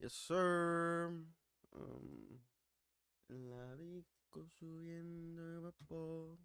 Yes, sir. La vi construyendo el vapor.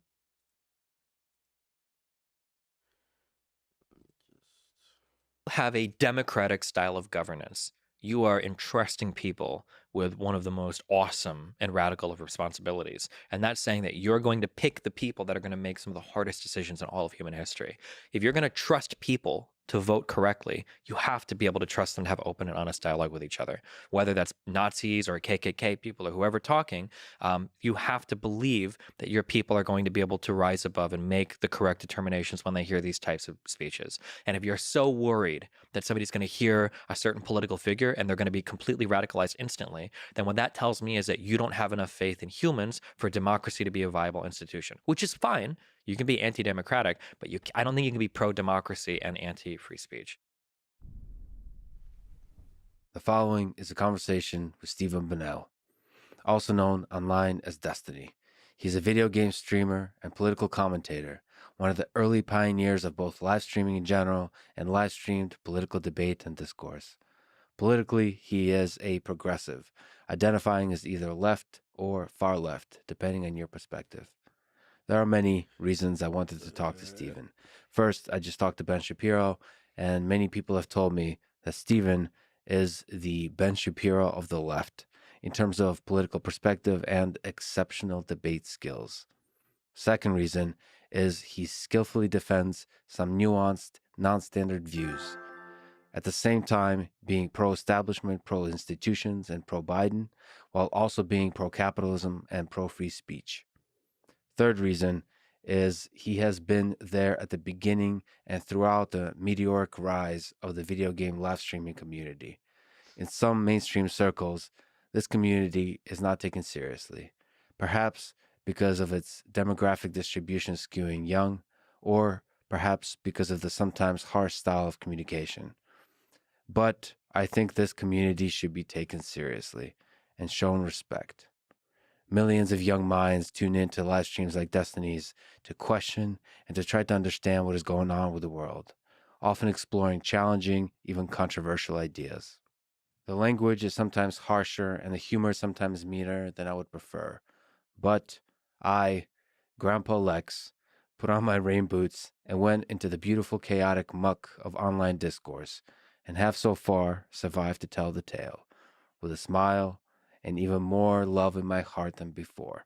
Have a democratic style of governance. You are entrusting people with one of the most awesome and radical of responsibilities. And that's saying that you're going to pick the people that are going to make some of the hardest decisions in all of human history. If you're going to trust people to vote correctly, you have to be able to trust them to have open and honest dialogue with each other. Whether that's Nazis or KKK people or whoever talking, you have to believe that your people are going to be able to rise above and make the correct determinations when they hear these types of speeches. And if you're so worried that somebody's going to hear a certain political figure and they're going to be completely radicalized instantly, then what that tells me is that you don't have enough faith in humans for democracy to be a viable institution, which is fine. You can be anti-democratic, but I don't think you can be pro-democracy and anti-free speech. The following is a conversation with Stephen Bonnell, also known online as Destiny. He's a video game streamer and political commentator, one of the early pioneers of both live streaming in general and live streamed political debate and discourse. Politically, he is a progressive, identifying as either left or far left, depending on your perspective. There are many reasons I wanted to talk to Stephen. First, I just talked to Ben Shapiro, and many people have told me that Stephen is the Ben Shapiro of the left in terms of political perspective and exceptional debate skills. Second reason is he skillfully defends some nuanced, non-standard views. At the same time, being pro-establishment, pro-institutions, and pro-Biden, while also being pro-capitalism and pro-free speech. Third reason is he has been there at the beginning and throughout the meteoric rise of the video game live streaming community. In some mainstream circles, this community is not taken seriously, perhaps because of its demographic distribution skewing young, or perhaps because of the sometimes harsh style of communication. But I think this community should be taken seriously and shown respect. Millions of young minds tune in to live streams like Destiny's to question and to try to understand what is going on with the world, often exploring challenging, even controversial ideas. The language is sometimes harsher and the humor is sometimes meaner than I would prefer. But I, Grandpa Lex, put on my rain boots and went into the beautiful chaotic muck of online discourse and have so far survived to tell the tale with a smile and even more love in my heart than before.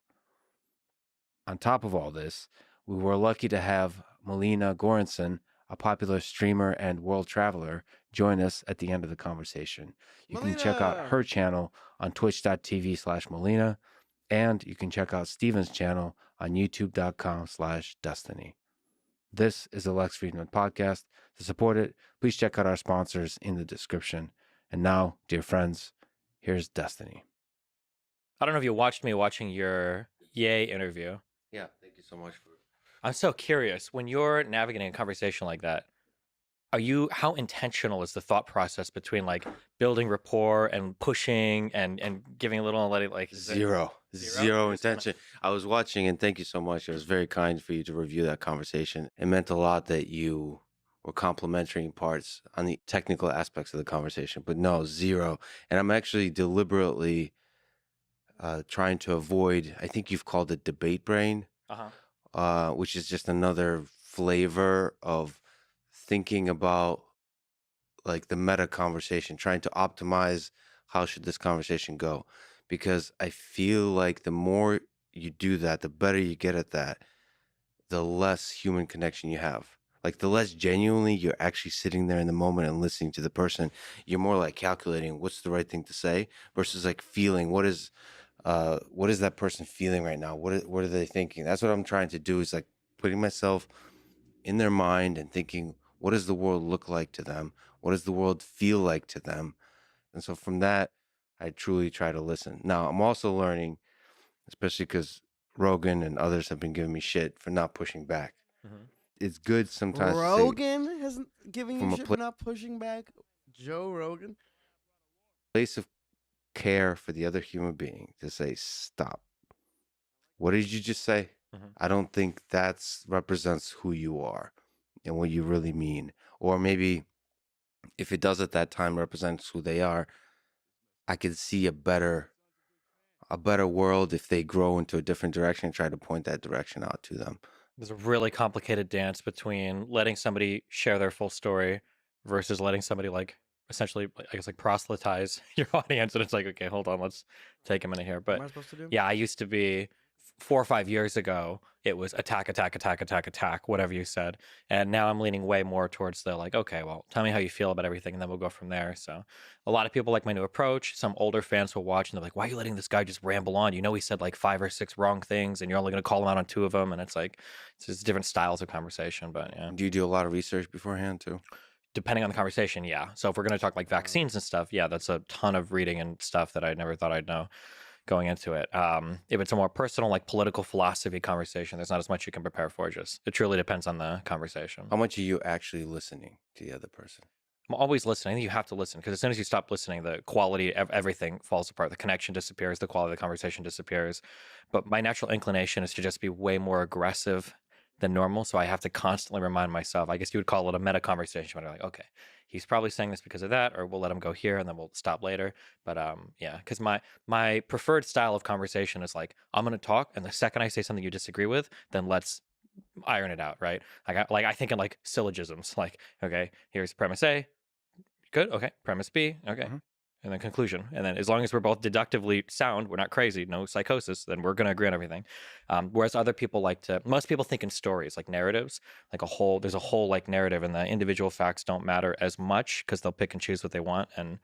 On top of all this, we were lucky to have Melina Goranson, a popular streamer and world traveler, join us at the end of the conversation. You can check out Melina! her channel on twitch.tv/Melina, and you can check out Steven's channel on youtube.com/Destiny. This is the Lex Fridman podcast. To support it, please check out our sponsors in the description. And now, dear friends, here's Destiny. I don't know if you watched me watching your Yay interview. Yeah, thank you so much for. I'm so curious, when you're navigating a conversation like that, how intentional is the thought process between like building rapport and pushing and giving a little and letting like Zero intention. I was watching, and thank you so much. It was very kind for you to review that conversation. It meant a lot that you were complimentary in parts on the technical aspects of the conversation, but no, zero. And I'm actually deliberately trying to avoid, I think you've called it debate brain, which is just another flavor of thinking about like the meta conversation, trying to optimize how should this conversation go. Because I feel like the more you do that, the better you get at that, the less human connection you have. Like the less genuinely you're actually sitting there in the moment and listening to the person, you're more like calculating what's the right thing to say versus like feeling what is that person feeling right now? What are they thinking? That's what I'm trying to do, is like putting myself in their mind and thinking, what does the world look like to them? What does the world feel like to them? And so from that, I truly try to listen. Now, I'm also learning, especially because Rogan and others have been giving me shit for not pushing back. Mm-hmm. It's good sometimes to say Rogan has giving from you a shit for not pushing back? Joe Rogan? place of care for the other human being to say, stop. What did you just say? Mm-hmm. I don't think that's represents who you are and what you really mean. Or maybe if it does at that time represents who they are, I could see a better world if they grow into a different direction and try to point that direction out to them. There's a really complicated dance between letting somebody share their full story versus letting somebody like essentially, I guess, like proselytize your audience. And it's like, okay, hold on, let's take a minute here. What am But I supposed to do? yeah, I used to be 4 or 5 years ago. It was attack, attack, attack, attack, attack, whatever you said. And now I'm leaning way more towards the like, okay, well, tell me how you feel about everything, and then we'll go from there. So a lot of people like my new approach. Some older fans will watch and they're like, why are you letting this guy just ramble on? You know, he said like 5 or 6 wrong things, and you're only going to call him out on 2 of them. And it's like, it's just different styles of conversation. But yeah, Do you do a lot of research beforehand too? depending on the conversation, yeah. So if we're going to talk like vaccines and stuff, yeah, that's a ton of reading and stuff that I never thought I'd know going into it. If it's a more personal, like political philosophy conversation, there's not as much you can prepare for. Just it truly depends on the conversation. How much are you actually listening to the other person? I'm always listening. I think you have to listen because as soon as you stop listening, the quality of everything falls apart. The connection disappears. The quality of the conversation disappears. But my natural inclination is to just be way more aggressive than normal. So I have to constantly remind myself. I guess you would call it a meta conversation. Where I'm like, okay, he's probably saying this because of that, or we'll let him go here and then we'll stop later. But yeah, because my preferred style of conversation is like I'm gonna talk, and the second I say something you disagree with, then let's iron it out, right? I think in like syllogisms. Like, okay, here's premise A. Good. Okay. Premise B. Okay. Mhm. And then conclusion. And then as long as we're both deductively sound, we're not crazy, no psychosis, then we're going to agree on everything. Whereas other people most people think in stories, like narratives, like there's a whole like narrative, and the individual facts don't matter as much because they'll pick and choose what they want. And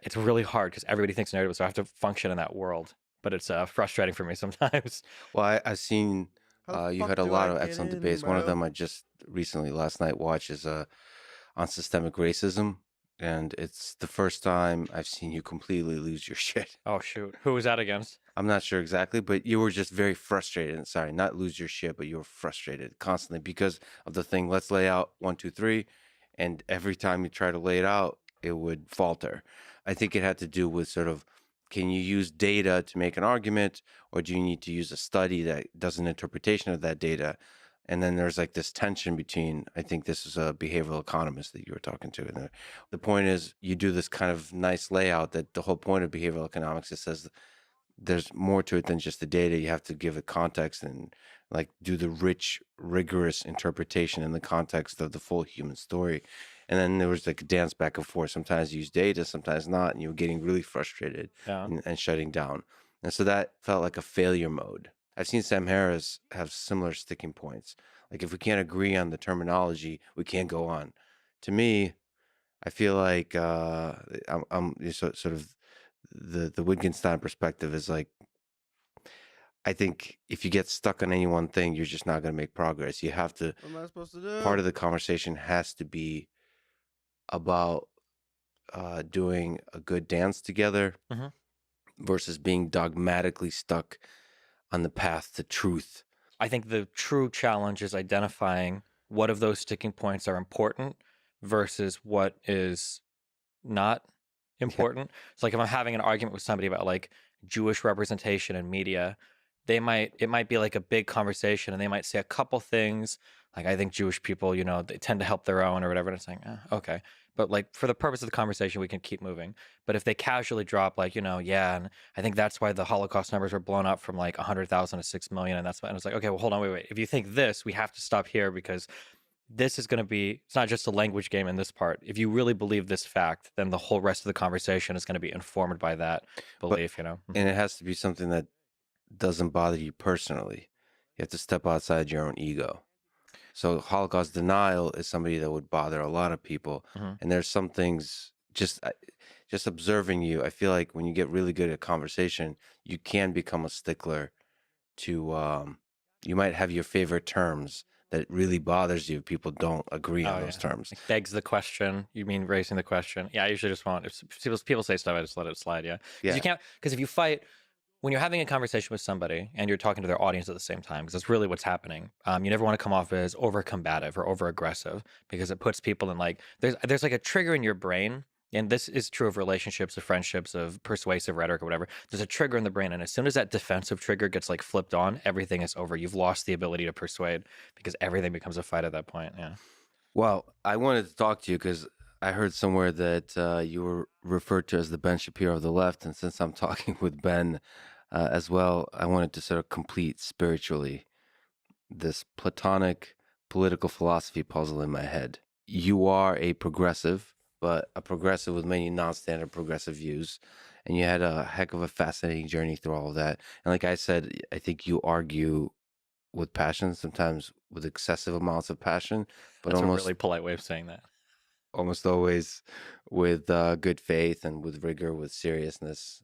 it's really hard because everybody thinks narrative, so I have to function in that world. But it's frustrating for me sometimes. Well, I've seen How the you fuck had a do lot I of get excellent in, debates. One of bro? them I just recently last night watched is on systemic racism, and it's the first time I've seen you completely lose your shit. Oh, shoot. Who was that against? I'm not sure exactly, but you were just very frustrated. Sorry, not lose your shit, but you were frustrated constantly because of the thing. Let's lay out 1, 2, 3, and every time you try to lay it out, it would falter. I think it had to do with sort of, can you use data to make an argument, or do you need to use a study that does an interpretation of that data? And then there's like this tension between, I think this is a behavioral economist that you were talking to. And the point is, you do this kind of nice layout that the whole point of behavioral economics, it says there's more to it than just the data. You have to give it context and like do the rich, rigorous interpretation in the context of the full human story. And then there was like a dance back and forth. Sometimes you use data, sometimes not, and you were getting really frustrated Yeah. and shutting down. And so that felt like a failure mode. I've seen Sam Harris have similar sticking points. Like if we can't agree on the terminology, we can't go on. To me, I feel like I'm sort of the Wittgenstein perspective is like, I think if you get stuck on any one thing, you're just not going to make progress. You have to, What am I supposed to do? part of the conversation has to be about doing a good dance together Mhm. versus being dogmatically stuck on the path to truth. I think the true challenge is identifying what of those sticking points are important versus what is not important. It's like if I'm having an argument with somebody about like Jewish representation in media, it might be like a big conversation, and they might say a couple things like, I think Jewish people, they tend to help their own or whatever. And it's like, okay. But like for the purpose of the conversation, we can keep moving. But if they casually drop like, yeah, and I think that's why the Holocaust numbers were blown up from like 100,000 to 6 million. And that's why, and it's like, okay, well, hold on, wait. If you think this, we have to stop here because this is going to be, it's not just a language game in this part. If you really believe this fact, then the whole rest of the conversation is going to be informed by that belief, And it has to be something that doesn't bother you personally. You have to step outside your own ego. So Holocaust denial is somebody that would bother a lot of people. Mhm. And there's some things just observing you. I feel like when you get really good at conversation, you can become a stickler to, you might have your favorite terms that really bothers you. People don't agree on those terms. Like begs the question. You mean raising the question? Yeah, I usually just want, if people say stuff, I just let it slide. Yeah. Yeah. You can't, because if you fight, when you're having a conversation with somebody and you're talking to their audience at the same time, because that's really what's happening. You never want to come off as over combative or over aggressive because it puts people in like, there's like a trigger in your brain. And this is true of relationships, of friendships, of persuasive rhetoric or whatever. There's a trigger in the brain. And as soon as that defensive trigger gets like flipped on, everything is over. You've lost the ability to persuade because everything becomes a fight at that point. Yeah. Well, I wanted to talk to you because I heard somewhere that you were referred to as the Ben Shapiro of the left, and since I'm talking with Ben as well, I wanted to sort of complete spiritually this Platonic political philosophy puzzle in my head. You are a progressive, but a progressive with many non-standard progressive views, and you had a heck of a fascinating journey through all of that. And like I said, I think you argue with passion, sometimes with excessive amounts of passion, but That's a almost really polite way of saying that. almost always with good faith and with rigor, with seriousness.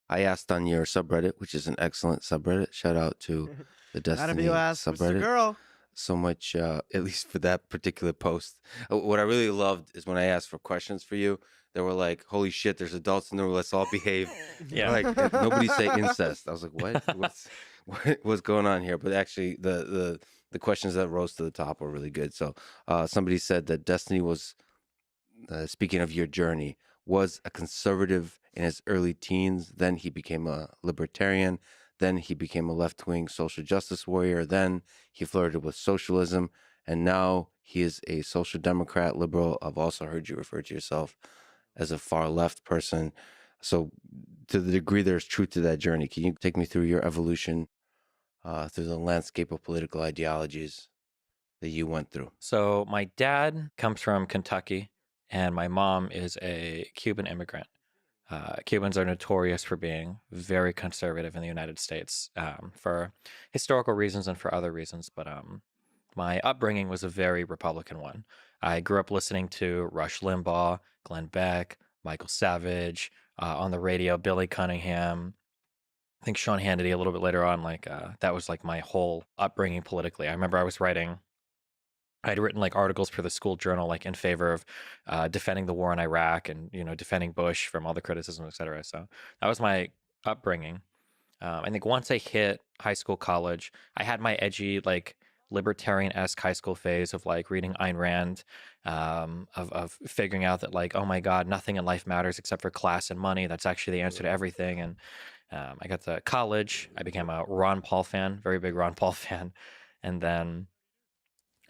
I asked on your subreddit, which is an excellent subreddit. Shout out to the Not if you Destiny ask Mr. subreddit. Girl. So much, at least for that particular post. What I really loved is when I asked for questions for you, they were like, "Holy shit, there's adults in the room. Let's all behave." Yeah. Like nobody say incest. I was like, "What? What's going on here?" But actually, the questions that rose to the top were really good. So somebody said that Destiny was speaking of your journey, was a conservative in his early teens. Then he became a libertarian. Then he became a left wing social justice warrior. Then he flirted with socialism. And now he is a social democrat, liberal. I've also heard you refer to yourself as a far left person. So, to the degree there's truth to that journey, can you take me through your evolution through the landscape of political ideologies that you went through? So my dad comes from Kentucky, and my mom is a Cuban immigrant. Cubans are notorious for being very conservative in the United States for historical reasons and for other reasons. But my upbringing was a very Republican one. I grew up listening to Rush Limbaugh, Glenn Beck, Michael Savage, on the radio, Billy Cunningham. I think Sean Hannity a little bit later on. Like that was like my whole upbringing politically. I remember I'd written like articles for the school journal, like in favor of defending the war in Iraq and defending Bush from all the criticism, et cetera. So that was my upbringing. I think once I hit high school, college, I had my edgy like libertarian-esque high school phase of like reading Ayn Rand, of figuring out that like, oh my God, nothing in life matters except for class and money. That's actually the answer to everything. And I got to college. I became a Ron Paul fan, very big Ron Paul fan, and then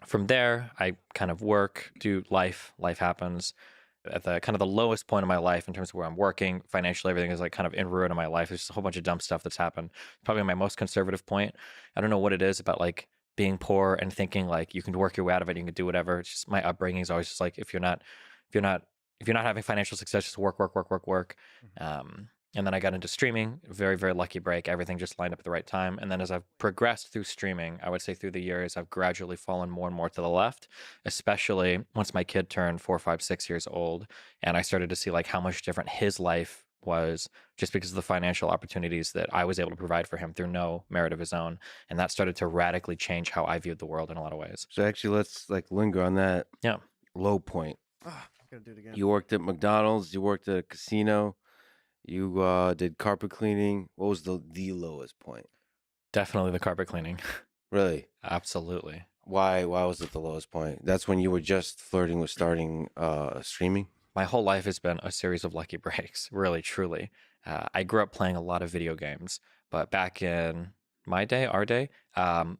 from there, I kind of work, do life. Life happens at the kind of the lowest point of my life in terms of where I'm working. Financially, everything is like kind of in ruin in my life. There's just a whole bunch of dumb stuff that's happened. Probably my most conservative point. I don't know what it is about like being poor and thinking like you can work your way out of it, you can do whatever. It's just my upbringing is always just like if you're not if you're not having financial success, just work, work, work, work, work. And then I got into streaming, very, very lucky break. Everything just lined up at the right time. And then as I've progressed through streaming, I would say through the years, I've gradually fallen more and more to the left, especially once my kid turned 4, 5, 6 years old. And I started to see like how much different his life was just because of the financial opportunities that I was able to provide for him through no merit of his own. And that started to radically change how I viewed the world in a lot of ways. So actually, let's like linger on that Yeah. low point. I'm gonna do it again. You worked at McDonald's. You worked at a casino. You did carpet cleaning. What was the lowest point? Definitely the carpet cleaning. Really? Absolutely. Why was it the lowest point? That's when you were just flirting with starting streaming? My whole life has been a series of lucky breaks, really, truly. I grew up playing a lot of video games, but back in my day, our day,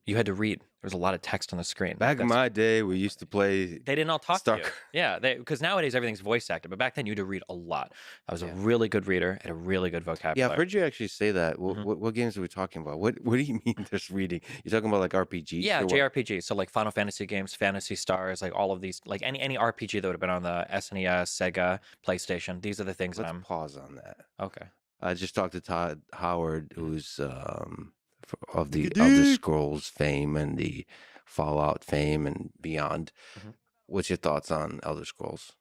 you had to read. There was a lot of text on the screen. Back in That's- my day, we used to play. They didn't all talk to you. Stuck. Yeah, because nowadays everything's voice acted, but back then you had to read a lot. I was a Yeah. really good reader, had a really good vocabulary. Yeah, I've heard you actually say that. Mhm. What games are we talking about? What do you mean there's reading? You're talking about like RPGs? Yeah, or what? JRPG. So like Final Fantasy games, Fantasy Stars, like all of these, like any RPG that would have been on the SNES, Sega, PlayStation. These are the things that Let's I'm pause on that. okay. I just talked to Todd Howard, who's of the Dig-a-dig. Elder Scrolls fame and the Fallout fame and beyond. Mhm. What's your thoughts on Elder Scrolls?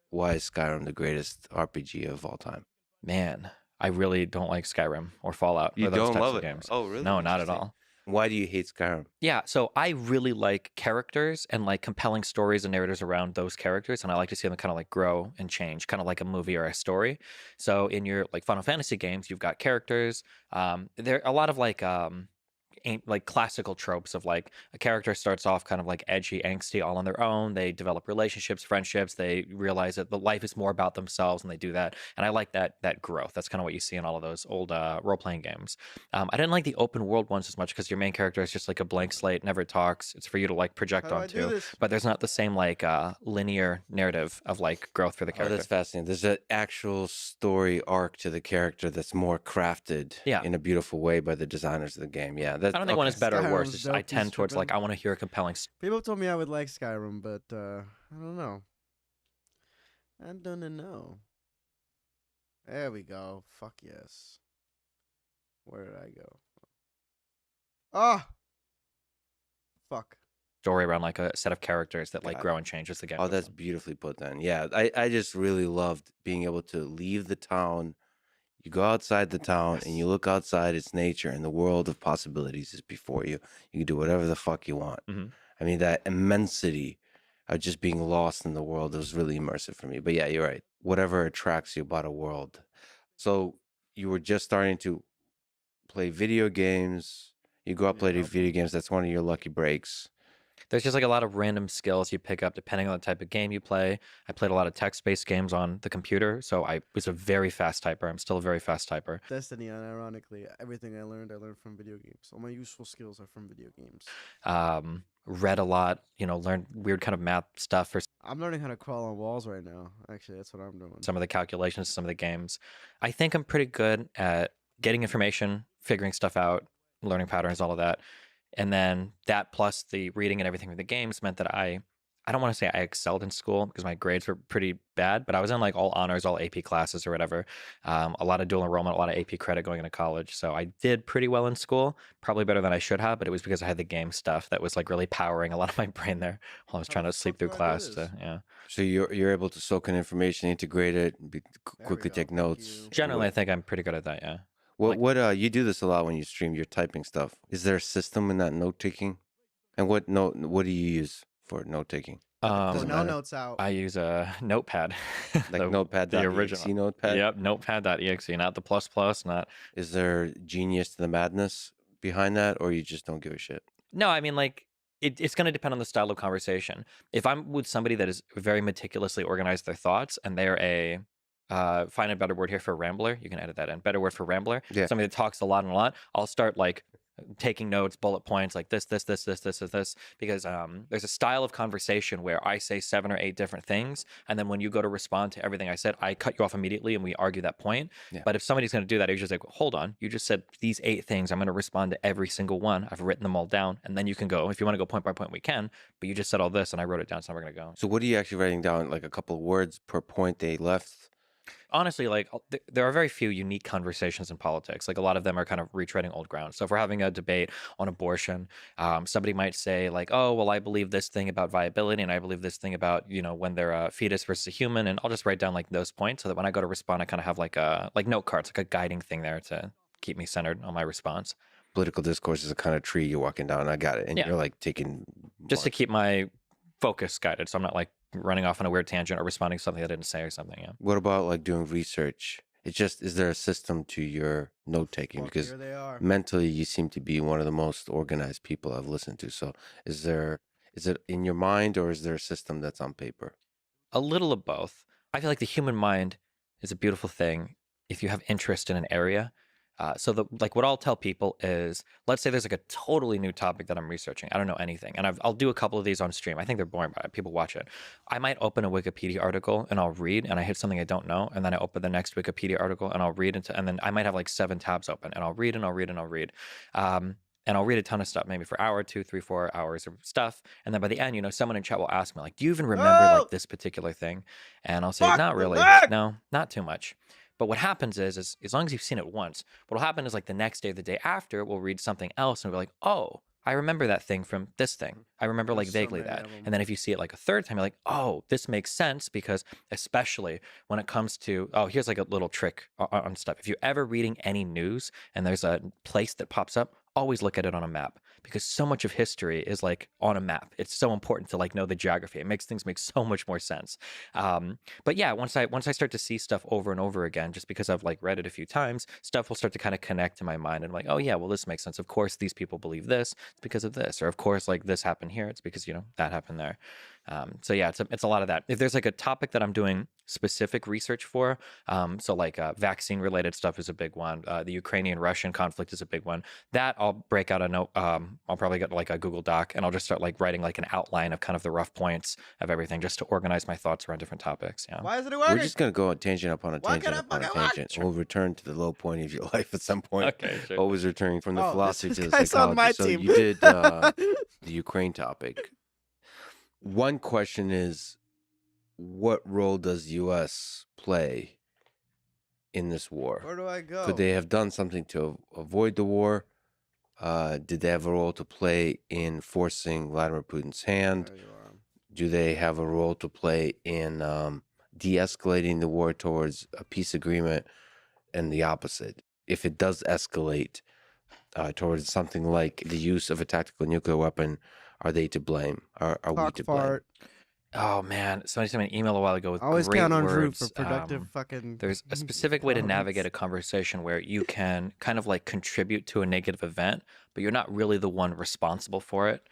Why is Skyrim the greatest RPG of all time? Man, I really don't like Skyrim or Fallout You or those don't types love of it? games. Oh, really? No, not at Interesting. all. Why do you hate Skyrim? Yeah, so I really like characters and like compelling stories and narratives around those characters, and I like to see them kind of like grow and change, kind of like a movie or a story. So in your like Final Fantasy games, you've got characters. There are a lot of like like classical tropes of like a character starts off kind of like edgy, angsty, all on their own. They develop relationships, friendships. They realize that the life is more about themselves, and they do that. And I like that growth. That's kind of what you see in all of those old role playing games. I didn't like the open world ones as much because your main character is just like a blank slate, never talks. It's for you to like project How do I do onto, this? but there's not the same like linear narrative of like growth for the Oh, character. that's fascinating. There's an actual story arc to the character that's more crafted Yeah. in a beautiful way by the designers of the game. Yeah, that, I don't think one is better or worse. Skyrim's It's just I dope, tend he's towards like tripping. I want to hear a compelling People told me I would like Skyrim, but I don't know. I don't know. There we go. Fuck yes. Where did I go? Ah! Fuck. story around like a set of characters that like Got it. grow and change as the game Oh, goes that's on. beautifully put then. Yeah, I just really loved being able to leave the town. You go outside the town and you look outside its nature, and the world of possibilities is before you. You can do whatever the fuck you want. Mhm. I mean, that immensity of just being lost in the world was really immersive for me. But yeah, you're right. Whatever attracts you about a world. So you were just starting to play video games. You go out play Yep. video games. That's one of your lucky breaks. There's just like a lot of random skills you pick up depending on the type of game you play. I played a lot of text-based games on the computer, so I was a very fast typer. I'm still a very fast typer. Destiny, and ironically, everything I learned from video games. All my useful skills are from video games. Read a lot, learned weird kind of math stuff for I'm learning how to crawl on walls right now. Actually, that's what I'm doing. some of the calculations, some of the games. I think I'm pretty good at getting information, figuring stuff out, learning patterns, all of that. And then that plus the reading and everything from the games meant that I don't want to say I excelled in school because my grades were pretty bad, but I was in like all honors, all AP classes or whatever. A lot of dual enrollment, a lot of AP credit going into college. So I did pretty well in school, probably better than I should have, but it was because I had the game stuff that was like really powering a lot of my brain there while I was How trying the to sleep fuck through do I do class. this? Yeah. So you're able to soak in information, integrate it, There we quickly go, take thank notes. you. Generally, I think I'm pretty good at that. Yeah. What you do this a lot when you stream your typing stuff. Is there a system in that note taking? And what do you use for note taking? Pull Doesn't no matter. notes out. I use a notepad. Like the original notepad.exe notepad? Yep, notepad.exe, not the plus plus, not. Is there genius to the madness behind that, or you just don't give a shit? No, I mean, like, it's going to depend on the style of conversation. If I'm with somebody that is very meticulously organized their thoughts and they're find a better word here for rambler, you can edit that in. Better word for rambler. Yeah. Somebody that talks a lot, I'll start like taking notes, bullet points, like this, because there's a style of conversation where I say 7 or 8 different things, and then when you go to respond to everything I said, I cut you off immediately and we argue that point. Yeah. But if somebody's going to do that, you're just like, hold on, you just said these 8 things. I'm going to respond to every single one. I've written them all down, and then you can go. If you want to go point by point, we can. But you just said all this, and I wrote it down, so now we're going to go. So what are you actually writing down? Like a couple of words per point they left? Honestly, like there are very few unique conversations in politics. Like a lot of them are kind of retreading old ground. So if we're having a debate on abortion, somebody might say like, "Oh, well, I believe this thing about viability, and I believe this thing about when they're a fetus versus a human," and I'll just write down like those points so that when I go to respond, I kind of have like note cards, like a guiding thing there to keep me centered on my response. Political discourse is a kind of tree you're walking down. I got it, and Yeah. you're like taking Just to marks. keep my focus guided, so I'm not like running off on a weird tangent or responding to something I didn't say or something. Yeah. What about like doing research? It's just, is there a system to your note taking? Fuck, Because here they are. mentally, you seem to be one of the most organized people I've listened to. So, is it in your mind, or is there a system that's on paper? A little of both. I feel like the human mind is a beautiful thing if you have interest in an area. So what I'll tell people is, let's say there's like a totally new topic that I'm researching. I don't know anything, and I'll do a couple of these on stream. I think they're boring, but people watch it. I might open a Wikipedia article and I'll read, and I hit something I don't know, and then I open the next Wikipedia article and I'll read and then I might have like 7 tabs open, and I'll read and I'll read and I'll read. And I'll read a ton of stuff, maybe for an hour, 2, 3, 4 hours of stuff. And then by the end, someone in chat will ask me, like, do you even remember like this particular thing? And I'll say, Fuck not the really. leg! No, not too much. But what happens is as long as you've seen it once, what'll happen is like the next day or the day after, we'll read something else and we'll be like, oh, I remember that thing from this thing. I remember like There's so vaguely many that. of 'em. And then if you see it like a third time, you're like, oh, this makes sense, because especially when it comes to, here's like a little trick on stuff. If you're ever reading any news and there's a place that pops up, always look at it on a map, because so much of history is like on a map. It's so important to like know the geography. It makes things make so much more sense. But yeah, once I start to see stuff over and over again, just because I've like read it a few times, stuff will start to kind of connect to my mind, and like, oh yeah, well this makes sense. Of course, these people believe this. It's because of this, or of course, like this happened here. It's because that happened there. So yeah, it's a lot of that. If there's like a topic that I'm doing specific research for, so like vaccine related stuff is a big one. The Ukrainian Russian conflict is a big one. That I'll break out a note. I'll probably get like a Google Doc, and I'll just start like writing like an outline of kind of the rough points of everything, just to organize my thoughts around different topics. Yeah. Why isn't it We're working? just gonna go a tangent upon a Why tangent can't I upon a fucking work? tangent. We'll return to the low point of your life at some point. Okay, sure. Always returning from the Oh, philosophy this to the guy's on psychology. my So team. you did the Ukraine topic. One question is, what role does U.S. play in this war? Where do I go? Could they have done something to avoid the war? Did they have a role to play in forcing Vladimir Putin's hand? There you are. Do they have a role to play in de-escalating the war towards a peace agreement, and the opposite? If it does escalate towards something like the use of a tactical nuclear weapon, are they to blame? Are we Talk to blame? fart. Oh man, somebody sent me an email a while ago with Always great count on words. Drew for productive fucking. There's a specific way to comments. navigate a conversation where you can kind of like contribute to a negative event, but you're not really the one responsible for it.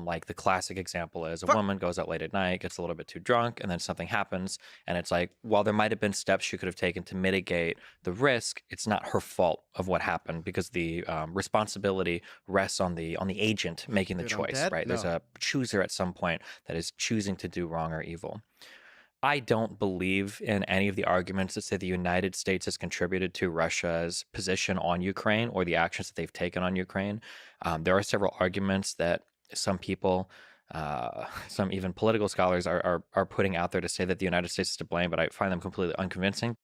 Like the classic example is a woman goes out late at night, gets a little bit too drunk, and then something happens. And it's like, while there might have been steps she could have taken to mitigate the risk, it's not her fault of what happened, because the responsibility rests on the agent making the Dude, I'm choice, dead? right? There's No. a chooser at some point that is choosing to do wrong or evil. I don't believe in any of the arguments that say the United States has contributed to Russia's position on Ukraine or the actions that they've taken on Ukraine. There are several arguments that some people, some even political scholars, are putting out there to say that the United States is to blame, but I find them completely unconvincing.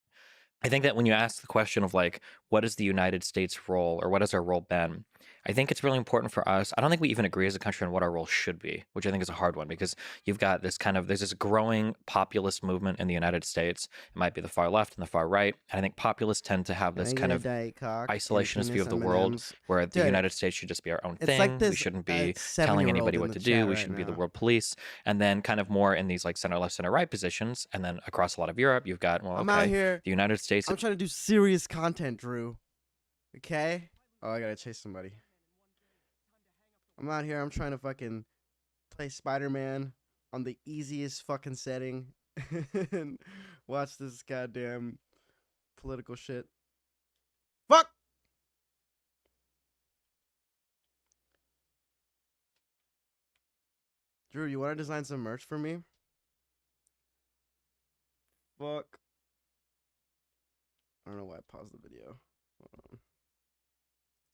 I think that when you ask the question of like, what is the United States' role, or what has our role been? I think it's really important for us. I don't think we even agree as a country on what our role should be, which I think is a hard one, because you've got this there's this growing populist movement in the United States. It might be the far left and the far right. And I think populists tend to have this kind of isolationist view of the world, where the Dude, United States should just be our own it's thing. like we this, shouldn't be telling 7-year-old anybody in what the to do. chat We right shouldn't be the now. world police. And then kind of more in these like center left, center right positions. And then across a lot of Europe, you've got, well, I'm out okay, here. the United States. I'm trying to do serious content, Drew. Okay? Oh, I gotta chase somebody. I'm out here. I'm trying to fucking play Spider-Man on the easiest fucking setting and watch this goddamn political shit. Fuck! Drew, you want to design some merch for me? Fuck. I don't know why I paused the video. Hold on.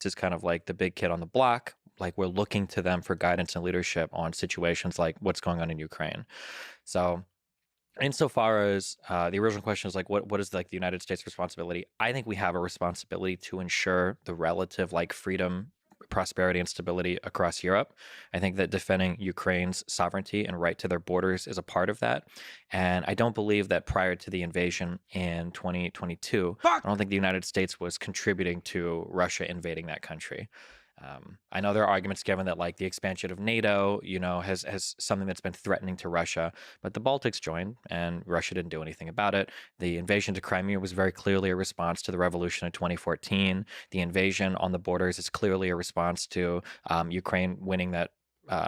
Is kind of like the big kid on the block. Like, we're looking to them for guidance and leadership on situations like what's going on in Ukraine. So insofar as the original question is like, what is like the United States responsibility? I think we have a responsibility to ensure the relative like freedom, prosperity, and stability across Europe. I think that defending Ukraine's sovereignty and right to their borders is a part of that. And I don't believe that prior to the invasion in 2022, I don't think the United States was contributing to Russia invading that country. I know there are arguments given that like the expansion of NATO, has something that's been threatening to Russia, but the Baltics joined and Russia didn't do anything about it. The invasion to Crimea was very clearly a response to the revolution of 2014. The invasion on the borders is clearly a response to Ukraine winning that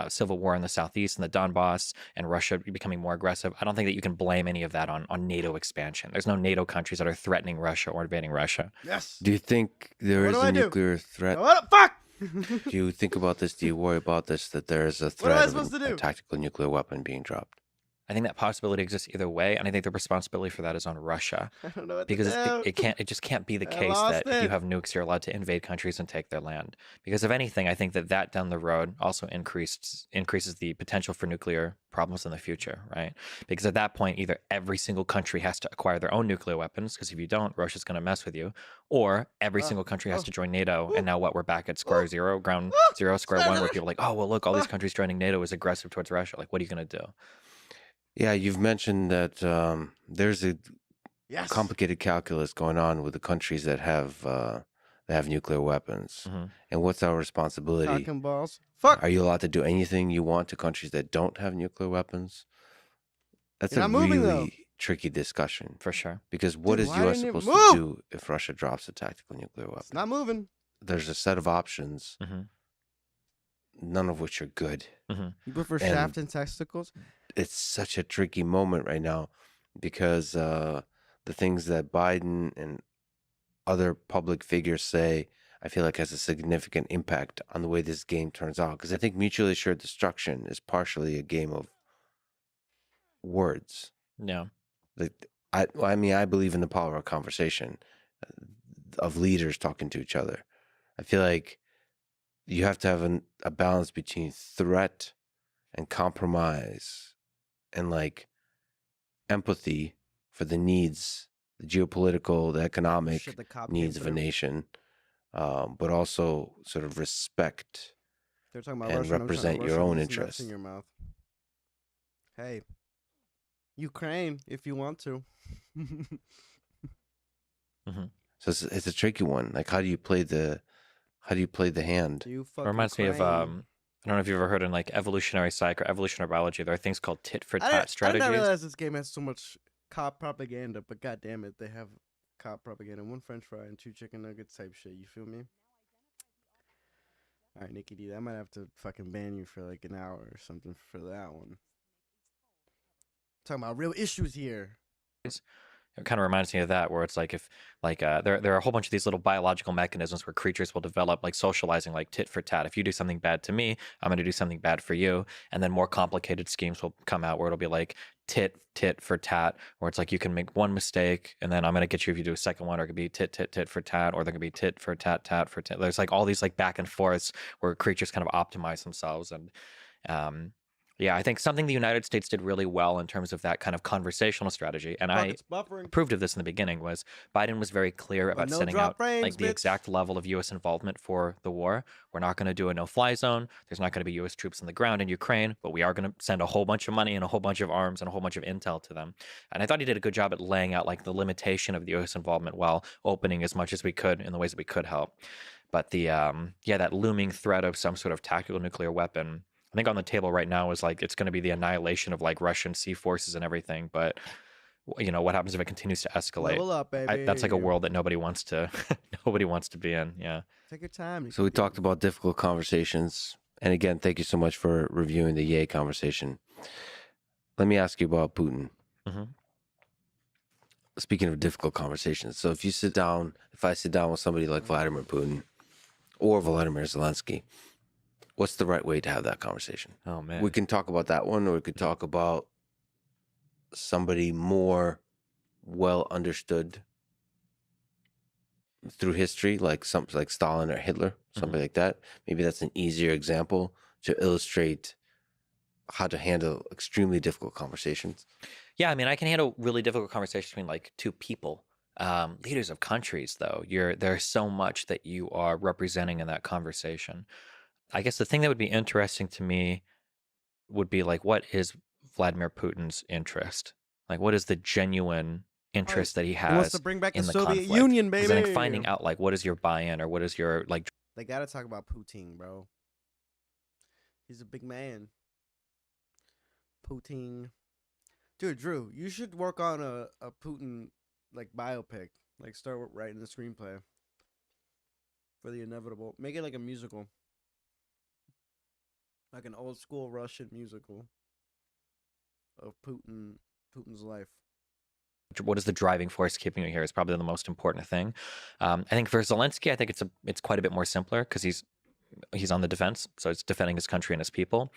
civil war in the southeast and the Donbass, and Russia becoming more aggressive. I don't think that you can blame any of that on NATO expansion. There's no NATO countries that are threatening Russia or invading Russia. Yes. Do you think there is a nuclear threat? What the fuck? Do you think about this? Do you worry about this, that there is a am I threat of supposed to do? a tactical nuclear weapon being dropped? I think that possibility exists either way, and I think the responsibility for that is on Russia, I don't know what because to do. it just can't be the I case lost that if you it. have nukes, you're allowed to invade countries and take their land. Because if anything, I think that down the road also increases the potential for nuclear problems in the future, right? Because at that point, either every single country has to acquire their own nuclear weapons, because if you don't, Russia's going to mess with you, or every single country has to join NATO, and now we're back at square zero, ground zero, square one, where people are like, oh, well, look, all these countries joining NATO is aggressive towards Russia. Like, what are you going to do? Yeah, you've mentioned that there's a Yes. complicated calculus going on with the countries that have that have nuclear weapons? Mm-hmm. And what's our responsibility? Talking balls. Fuck. Are you allowed to do anything you want to countries that don't have nuclear weapons? That's You're a not moving, though. really tricky discussion. For sure. Because what Dude, is why U.S. didn't it supposed to move? do if Russia drops a tactical nuclear weapon? It's not moving. There's a set of options, Mm-hmm. none of which are good. Mm-hmm. You prefer And- shaft and testicles? It's such a tricky moment right now because the things that Biden and other public figures say, I feel like has a significant impact on the way this game turns out. Because I think mutually assured destruction is partially a game of words. Yeah. Like I mean, I believe in the power of conversation, of leaders talking to each other. I feel like you have to have a balance between threat and compromise and like empathy for the needs, the geopolitical, the economic Shit, the cop needs came of a through. nation, but also sort of respect They're talking about and Russian. I'm represent trying to your Russian own these nuts interests. in your mouth. Hey, Ukraine, if you want to. So it's a tricky one. Like, how do you play the hand? You It fucking reminds me of Ukraine. I don't know if you've ever heard in like evolutionary psych or evolutionary biology, there are things called tit for tat I did strategies. not realize this game has so much cop propaganda, but god damn it, they have cop propaganda. 1 French fry and 2 chicken nuggets type shit. You feel me? All right, Nikki D, I might have to fucking ban you for like an hour or something for that one. Talking about real issues here. It kind of reminds me of that, where it's like if like there are a whole bunch of these little biological mechanisms where creatures will develop, like socializing, like tit for tat. If you do something bad to me, I'm going to do something bad for you, and then more complicated schemes will come out where it'll be like tit for tat, where it's like you can make one mistake, and then I'm going to get you if you do a second one, or it could be tit for tat, or there could be tit for tat for tat. There's like all these like back and forths where creatures kind of optimize themselves, and um, yeah, I think something the United States did really well in terms of that kind of conversational strategy, and Fuck, I it's buffering. approved of this in the beginning, was Biden was very clear But about no setting drop out frames, like the bitch. exact level of U.S. involvement for the war. We're not going to do a no-fly zone. There's not going to be U.S. troops on the ground in Ukraine, but we are going to send a whole bunch of money and a whole bunch of arms and a whole bunch of intel to them. And I thought he did a good job at laying out like the limitation of the U.S. involvement while opening as much as we could in the ways that we could help. But the that looming threat of some sort of tactical nuclear weapon, I think on the table right now is like it's going to be the annihilation of like Russian sea forces and everything. But what happens if it continues to escalate? Level up, baby. That's like a world that nobody wants to nobody wants to be in. Yeah. Take your time. So we talked about difficult conversations, and again, thank you so much for reviewing the Yay conversation. Let me ask you about Putin. Mm-hmm. Speaking of difficult conversations, so if I sit down with somebody like Vladimir Putin or Volodymyr Zelensky, what's the right way to have that conversation? Oh man. We can talk about that one, or we could talk about somebody more well understood through history, like something like Stalin or Hitler, something like that. Maybe that's an easier example to illustrate how to handle extremely difficult conversations. Yeah, I mean, I can handle really difficult conversations between like two people. Leaders of countries, though, there's so much that you are representing in that conversation. I guess the thing that would be interesting to me would be like, what is Vladimir Putin's interest? Like, what is the genuine interest that he He wants has to bring back the in the Soviet conflict? Union, 'Cause I think baby. finding out like what is your buy-in or what is your like. They gotta talk about Putin, bro. He's a big man. Putin. Dude, Drew, you should work on a Putin like biopic. Like start writing the screenplay for the inevitable. Make it like a musical. Like an old school Russian musical of Putin's life. What is the driving force keeping you here is probably the most important thing. I think for Zelensky, I think it's quite a bit more simpler because he's on the defense, so it's defending his country and his people.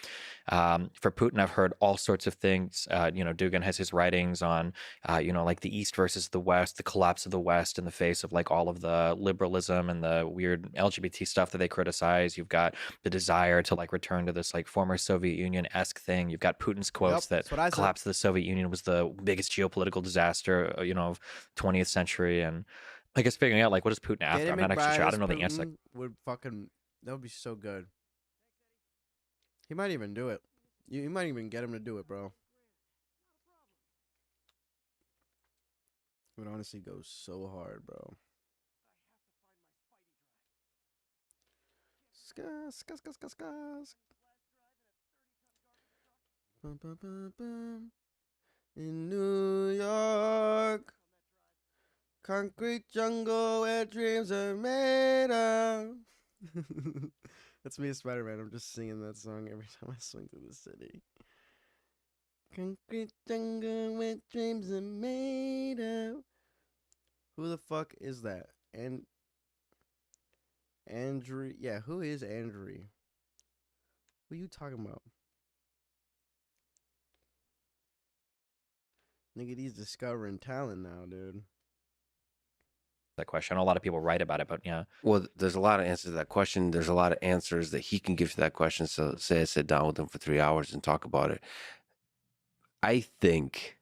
For Putin, I've heard all sorts of things. Dugin has his writings on, like the East versus the West, the collapse of the West in the face of like all of the liberalism and the weird LGBT stuff that they criticize. You've got the desire to like return to this like former Soviet Union-esque thing. You've got Putin's quotes that that's what I said. collapse of the Soviet Union was the biggest geopolitical disaster, of 20th century. And I guess figuring out like what is Putin after? I'm not actually sure. I don't know the answer. Would fucking that would be so good. He might even do it. You might even get him to do it, bro. It would honestly go so hard, bro. Bum, bum, bum, bum. In New York, concrete jungle where dreams are made of. That's me as Spider-Man. I'm just singing that song every time I swing through the city. Concrete jungle where dreams are made of. Who the fuck is that? And Andrew, yeah, who is Andrew? Who you talking about? Nigga, he's discovering talent now, dude. That question. A lot of people write about it, but yeah. Well, there's a lot of answers to that question. There's a lot of answers that he can give to that question. So say I sit down with him for 3 hours and talk about it. I think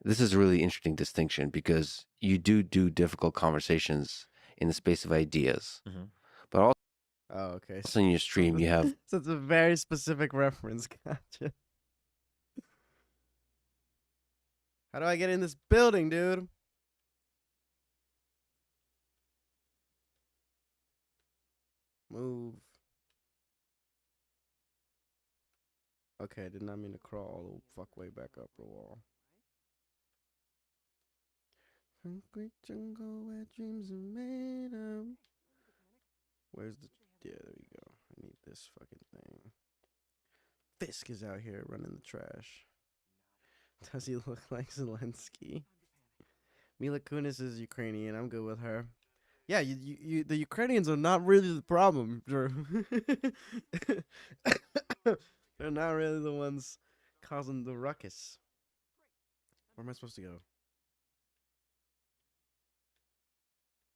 this is a really interesting distinction because you do difficult conversations in the space of ideas, Mhm. but also Oh, okay. in your stream you have So it's a very specific reference. Gotcha. How do I get in this building, dude? Move. Okay, did not mean to crawl all the fuck way back up the wall. Concrete jungle where dreams are made of. Where's the... Yeah, there we go. I need this fucking thing. Fisk is out here running the trash. Does he look like Zelensky? Mila Kunis is Ukrainian. I'm good with her. Yeah, the Ukrainians are not really the problem, Drew. They're not really the ones causing the ruckus. Where am I supposed to go?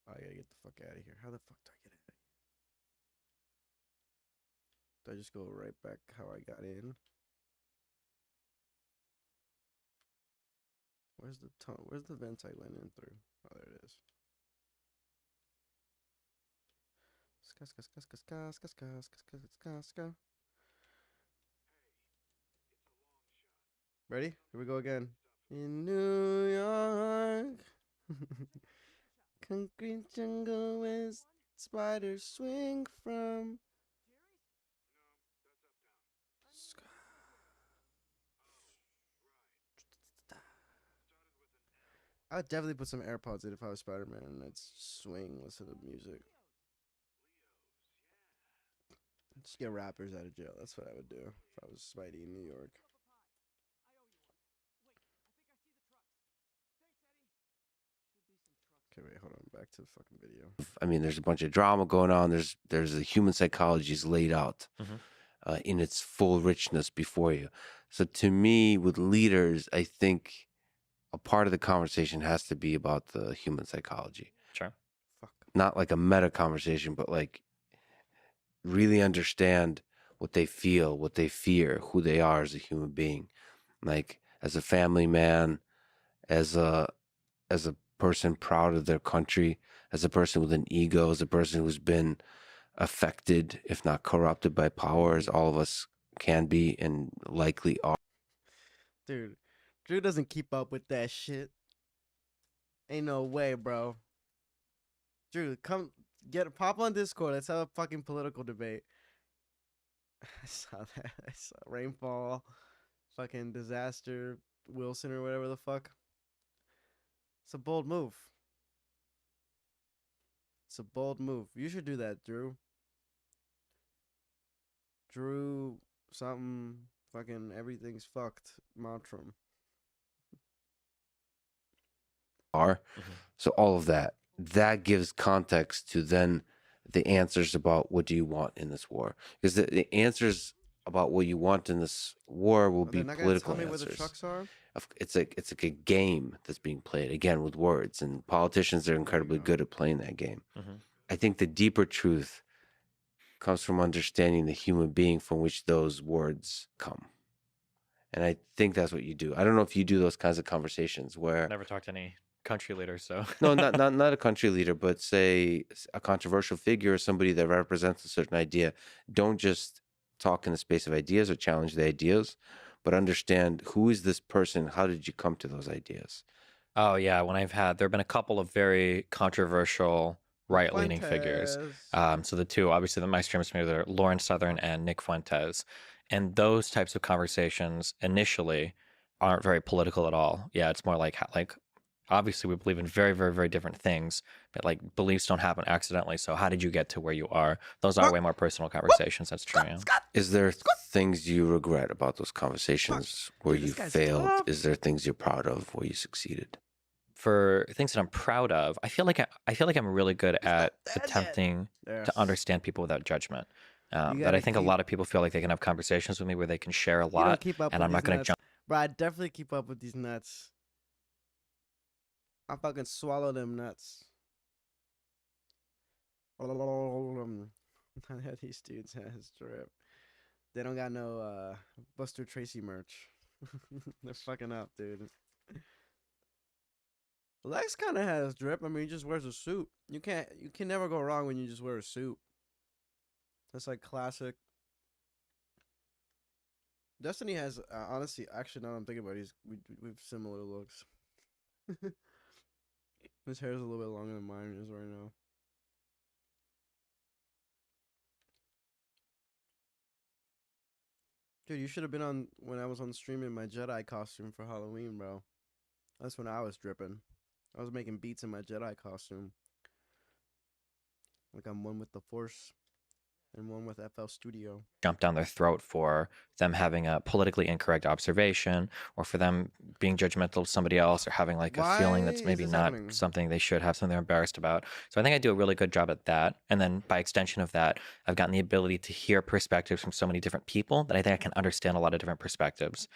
Oh, I gotta get the fuck out of here. How the fuck do I get out of here? Do I just go right back how I got in? Where's the where's the vents I went in through? Oh, there it is. Ska ska ska ska ska ska ska ska ska ska ska. Ready? Here we go again. In New York, concrete jungle where spiders swing from. I would definitely put some AirPods in if I was Spider-Man and I'd swing, listen to music. Just get rappers out of jail. That's what I would do if I was Spidey in New York. Okay, wait, hold on. Back to the fucking video. I mean, there's a bunch of drama going on. There's a human psychology is laid out in its full richness before you. So to me, with leaders, I think a part of the conversation has to be about the human psychology. Sure. Fuck. Not like a meta conversation, but like really understand what they feel, what they fear, who they are as a human being. Like as a family man, as a person proud of their country, as a person with an ego, as a person who's been affected, if not corrupted by power, as all of us can be and likely are. Dude, Drew doesn't keep up with that shit. Ain't no way, bro. Drew, come pop on Discord. Let's have a fucking political debate. I saw that. I saw Rainfall, fucking Disaster Wilson or whatever the fuck. It's a bold move. It's a bold move. You should do that, Drew. Drew something fucking everything's fucked mantram. So all of that gives context to then the answers about what do you want in this war, because the answers about what you want in this war will be They're not political gonna tell me where the answers. trucks are. It's like a game that's being played again with words, and politicians are incredibly good at playing that game. I think the deeper truth comes from understanding the human being from which those words come. And I think that's what you do. I don't know if you do those kinds of conversations where Never talked to any country leaders, so no, not a country leader, but say a controversial figure or somebody that represents a certain idea. Don't just talk in the space of ideas or challenge the ideas, but understand who is this person? How did you come to those ideas? Oh yeah, there have been a couple of very controversial Nick right-leaning figures. Fuentes. So the two, obviously, my streamers maybe they're Lauren Southern and Nick Fuentes, and those types of conversations initially aren't very political at all. Yeah, it's more like obviously we believe in very, very, very different things, but like beliefs don't happen accidentally. So how did you get to where you are? Those are way more personal conversations. That's true. Yeah. Is there things you regret about those conversations where Dude, this you guy's failed? tough. Is there things you're proud of where you succeeded? For things that I'm proud of, I feel like I'm really good at dead yet. attempting Yes. to understand people without judgment. That gotta I think a keep- lot of people feel like they can have conversations with me where they can share a You don't lot, keep up and with I'm not these going to nuts. jump. Bro, I definitely keep up with these nuts. I fucking swallow them nuts. These dudes has drip. They don't got no Buster Tracy merch. They're fucking up, dude. Lex kind of has drip. I mean, he just wears a suit. You can never go wrong when you just wear a suit. That's like classic. Destiny has honestly, actually, now that I'm thinking about it, we've similar looks. His hair is a little bit longer than mine is right now. Dude, you should have been on when I was on stream in my Jedi costume for Halloween, bro. That's when I was dripping. I was making beats in my Jedi costume. Like I'm one with the Force and one with FL Studio. Jump down their throat for them having a politically incorrect observation, or for them being judgmental of somebody else, or having like a feeling Why that's is maybe this not happening? something they should have, something they're embarrassed about. So I think I do a really good job at that. And then by extension of that, I've gotten the ability to hear perspectives from so many different people that I think I can understand a lot of different perspectives.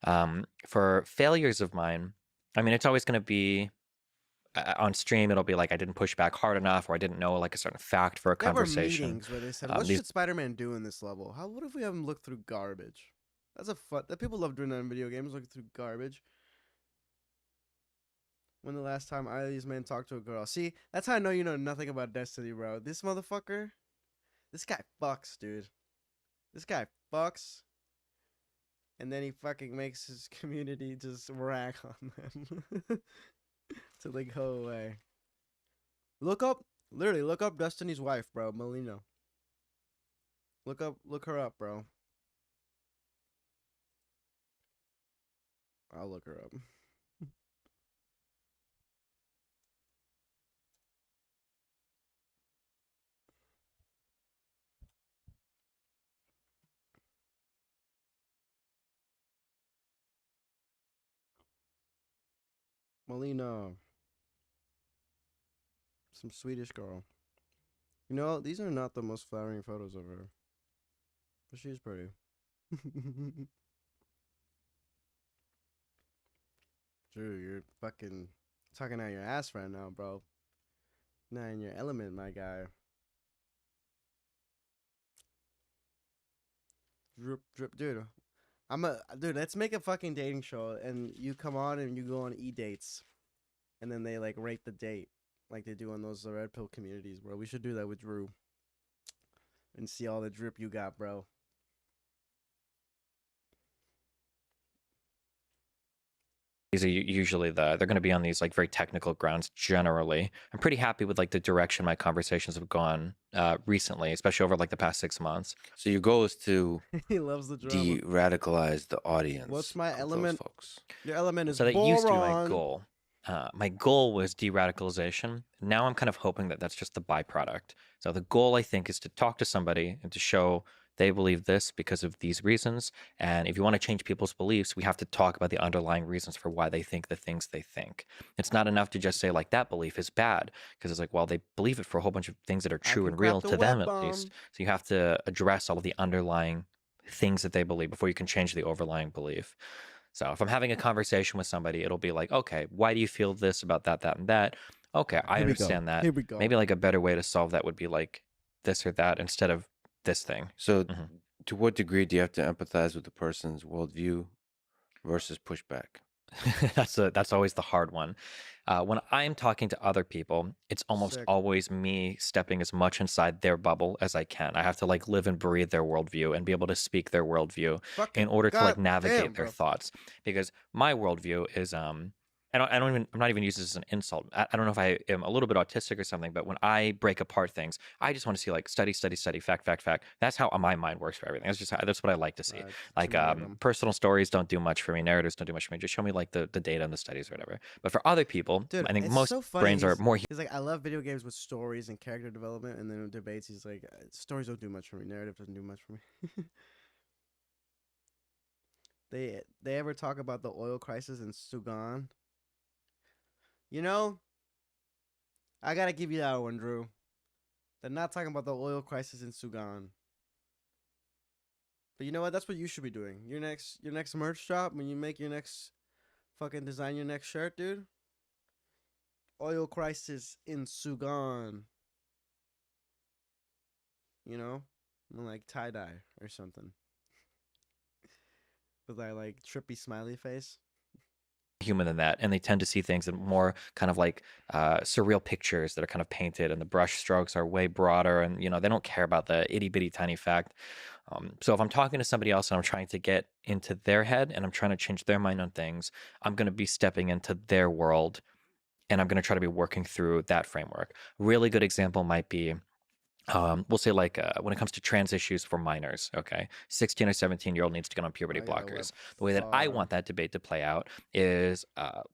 For failures of mine, I mean, it's always going to be on stream. It'll be like I didn't push back hard enough, or I didn't know like a certain fact for a There were conversation. meetings where they said, "What These should Spider-Man do in this level? What if we have him look through garbage?" That's a fun. That people love doing that in video games, looking through garbage. When the last time either of these men talked to a girl? See, that's how I know you know nothing about Destiny, bro. This motherfucker, this guy fucks, dude. This guy fucks, and then he fucking makes his community just rag on them till they go away. Literally look up Destiny's wife, bro, Melina. Look her up, bro. I'll look her up. Melina. Some Swedish girl. You know, these are not the most flattering photos of her. But she's pretty. Drew, you're fucking talking out your ass right now, bro. Not in your element, my guy. Drip, dude. Dude. Let's make a fucking dating show, and you come on and you go on dates, and then they like rate the date, like they do on those red pill communities, bro. We should do that with Drew, and see all the drip you got, bro. are usually they're going to be on these like very technical grounds generally. I'm pretty happy with like the direction my conversations have gone recently, especially over like the past 6 months. So your goal is to He loves the drama. de-radicalize the audience. What's my of those element? folks. Your element is So that boron. used to be my goal. My goal was de-radicalization. Now I'm kind of hoping that that's just the byproduct. So the goal, I think, is to talk to somebody and to show they believe this because of these reasons. And if you want to change people's beliefs, we have to talk about the underlying reasons for why they think the things they think. It's not enough to just say like that belief is bad, because it's like, well, they believe it for a whole bunch of things that are true and real to them at least. So you have to address all of the underlying things that they believe before you can change the overlying belief. So if I'm having a conversation with somebody, it'll be like, okay, why do you feel this about that, that, and that? Okay, I understand that. Here we go. Maybe like a better way to solve that would be like this or that instead of this thing. So to what degree do you have to empathize with the person's worldview versus pushback? That's always the hard one. When I'm talking to other people, it's almost Sick. always me stepping as much inside their bubble as I can. I have to like live and breathe their worldview and be able to speak their worldview in order to like navigate their thoughts. Because my worldview is I'm not even using this as an insult. I don't know if I am a little bit autistic or something, but when I break apart things, I just want to see like study, study, study, fact, fact, fact. That's how my mind works for everything. That's what I like to see. Like, Too many of them. personal stories don't do much for me. Narratives don't do much for me. Just show me like the data and the studies or whatever. But for other people, Dude, I think it's most so funny. brains are more He's like, I love video games with stories and character development, and then in debates, he's like, stories don't do much for me. Narrative doesn't do much for me. They ever talk about the oil crisis in Sudan? You know, I gotta give you that one, Drew. They're not talking about the oil crisis in Sudan. But you know what? That's what you should be doing. Your next merch drop, when you make your next fucking design your next shirt, dude. Oil crisis in Sudan. You know, like tie dye or something with that like trippy smiley face. human than that, and they tend to see things in more kind of like surreal pictures that are kind of painted, and the brush strokes are way broader, and they don't care about the itty bitty tiny fact. So if I'm talking to somebody else and I'm trying to get into their head and I'm trying to change their mind on things, I'm going to be stepping into their world, and I'm going to try to be working through that framework. Really good example might be, we'll say like, when it comes to trans issues for minors, okay, 16 or 17-year-old needs to get on puberty I got a web blockers. The way that I far. want that debate to play out is,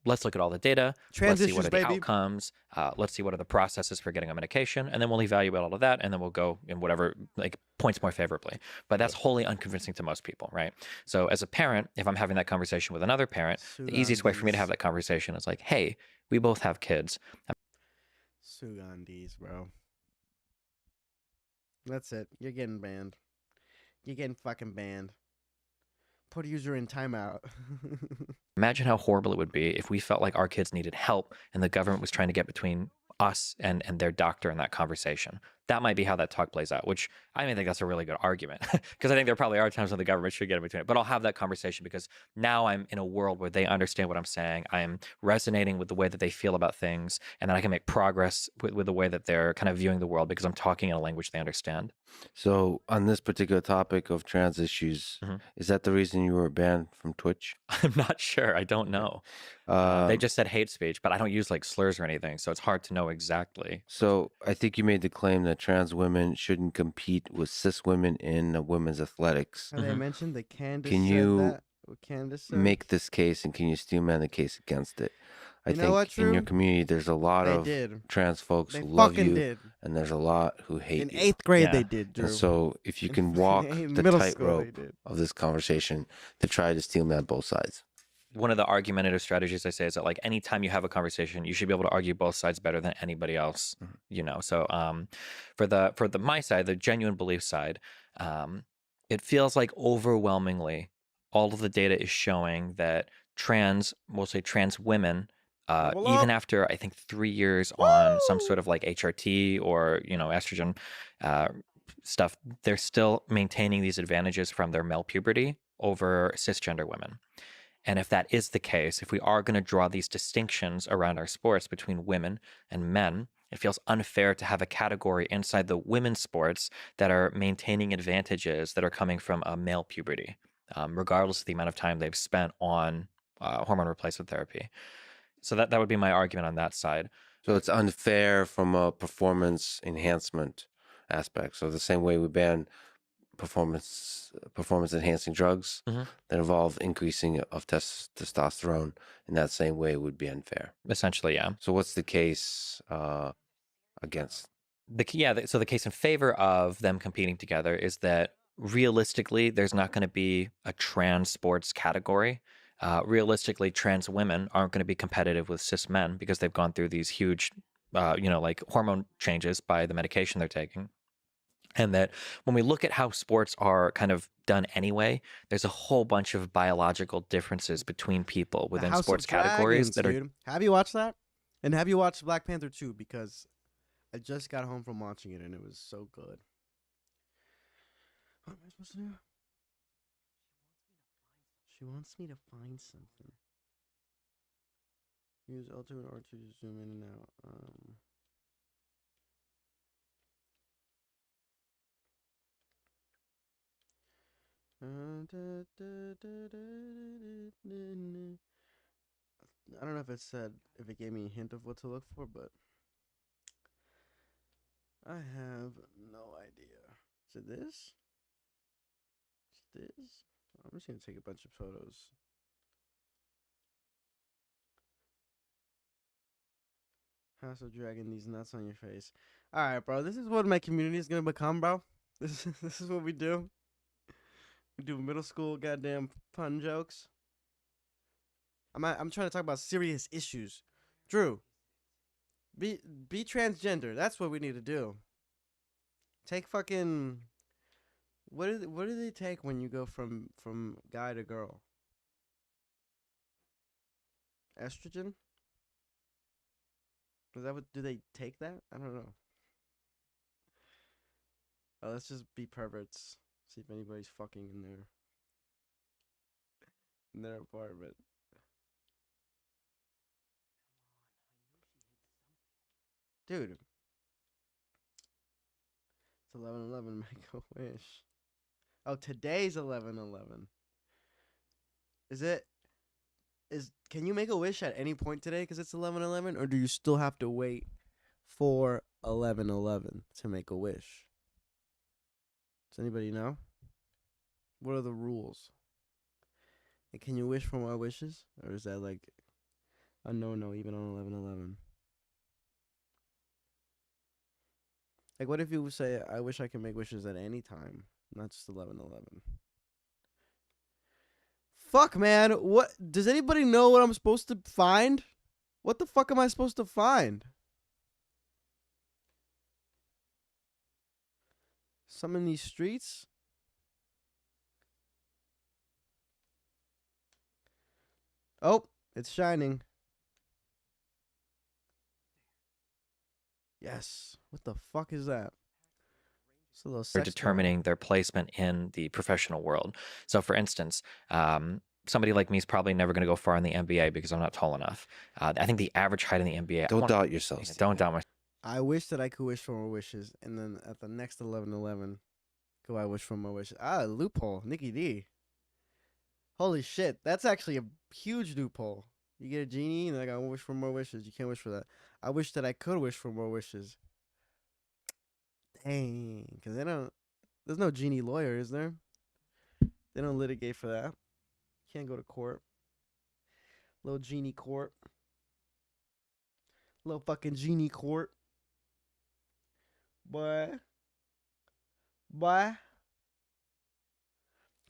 let's look at all the data, Trans let's see what issues, are the baby. outcomes, let's see what are the processes for getting a medication, and then we'll evaluate all of that, and then we'll go in whatever like points more favorably. But that's wholly unconvincing to most people, right? So as a parent, if I'm having that conversation with another parent, the easiest way for me to have that conversation is like, hey, we both have kids. Sugandis, bro. That's it. You're getting banned. You're getting fucking banned. Put a user in timeout. Imagine how horrible it would be if we felt like our kids needed help and the government was trying to get between us and their doctor in that conversation. That might be how that talk plays out, which I mean, I think that's a really good argument, because I think there probably are times when the government should get in between it. But I'll have that conversation because now I'm in a world where they understand what I'm saying. I am resonating with the way that they feel about things, and then I can make progress with the way that they're kind of viewing the world because I'm talking in a language they understand. So, on this particular topic of trans issues, Mhm. is that the reason you were banned from Twitch? I'm not sure. I don't know. They just said hate speech, but I don't use like slurs or anything, so it's hard to know exactly. So, I think you made the claim that trans women shouldn't compete with cis women in women's athletics. Have they Mhm. mentioned that Candace Can said you that? What Candace said? make this case and can you steelman the case against it? I You know what, think in your Drew? community, there's a lot They of did. trans folks They who love fucking you, did. and there's a lot who hate In you. 8th grade, Yeah. they did, And Drew. so, if you In can walk the middle school, they tightrope did. of this conversation to try to steelman both sides. One of the argumentative strategies I say is that like anytime you have a conversation, you should be able to argue both sides better than anybody else. So for the my side, the genuine belief side, it feels like overwhelmingly all of the data is showing that mostly trans women, Level even up. after I think 3 years on some Woo! sort of like HRT or estrogen uh, stuff, they're still maintaining these advantages from their male puberty over cisgender women. And if that is the case, if we are going to draw these distinctions around our sports between women and men, it feels unfair to have a category inside the women's sports that are maintaining advantages that are coming from a male puberty, regardless of the amount of time they've spent on hormone replacement therapy. So that would be my argument on that side. So it's unfair from a performance enhancement aspect. So the same way we ban performance enhancing drugs Mhm. that involve increasing of testosterone, in that same way would be unfair. Essentially, yeah. So what's the case against? So the case in favor of them competing together is that realistically, there's not going to be a trans sports category. Realistically, trans women aren't going to be competitive with cis men because they've gone through these huge, like hormone changes by the medication they're taking. And that when we look at how sports are kind of done anyway, there's a whole bunch of biological differences between people The within House sports of categories Dragons, that are. dude. Have you watched that? And have you watched Black Panther 2? Because I just got home from watching it and it was so good. What am I supposed to do? She wants me to find something. Use L2 and R2 to zoom in and out. I don't know if it said if it gave me a hint of what to look for, but I have no idea. Is it this? Is it this? I'm just gonna take a bunch of photos. House of Dragon, these nuts on your face. All right, bro. This is what my community is gonna become, bro. This is what we do. We do middle school goddamn pun jokes. I'm trying to talk about serious issues. Drew, be transgender. That's what we need to do. Take fucking what do they take when you go from guy to girl? Estrogen? Is that what do they take that? I don't know. Oh, let's just be perverts. See if anybody's fucking in their apartment. Dude, it's 11:11. Make a wish. Oh, today's 11:11. Is it? Can you make a wish at any point today because it's 11:11, or do you still have to wait for 11:11 to make a wish? Does anybody know? What are the rules? And can you wish for more wishes, or is that like a no even on 11:11? Like, what if you say, "I wish I could make wishes at any time, not just 11:11"? Fuck, man. What does anybody know what I'm supposed to find? What the fuck am I supposed to find? Some in these streets? Oh, it's shining. Yes. What the fuck is that? It's a little They're sex determining their placement in the professional world. So, for instance, somebody like me is probably never going to go far in the NBA because I'm not tall enough. I think the average height in the NBA. Don't doubt yourself. Don't doubt myself. I wish that I could wish for more wishes, and then at the next 11:11, go I wish for more wishes. Ah, loophole, Nikki D. Holy shit, that's actually a huge loophole. You get a genie, and like I wish for more wishes. You can't wish for that. I wish that I could wish for more wishes. Dang, because they don't. There's no genie lawyer, is there? They don't litigate for that. Can't go to court. Little genie court. Little fucking genie court. Boy. Boy.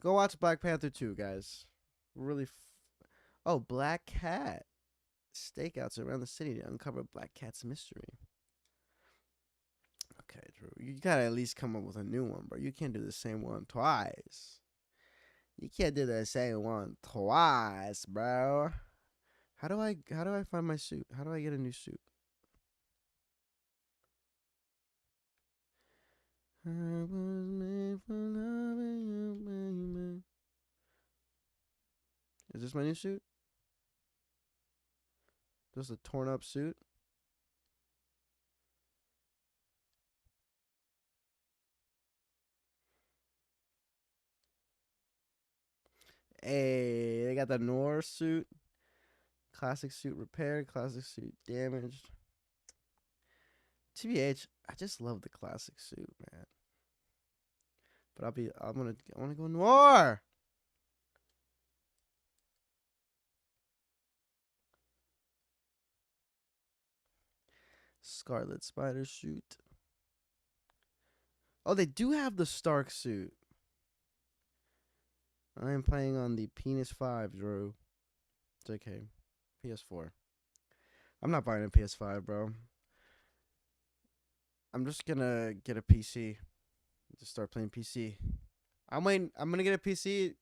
Go watch Black Panther 2, guys. Really. Oh, Black Cat. Stakeouts around the city to uncover Black Cat's mystery. Okay, Drew. You gotta at least come up with a new one, bro. You can't do the same one twice. You can't do the same one twice, bro. How do I find my suit? How do I get a new suit? I was made for loving you, baby. Is this my new suit? Just a torn up suit? Hey, they got the Noir suit. Classic suit repaired. Classic suit damaged. TBH, I just love the classic suit, man. But I want to go Noir. Scarlet Spider suit. Oh, they do have the Stark suit. I am playing on the Penis 5, Drew. JK. PS4. I'm not buying a PS5, bro. I'm just gonna get a PC. Just start playing PC. I'm gonna get a PC.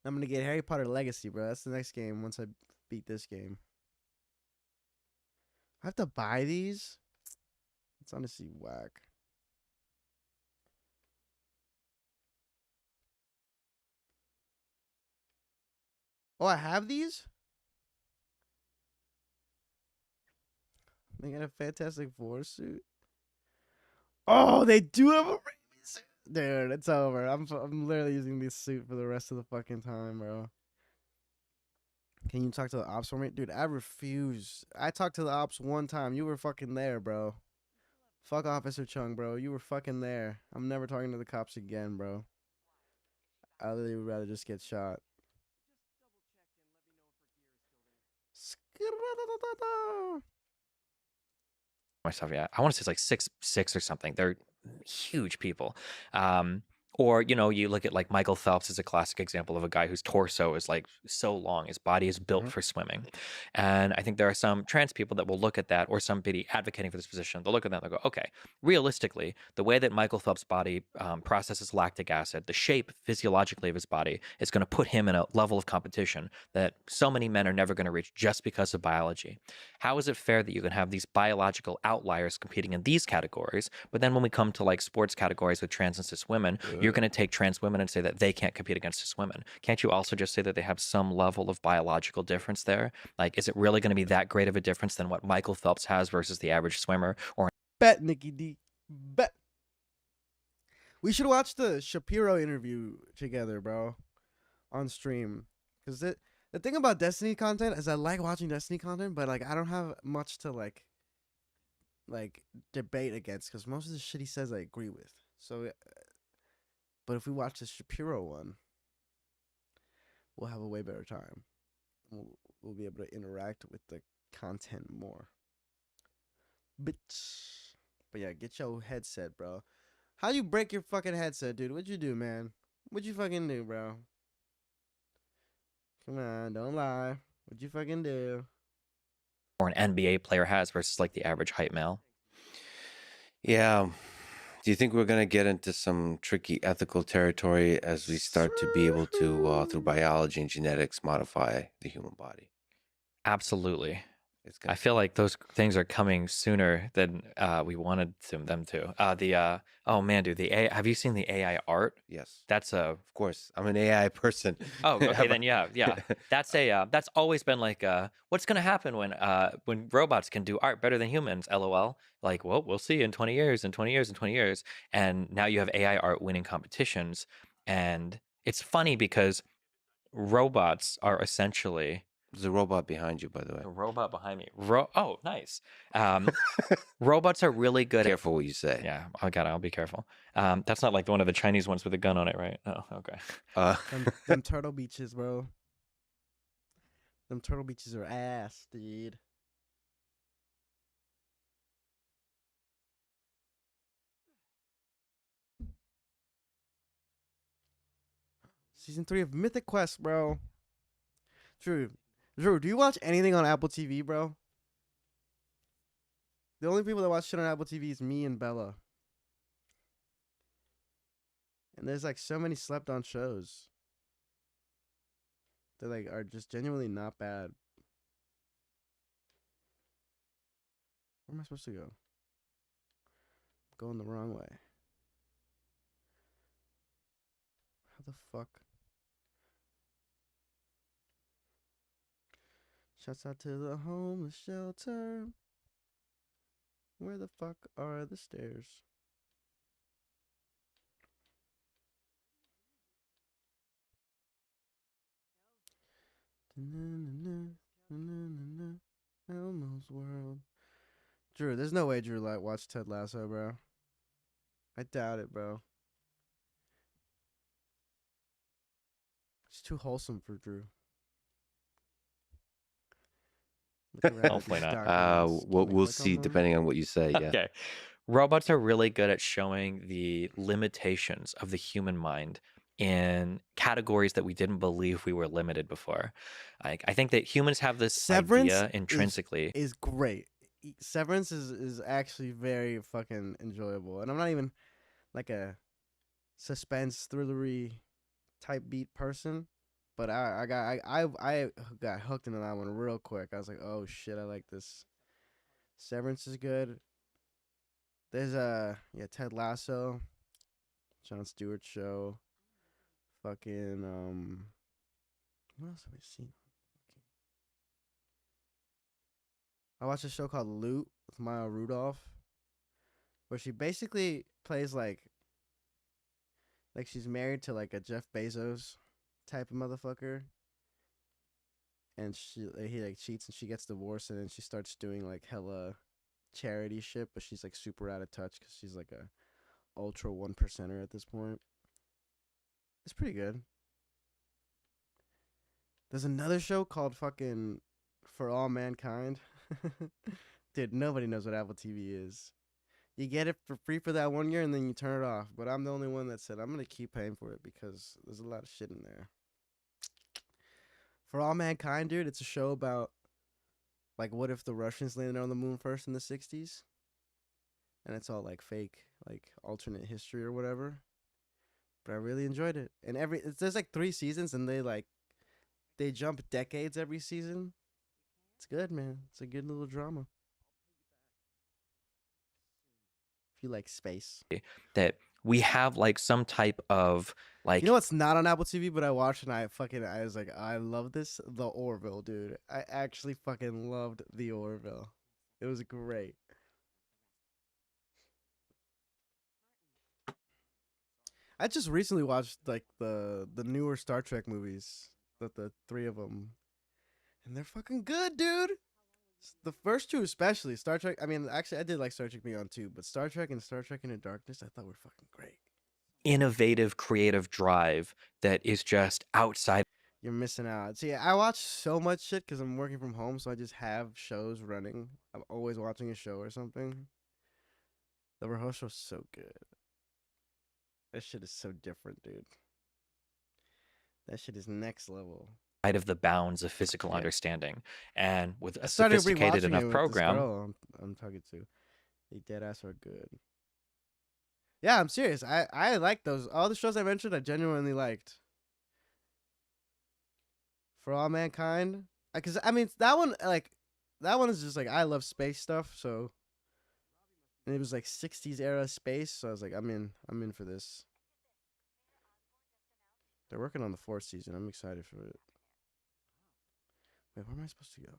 I'm gonna get Harry Potter Legacy, bro. That's the next game once I beat this game. I have to buy these? It's honestly whack. Oh, I have these? They got a Fantastic Four suit. Oh, they do have a Raimi suit. Dude, it's over. I'm literally using this suit for the rest of the fucking time, bro. Can you talk to the ops for me? Dude, I refuse. I talked to the ops one time. You were fucking there, bro. Fuck Officer Chung, bro. You were fucking there. I'm never talking to the cops again, bro. I literally would rather just get shot. Myself, yeah. I want to say it's like 6'6" or something. They're huge people. Or you look at like Michael Phelps is a classic example of a guy whose torso is like so long, his body is built Mhm. for swimming. And I think there are some trans people that will look at that, or somebody advocating for this position. They'll look at that and they'll go, okay, realistically, the way that Michael Phelps' body processes lactic acid, the shape physiologically of his body is going to put him in a level of competition that so many men are never going to reach just because of biology. How is it fair that you can have these biological outliers competing in these categories, but then when we come to like sports categories with trans and cis women, you're going to take trans women and say that they can't compete against cis women? Can't you also just say that they have some level of biological difference there? Like, is it really going to be that great of a difference than what Michael Phelps has versus the average swimmer? Or Bet, Nikki D. Bet. We should watch the Shapiro interview together, bro, on stream. Because the thing about Destiny content is I like watching Destiny content, but like I don't have much to like debate against because most of the shit he says I agree with. So, but if we watch the Shapiro one, we'll have a way better time. We'll be able to interact with the content more. But yeah, get your headset, bro. How you break your fucking headset, dude? What'd you do, man? What'd you fucking do, bro? Come on, don't lie. What'd you fucking do? an NBA player has versus like the average height male? Yeah. Do you think we're going to get into some tricky ethical territory as we start to be able to, through biology and genetics, modify the human body? Absolutely. It's I gonna, feel like those things are coming sooner than we wanted them to. Oh man, dude, the AI. Have you seen the AI art? yes, That's a of course. I'm an AI person. Oh, okay, Have then yeah, yeah. That's always been like what's gonna happen when robots can do art better than humans? LOL. Like, well, we'll see in 20 years, in 20 years, in 20 years. And now you have AI art winning competitions, and it's funny because robots are essentially There's a robot behind you, by the way. the robot behind me. Oh, nice. Um, robots are really good at Careful what you say. yeah. I'll be careful. That's not like one of the Chinese ones with a gun on it, right? Oh, okay. Uh, Them turtle beaches, bro. Them turtle beaches are ass, dude. Season 3 of Mythic Quest, bro. Drew, do you watch anything on Apple TV, bro? The only people that watch shit on Apple TV is me and Bella. And there's like so many slept on shows. That like are just genuinely not bad. Where am I supposed to go? Going the wrong way. How the fuck? Shouts out to the homeless shelter. Where the fuck are the stairs? Elmo's world. Drew, there's no way Drew like watched Ted Lasso, bro. I doubt it, bro. It's too wholesome for Drew. Look around at Hopefully these not. documents. Can I we'll click on see them? depending on what you say. Yeah. Okay. Robots are really good at showing the limitations of the human mind in categories that we didn't believe we were limited before. Like, I think that humans have this Severance idea intrinsically. is great. Severance is actually very fucking enjoyable, and I'm not even like a suspense thrillery type beat person, but I got hooked into that one real quick. I was like, oh shit, I like this. Severance is good. There's Ted Lasso, Jon Stewart show, fucking what else have I seen? I watched a show called Loot with Maya Rudolph, where she basically plays like she's married to like a Jeff Bezos type of motherfucker, and he like cheats and she gets divorced, and then she starts doing like hella charity shit, but she's like super out of touch because she's like a ultra one percenter at this point. It's pretty good. There's another show called fucking For All Mankind. Dude, nobody knows what Apple TV is. You get it for free for that 1 year and then you turn it off. But I'm the only one that said I'm gonna keep paying for it because there's a lot of shit in there. For All Mankind, dude, it's a show about like what if the Russians landed on the moon first in the 60s? And it's all like fake, like alternate history or whatever. But I really enjoyed it. And there's like 3 seasons and they jump decades every season. It's good, man. It's a good little drama. If you like space. that we have like some type of like You know what's not on Apple TV, but I watched and I was like, I love this. The Orville, dude. I actually fucking loved the Orville. It was great. I just recently watched like the newer Star Trek movies, the 3 of them, and they're fucking good, dude. The first two, especially Star Trek. I mean, actually, I did like Star Trek Beyond too, but Star Trek and Star Trek Into Darkness, I thought were fucking great. innovative creative drive that is just outside You're missing out. See, I watch so much shit because I'm working from home, so I just have shows running. I'm always watching a show or something. The rehearsal's so good. That shit is so different, dude. That shit is next level. of the bounds of physical Yeah. understanding, and with I a started sophisticated rewatching enough it with program this girl I'm talking to. They dead ass are good. Yeah, I'm serious. I like those. All the shows I mentioned, I genuinely liked. For All Mankind, because I mean that one is just like I love space stuff. So, and it was like 60s era space. So I was like, I'm in for this. They're working on the 4th season. I'm excited for it. Wait, where am I supposed to go?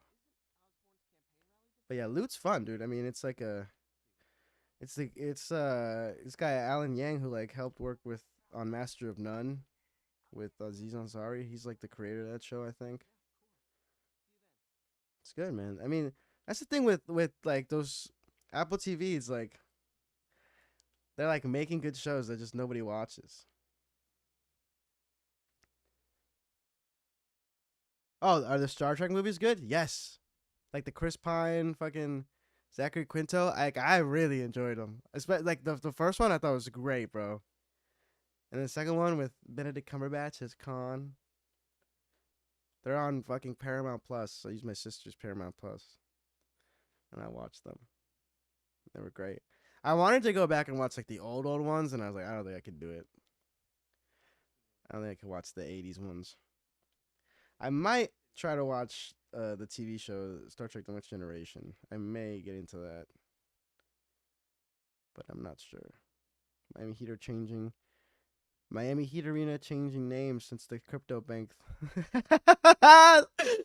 But yeah, Loot's fun, dude. I mean, it's like it's this guy Alan Yang who like helped work with on Master of None with Aziz Ansari. He's like the creator of that show, I think. It's good, man. I mean, that's the thing with like those Apple TVs, like they're like making good shows that just nobody watches. Oh, are the Star Trek movies good? Yes. Like the Chris Pine, fucking Zachary Quinto. I really enjoyed them. Especially like the first one I thought was great, bro. And the second one with Benedict Cumberbatch as Khan. They're on fucking Paramount Plus. I use my sister's Paramount Plus, and I watched them. They were great. I wanted to go back and watch like the old ones, and I was like, I don't think I could do it. I don't think I could watch the '80s ones. I might try to watch the TV show Star Trek: The Next Generation. I may get into that, but I'm not sure. Miami Heat Arena changing names since the crypto bank.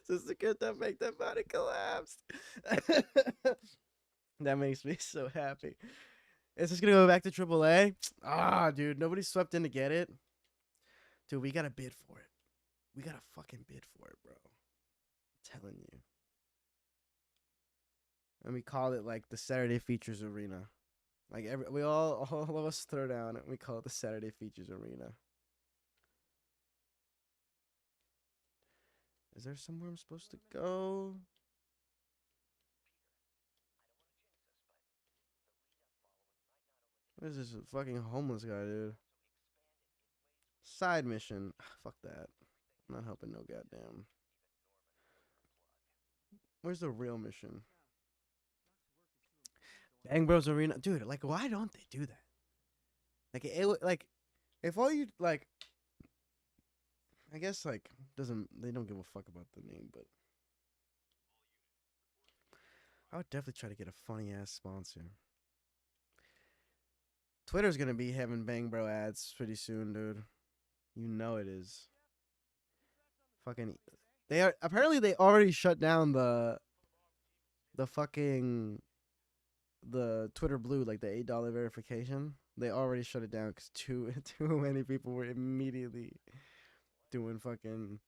Since the crypto bank that body collapsed. That makes me so happy. Is this gonna go back to AAA? Ah, dude, nobody swept in to get it. Dude, we gotta bid for it. We gotta fucking bid for it, bro. I'm telling you. And we call it like the Saturday Features Arena. Like we all of us throw down and we call it the Saturday Features Arena. Is there somewhere I'm supposed to go? What is this fucking homeless guy, dude? Side mission. Fuck that. I'm not helping no goddamn. Where's the real mission? Bang Bros Arena, dude. Like, why don't they do that? Like, if all you like, I guess like they don't give a fuck about the name, but I would definitely try to get a funny ass sponsor. Twitter's gonna be having Bang Bro ads pretty soon, dude. You know it is. Fucking, they are apparently they already shut down the fucking the Twitter Blue, like the $8 verification. They already shut it down because too many people were immediately doing fucking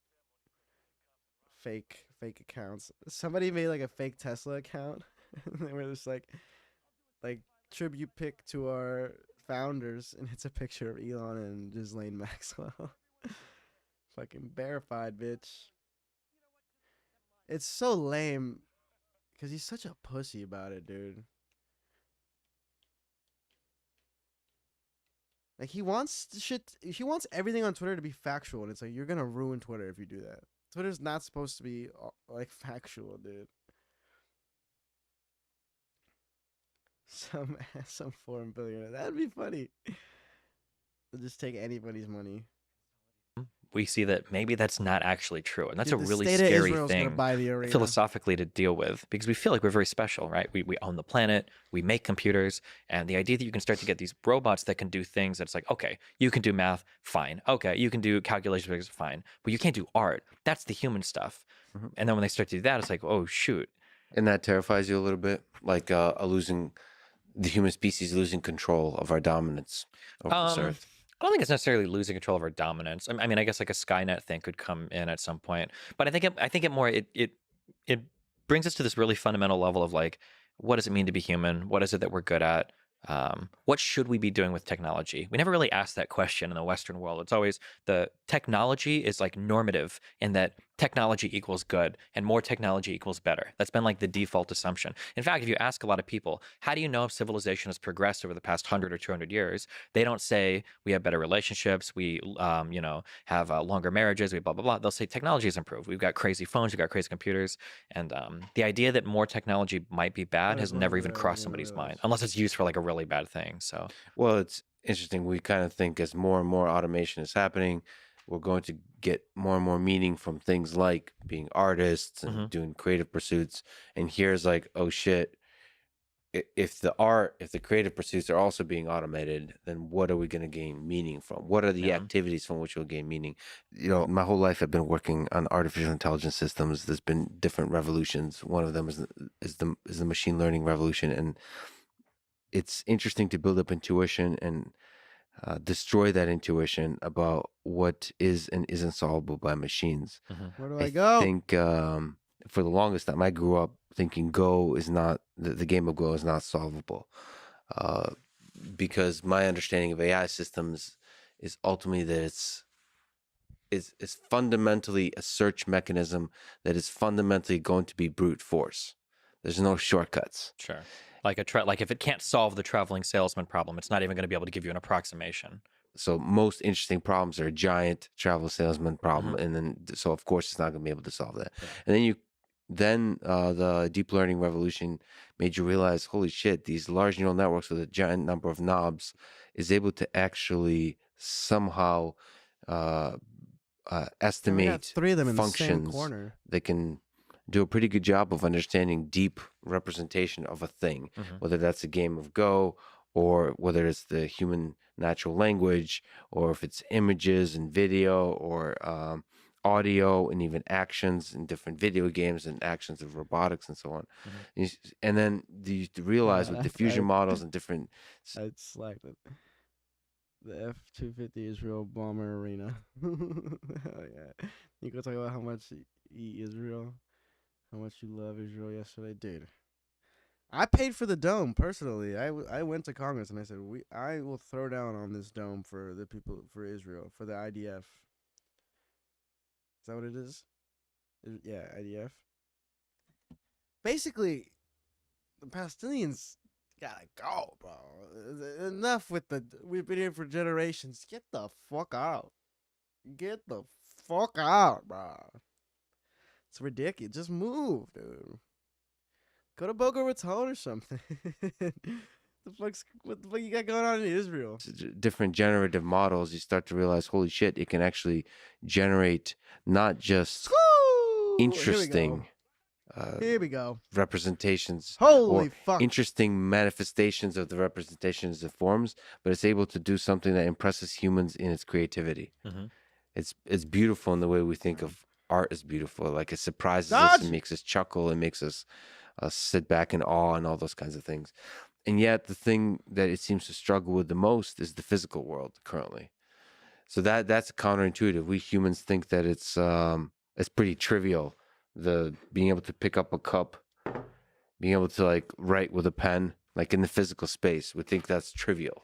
fake fake accounts. Somebody made like a fake Tesla account. And they were just like tribute pic to our founders, and it's a picture of Elon and Ghislaine Maxwell. Fucking verified, bitch. It's so lame because he's such a pussy about it, dude. Like he wants shit. He wants everything on Twitter to be factual, and it's like you're gonna ruin Twitter if you do that. Twitter's not supposed to be like factual, dude. Some foreign billionaire. That'd be funny. They'll just take anybody's money. We see that maybe that's not actually true. And that's Dude, a the really state of scary Israel's gonna thing buy the arena. philosophically to deal with, because we feel like we're very special, right? We own the planet, we make computers, and the idea that you can start to get these robots that can do things that's like, okay, you can do math, fine. Okay, you can do calculations, fine. But you can't do art. That's the human stuff. Mhm. And then when they start to do that, it's like, oh, shoot. And that terrifies you a little bit, like the human species losing control of our dominance over this earth. I don't think it's necessarily losing control of our dominance. I mean, I guess like a Skynet thing could come in at some point, but I think it brings us to this really fundamental level of like, what does it mean to be human? What is it that we're good at? What should we be doing with technology? We never really ask that question in the Western world. It's always the technology is like normative in that technology equals good and more technology equals better. That's been like the default assumption. In fact, if you ask a lot of people, how do you know if civilization has progressed over the past 100 or 200 years? They don't say we have better relationships, we have longer marriages, we blah, blah, blah. They'll say technology has improved. We've got crazy phones, we've got crazy computers. And the idea that more technology might be bad has never even crossed somebody's mind, unless it's used for like a really bad thing. So, Well, it's interesting. We kind of think as more and more automation is happening, we're going to get more and more meaning from things like being artists and doing creative pursuits. And here's like, oh shit, if the creative pursuits are also being automated, then what are we going to gain meaning from? What are the activities from which we'll gain meaning? You know, my whole life I've been working on artificial intelligence systems. There's been different revolutions. One of them is the machine learning revolution, and it's interesting to build up intuition and destroy that intuition about what is and isn't solvable by machines. Where do I go? I think for the longest time, I grew up thinking Go is not the game of Go is not solvable, because my understanding of AI systems is ultimately that it's fundamentally a search mechanism that is fundamentally going to be brute force. There's no shortcuts. sure. Like like if it can't solve the traveling salesman problem, it's not even going to be able to give you an approximation. So most interesting problems are a giant travel salesman problem, and then so of course it's not going to be able to solve that. Yeah. And then the deep learning revolution made you realize, holy shit, these large neural networks with a giant number of knobs is able to actually somehow estimate three of them in the same functions. corner. They can do a pretty good job of understanding deep representation of a thing, whether that's a game of Go or whether it's the human natural language, or if it's images and video, or audio, and even actions in different video games and actions of robotics and so on. And then you realize with diffusion models and different. I'd slack it. The F-250 Israel bomber arena. Hell yeah. You go talk about how much you eat Israel, how much you love Israel yesterday, dude. I paid for the dome personally. I went to Congress and I said I will throw down on this dome for the people, for Israel, for the IDF. Is that what it is? Yeah, IDF. Basically, the Palestinians gotta go, bro. Enough with we've been here for generations. Get the fuck out. Get the fuck out, bro. It's ridiculous. Just move, dude. Go to Boca Raton or something. What the fuck you got going on in Israel? Different generative models, you start to realize, holy shit, it can actually generate not just interesting Here we go. representations, Holy or fuck. interesting manifestations of the representations it forms, but it's able to do something that impresses humans in its creativity. It's beautiful in the way we think of art as beautiful. Like it surprises us and makes us chuckle and makes us sit back in awe and all those kinds of things. And yet the thing that it seems to struggle with the most is the physical world currently. So that's counterintuitive. We humans think that it's pretty trivial the being able to pick up a cup, being able to like write with a pen, like in the physical space. We think that's trivial.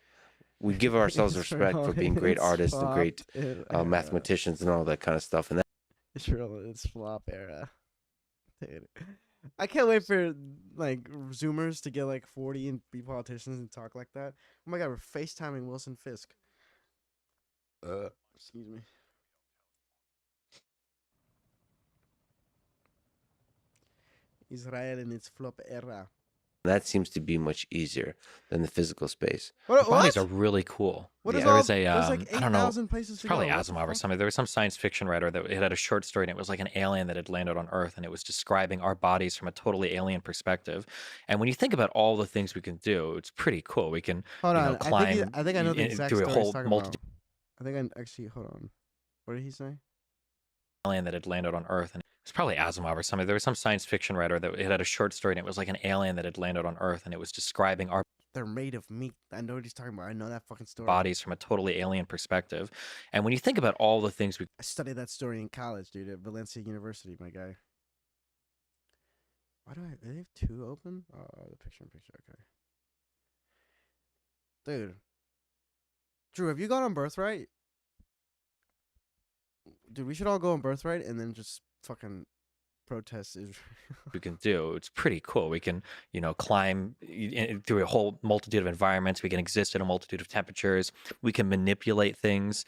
We give ourselves respect for being great artists and great mathematicians and all that kind of stuff. And It's flop era. Dude. I can't wait for like Zoomers to get like 40 and be politicians and talk like that. Oh my god, we're FaceTiming Wilson Fisk. Excuse me. Israel in its flop era. that seems to be much easier than the physical space. Bodies are really cool. What is there all? was a There's like I don't know, 8,000 places it's to probably go. What the Asimov or fuck? something. There was some science fiction writer that it had a short story, and it was like an alien that had landed on Earth, and it was describing our bodies from a totally alien perspective. And when you think about all the things we can do, it's pretty cool. We can, Hold you know, on. climb I think I know the exact through a story he's whole talking multitude. about. I think I actually hold on. What did he say? Alien that had landed on Earth, and it's probably Asimov or something. There was some science fiction writer that it had a short story, and it was like an alien that had landed on Earth, and it was describing our They're made of meat. I know what he's talking about. I know that fucking story. bodies from a totally alien perspective. And when you think about all the things we I studied that story in college, dude, at Valencia University, my guy. Why do they have two open? Oh, the picture in picture. Okay. Dude. Drew, have you gone on Birthright? Dude, we should all go on Birthright and then just fucking protest Israel. can do, it's pretty cool. We can, you know, climb through a whole multitude of environments. We can exist at a multitude of temperatures. We can manipulate things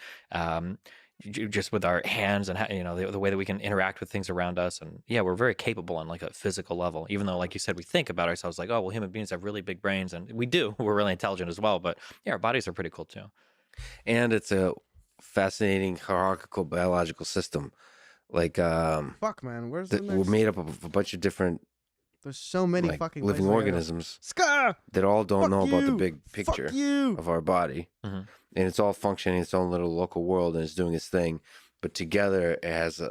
just with our hands and, you know, the way that we can interact with things around us. And yeah, we're very capable on like a physical level, even though, like you said, we think about ourselves like, oh, well, human beings have really big brains, and we do. We're really intelligent as well. But yeah, our bodies are pretty cool too. And it's a fascinating hierarchical biological system. Like Fuck, man. Where's the we're next? made up of a bunch of different There's so many like fucking living places I gotta go. organisms Ska! that all don't Fuck know about the you! big picture Fuck you! of our body. Mhm. And it's all functioning in its own little local world and it's doing its thing. But together it has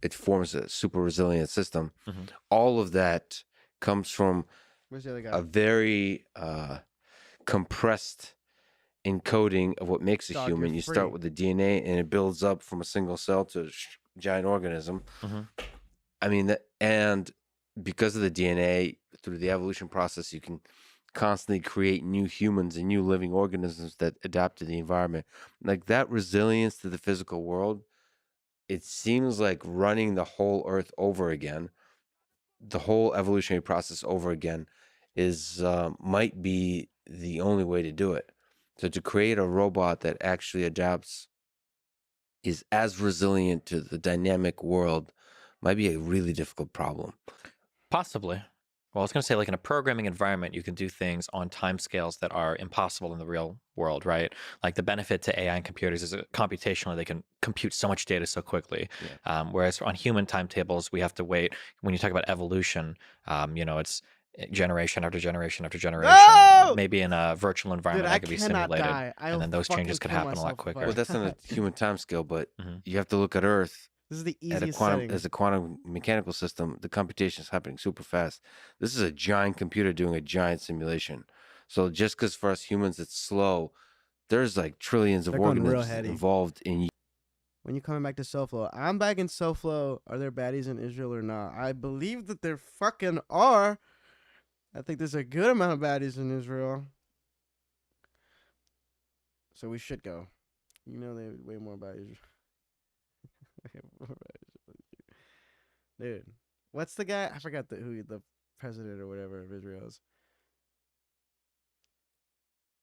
it forms a super resilient system. Mhm. All of that comes from Where's the other guy? a very compressed encoding of what makes a Dog, human. you're You start free. with the DNA and it builds up from a single cell to a giant organism. Mhm. I mean, and because of the DNA, through the evolution process, you can constantly create new humans and new living organisms that adapt to the environment. Like that resilience to the physical world, it seems like running the whole Earth over again, the whole evolutionary process over again, is might be the only way to do it. So to create a robot that actually adapts, is as resilient to the dynamic world, might be a really difficult problem. Possibly. Well, I was going to say, like in a programming environment, you can do things on timescales that are impossible in the real world, right? Like the benefit to AI and computers is that computationally they can compute so much data so quickly. Whereas on human timetables, we have to wait. When you talk about evolution, you know, it's generation after generation after generation. No! Maybe in a virtual environment Dude, that I could be cannot simulated, die. and then those changes could happen a lot quicker. Well, that's on a human time scale, but Mhm. you have to look at Earth This is the at a easiest quantum setting. as a quantum mechanical system. The computation is happening super fast. This is a giant computer doing a giant simulation. So just because for us humans it's slow, there's like trillions of They're going real organisms heady. involved in. When you coming back to SoFlo? I'm back in SoFlo. Are there baddies in Israel or not? I believe that there fucking are. I think there's a good amount of baddies in Israel. So we should go. You know they way more about Israel. Dude, what's the guy? I forgot who the president or whatever of Israel is.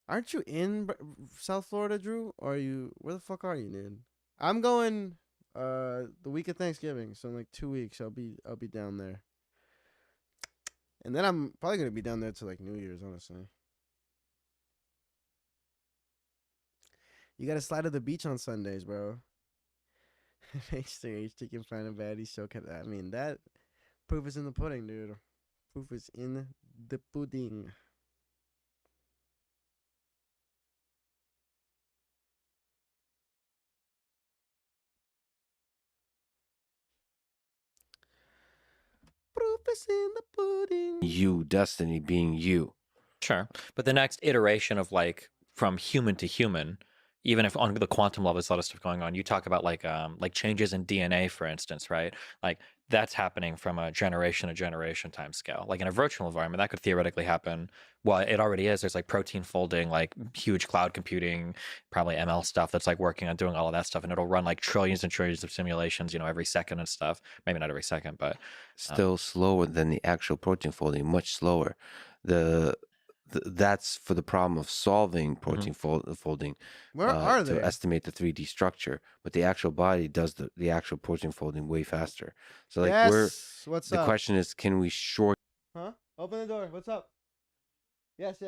Aren't you in South Florida, Drew? Or are you? Where the fuck are you, dude? I'm going the week of Thanksgiving, so in like 2 weeks I'll be down there. And then I'm probably gonna be down there to like New Year's, honestly. You gotta slide to the beach on Sundays, bro. H3H chicken find a baddie show. I mean that proof is in the pudding, dude. Proof is in the pudding. Proof is in the pudding. You, Destiny, being you. Sure. But the next iteration of like from human to human, even if on the quantum level, there's a lot of stuff going on. You talk about like changes in DNA, for instance, right? Like that's happening from a generation to generation time scale. Like in a virtual environment, that could theoretically happen. Well, it already is. There's like protein folding, like huge cloud computing, probably ML stuff that's like working on doing all of that stuff, and it'll run like trillions and trillions of simulations, every second and stuff. Maybe not every second, but Still slower than the actual protein folding, much slower. The, that's for the problem of solving protein folding Where are to they? estimate the 3D structure, but the actual body does the actual protein folding way faster. So like Yes. What's the up? question is, can we short Huh? Open the door. What's up? Yes.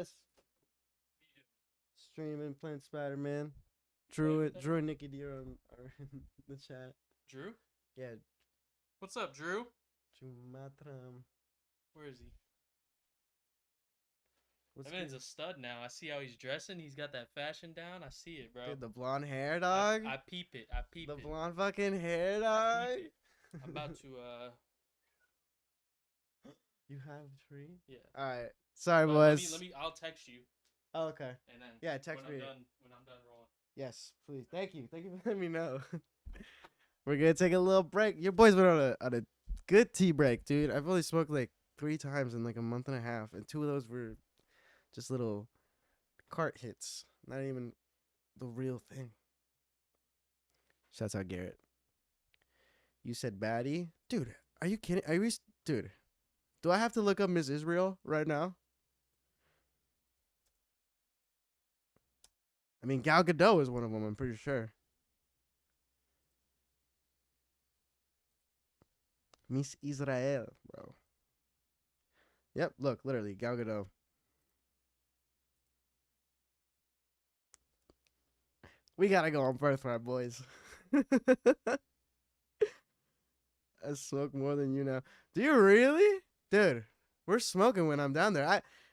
Streaming, playing Spider-Man. Drew and Nikki D are in the chat. Drew? Yeah. What's up, Drew? Drew Matram. Where is he? What's That man's good? a stud now. I see how he's dressing. He's got that fashion down. I see it, bro. Dude, the blonde hair, dog. I peep it. I peep The it. blonde fucking hair, I dog. peep it. I'm about to You have a tree? yeah. All right. Sorry, Let boys. me I'll text you Oh, okay. and then Yeah, text when me. when I'm done rolling. Yes, please. Thank you. Thank you for letting me know. We're gonna take a little break. Your boys went on a good tea break, dude. I've only smoked like 3 times in like a month and a half, and 2 of those were just little cart hits. Not even the real thing. Shouts out Garrett. You said baddie? Dude, are you kidding? Dude, do I have to look up Miss Israel right now? I mean, Gal Gadot is one of them, I'm pretty sure. Miss Israel, bro. Yep, look, literally, Gal Gadot. We gotta go on Birthright, boys. I smoke more than you now. Do you really? Dude, we're smoking when I'm down there.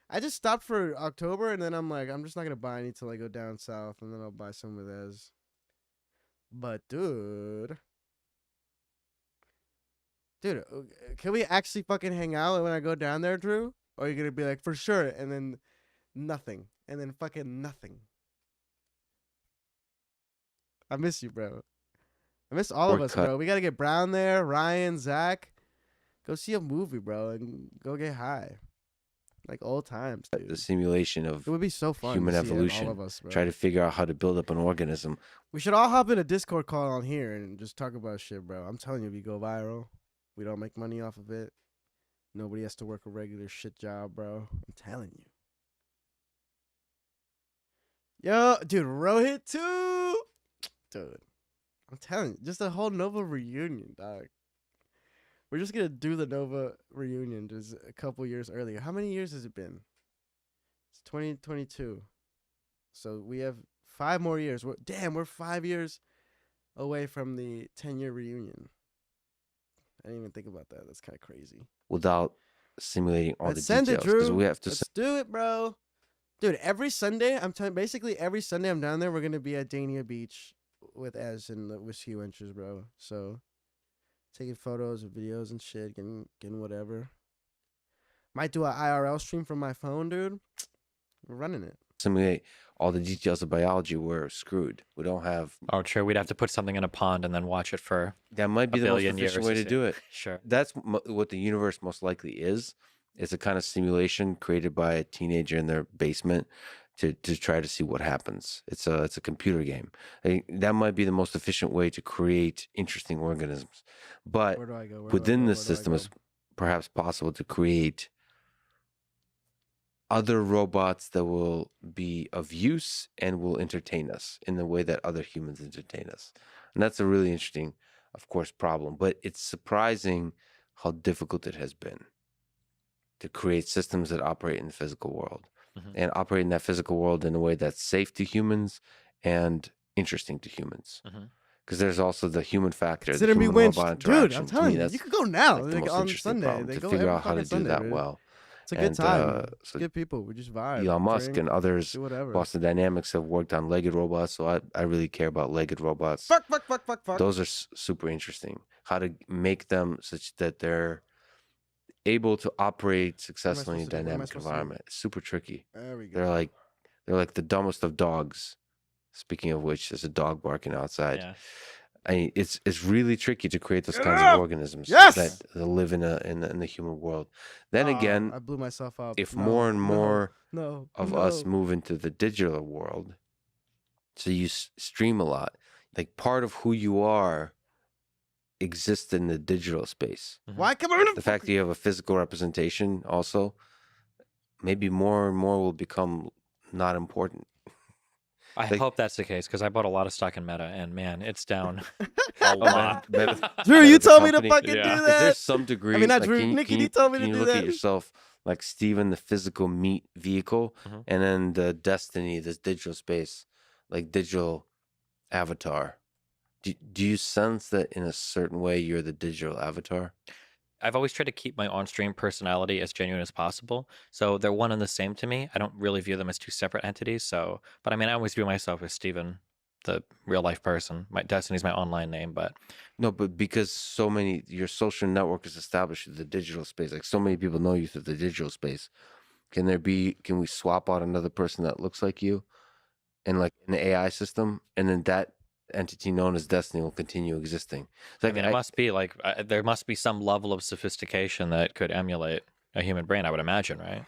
I just stopped for October, and then I'm like, I'm just not gonna buy any till I go down south, and then I'll buy some with Ez. But dude, can we actually fucking hang out when I go down there, Drew? Or are you gonna be like, for sure, and then nothing, and then fucking nothing? I miss you, bro. I miss all of us, Shortcut. bro. We gotta get Brown there, Ryan, Zach. Go see a movie, bro, and go get high. Like old times, dude. the simulation of It would be so fun human to see evolution? all of us, bro. Try to figure out how to build up an organism. We should all hop in a Discord call on here and just talk about shit, bro. I'm telling you, we go viral. We don't make money off of it. Nobody has to work a regular shit job, bro. I'm telling you. Yo, dude, Rohit too. Dude, I'm telling you, just a whole Nova reunion, dog. We're just gonna do the Nova reunion just a couple years earlier. How many years has it been? It's 2022. So we have 5 more years. We're 5 years away from the 10-year reunion. I didn't even think about that. That's kind of crazy. Without simulating all Let's the send details, it, Drew. we have to Let's do it, bro. Dude, every Sunday, basically every Sunday I'm down there, we're gonna be at Dania Beach with Ez and the Whiskey Wenchers, bro. So taking photos and videos and shit, getting whatever. Might do an IRL stream from my phone, dude. We're running it. simulate all the details of biology. We're screwed. We don't have. Oh, true. We'd have to put something in a pond and then watch it for That might be a the most billion efficient years way to to see. do it. Sure. That's what the universe most likely is. It's a kind of simulation created by a teenager in their basement to try to see what happens. It's a computer game. That might be the most efficient way to create interesting organisms. But Where do I go? within this system, it's perhaps possible to create other robots that will be of use and will entertain us in the way that other humans entertain us. And that's a really interesting, of course, problem. But it's surprising how difficult it has been to create systems that operate in the physical world and operate in that physical world in a way that's safe to humans and interesting to humans. Because there's also the human factor, the Consider me human robot winched, dude. interaction. I'm To me, telling you, that's you could go now. like the Like most on interesting Sunday, problem, they to go figure every out how to fucking do Sunday, that dude. well. It's a good And, time. It's so good people. We just vibe. Elon Musk drink, and others, do whatever. Boston Dynamics, have worked on legged robots, so I really care about legged robots. Fuck. Those are super interesting. How to make them such that they're able to operate successfully in a supposed to do? What am I dynamic supposed to do? environment. It's super tricky. There we go. They're like the dumbest of dogs. Speaking of which, there's a dog barking outside. Yeah. I mean, it's really tricky to create those Get kinds up! of organisms Yes! that live in the human world. Then again, I blew myself up. if No, more and no, more no, of no. us move into the digital world, so you stream a lot, like part of who you are exists in the digital space. Why come on? The fact that you have a physical representation also, maybe more and more will become not important. I Like- hope that's the case because I bought a lot of stock in Meta, and man, it's down a Oh, lot. Meta- Drew, you the told me to company- fucking Yeah. do Is there that. some degree? I mean, not like, Drew. can you, Nikki, can you you, told me can to you do look that. at yourself like Steven, the physical meat vehicle, Mhm. and then the Destiny, this digital space, like digital avatar. Do you sense that in a certain way you're the digital avatar? I've always tried to keep my on-stream personality as genuine as possible, so they're one and the same to me. I don't really view them as two separate entities. So, but I mean, I always view myself as Steven, the real life person. My Destiny's my online name, but No, but because so many, your social network is established through the digital space. Like so many people know you through the digital space. Can we swap out another person that looks like you in like an AI system, and then that entity known as Destiny will continue existing? It's I like mean, it must be like there must be some level of sophistication that could emulate a human brain. I would imagine, right?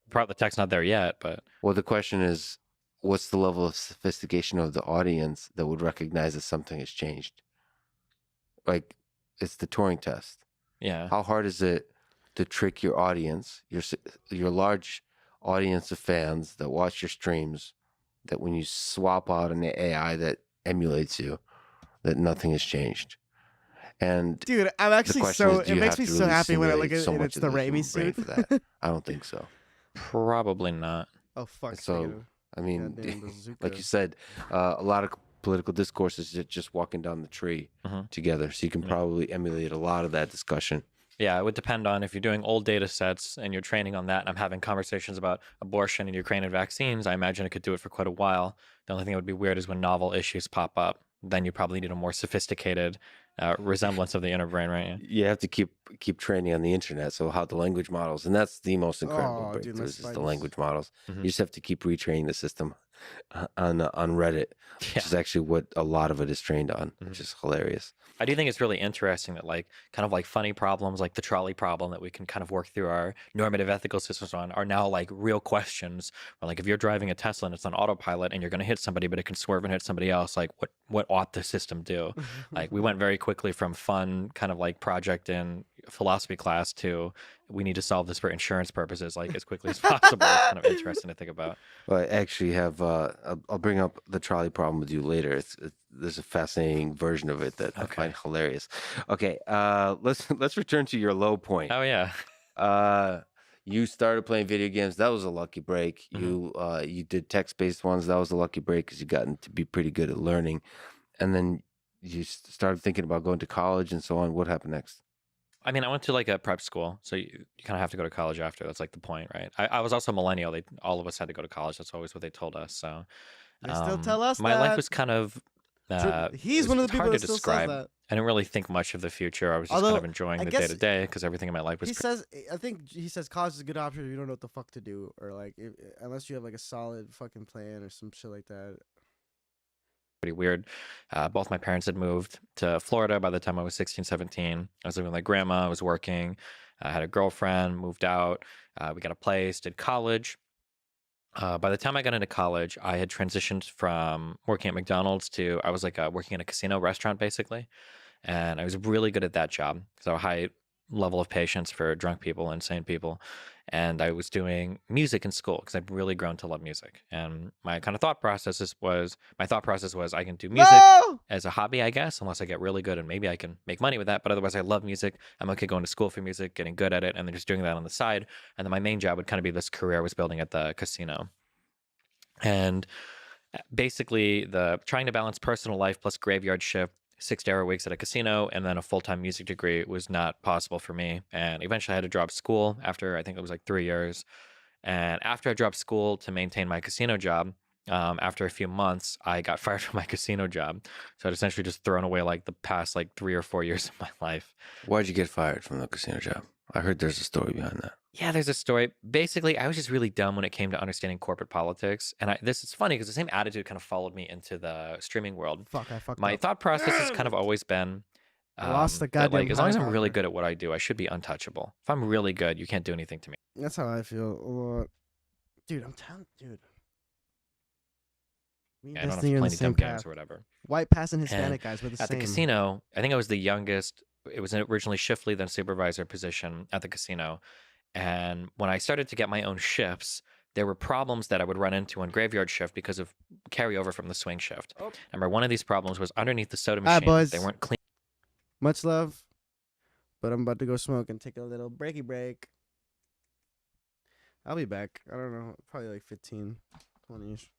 Probably the tech's not there yet, but well, the question is, what's the level of sophistication of the audience that would recognize that something has changed? Like, it's the Turing test. yeah. How hard is it to trick your audience, your large audience of fans that watch your streams, that when you swap out an AI that emulates you, that nothing has changed? And Dude, I'm the actually question so. is, do It you makes have me to so really happy when I look simulate at so it and much it's of the the human Raimi brain suit. for that? I don't think so. Probably not. Oh fuck. So, I mean, Goddamn like bazooka. you said, a lot of political discourse is just walking down the tree Mhm. together. So you can Yeah. probably emulate a lot of that discussion. Yeah, it would depend on if you're doing old data sets and you're training on that. And I'm having conversations about abortion and Ukraine and vaccines. I imagine it could do it for quite a while. The only thing that would be weird is when novel issues pop up. Then you probably need a more sophisticated resemblance of the inner brain, right? You have to keep training on the internet. So how the language models, and that's the most incredible Oh, dude, my breakthroughs, is the spiders. language models. Mhm. You just have to keep retraining the system on Reddit, which Yeah. is actually what a lot of it is trained on, which is hilarious. I do think it's really interesting that like kind of like funny problems like the trolley problem that we can kind of work through our normative ethical systems on are now like real questions. Or like if you're driving a Tesla and it's on autopilot and you're going to hit somebody but it can swerve and hit somebody else, like what ought the system do? Like we went very quickly from fun kind of like project in philosophy class to we need to solve this for insurance purposes like as quickly as possible. It's kind of interesting to think about. Well, I actually have. I'll bring up the trolley problem with you later. There's a fascinating version of it that I find hilarious. Okay, let's return to your low point. Oh yeah. You started playing video games. That was a lucky break. You did text-based ones. That was a lucky break because you gotten to be pretty good at learning. And then you started thinking about going to college and so on. What happened next? I mean, I went to like a prep school, so you kind of have to go to college after. That's like the point, right? I was also a millennial. All of us had to go to college. That's always what they told us. So They still tell us my life that. was kind of. He's one of the it's people hard that to still says describe. that. I didn't really think much of the future. I was just kind Although, of enjoying I the guess day to day because everything in my life was He says, I think he says college is a good option if you don't know what the fuck to do, or like unless you have like a solid fucking plan or some shit like that. pretty weird. Both my parents had moved to Florida by the time I was 16, 17. I was living with my grandma. I was working. I had a girlfriend, moved out. We got a place, did college. By the time I got into college, I had transitioned from working at McDonald's to I was like working in a casino restaurant basically, and I was really good at that job. So high level of patience for drunk people, insane people, and I was doing music in school because I've really grown to love music. And my kind of thought process was I can do music No! as a hobby, I guess, unless I get really good and maybe I can make money with that. But otherwise, I love music. I'm okay going to school for music, getting good at it, and then just doing that on the side. And then my main job would kind of be this career I was building at the casino. And basically, the trying to balance personal life plus graveyard shift, 6-hour weeks at a casino, and then a full-time music degree was not possible for me. And eventually, I had to drop school after I think it was like 3 years. And after I dropped school to maintain my casino job, after a few months, I got fired from my casino job. So I'd essentially just thrown away like the past like 3 or 4 years of my life. Why'd you get fired from the casino job? I heard there's a story behind that. Yeah, there's a story. Basically, I was just really dumb when it came to understanding corporate politics, and this is funny because the same attitude kind of followed me into the streaming world. Fuck, I fucked My up. thought process has Damn kind of it. always been I lost the that goddamn like as long high as I'm really power. good at what I do, I should be untouchable. If I'm really good, you can't do anything to me. That's how I feel a lot. Dude, I'm telling dude. Me and I don't have Destiny to are in play the any same dumb games path. or whatever. White pass and And Hispanic guys, we're the at the same. casino, I think I was the youngest. It was originally shift lead, then supervisor position at the casino. And when I started to get my own shifts, there were problems that I would run into on graveyard shift because of carryover from the swing shift. Oh. Remember, one of these problems was underneath the soda Alright, machine. boys. They weren't clean. Much love. But I'm about to go smoke and take a little breaky break. I'll be back. I don't know. Probably like 15, 20-ish.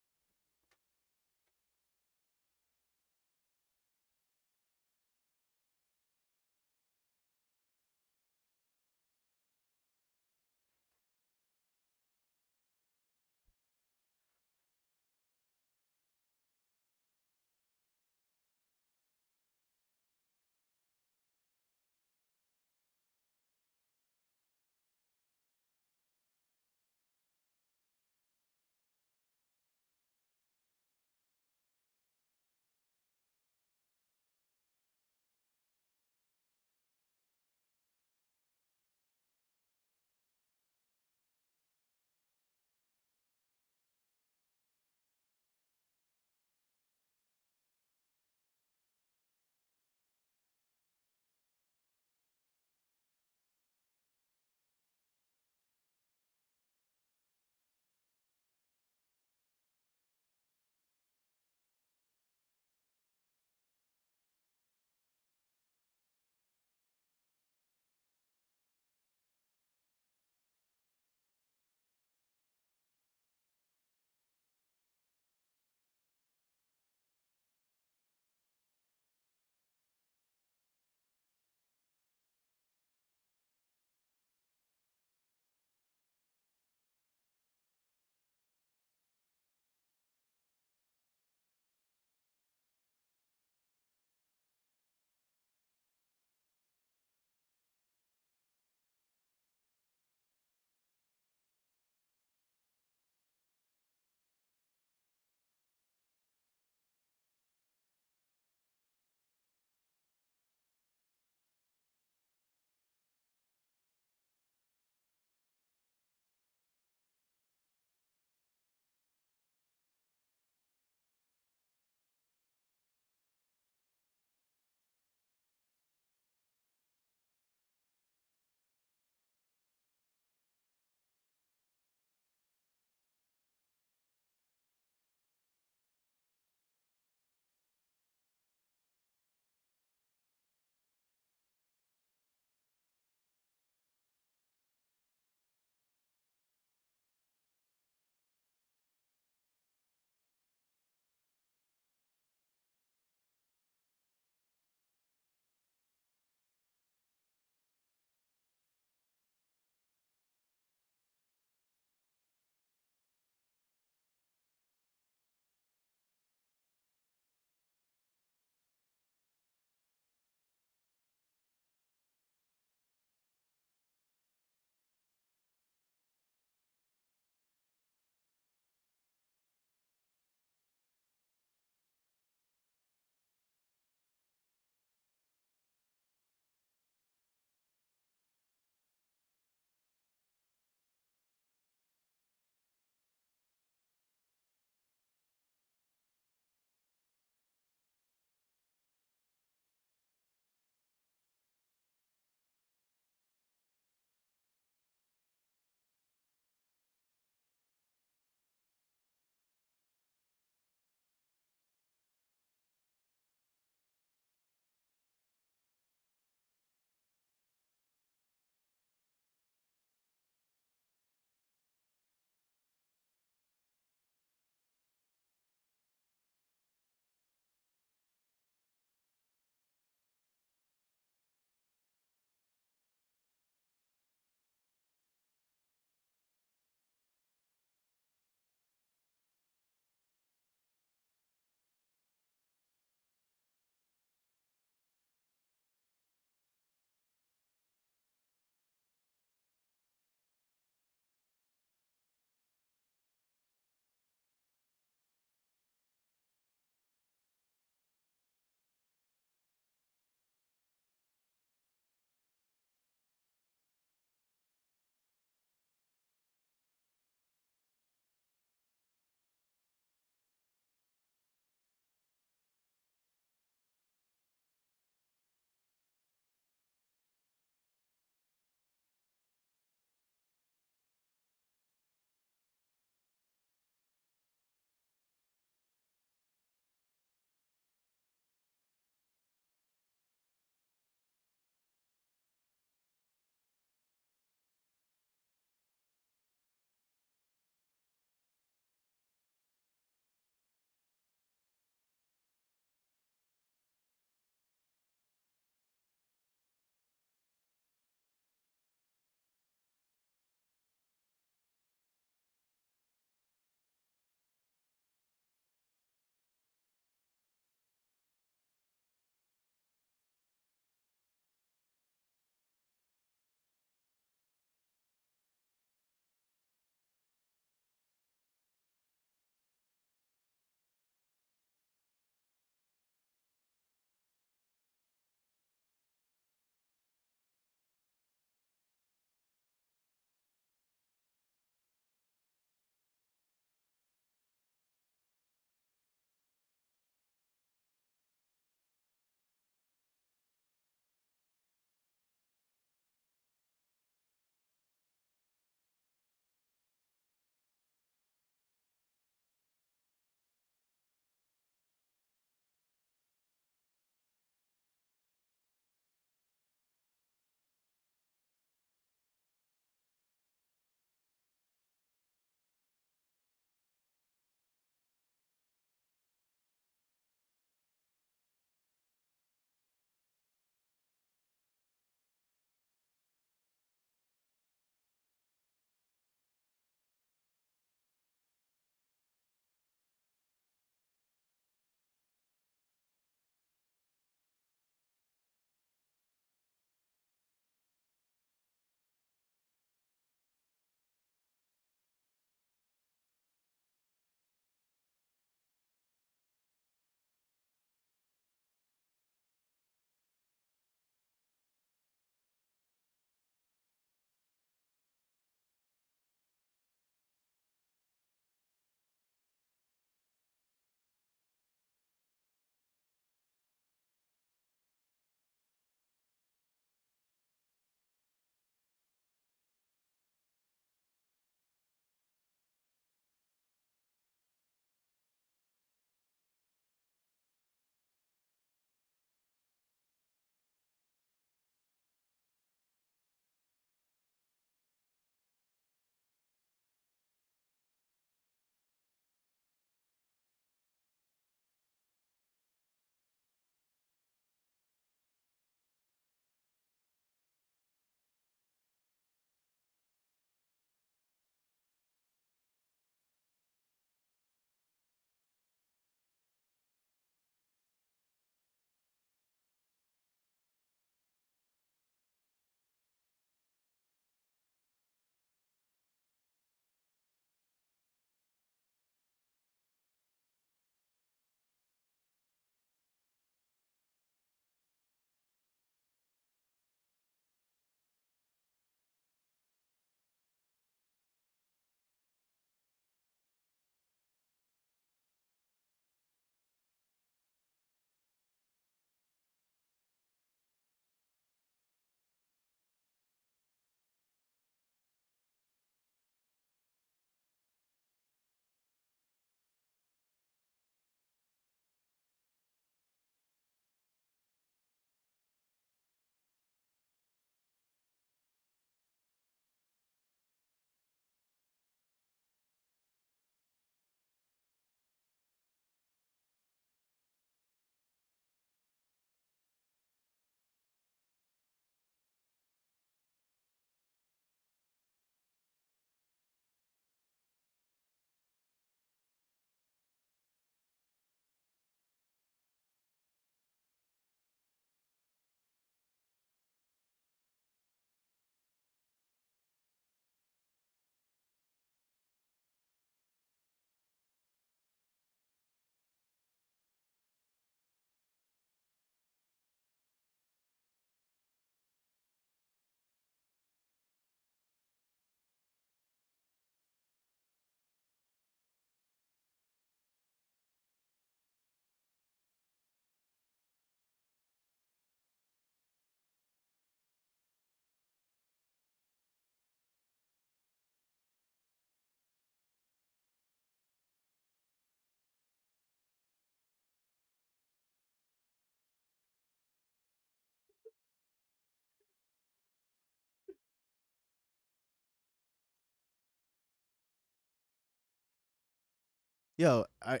Yo, are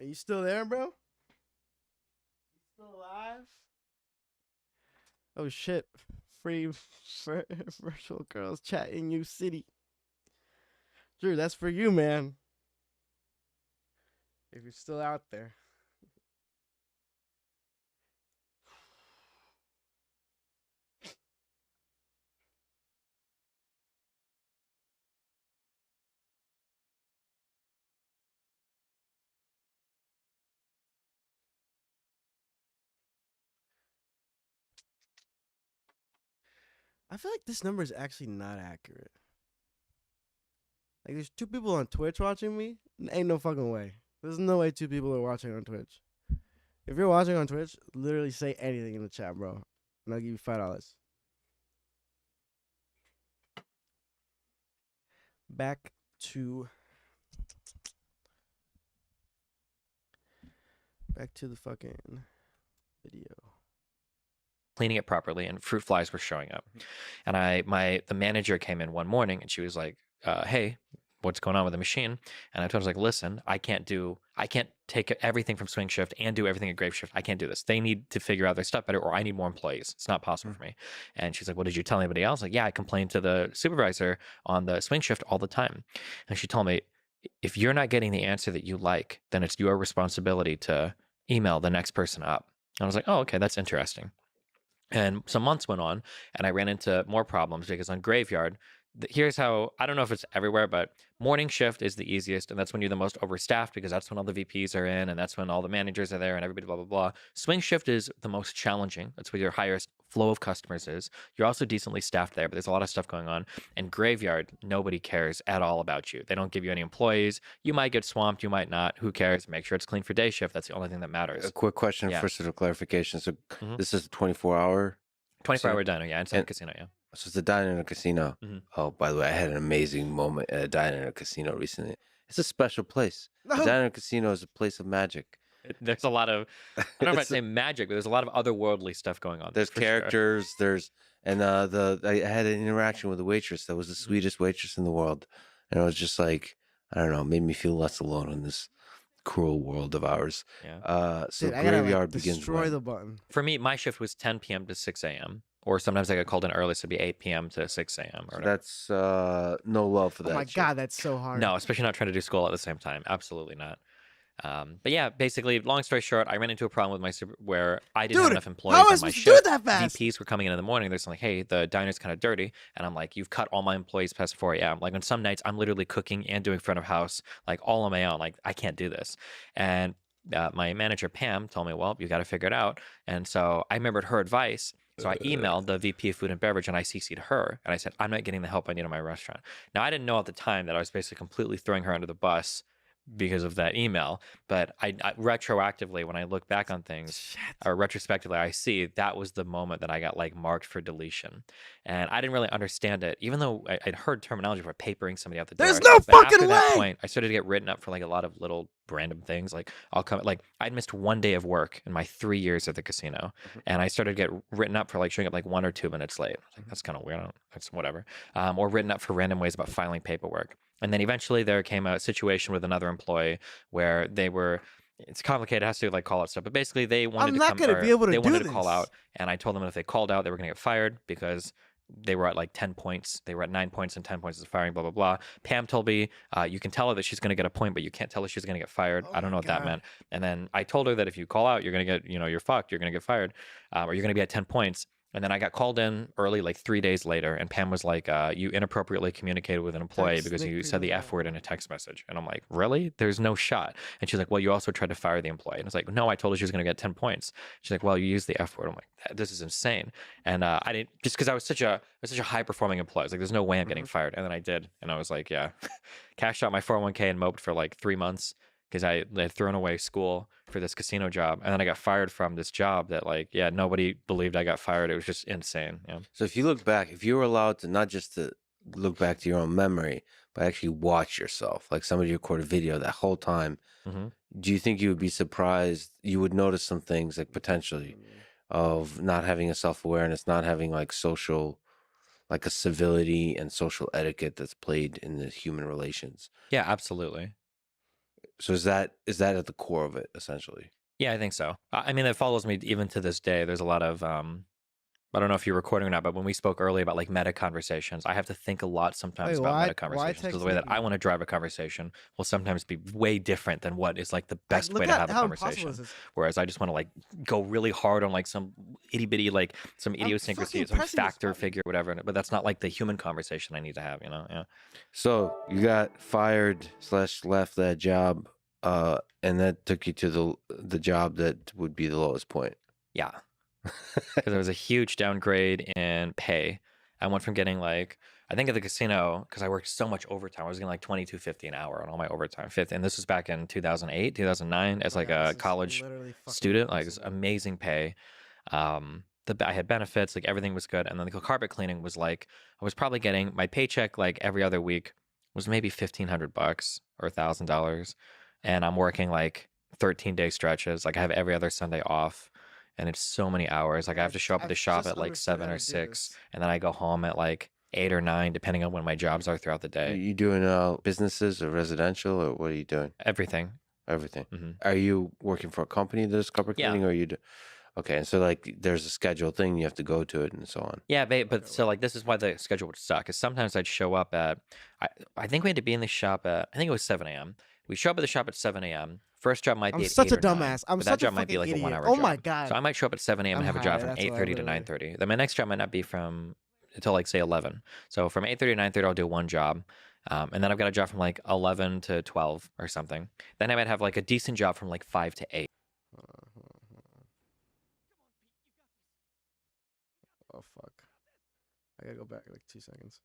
you still there, bro? Still alive? Oh shit! Free virtual girls chat in U City. Drew, that's for you, man. If you're still out there. I feel like this number is actually not accurate. Like, there's 2 people on Twitch watching me. Ain't no fucking way. There's no way 2 people are watching on Twitch. If you're watching on Twitch, literally say anything in the chat, bro, and I'll give you $5. Back to the fucking video. Cleaning it properly, and fruit flies were showing up. And the manager came in one morning, and she was like, "Hey, what's going on with the machine?" And I told her, like, "Listen, I can't take everything from swing shift and do everything at grave shift. I can't do this. They need to figure out their stuff better, or I need more employees. It's not possible for me." And she's like, "Well, did you tell anybody else?" Like, "Yeah, I complained to the supervisor on the swing shift all the time." And she told me, "If you're not getting the answer that you like, then it's your responsibility to email the next person up." And I was like, "Oh, okay, that's interesting." And some months went on, and I ran into more problems because on graveyard, here's how, I don't know if it's everywhere, but morning shift is the easiest. And that's when you're the most overstaffed because that's when all the VPs are in and that's when all the managers are there and everybody, blah, blah, blah. Swing shift is the most challenging. That's where your highest flow of customers is. You're also decently staffed there, but there's a lot of stuff going on. And graveyard, nobody cares at all about you. They don't give you any employees. You might get swamped, you might not. Who cares? Make sure it's clean for day shift. That's the only thing that matters. A quick question Yeah. for sort of clarification. So Mhm. this is a 24-hour 24-hour diner, yeah, inside the And- casino, yeah. So it's a diner in a casino. Mhm. Oh, by the way, I had an amazing moment at a diner in a casino recently. It's a special place. A No. diner in a casino is a place of magic. There's a lot of, I don't know if I'd It's- say magic, but there's a lot of otherworldly stuff going on. There's for sure. characters. And I had an interaction with a waitress that was the sweetest waitress in the world, and it was just like, I don't know, made me feel less alone in this cruel world of ours. Yeah. So Dude, I gotta graveyard like, begins destroy when? the button. For me, my shift was 10 p.m. to 6 a.m. Or sometimes I got called in early, so it'd be 8 p.m. to 6 a.m. or So whatever. that's no love for Oh that. my shit. god, that's so hard. No, especially not trying to do school at the same time. Absolutely not. But yeah, basically, long story short, I ran into a problem with my super where I didn't have Dude, enough employees how am I on my supposed to do it shift. that fast? VPs were coming in the morning. They're saying, like, "Hey, the diner's kind of dirty," and I'm like, "You've cut all my employees past 4 a.m." Like on some nights, I'm literally cooking and doing front of house, like all on my own. Like I can't do this. And my manager Pam told me, "Well, you got to figure it out." And so I remembered her advice. So I emailed the VP of food and beverage and I CC'd her and I said, "I'm not getting the help I need in my restaurant." Now I didn't know at the time that I was basically completely throwing her under the bus because of that email, but I retroactively, when I look back on things, Shit. or retrospectively, I see that was the moment that I got like marked for deletion, and I didn't really understand it, even though I'd heard terminology for papering somebody out the There's door. no But after fucking that way! point, I started to get written up for like a lot of little random things. Like I'll come, like I'd missed one day of work in my 3 years at the casino, and I started to get written up for like showing up like 1 or 2 minutes late. I was like, that's kind of weird. That's whatever. Or written up for random ways about filing paperwork. And then eventually there came a situation with another employee where they were, it's complicated, it has to do with like call out stuff, but basically they wanted I'm to not come, gonna or be able to they do wanted to call this. out, and I told them if they called out, they were going to get fired because they were at like 10 points. They were at 9 points and 10 points is firing, blah, blah, blah. Pam told me, you can tell her that she's going to get a point, but you can't tell her she's going to get fired. Oh I don't my know what that God. meant. And then I told her that if you call out, you're going to get, you're fucked. You're going to get fired, or you're going to be at 10 points. And then I got called in early, like 3 days later, and Pam was like, "You inappropriately communicated with an employee Text because Nick you said the Friedman. F word in a text message." And I'm like, "Really? There's no shot." And she's like, "Well, you also tried to fire the employee." And I was like, "No, I told her she was going to get 10 points." She's like, "Well, you used the F word." I'm like, "This is insane." And I didn't, just because I was such a high performing employee. I was like, "There's no way I'm getting fired." And then I did, and I was like, "Yeah," cashed out my 401k and moped for like 3 months because I had thrown away school for this casino job, and then I got fired from this job that, like, yeah, nobody believed I got fired. It was just insane. Yeah. So if you look back, if you were allowed to not just to look back to your own memory, but actually watch yourself, like somebody recorded video that whole time, Mhm. do you think you would be surprised? You would notice some things like potentially of not having a self-awareness, not having like social, like a civility and social etiquette that's played in the human relations. Yeah, absolutely. So is that at the core of it essentially? Yeah, I think so. I mean, it follows me even to this day. There's a lot of I don't know if you're recording or not, but when we spoke earlier about like meta conversations, I have to think a lot sometimes Wait, about meta why conversations because the text way that I Nikki? want to drive a conversation will sometimes be way different than what is like the best Look way to at have a how impossible conversation. this is. Whereas I just want to like go really hard on like some itty bitty, like some I'm idiosyncrasy, fucking some pressing this factor button. figure, whatever. But that's not like the human conversation I need to have, Yeah. So you got fired / left that job, and that took you to the job that would be the lowest point. Yeah. Because there was a huge downgrade in pay. I went from getting like I think at the casino because I worked so much overtime. I was getting like 22.50 an hour on all my overtime. Fifth, and this was back in 2008, 2009 as Oh my like God, this a is college literally fucking student. Like it was impossible. amazing pay. I had benefits, like everything was good, and then the carpet cleaning was like I was probably getting my paycheck like every other week was maybe $1,500 or $1,000, and I'm working like 13-day stretches. Like I have every other Sunday off and it's so many hours. Like I have to show up at the I've shop just at like understood 7 how or to do 6, this. and then I go home at like 8 or 9, depending on when my jobs are throughout the Are day. you doing businesses or residential, or what are you doing? Everything. Everything. hmm Are you working for a company that does carpet Yeah. cleaning, or okay? And so like there's a scheduled thing you have to go to it and so on. Yeah, but Okay, so wait. like this is why the schedule would suck. Is sometimes I'd show up at I I think we had to be in the shop at I think it was 7 a.m. We show up at the shop at 7 a.m. First job might I'm be at such 8 a or 9, dumbass. I'm but that such a job might be fucking like a idiot. 1 hour Oh my job. God. So I might show up at 7 a.m. I'm and have a high. job from That's why 8:30 to literally. 9:30. Then my next job might not be from until like say 11. So from 8:30 to 9:30 I'll do one job. And then I've got a job from like 11 to 12 or something. Then I might have like a decent job from like 5 to 8. Oh fuck. I gotta go back like 2 seconds.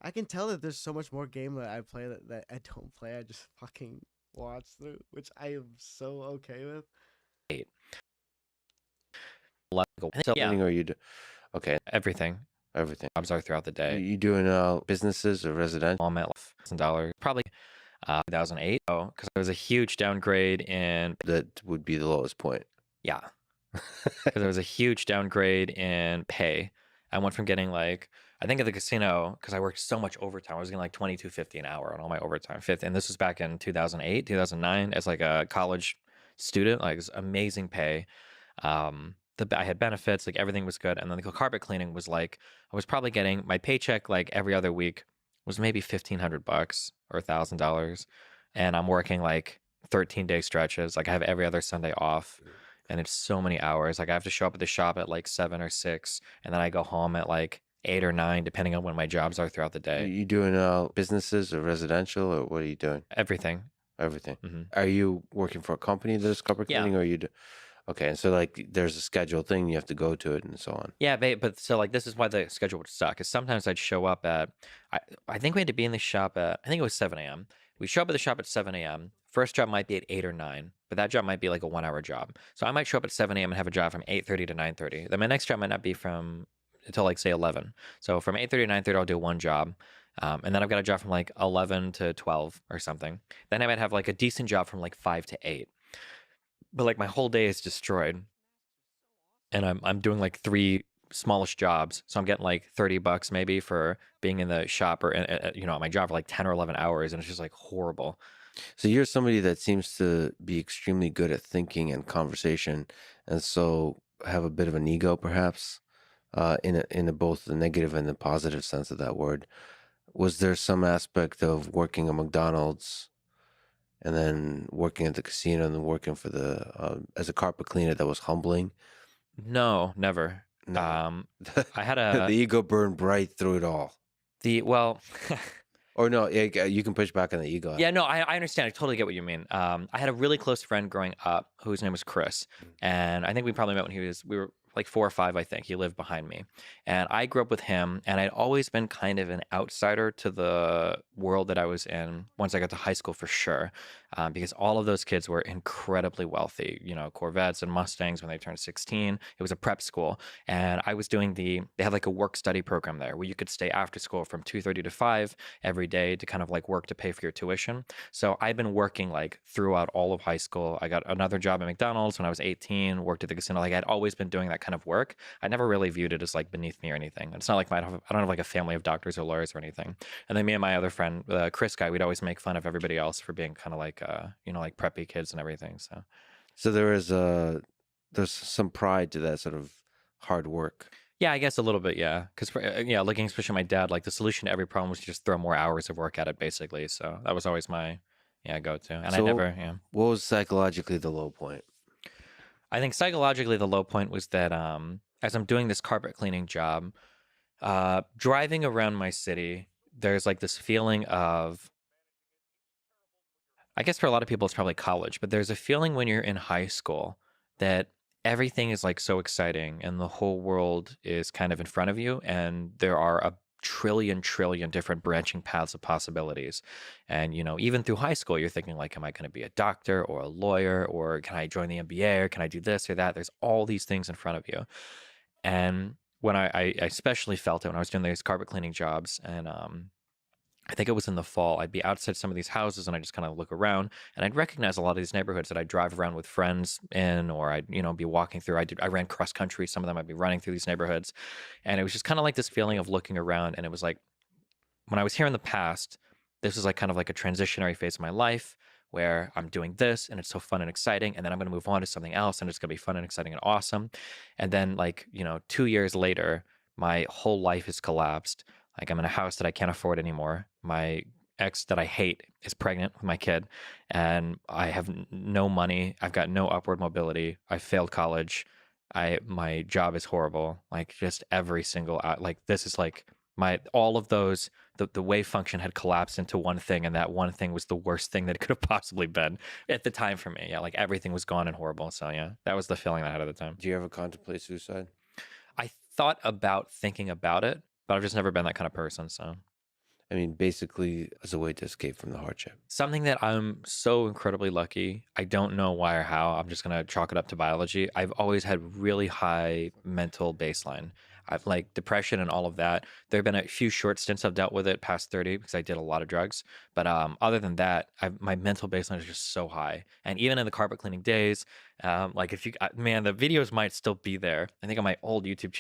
I can tell that there's so much more game that I play that I don't play. I just fucking watch through, which I am so okay with. 8. So, yeah, Cleaning, or okay? everything. Everything. Jobs are throughout the Are day. you doing businesses or residential? I'm at $1,000, probably 2008. Oh, because there was a huge downgrade in That would be the lowest point. yeah, because there was a huge downgrade in pay. I went from getting like I think at the casino because I worked so much overtime. I was getting like 22.50 an hour on all my overtime. Fifth, and this was back in 2008, 2009 as like a college student. Like it was amazing pay. I had benefits, like everything was good, and then the carpet cleaning was like I was probably getting my paycheck like every other week was maybe $1,500 or $1,000, and I'm working like 13-day stretches. Like I have every other Sunday off, and it's so many hours. Like I have to show up at the shop at like 7 or 6, and then I go home at like 8 or 9, depending on when my jobs are throughout the Are day. you doing businesses or residential, or what are you doing? Everything. Everything. hmm Are you working for a company that does carpet Yeah. cleaning, or okay? And so like there's a scheduled thing you have to go to it and so on. Yeah, but so like this is why the schedule would suck. Is sometimes I'd show up at I think we had to be in the shop at I think it was 7 a.m. We show up at the shop at 7 a.m. First job might be at 8 or 9, but that job might be like a 1 hour job. So I might show up at 7 a.m. and have a job from 8:30 to 9:30. Then my next job might not be from until like say 11. So from 8:30 to 9:30 I'll do one job. And then I've got a job from like 11 to 12 or something. Then I might have like a decent job from like 5 to 8. But like my whole day is destroyed and I'm doing like 3 smallish jobs, so I'm getting like $30 maybe for being in the shop or at my job for like 10 or 11 hours, and it's just like horrible. So you're somebody that seems to be extremely good at thinking and conversation, and so have a bit of an ego, perhaps, in both the negative and the positive sense of that word. Was there some aspect of working at McDonald's and then working at the casino and then working for as a carpet cleaner that was humbling? No, never. No. I had The ego burned bright through it all. well, Or no, you can push back on the ego. yeah, no, I understand. I totally get what you mean. I had a really close friend growing up whose name was Chris, and I think we probably met when we were like 4 or 5. I think he lived behind me, and I grew up with him. And I'd always been kind of an outsider to the world that I was in once I got to high school, for sure, because all of those kids were incredibly wealthy. Corvettes and Mustangs when they turned 16. It was a prep school, and I was doing they had like a work study program there where you could stay after school from 2:30 to 5 every day to kind of like work to pay for your tuition. So I've been working like throughout all of high school. I got another job at McDonald's when I was 18, worked at the casino. Like I'd always been doing that kind of work, I never really viewed it as like beneath me or anything. It's not like I don't have like a family of doctors or lawyers or anything. And then me and my other friend, Chris guy, we'd always make fun of everybody else for being kind of like, like preppy kids and everything. So there's some pride to that sort of hard work. Yeah, I guess a little bit, yeah. Because yeah, looking especially at my dad, like the solution to every problem was to just throw more hours of work at it, basically. So that was always my go-to. And I So never, yeah. what was psychologically the low point? I think psychologically the low point was that as I'm doing this carpet cleaning job, driving around my city, there's like this feeling of, I guess for a lot of people it's probably college, but there's a feeling when you're in high school that everything is like so exciting and the whole world is kind of in front of you, and there are a trillion different branching paths of possibilities. And even through high school you're thinking like, am I going to be a doctor or a lawyer, or can I join the NBA, or can I do this or that? There's all these things in front of you. And when I especially felt it when I was doing these carpet cleaning jobs, and I think it was in the fall, I'd be outside some of these houses and I just kind of look around and I'd recognize a lot of these neighborhoods that I'd drive around with friends in, or I'd, be walking through. I ran cross country. Some of them I'd be running through these neighborhoods. And it was just kind of like this feeling of looking around. And it was like, when I was here in the past, this was like kind of like a transitionary phase of my life where I'm doing this and it's so fun and exciting. And then I'm going to move on to something else and it's going to be fun and exciting and awesome. And then, like, 2 years later, my whole life has collapsed. Like, I'm in a house that I can't afford anymore. My ex that I hate is pregnant with my kid, and I have no money. I've got no upward mobility. I failed college. My job is horrible. Like, just every single like, this is like my all of those, the wave function had collapsed into one thing, and that one thing was the worst thing that it could have possibly been at the time for me. Yeah, like everything was gone and horrible. So yeah, that was the feeling I had at the time. Do you ever contemplate suicide? I thought about thinking about it, but I've just never been that kind of person. So I mean, basically as a way to escape from the hardship. something that I'm so incredibly lucky. I don't know why or how. I'm just going to chalk it up to biology. I've always had really high mental baseline. I've like depression and all of that. There have been a few short stints I've dealt with it past 30 because I did a lot of drugs. But other than that, my mental baseline is just so high. And even in the carpet cleaning days, like if you, man, the videos might still be there. I think on my old YouTube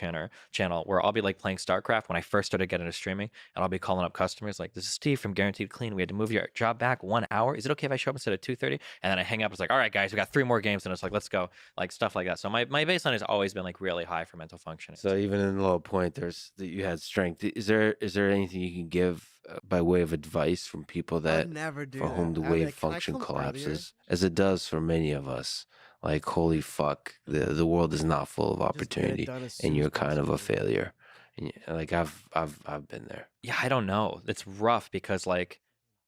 channel where I'll be like playing StarCraft when I first started getting into streaming, and I'll be calling up customers like, this is Steve from Guaranteed Clean. We had to move your job back 1 hour. Is it okay if I show up instead of 2:30? And then I hang up. It's like, all right, guys, we got 3 more games. And it's like, let's go. Like stuff like that. So my baseline has always been like really high for mental functioning. So even in the low point, you had strength. Is there anything you can give by way of advice from people that never do for whom the that. wave Can I function come earlier? collapses, as it does for many of us? Like, holy fuck, the world is not full of Just get it opportunity, done as soon and as you're kind of a possible. failure. And like I've been there. Yeah, I don't know. It's rough because like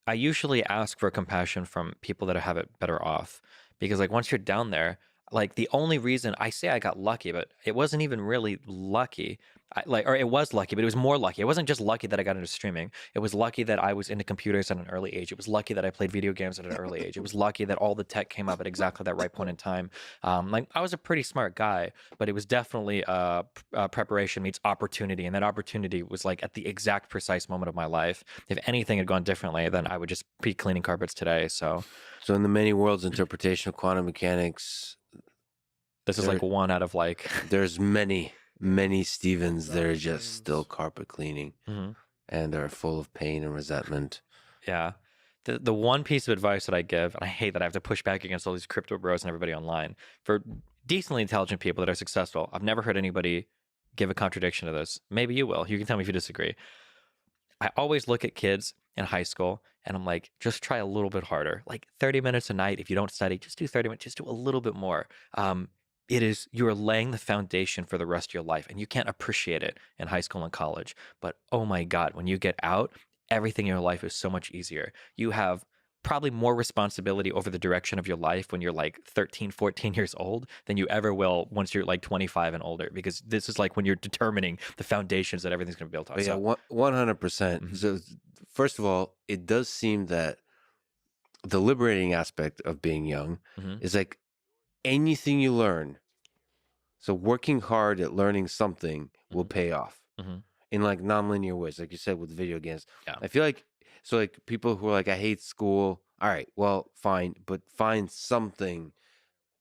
I usually ask for compassion from people that have it better off, because like once you're down there, like the only reason I say I got lucky, but it wasn't even really lucky. Or it was lucky, but it was more lucky. It wasn't just lucky that I got into streaming. It was lucky that I was into computers at an early age. It was lucky that I played video games at an early age. It was lucky that all the tech came up at exactly that right point in time. Like I was a pretty smart guy, but it was definitely preparation meets opportunity, and that opportunity was like at the exact precise moment of my life. If anything had gone differently, then I would just be cleaning carpets today. So in the many worlds interpretation of quantum mechanics, this is like one out of like there's many Stevens that are just still carpet cleaning, and are full of pain and resentment. Yeah. The one piece of advice that I give, and I hate that I have to push back against all these crypto bros and everybody online, for decently intelligent people that are successful, I've never heard anybody give a contradiction to this. Maybe you will. You can tell me if you disagree. I always look at kids in high school and I'm like, just try a little bit harder. Like 30 minutes a night. If you don't study, just do 30 minutes, just do a little bit more. You are laying the foundation for the rest of your life, and you can't appreciate it in high school and college. But oh my God, when you get out, everything in your life is so much easier. You have probably more responsibility over the direction of your life when you're like 13, 14 years old than you ever will once you're like 25 and older, because this is like when you're determining the foundations that everything's going to be built on. But yeah, 100%. So first of all, it does seem that the liberating aspect of being young is like anything you learn. So working hard at learning something will pay off in like nonlinear ways, like you said with video games. Yeah. I feel like like people who are like, I hate school. All right, well, fine, but find something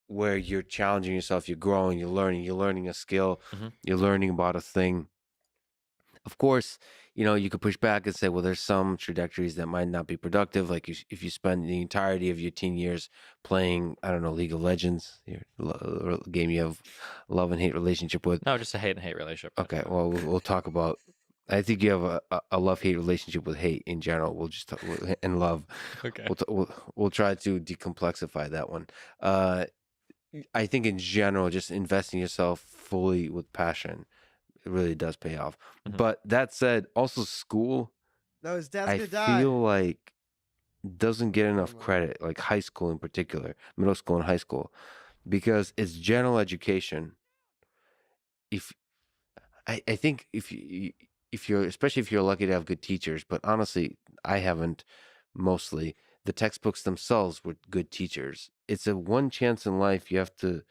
where you're challenging yourself, you're growing, you're learning a skill, Mhm. you're learning about a thing. Of course, you could push back and say, well, there's some trajectories that might not be productive. Like if you spend the entirety of your teen years playing, I don't know, League of Legends, or game you have love and hate relationship with. No, just a hate and hate relationship. Okay, well, we'll talk about. I think you have a love hate relationship with hate in general. We'll just talk, and love. Okay. We'll try to decomplexify that one. I think in general, just investing yourself fully with passion, it really does pay off. Mhm. But that said, also school, No, his dad's I gonna die. feel like doesn't get enough mind. credit, like high school in particular, middle school and high school, because it's general education. If I think if you're, especially if you're lucky to have good teachers, but honestly, I haven't. Mostly the textbooks themselves were good teachers. It's a one chance in life you have to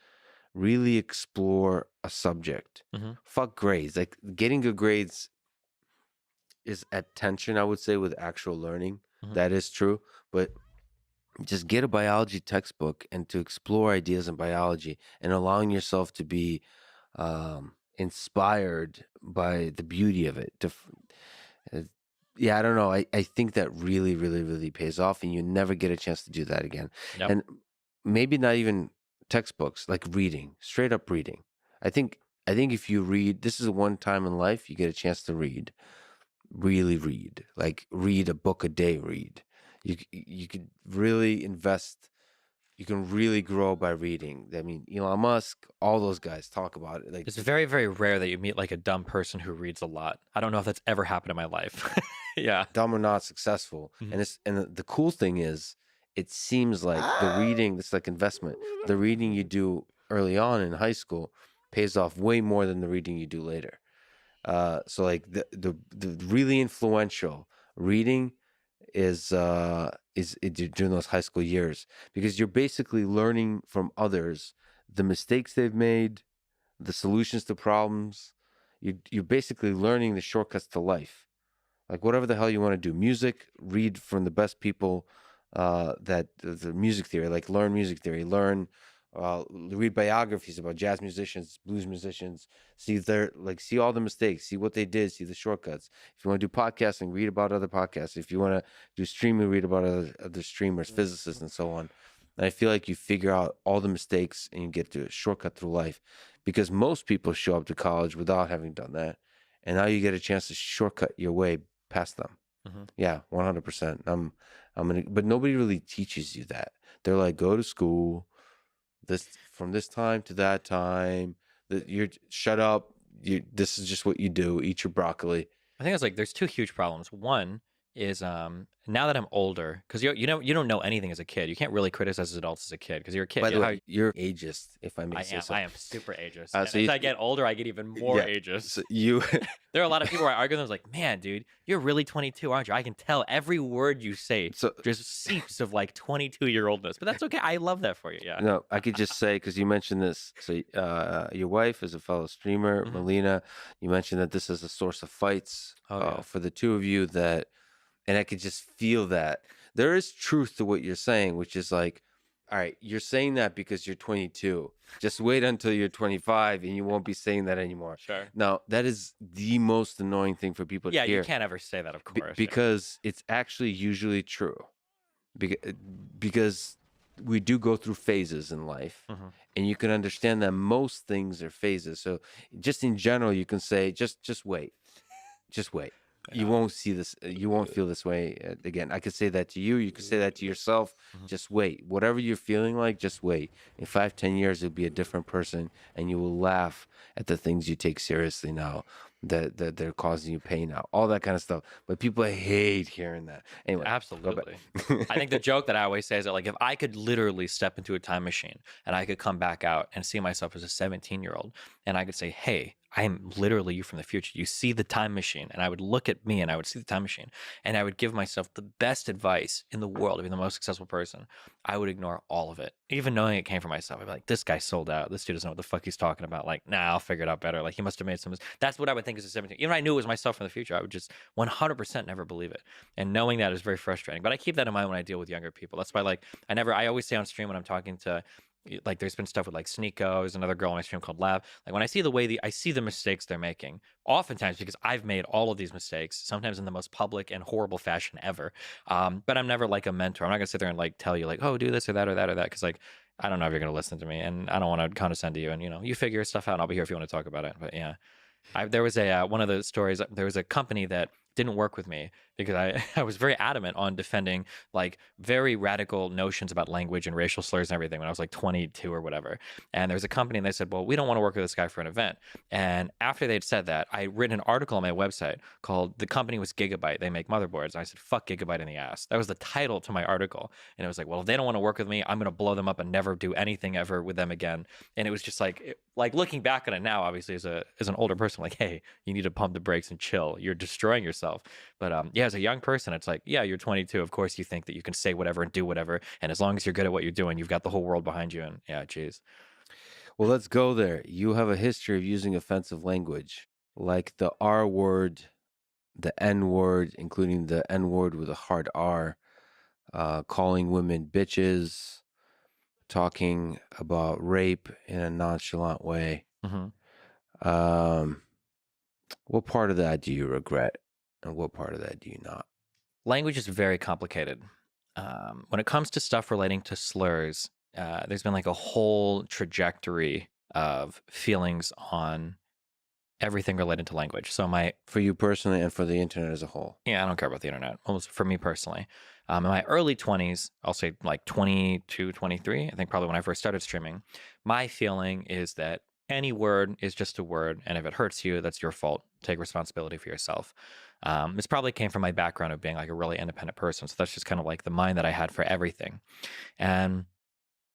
really explore a subject. Mhm. Fuck grades. Like getting good grades is at tension, I would say, with actual learning. Mhm. That is true, but just get a biology textbook and to explore ideas in biology and allowing yourself to be inspired by the beauty of it. Uh, yeah, I don't know. I think that really, really, really pays off, and you never get a chance to do that again. Yep. And maybe not even textbooks, like reading, straight up reading. I think if you read, this is one time in life you get a chance to read, really read, like read a book a day. Read. You could really invest. You can really grow by reading. I mean, Elon Musk, all those guys talk about it. Like It's very, very rare that you meet like a dumb person who reads a lot. I don't know if that's ever happened in my life. Yeah. dumb or not successful. Mhm. And the cool thing is, it seems like the reading, it's like investment. The reading you do early on in high school pays off way more than the reading you do later. So like the really influential reading is during those high school years, because you're basically learning from others the mistakes they've made, the solutions to problems. You're basically learning the shortcuts to life. Like whatever the hell you want to do, music, read from the best people, that the music theory, like learn music theory, read biographies about jazz musicians, blues musicians, see all the mistakes, see what they did, see the shortcuts. If you want to do podcasting, read about other podcasts. If you want to do streaming, read about other streamers, physicists, and so on. And I feel like you figure out all the mistakes and you get to a shortcut through life, because most people show up to college without having done that. And now you get a chance to shortcut your way past them. Mhm. Yeah, 100%. But nobody really teaches you that. They're like, go to school, from this time to that time. That you're shut up. This is just what you do. Eat your broccoli. I think it's like there's two huge problems. One is now that I'm older, because you don't know anything as a kid. You can't really criticize adults as a kid because you're a kid. By You the know way, you're ageist, if I may how say so. I am super ageist. So And you- as I get older, I get even more Yeah, ageist. So you There are a lot of people where I argue with them, I was like, man, dude, you're really 22, aren't you? I can tell every word you say. so There's seeps of like 22-year-oldness, but that's okay. I love that for you. Yeah. no, I could just say, because you mentioned this. So your wife is a fellow streamer, Mhm. Melina. You mentioned that this is a source of fights Oh, yeah. for the two of you. And I could just feel that there is truth to what you're saying, which is like, all right, you're saying that because you're 22. Just wait until you're 25 and you won't be saying that anymore. Sure. Now, that is the most annoying thing for people to Yeah, hear. you can't ever say that, of course. yeah. Because it's actually usually true. Because we do go through phases in life, Mhm. and you can understand that most things are phases. So just in general, you can say, just wait. Just wait. You Yeah. won't see this. You won't feel this way again. I could say that to you. You could say that to yourself. Mhm. Just wait. Whatever you're feeling like, just wait. In 5, 10 years, you'll be a different person, and you will laugh at the things you take seriously now that they're causing you pain now. All that kind of stuff. But people hate hearing that. Anyway, go back. Absolutely. I think the joke that I always say is that, like, if I could literally step into a time machine and I could come back out and see myself as a 17-year-old, and I could say, hey, I am literally you from the future. You see the time machine, and I would look at me and I would see the time machine, and I would give myself the best advice in the world to be the most successful person. I would ignore all of it, even knowing it came from myself. I'd be like, this guy sold out. This dude doesn't know what the fuck he's talking about. Like, nah, I'll figure it out better. Like, he must have made some. That's what I would think as a 17. Even if I knew it was myself from the future, I would just 100% never believe it. And knowing that is very frustrating. But I keep that in mind when I deal with younger people. That's why, like, I always say on stream when I'm talking to like there's been stuff with like Sneeko, there's another girl on my stream called Lab. Like when I see I see the mistakes they're making, oftentimes because I've made all of these mistakes, sometimes in the most public and horrible fashion ever. But I'm never like a mentor. I'm not gonna sit there and like tell you like, oh, do this or that or that or that, because like I don't know if you're gonna listen to me, and I don't want to condescend to you. And you figure stuff out. And I'll be here if you want to talk about it. But yeah, there was a one of the stories. There was a company that didn't work with me because I was very adamant on defending like very radical notions about language and racial slurs and everything when I was like 22 or whatever. And there was a company and they said, well, we don't want to work with this guy for an event. And after they'd said that, I written an article on my website called "The Company Was Gigabyte. They Make Motherboards." And I said, fuck Gigabyte in the ass. That was the title to my article. And it was like, well, if they don't want to work with me, I'm going to blow them up and never do anything ever with them again. And it was just like, looking back on it now, obviously as an older person, like, hey, you need to pump the brakes and chill. You're destroying yourself. But yeah, as a young person, it's like, yeah, you're 22. Of course, you think that you can say whatever and do whatever, and as long as you're good at what you're doing, you've got the whole world behind you. And yeah, geez. Well, let's go there. You have a history of using offensive language, like the R word, the N word, including the N word with a hard R, calling women bitches, talking about rape in a nonchalant way. Mm-hmm. What part of that do you regret, and what part of that do you not? Language is very complicated. When it comes to stuff relating to slurs, there's been like a whole trajectory of feelings on everything related to language. So For you personally and for the internet as a whole. yeah, I don't care about the internet. Almost for me personally. In my early 20s, I'll say like 22, 23, I think probably when I first started streaming, my feeling is that any word is just a word. And if it hurts you, that's your fault. Take responsibility for yourself. This probably came from my background of being like a really independent person. So that's just kind of like the mind that I had for everything. And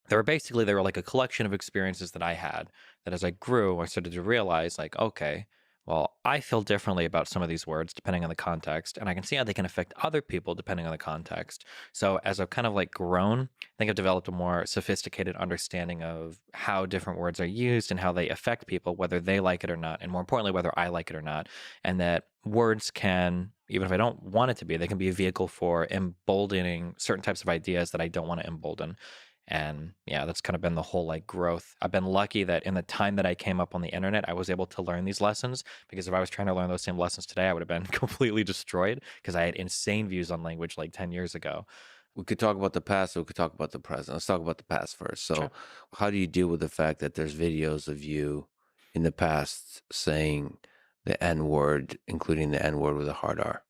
they were like a collection of experiences that I had that as I grew, I started to realize like, okay, well, I feel differently about some of these words depending on the context, and I can see how they can affect other people depending on the context. So as I've kind of like grown, I think I've developed a more sophisticated understanding of how different words are used and how they affect people, whether they like it or not, and more importantly, whether I like it or not. And that words can, even if I don't want it to be, they can be a vehicle for emboldening certain types of ideas that I don't want to embolden. And yeah, that's kind of been the whole like growth. I've been lucky that in the time that I came up on the internet, I was able to learn these lessons, because if I was trying to learn those same lessons today, I would have been completely destroyed because I had insane views on language like 10 years ago. We could talk about the past, or we could talk about the present. Let's talk about the past first. So, Sure. how do you deal with the fact that there's videos of you in the past saying the N word, including the N word with a hard R?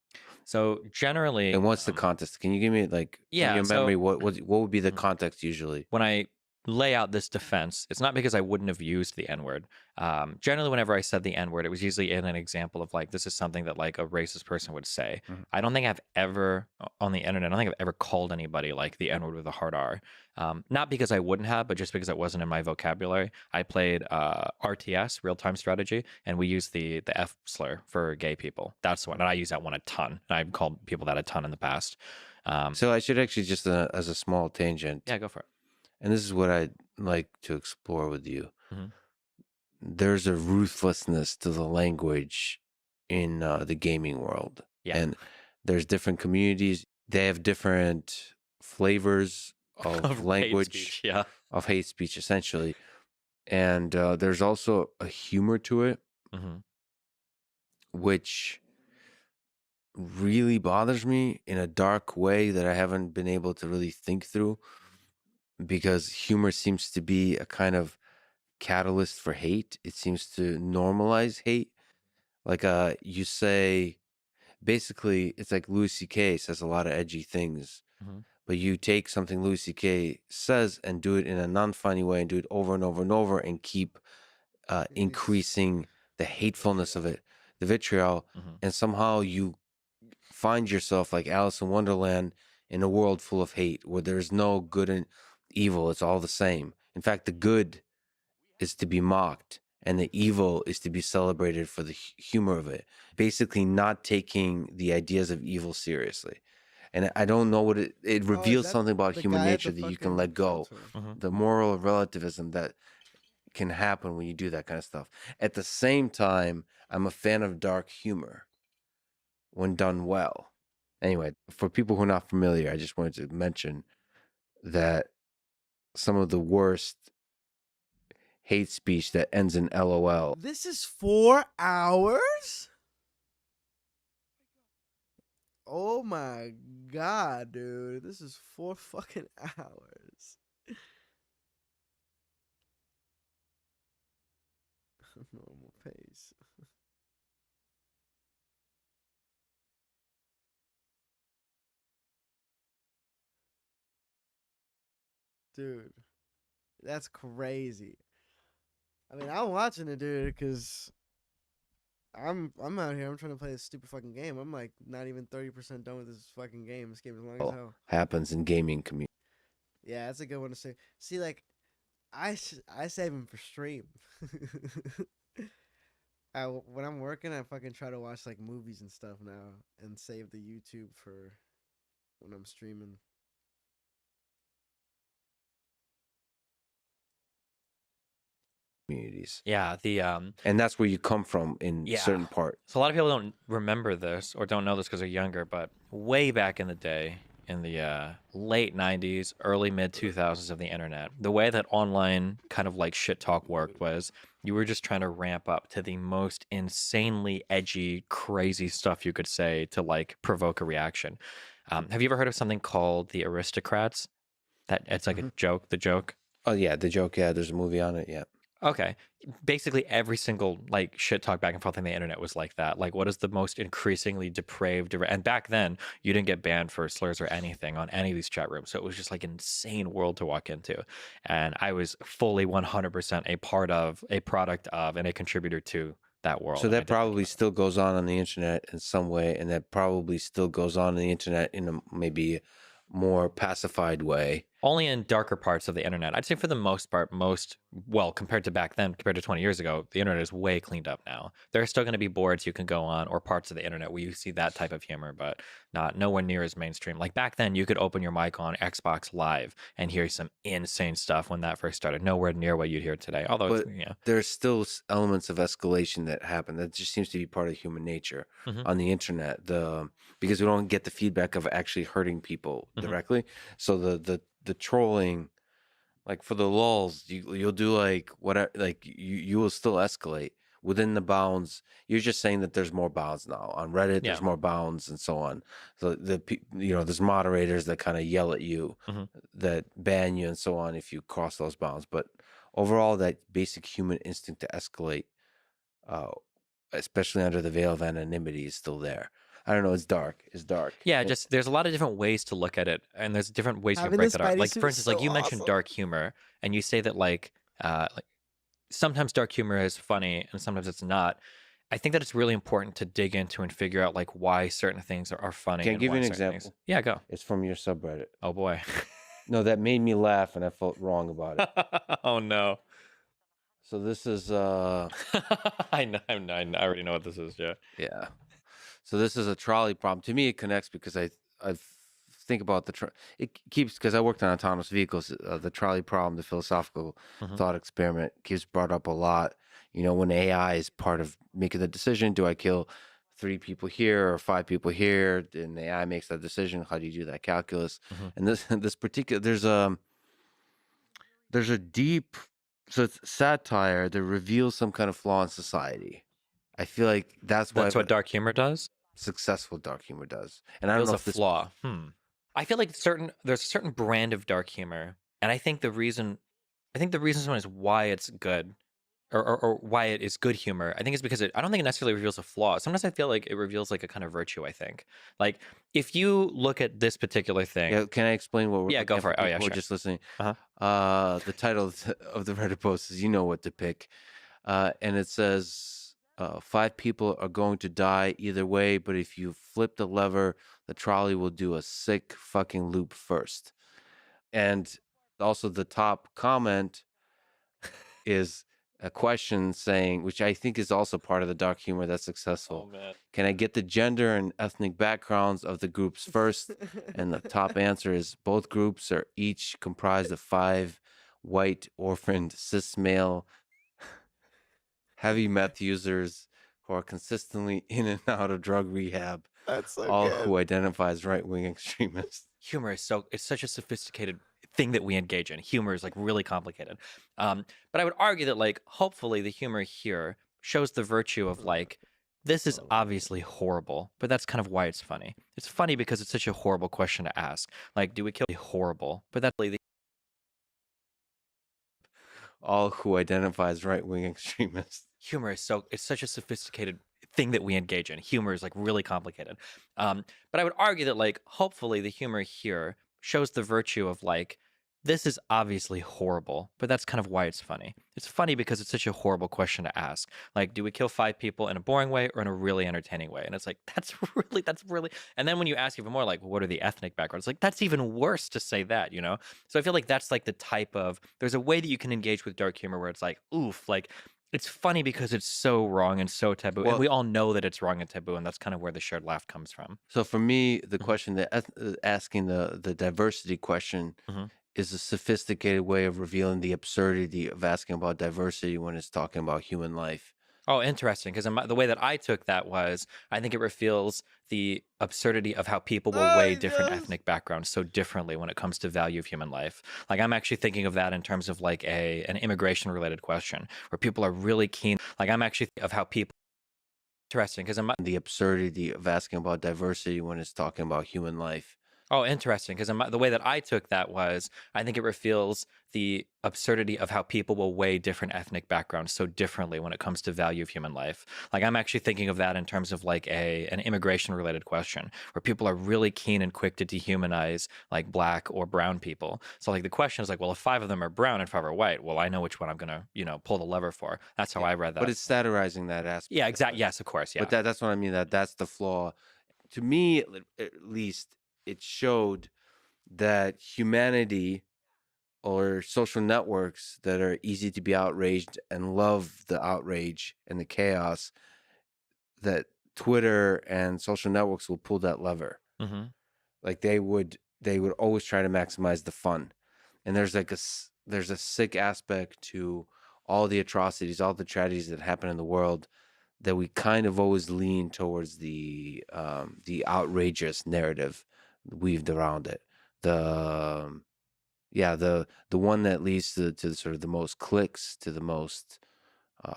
So generally, And what's the context? Can you give me like yeah, in your so memory what would be the Mhm. context usually? when I lay out this defense, it's not because I wouldn't have used the N word. Generally, whenever I said the N word, it was usually in an example of like, this is something that like a racist person would say. Mhm. I don't think I've ever on the internet, I don't think I've ever called anybody like the N word with a hard R. Not because I wouldn't have, but just because it wasn't in my vocabulary. I played RTS, real time strategy, and we used the F slur for gay people. That's the one, and I use that one a ton. And I've called people that a ton in the past. So I should actually just as a small tangent, Yeah, go for it. and this is what I'd like to explore with you. Mhm. There's a ruthlessness to the language in the gaming world. Yeah. And there's different communities. They have different flavors of Of hate language, speech, yeah. of hate speech, essentially. And there's also a humor to it, hmm which really bothers me in a dark way that I haven't been able to really think through, because humor seems to be a kind of catalyst for hate. It seems to normalize hate. Like you say, basically it's like Louis C.K. says a lot of edgy things, hmm but you take something Louis C.K. says and do it in a non-funny way and do it over and over and over and keep increasing the hatefulness of it, the vitriol, hmm and somehow you find yourself like Alice in Wonderland in a world full of hate where there's no good and evil. It's all the same. In fact, the good is to be mocked and the evil is to be celebrated for the humor of it. Basically, not taking the ideas of evil seriously. And I don't know what it Oh, is reveals that something about the human guy at nature the that you can fucking let go, filter? hmm the moral relativism that can happen when you do that kind of stuff. At the same time, I'm a fan of dark humor when done well. Anyway, for people who are not familiar, I just wanted to mention that some of the worst hate speech that ends in LOL. This is 4 hours? Oh my god, dude. This is 4 fucking hours. Normal pace. Dude, that's crazy. I mean, I'm watching it, dude, because I'm out here. I'm trying to play this stupid fucking game. I'm like not even 30% done with this fucking game. This game is long as hell. Happens in gaming community. Yeah, that's a good one to say. See, like, I save them for stream. When I'm working, I fucking try to watch like movies and stuff now, and save the YouTube for when I'm streaming. Communities. Yeah, And that's where you come from in Yeah. certain part. So a lot of people don't remember this or don't know this because they're younger, but way back in the day, in the late 90s, early mid 2000s of the internet, the way that online kind of like shit talk worked was you were just trying to ramp up to the most insanely edgy, crazy stuff you could say to like provoke a reaction. Have you ever heard of something called the aristocrats? That it's like a joke, the joke. Oh yeah, the joke. Yeah, there's a movie on it. Yeah. Okay. Basically every single like shit talk back and forth on the internet was like that. Like what is the most increasingly depraved and back then you didn't get banned for slurs or anything on any of these chat rooms. So it was just like an insane world to walk into. And I was fully 100% a part of, a product of, and a contributor to that world. So and I that did think probably about it. still goes on the internet in some way, and that probably still goes on the internet in a maybe more pacified way. Only in darker parts of the internet. I'd say for the most part, well, compared to back then, compared to 20 years ago, the internet is way cleaned up now. There are still going to be boards you can go on or parts of the internet where you see that type of humor, but nowhere near as mainstream. Like back then, you could open your mic on Xbox Live and hear some insane stuff when that first started. Nowhere near what you'd hear today. Although, But yeah. there's still elements of escalation that happen. That just seems to be part of human nature Mhm. on the internet. Because we don't get the feedback of actually hurting people directly. So the trolling, like for the lulls, you'll do like whatever, like you will still escalate within the bounds. You're just saying that there's more bounds now on Reddit. There's Yeah. more bounds and so on. So there's moderators that kind of yell at you, Mhm. that ban you and so on if you cross those bounds. But overall, that basic human instinct to escalate, uh, especially under the veil of anonymity, is still there. I don't know. It's dark. It's dark. Yeah, just there's a lot of different ways to look at it, and there's different ways you can Having break this that out. Spidey Like suit for is instance, like so you mentioned awesome. dark humor, and you say that like sometimes dark humor is funny and sometimes it's not. I think that it's really important to dig into and figure out like why certain things are funny. Can I and give you why an certain things. example? Yeah, go. It's from your subreddit. Oh boy. No, that made me laugh, and I felt wrong about it. Oh no. So this is I know. I already know what this is. Yeah. yeah. So this is a trolley problem. To me, it connects because I think about it keeps, because I worked on autonomous vehicles. The trolley problem, the philosophical Mhm. thought experiment, keeps brought up a lot. You know, when AI is part of making the decision, do I kill 3 people here or 5 people here? And the AI makes that decision. How do you do that calculus? Mhm. And this particular there's a deep, so it's satire that reveals some kind of flaw in society. I feel like that's That's why what dark humor does. successful dark humor does. And I don't Feels know a if this flaw. I feel like there's a certain brand of dark humor, and I think the reason someone is why it's good, or why it is good humor. I think it's because I don't think it necessarily reveals a flaw. Sometimes I feel like it reveals like a kind of virtue. I think like if you look at this particular thing. Yeah, can I explain what we're Yeah, looking go at for it. Oh, yeah, people who are sure. just listening? Uh-huh. The title of the Reddit post is, you know what to pick. And it says 5 people are going to die either way, but if you flip the lever, the trolley will do a sick fucking loop first. And also the top comment is a question saying, which I think is also part of the dark humor that's successful. Oh man. Can I get the gender and ethnic backgrounds of the groups first? And the top answer is both groups are each comprised of 5 white, orphaned, cis male, heavy meth users who are consistently in and out of drug rehab, That's so all good. who identify as right wing extremists. Humor is it's such a sophisticated thing that we engage in. Humor is like really complicated. But I would argue that like hopefully the humor here shows the virtue of like this is obviously horrible, but that's kind of why it's funny. It's funny because it's such a horrible question to ask. Like, do we kill horrible? But that's the All who identify as right-wing extremists. humor is it's such a sophisticated thing that we engage in. Humor is like really complicated. But I would argue that like hopefully the humor here shows the virtue of like this is obviously horrible, but that's kind of why it's funny. It's funny because it's such a horrible question to ask. Like, do we kill 5 people in a boring way or in a really entertaining way? And it's like that's really. And then when you ask even more, like, well, what are the ethnic backgrounds? Like, that's even worse to say that, you know. So I feel like that's like the type of there's a way that you can engage with dark humor where it's like, oof, like it's funny because it's so wrong and so taboo, and Well- we all know that it's wrong and taboo, and that's kind of where the shared laugh comes from. So for me, the Mhm. question that asking the diversity question Mhm. is a sophisticated way of revealing the absurdity of asking about diversity when it's talking about human life. Oh, interesting. Because the way that I took that was, I think it reveals the absurdity of how people will weigh different ethnic backgrounds so differently when it comes to value of human life. Like I'm actually thinking of that in terms of like an immigration related question where people are really keen. Like I'm actually of how people. Interesting. Because The absurdity of asking about diversity when it's talking about human life. Oh, interesting. Because the way that I took that was, I think it reveals the absurdity of how people will weigh different ethnic backgrounds so differently when it comes to value of human life. Like I'm actually thinking of that in terms of like an immigration related question where people are really keen and quick to dehumanize like black or brown people. So like the question is like, well, if 5 of them are brown and 5 are white, well, I know which one I'm gonna pull the lever for. That's how I read that. But it's satirizing that aspect. Yeah, exactly. Yes, of course. Yeah. But that's what I mean. That's the flaw. To me, at least, it showed that humanity or social networks that are easy to be outraged and love the outrage and the chaos, that Twitter and social networks will pull that lever. Mm-hmm. Like they would always try to maximize the fun. And there's like there's a sick aspect to all the atrocities, all the tragedies that happen in the world, that we kind of always lean towards the outrageous narrative weaved around it. The the one that leads to sort of the most clicks, to the most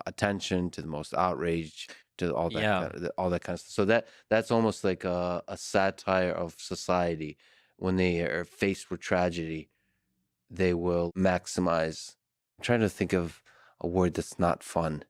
attention, to the most outrage, to all that Yeah. all that kind of stuff. So that's almost like a satire of society. When they are faced with tragedy, they will maximize. I'm trying to think of a word that's not fun,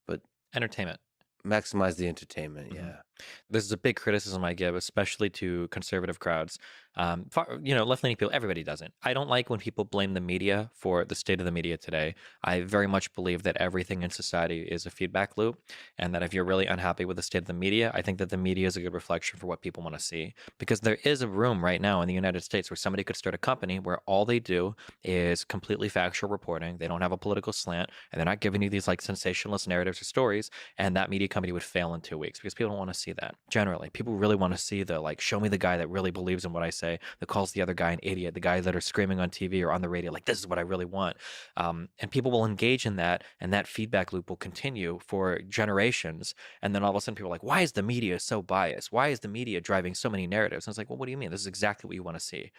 but Entertainment. maximize the entertainment. Mhm. Yeah. This is a big criticism I give, especially to conservative crowds. Left-leaning people, everybody does it. I don't like when people blame the media for the state of the media today. I very much believe that everything in society is a feedback loop, and that if you're really unhappy with the state of the media, I think that the media is a good reflection for what people want to see. Because there is a room right now in the United States where somebody could start a company where all they do is completely factual reporting. They don't have a political slant, and they're not giving you these like sensationalist narratives or stories, and that media company would fail in 2 weeks because people don't want to see that. Generally, people really want to see the like, show me the guy that really believes in what I say, that calls the other guy an idiot, the guy that are screaming on TV or on the radio, like, this is what I really want. And people will engage in that, and that feedback loop will continue for generations. And then all of a sudden, people are like, why is the media so biased? Why is the media driving so many narratives? And it's like, well, what do you mean? This is exactly what you want to see.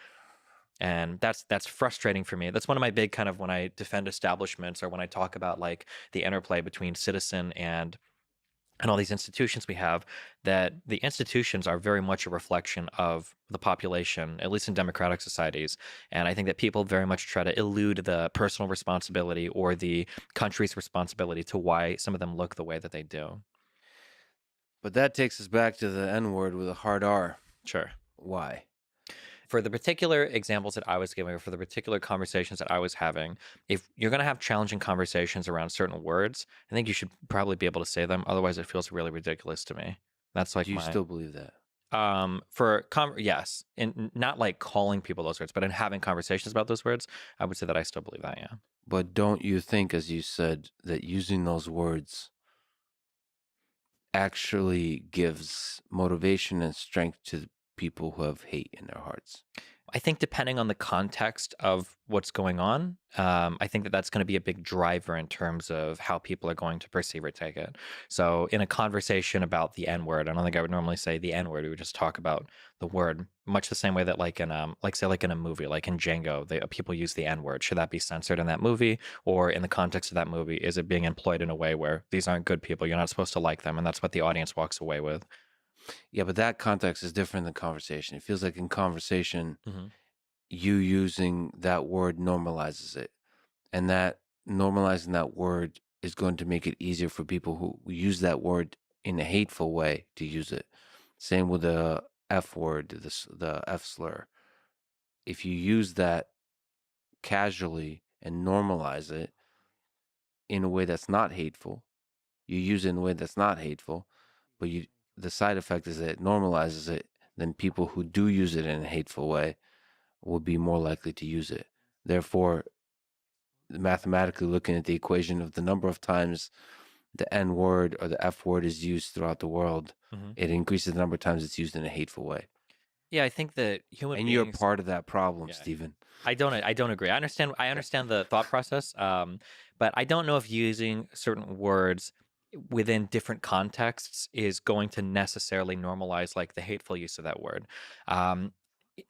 And that's frustrating for me. That's one of my big kind of when I defend establishments or when I talk about like the interplay between citizen and all these institutions we have, that the institutions are very much a reflection of the population, at least in democratic societies. And I think that people very much try to elude the personal responsibility or the country's responsibility to why some of them look the way that they do. But that takes us back to the N word with a hard R. Sure. Why? For the particular examples that I was giving, or for the particular conversations that I was having, if you're going to have challenging conversations around certain words, I think you should probably be able to say them. Otherwise, it feels really ridiculous to me. That's like Do you my still believe that? yes, and not like calling people those words, but in having conversations about those words, I would say that I still believe that. Yeah. But don't you think, as you said, that using those words actually gives motivation and strength to people who have hate in their hearts? I think depending on the context of what's going on, I think that that's going to be a big driver in terms of how people are going to perceive or take it. So, in a conversation about the N word, I don't think I would normally say the N word. We would just talk about the word, much the same way that, like in like say, like in a movie, like in Django, people use the N word. Should that be censored in that movie, or in the context of that movie, is it being employed in a way where these aren't good people? You're not supposed to like them, and that's what the audience walks away with. Yeah, but that context is different than conversation. It feels like in conversation, Hmm. you using that word normalizes it. And that normalizing that word is going to make it easier for people who use that word in a hateful way to use it. Same with the F word, the F slur. If you use that casually and normalize it in a way that's not hateful, you use it in a way that's not hateful, but the side effect is that it normalizes it, then people who do use it in a hateful way will be more likely to use it. Therefore, mathematically looking at the equation of the number of times the N word or the F word is used throughout the world, Hmm. it increases the number of times it's used in a hateful way. Yeah, I think that human And you're beings. part of that problem, Yeah, Stephen. I don't agree. I understand the thought process, but I don't know if using certain words within different contexts is going to necessarily normalize like the hateful use of that word. Um,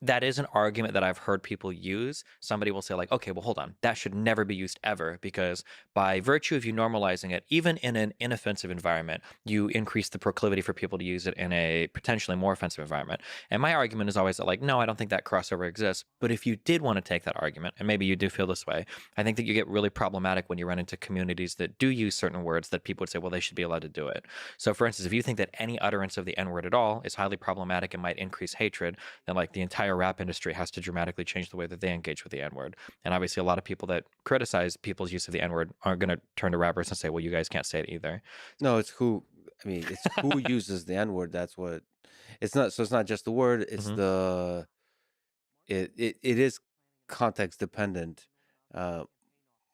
that is an argument that I've heard people use. Somebody will say like, okay, well, hold on, that should never be used ever because by virtue of you normalizing it, even in an inoffensive environment, you increase the proclivity for people to use it in a potentially more offensive environment. And my argument is always that, like, no, I don't think that crossover exists. But if you did want to take that argument, and maybe you do feel this way, I think that you get really problematic when you run into communities that do use certain words that people would say, well, they should be allowed to do it. So, for instance, if you think that any utterance of the N word at all is highly problematic and might increase hatred, then like the entire rap industry has to dramatically change the way that they engage with the N word. And obviously, a lot of people that criticize people's use of the N word aren't going to turn to rappers and say, well, you guys can't say it either. No, it's who. I mean, it's who uses the N word. That's what. It's not. So it's not just the word. It's Hmm. the. It is context dependent. Uh,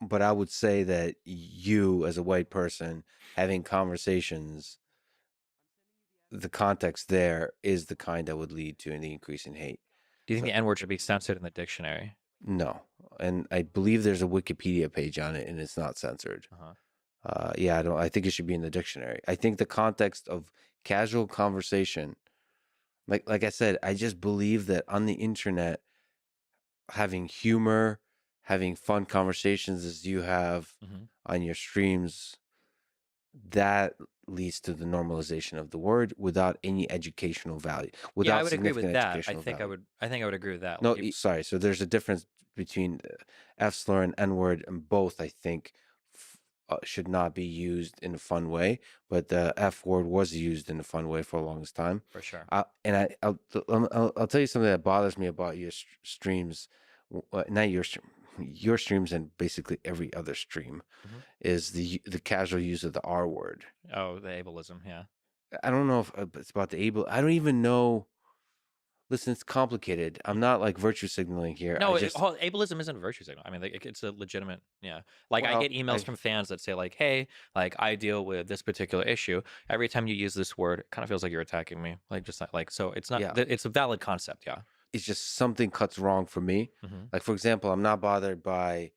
but I would say that you, as a white person, having conversations, the context there is the kind that would lead to an increase in hate. Do you think So the N word should be censored in the dictionary? no, and I believe there's a Wikipedia page on it, and it's not censored. Uh-huh. Yeah, I don't. I think it should be in the dictionary. I think the context of casual conversation, like I said, I just believe that on the internet, having humor, having fun conversations as you have Hmm. on your streams, that leads to the normalization of the word without any educational value, Yeah, I without would agree with significant that. educational value. I think I would agree with that. No, Like, sorry. So there's a difference between F slur and N word, and both I think should not be used in a fun way. But the F word was used in a fun way for the longest time. for sure. And I'll tell you something that bothers me about your streams, not your streams and basically every other stream Hmm. is the casual use of the R word. Oh, the ableism. Yeah. I don't know if it's about the able. I don't even know. Listen, it's complicated. I'm not like virtue signaling here. I No, just ableism isn't a virtue signal. I mean, like, it's a legitimate, yeah. Like, I well, get emails I from fans that say, like, hey, like, I deal with this particular issue. Every time you use this word, it kind of feels like you're attacking me. Like, just like, so it's not, yeah. it's a valid concept. Yeah. It's just something cuts wrong for me. Hmm. Like for example, I'm not bothered by.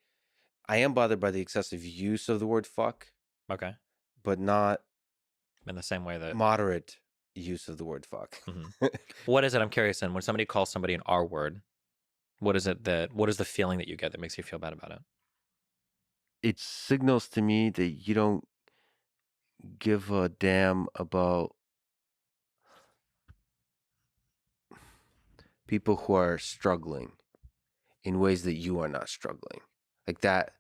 I am bothered by the excessive use of the word fuck, Okay. but not In the same way that, moderate use of the word fuck. hmm, what is it? I'm curious. And when somebody calls somebody an R word, what is the feeling that you get that makes you feel bad about it? It signals to me that you don't give a damn about people who are struggling in ways that you are not struggling. Like that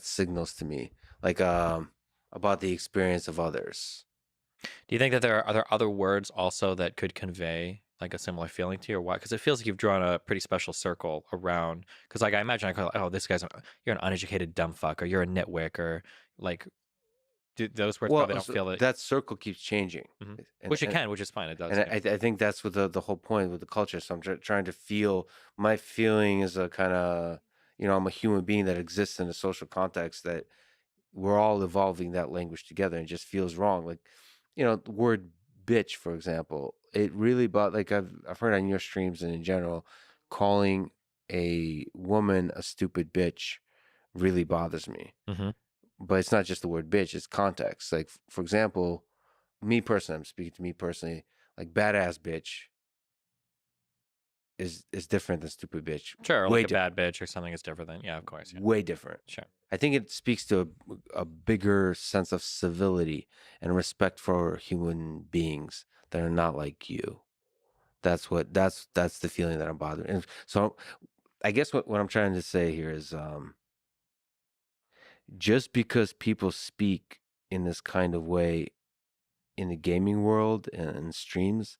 signals to me like about the experience of others. Do you think that are there other words also that could convey like a similar feeling to you, or what? Because it feels like you've drawn a pretty special circle around. Because like I imagine I call, oh, this guy's you're an uneducated dumb fuck, or you're a nitwick, or like those words Well, probably don't feel it. that circle keeps changing. Mhm. and Which it can, which is fine. It does. and Yeah. I think that's what the whole point with the culture. So I'm trying to feel my feeling is a kind of, I'm a human being that exists in a social context that we're all evolving that language together, and it just feels wrong. Like, the word bitch, for example, it really, but like I've heard on your streams and in general, calling a woman a stupid bitch really bothers me. Mhm. But it's not just the word bitch, it's context. Like, for example, me personally, I'm speaking to me personally, like badass bitch is different than stupid bitch. Sure, Way like a bad bitch or something is different than, yeah, of course, yeah. way different. Sure. I think it speaks to a bigger sense of civility and respect for human beings that are not like you. That's the feeling that I'm bothered. And so I guess what I'm trying to say here is just because people speak in this kind of way in the gaming world and streams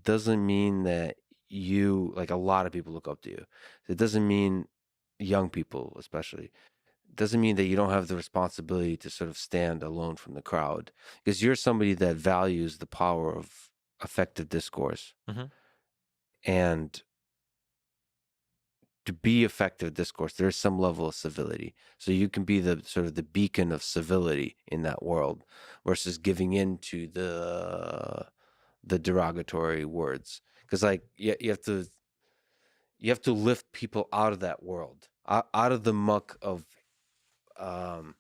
doesn't mean that you, like, a lot of people look up to you. It doesn't mean, young people especially, doesn't mean that you don't have the responsibility to sort of stand alone from the crowd, because you're somebody that values the power of effective discourse. Mhm. And to be effective discourse, there's some level of civility. So you can be the sort of the beacon of civility in that world versus giving in to the derogatory words. Because, like, you have to lift people out of that world, out of the muck of um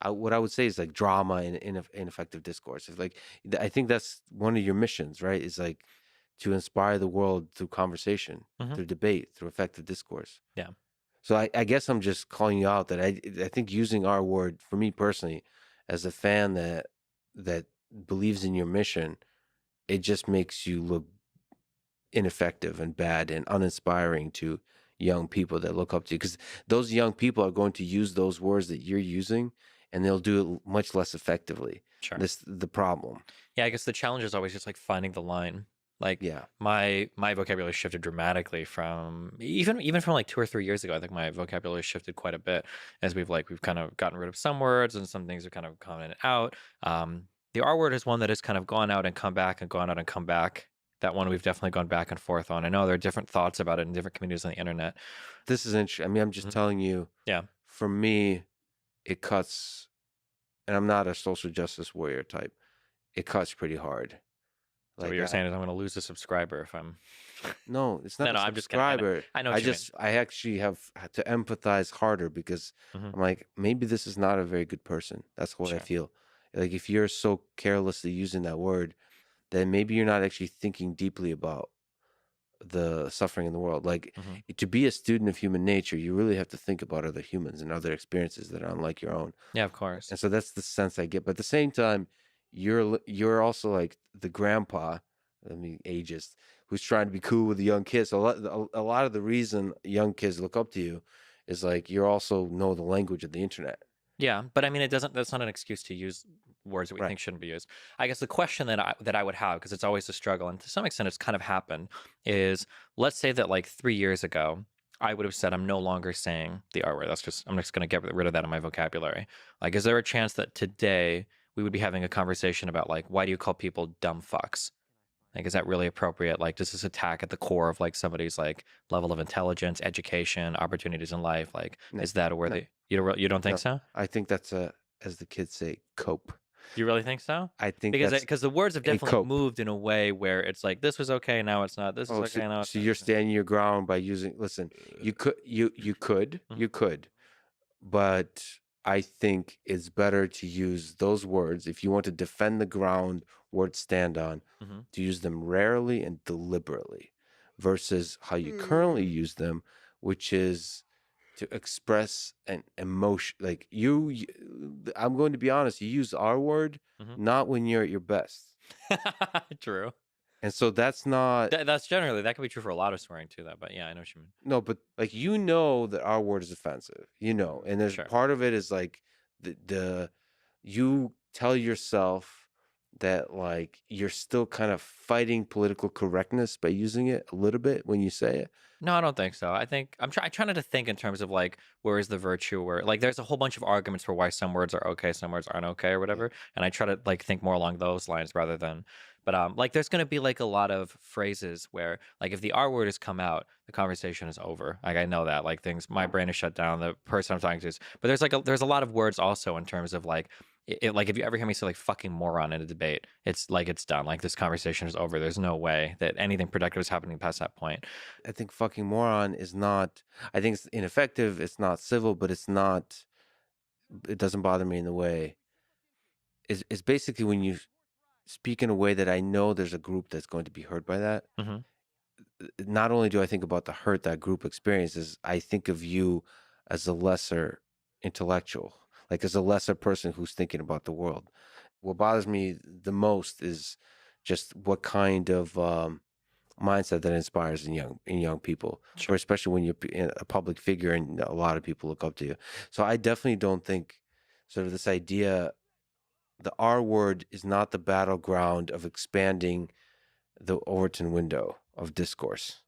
what I would say is like drama and ineffective discourse. It's like, I think that's one of your missions, right? Is like to inspire the world through conversation, Mhm. through debate, through effective discourse. Yeah. So I guess I'm just calling you out that I think using our word, for me personally, as a fan that believes in your mission, it just makes you look ineffective and bad and uninspiring to young people that look up to you, because those young people are going to use those words that you're using and they'll do it much less effectively. Sure. This the problem. Yeah, I guess the challenge is always just like finding the line. Like Yeah. my vocabulary shifted dramatically from even from like 2 or 3 years ago. I think my vocabulary shifted quite a bit as we've kind of gotten rid of some words and some things are kind of coming out. The R word is one that has kind of gone out and come back and gone out and come back. That one we've definitely gone back and forth on. I know there are different thoughts about it in different communities on the internet. This is interesting. I mean, I'm just Mhm. telling you, Yeah. for me, it cuts, and I'm not a social justice warrior type. It cuts pretty hard. So what Like, you're saying is I'm going to lose a subscriber if I'm. no, it's not No, a no, I'm just kidding. subscriber. I know what you mean. I actually have had to empathize harder because Mhm. I'm like, maybe this is not a very good person. That's what I Sure. feel. Like, if you're so carelessly using that word, then maybe you're not actually thinking deeply about the suffering in the world. Like, Mhm. to be a student of human nature, you really have to think about other humans and other experiences that are unlike your own. Yeah, of course. And so that's the sense I get. But at the same time, you're also like the grandpa, I mean, ageist, who's trying to be cool with the young kids. So a lot of the reason young kids look up to you is like you also know the language of the internet. Yeah, but I mean, it doesn't. That's not an excuse to use words that we Right. think shouldn't be used. I guess the question that I would have, because it's always a struggle, and to some extent, it's kind of happened, is let's say that like 3 years ago, I would have said I'm no longer saying the R word. I'm just going to get rid of that in my vocabulary. Like, is there a chance that today we would be having a conversation about like why do you call people dumb fucks? Like, is that really appropriate? Like, does this attack at the core of like somebody's like level of intelligence, education, opportunities in life? Like, No, is that a no, worthy? You don't think no. so? I think that's as the kids say, cope. You really think so? I think Because that's because the words have a definitely cope. moved in a way where it's like this was okay, now it's not. This is Oh, okay, now it's so not. you're standing your ground by using. Listen, Mhm. you could, but I think it's better to use those words if you want to defend the ground words stand on, Mhm. to use them rarely and deliberately versus how you currently use them, which is to express an emotion. Like I'm going to be honest, you use our word Mhm. not when you're at your best. True. And so that's not. That's generally that could be true for a lot of swearing too. That, but yeah, I know what you mean. No, but like, that our word is offensive, and there's Sure. part of it is like the you tell yourself that, like, you're still kind of fighting political correctness by using it a little bit when you say it. No, I don't think so. I think I try not to think in terms of like where is the virtue, where like there's a whole bunch of arguments for why some words are okay, some words aren't okay, or Yeah. whatever. And I try to like think more along those lines rather than. But like there's gonna be like a lot of phrases where like if the R word has come out, the conversation is over. Like I know that like things, my brain is shut down. The person I'm talking to is. But there's a lot of words also in terms of like like if you ever hear me say like fucking moron in a debate, it's like it's done. Like this conversation is over. There's no way that anything productive is happening past that point. I think fucking moron is not. I think it's ineffective. It's not civil, but it's not. It doesn't bother me in the way. It's basically when you speak in a way that I know there's a group that's going to be hurt by that. Mm-hmm. Not only do I think about the hurt that group experiences, I think of you as a lesser intellectual, like as a lesser person who's thinking about the world. What bothers me the most is just what kind of mindset that inspires in young people, Sure. or especially when you're a public figure and a lot of people look up to you. So I definitely don't think sort of this idea, the R word is not the battleground of expanding the Overton window of discourse.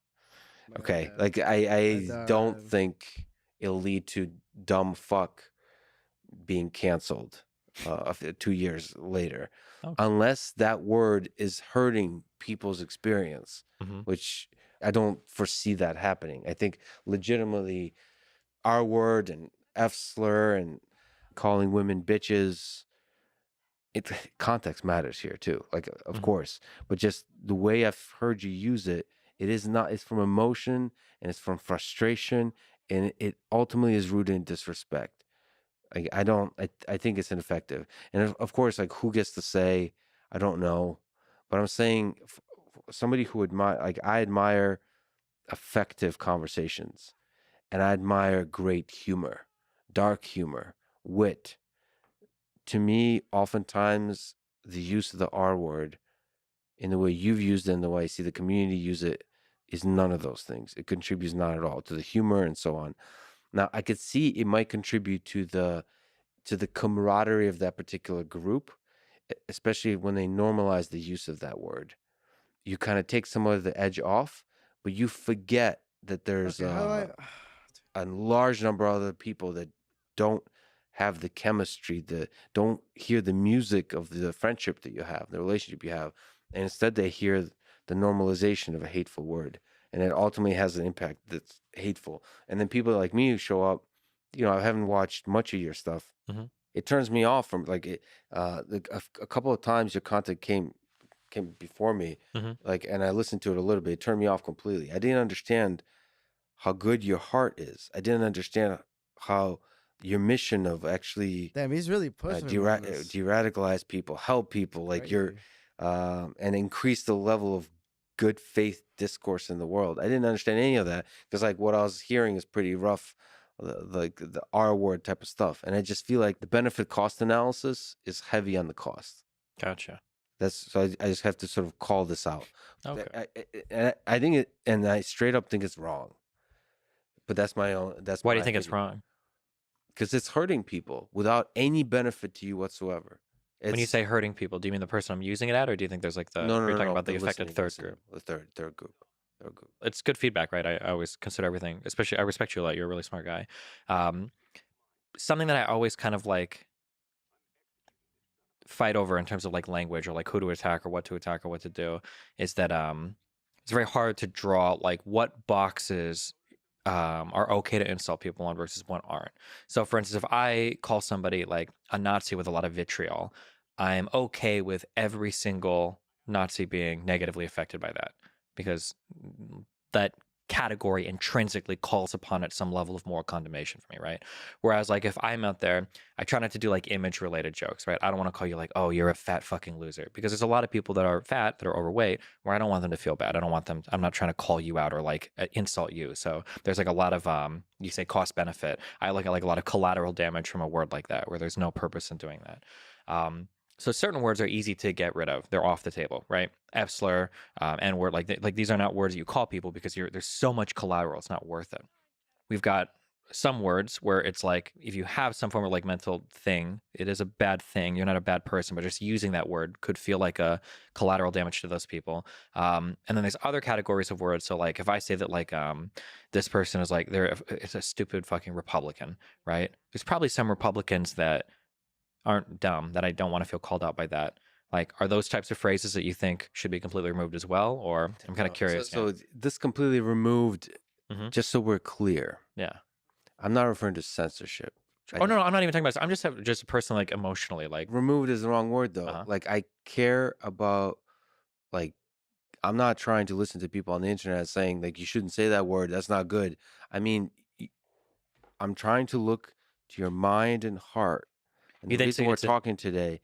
Okay, Yeah. like I don't And think it'll lead to dumb fuck being canceled 2 years later, Okay. unless that word is hurting people's experience, Mm-hmm. which I don't foresee that happening. I think legitimately R word and F slur and calling women bitches, it context matters here too, like of Mm-hmm. course, but just the way I've heard you use it, it is not, it's from emotion and it's from frustration, and it ultimately is rooted in disrespect. I don't, I think it's ineffective. And of course, like who gets to say, I don't know, but I'm saying somebody who admire, like I admire effective conversations, and I admire great humor, dark humor, wit. To me, oftentimes the use of the R word in the way you've used it and the way I see the community use it is none of those things. It contributes not at all to the humor and so on. Now, I could see it might contribute to the camaraderie of that particular group, especially when they normalize the use of that word. You kind of take some of the edge off, but you forget that there's okay, how do I? a large number of other people that don't have the chemistry, that don't hear the music of the friendship that you have, the relationship you have, and instead they hear the normalization of a hateful word, and it ultimately has an impact that's hateful. And then people like me who show up, I haven't watched much of your stuff. Mm-hmm. It turns me off from like it. A couple of times your content came before me, Mm-hmm. like, and I listened to it a little bit. It turned me off completely. I didn't understand how good your heart is. I didn't understand how your mission of actually Damn, he's really pushing me on this. de-radicalize people, help people, like Crazy. and increase the level of good faith discourse in the world. I didn't understand any of that because like what I was hearing is pretty rough, like the R word type of stuff. And I just feel like the benefit cost analysis is heavy on the cost. Gotcha. That's so I just have to sort of call this out. Okay. I think it, and I straight up think it's wrong. But that's my own. That's Why do my you think it's opinion. wrong? Because it's hurting people without any benefit to you whatsoever. When you It's say hurting people, do you mean the person I'm using it at, or do you think there's like no, are no, you no, talking no. about the The affected listening, third group? the third group, third group. It's good feedback, right? I always consider everything, especially I respect you a lot. You're a really smart guy. Um, Something that I always kind of like fight over in terms of like language or like who to attack or what to do is that it's very hard to draw like what boxes are okay to insult people on versus what aren't. So for instance, if I call somebody like a Nazi with a lot of vitriol, I'm okay with every single Nazi being negatively affected by that because that category intrinsically calls upon it some level of moral condemnation for me, right? Whereas like if I'm out there, I try not to do like image related jokes, right? I don't want to call you like, oh, you're a fat fucking loser, because there's a lot of people that are fat, that are overweight, where I don't want them to feel bad. I don't want them, I'm not trying to call you out or like insult you. So there's like a lot of you say cost benefit. I look at like a lot of collateral damage from a word like that where there's no purpose in doing that. So certain words are easy to get rid of. They're off the table, right? F slur, N word, like these are not words that you call people because there's so much collateral. It's not worth it. We've got some words where it's like if you have some form of like mental thing, it is a bad thing. You're not a bad person, but just using that word could feel like a collateral damage to those people. And then there's other categories of words. So like if I say that like this person is like it's a stupid fucking Republican, right? There's probably some Republicans that aren't dumb that I don't want to feel called out by that. Like, are those types of phrases that you think should be completely removed as well? Or I'm kind of No, curious. so this completely removed. Yeah. Just so we're clear, Yeah. I'm not referring to censorship. Oh no, I'm not even talking about. I'm just a person like emotionally like. Removed is the wrong word though. Uh-huh. Like I care about like I'm not trying to listen to people on the internet saying like you shouldn't say that word. That's not good. I mean, I'm trying to look to your mind and heart. And You the think reason we're it's a. talking today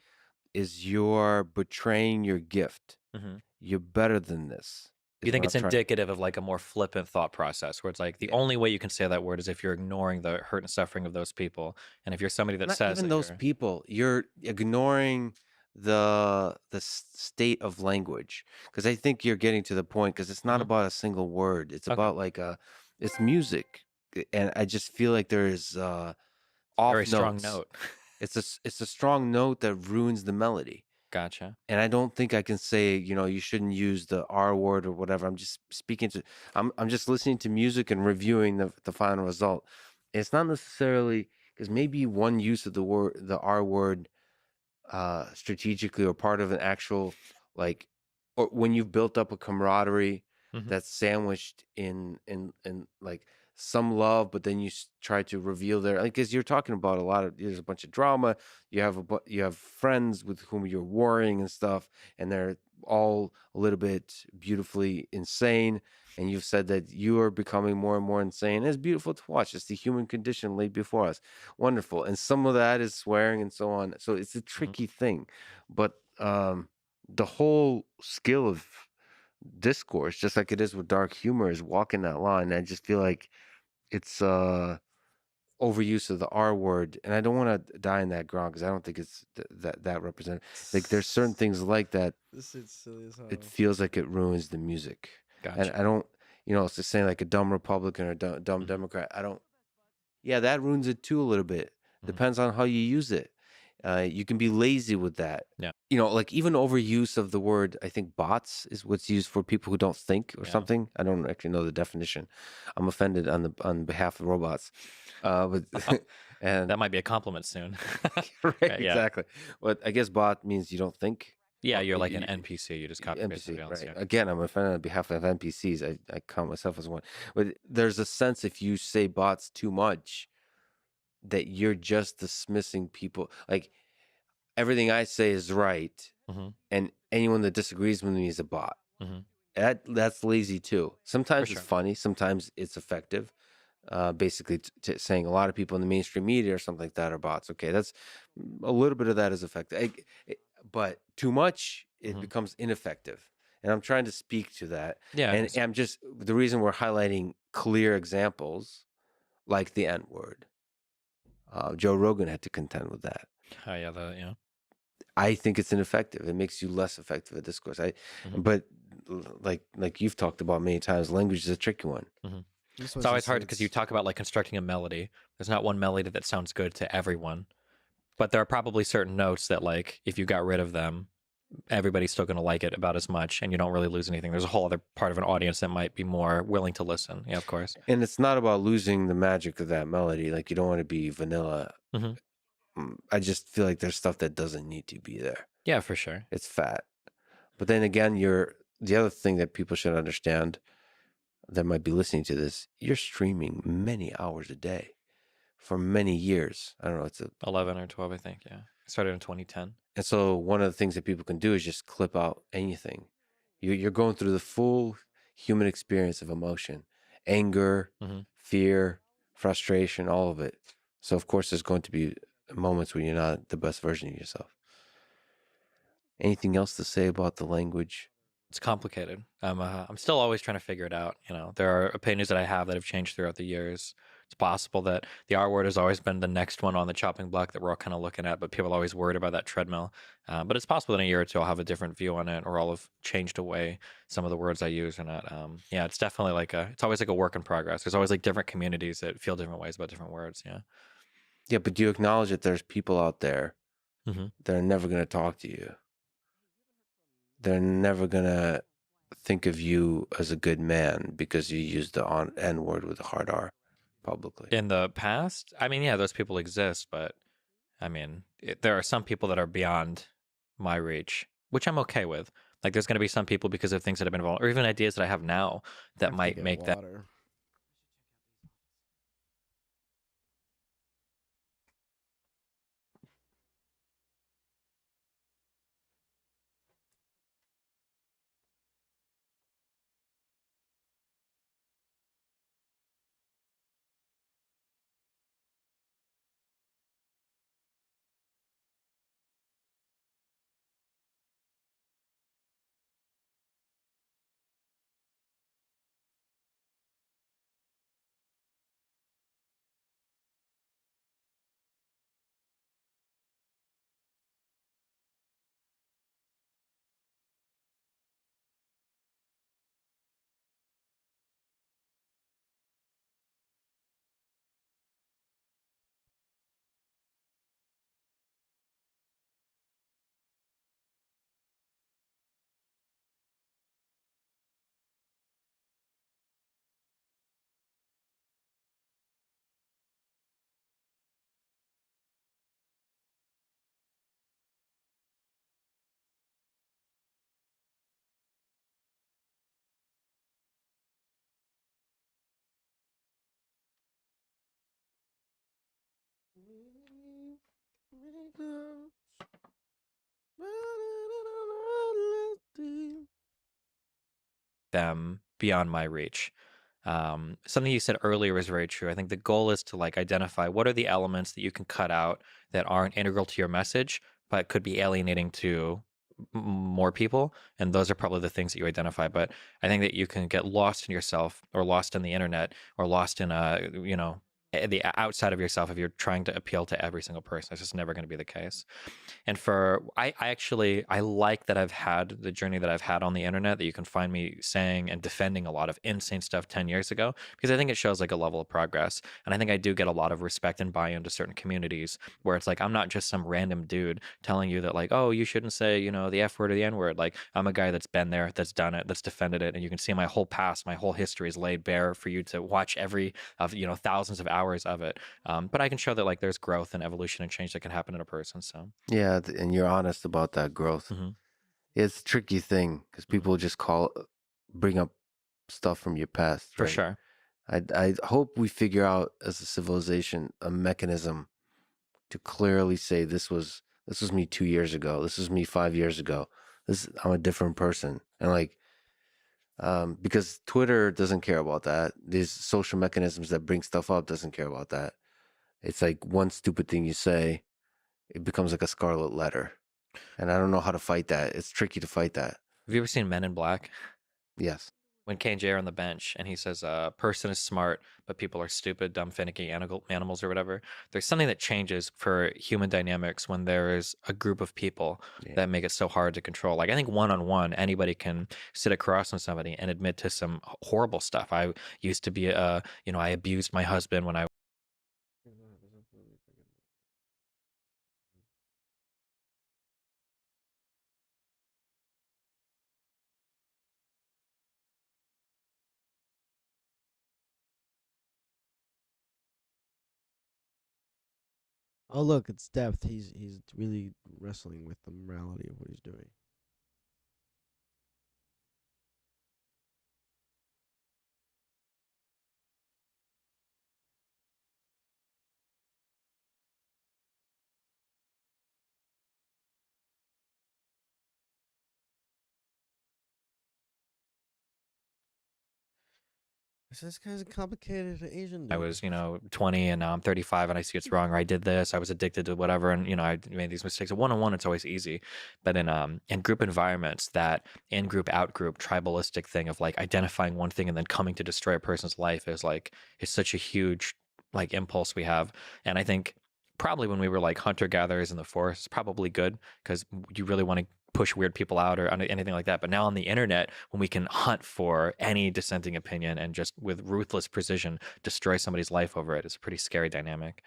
is you're betraying your gift. Mhm. You're better than this. You Is think what I'm it's trying. indicative of like a more flippant thought process where it's like the Yeah. only way you can say that word is if you're ignoring the hurt and suffering of those people, and if you're somebody that Not says even that those you're. people. You're ignoring the state of language because I think you're getting to the point because it's not Mhm. about a single word. It's Okay. about like it's music, and I just feel like there is off Very strong notes. note. It's a strong note that ruins the melody. Gotcha. And I don't think I can say, you shouldn't use the R word or whatever. I'm just speaking to, I'm just listening to music and reviewing the final result. It's not necessarily because maybe one use of the R word, strategically or part of an actual, like, or when you've built up a camaraderie Mhm. that's sandwiched in like some love, but then try to reveal their, like, because you're talking about there's a bunch of drama. You have friends with whom you're warring and stuff, and they're all a little bit beautifully insane. And you've said that you are becoming more and more insane. It's beautiful to watch. It's the human condition laid before us. Wonderful. And some of that is swearing and so on. So it's a Mhm. tricky thing. But the whole skill of discourse, just like it is with dark humor, is walking that line. I just feel like it's overuse of the R word, and I don't want to die in that ground because I don't think it's that representative. Like there's certain things like that. This is silly as It hell. feels like it ruins the music, and Gotcha. I don't. It's just saying like a dumb Republican or dumb Mhm. Democrat. I don't. Yeah, that ruins it too a little bit. Mhm. Depends on how you use it. You can be lazy with that. Yeah. Like even overuse of the word, I think bots is what's used for people who don't think or Yeah. something. I don't actually know the definition. I'm offended on behalf of robots. But and That might be a compliment soon. right, Yeah. exactly. But I guess bot means you don't think. Yeah, Well, you're like an NPC. You just copy and paste NPC, somebody else. right? Yeah. Again, I'm offended on behalf of NPCs. I count myself as one. But there's a sense if you say bots too much that you're just dismissing people. Like everything I say is right, Mm-hmm. and anyone that disagrees with me is a bot. Mm-hmm. That's lazy too. For Sometimes it's sure. funny, sometimes it's effective. Basically, saying a lot of people in the mainstream media or something like that are bots. Okay, that's a little bit of that is effective, but too much it Mm-hmm. becomes ineffective. And I'm trying to speak to that. Yeah. And I'm just the reason we're highlighting clear examples like the N word. Joe Rogan had to contend with that. Oh yeah. Yeah. I think it's ineffective. It makes you less effective at discourse. Mhm. But like you've talked about many times, language is a tricky one. Mm-hmm. This It's was always just hard because you talk about like constructing a melody. There's not one melody that sounds good to everyone, but there are probably certain notes that like if you got rid of them, everybody's still going to like it about as much, and you don't really lose anything. There's a whole other part of an audience that might be more willing to listen. Yeah, of course. And it's not about losing the magic of that melody. Like you don't want to be vanilla. Mhm. I just feel like there's stuff that doesn't need to be there. Yeah, for sure. It's fat. But then again, the other thing that people should understand that might be listening to this, you're streaming many hours a day for many years. I don't know. 11 or 12, I think. Yeah, I started in 2010. And so one of the things that people can do is just clip out anything. You're going through the full human experience of emotion, anger, Mhm. fear, frustration, all of it. So of course, there's going to be moments when you're not the best version of yourself. Anything else to say about the language? It's complicated. I'm still always trying to figure it out. There are opinions that I have that have changed throughout the years. It's possible that the R word has always been the next one on the chopping block that we're all kind of looking at, but people are always worried about that treadmill. But it's possible in a year or two I'll have a different view on it, or I'll have changed away some of the words I use in it. Yeah, it's definitely it's always like a work in progress. There's always like different communities that feel different ways about different words. Yeah. Yeah, but do you acknowledge that there's people out there Mm-hmm. that are never going to talk to you? They're never going to think of you as a good man because you used the N word with a hard R publicly. In the past, I mean, yeah, those people exist, but I mean, there are some people that are beyond my reach, which I'm okay with. Like, there's going to be some people because of things that have been involved, or even ideas that I have now that might make that. water. them beyond my reach. Something you said earlier is very true. I think the goal is to like identify what are the elements that you can cut out that aren't integral to your message, but could be alienating to more people. And those are probably the things that you identify. But I think that you can get lost in yourself or lost in the internet or lost in the outside of yourself if you're trying to appeal to every single person. It's just never going to be the case. And for I actually I like that I've had the journey that I've had on the internet, that you can find me saying and defending a lot of insane stuff 10 years ago, because I think it shows like a level of progress. And I think I do get a lot of respect and buy into certain communities where it's like I'm not just some random dude telling you that like, oh, you shouldn't say, the F word or the N word. Like I'm a guy that's been there, that's done it, that's defended it. And you can see my whole past, my whole history is laid bare for you to watch every of thousands of hours of it. But I can show that like there's growth and evolution and change that can happen in a person. So Yeah, and you're honest about that growth. hmm It's a tricky thing because people just bring up stuff from your past, for right? sure. I hope we figure out as a civilization a mechanism to clearly say this was me 2 years ago. This was me 5 years ago. I'm a different person, and like because Twitter doesn't care about that. These social mechanisms that bring stuff up doesn't care about that. It's like one stupid thing you say, it becomes like a scarlet letter, and I don't know how to fight that. It's tricky to fight that. Have you ever seen Men in Black? Yes. When K&J are on the bench and he says, person is smart, but people are stupid, dumb, finicky animals or whatever. There's something that changes for human dynamics when there is a group of people Yeah. that make it so hard to control. Like I think one-on-one, anybody can sit across on somebody and admit to some horrible stuff. I used to be, I abused my husband when I Oh look, it's depth. He's really wrestling with the morality of what he's doing. This guy's a complicated Asian I dude. was, 20 and now I'm 35 and I see it's wrong or I did this, I was addicted to whatever and I made these mistakes. One on one it's always easy. But in group environments, that in group out group tribalistic thing of like identifying one thing and then coming to destroy a person's life is such a huge like impulse we have. And I think probably when we were like hunter gatherers in the forest, probably good because you really want to push weird people out or anything like that. But now on the internet, when we can hunt for any dissenting opinion and just with ruthless precision destroy somebody's life over it, it's a pretty scary dynamic.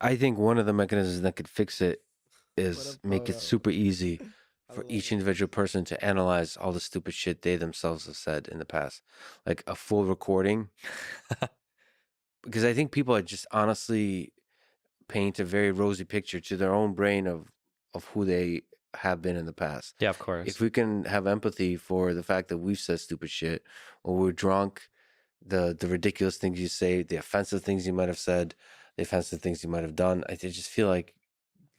I think one of the mechanisms that could fix it is a make it photo. super easy I for love each it. individual person to analyze all the stupid shit they themselves have said in the past. Like a full recording. Because I think people are just honestly paint a very rosy picture to their own brain of who they have been in the past. Yeah, of course. If we can have empathy for the fact that we've said stupid shit or we're drunk, the ridiculous things you say, the offensive things you might have said, the offensive things you might have done, I just feel like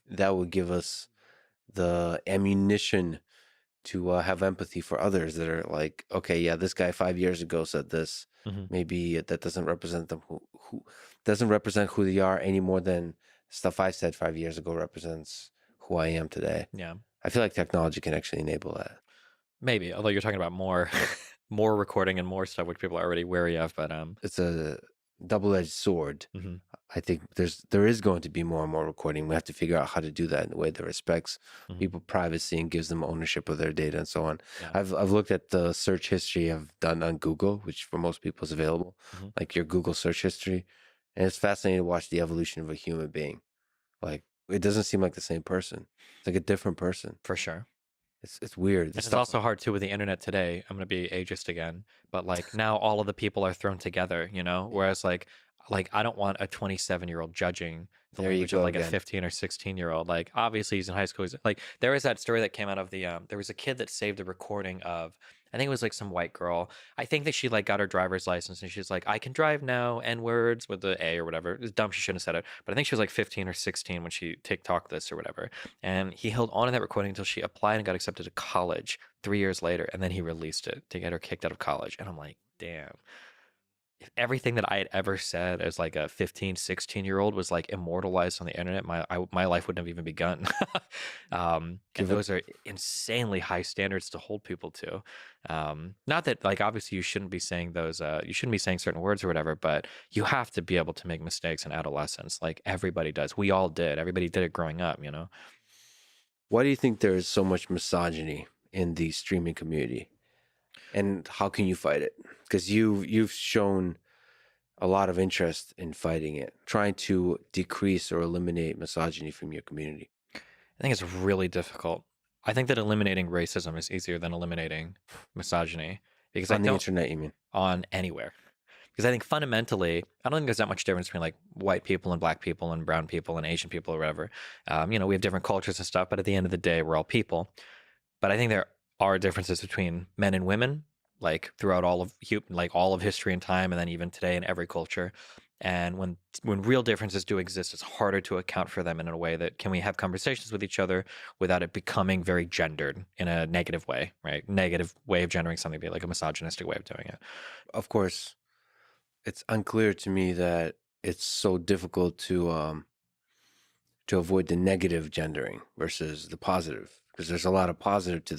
that would give us the ammunition to have empathy for others that are like, okay, yeah, this guy 5 years ago said this. Mhm. Maybe that doesn't represent them who doesn't represent who they are any more than stuff I said 5 years ago represents who I am today. Yeah, I feel like technology can actually enable that. maybe. Although you're talking about more, more recording and more stuff, which people are already wary of. But It's a double-edged sword. mhm. I think there is going to be more and more recording. We have to figure out how to do that in a way that respects Mhm. people's privacy and gives them ownership of their data and so on. Yeah. I've looked at the search history I've done on Google, which for most people is available, Mhm. like your Google search history, and it's fascinating to watch the evolution of a human being. Like it doesn't seem like the same person. It's like a different person. For sure. It's weird. And it's also hard too with the internet today. I'm gonna be ageist again, but like now all of the people are thrown together, Whereas like I don't want a 27-year-old judging the There you language of go like a again. 15 or 16-year-old. Like obviously he's in high school. Like there was that story that came out of the there was a kid that saved a recording of I think it was like some white girl. I think that she like got her driver's license and she's like, I can drive now, N words with the A or whatever. It's dumb. She shouldn't have said it. But I think she was like 15 or 16 when she TikTok this or whatever. And he held on to that recording until she applied and got accepted to college 3 years later. And then he released it to get her kicked out of college. And I'm like, damn. If everything that I had ever said as like a 15, 16-year-old was like immortalized on the internet, my life wouldn't have even begun. And Give it- those are insanely high standards to hold people to. Not that like obviously you shouldn't be saying those, you shouldn't be saying certain words or whatever, but you have to be able to make mistakes in adolescence. Like everybody does. We all did. Everybody did it growing up, you know? Why do you think there is so much misogyny in the streaming community, and how can you fight it? Because you've shown a lot of interest in fighting it, trying to decrease or eliminate misogyny from your community. I think it's really difficult. I think that eliminating racism is easier than eliminating misogyny because I On the don't internet, you mean? on anywhere. Because I think fundamentally, I don't think there's that much difference between like white people and black people and brown people and Asian people or whatever. You know, we have different cultures and stuff, but at the end of the day, we're all people. But I think there are differences between men and women, like throughout all of history and time, and then even today in every culture. And when real differences do exist, it's harder to account for them in a way that can we have conversations with each other without it becoming very gendered in a negative way, right? Negative way of gendering something, be like a misogynistic way of doing it. Of course, it's unclear to me that it's so difficult to avoid the negative gendering versus the positive, because there's a lot of positive to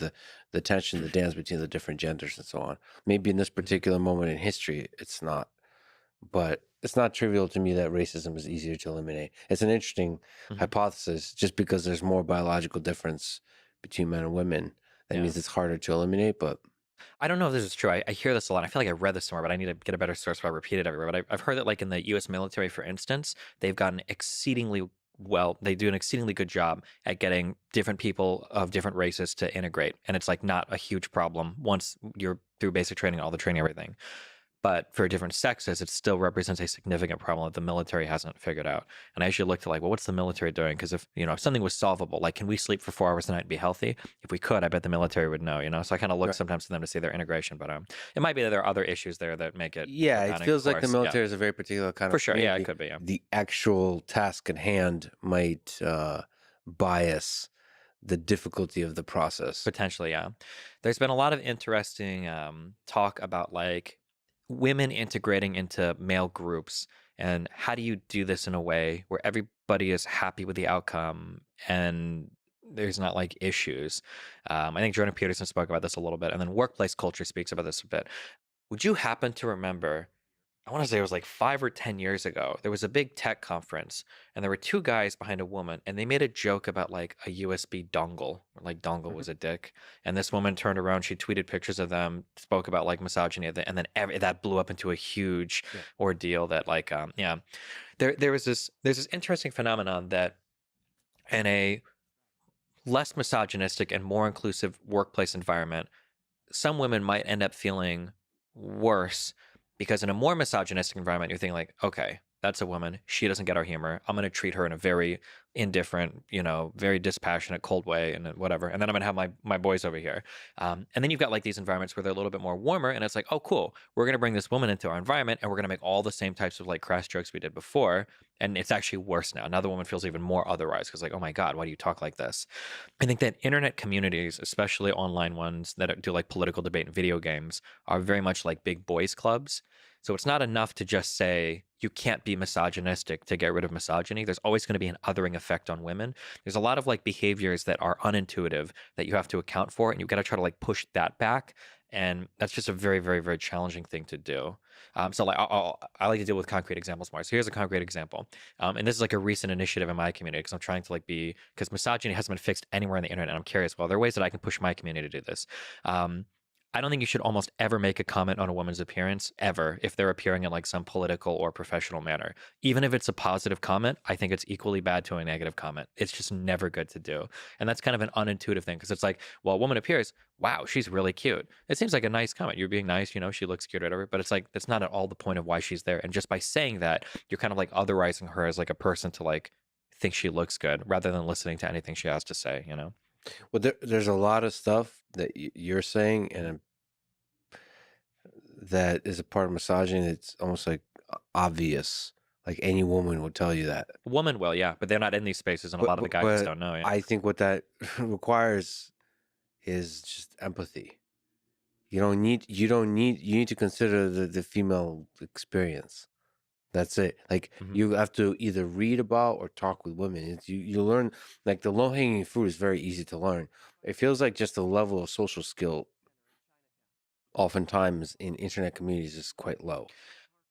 the tension, the dance between the different genders and so on. Maybe in this particular moment in history, it's not, but it's not trivial to me that racism is easier to eliminate. It's an interesting Mhm. hypothesis. Just because there's more biological difference between men and women, that Yeah. means it's harder to eliminate. But I don't know if this is true. I hear this a lot. I feel like I read this somewhere, but I need to get a better source if I repeat it everywhere. But I've heard that, like in the U.S. military, for instance, they've gotten exceedingly well. They do an exceedingly good job at getting different people of different races to integrate, and it's like not a huge problem once you're through basic training, all the training, everything. But for different sexes, it still represents a significant problem that the military hasn't figured out. And I usually look to like, well, what's the military doing? Because if something was solvable, like can we sleep for 4 hours a night and be healthy? If we could, I bet the military would know. So I kind of look Right. sometimes to them to see their integration, but it might be that there are other issues there that make it. yeah, a it bounding feels like the force. Yeah, military is a very particular kind for of sure. Yeah, it community. could be. Yeah. The actual task at hand might bias the difficulty of the process. Potentially, yeah. There's been a lot of interesting talk about like women integrating into male groups and how do you do this in a way where everybody is happy with the outcome and there's not like issues. I think Jordan Peterson spoke about this a little bit, and then workplace culture speaks about this a bit. Would you happen to remember, I want to say it was like 5 or 10 years ago. There was a big tech conference, and there were two guys behind a woman, and they made a joke about like a USB dongle, or like dongle Mhm. was a dick. And this woman turned around, she tweeted pictures of them, spoke about like misogyny, and then that blew up into a huge Yeah. ordeal. That like, yeah, there's this interesting phenomenon that in a less misogynistic and more inclusive workplace environment, some women might end up feeling worse because in a more misogynistic environment, you're thinking like, okay, that's a woman. She doesn't get our humor. I'm going to treat her in a very indifferent, very dispassionate, cold way and whatever. And then I'm going to have my boys over here. And then you've got like these environments where they're a little bit more warmer. And it's like, oh, cool. We're going to bring this woman into our environment and we're going to make all the same types of like crass jokes we did before. And it's actually worse now. Now the woman feels even more otherwise because like, oh my God, why do you talk like this? I think that internet communities, especially online ones that do like political debate and video games, are very much like big boys clubs. So it's not enough to just say you can't be misogynistic to get rid of misogyny. There's always going to be an othering effect on women. There's a lot of like behaviors that are unintuitive that you have to account for, and you've got to try to like push that back. And that's just a very, very, very challenging thing to do. So like I like to deal with concrete examples more. So here's a concrete example. And this is like a recent initiative in my community because I'm trying to like because misogyny hasn't been fixed anywhere on the internet. And I'm curious, well, there are ways that I can push my community to do this. I don't think you should almost ever make a comment on a woman's appearance ever if they're appearing in like some political or professional manner. Even if it's a positive comment, I think it's equally bad to a negative comment. It's just never good to do. And that's kind of an unintuitive thing because it's like, well, a woman appears, wow, she's really cute. It seems like a nice comment. You're being nice, she looks cute or whatever, but it's like, that's not at all the point of why she's there. And just by saying that, you're kind of like otherizing her as like a person to like think she looks good rather than listening to anything she has to say. Well, there's a lot of stuff that you're saying, and that is a part of misogyny. It's almost like obvious. Like any woman would tell you that. A woman will, yeah, but they're not in these spaces, and a lot of the guys just don't know. Yeah. I think what that requires is just empathy. You need to consider the female experience. That's it. Like Mhm. you have to either read about or talk with women. You learn, like the low hanging fruit is very easy to learn. It feels like just the level of social skill oftentimes in internet communities is quite low.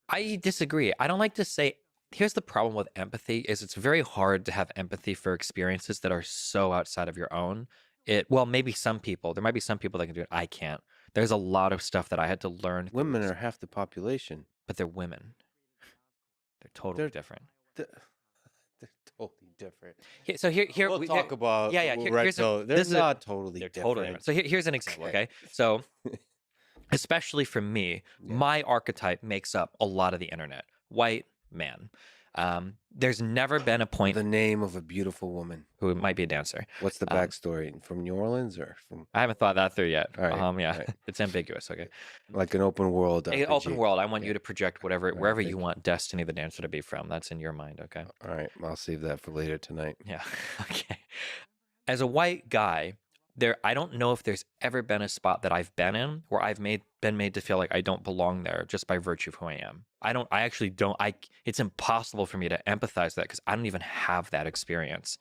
I disagree. I don't like to say. Here's the problem with empathy: is it's very hard to have empathy for experiences that are so outside of your own. Well, maybe some people. There might be some people that can do it. I can't. There's a lot of stuff that I had to learn through, Women are half the population. but they're women. They're totally They're different. they're, they're totally different. So here We'll talk about yeah. Here's they're this is not totally they're different. totally different. So here's an example. Okay, so especially for me, Yeah. my archetype makes up a lot of the internet. White man. There's never been a point The name of a beautiful woman. who might be a dancer. What's the backstory? From New Orleans or from I haven't thought that through yet. All right, Yeah, right. it's ambiguous. Okay, like an open world Hey, RPG? open world. I want Yeah. you to project whatever All right, wherever thank you you. want Destiny the dancer to be from. That's in your mind. Okay. All right, I'll save that for later tonight. Yeah. Okay. As a white guy, I don't know if there's ever been a spot that I've been in where been made to feel like I don't belong there just by virtue of who I am. I actually don't. It's impossible for me to empathize that because I don't even have that experience.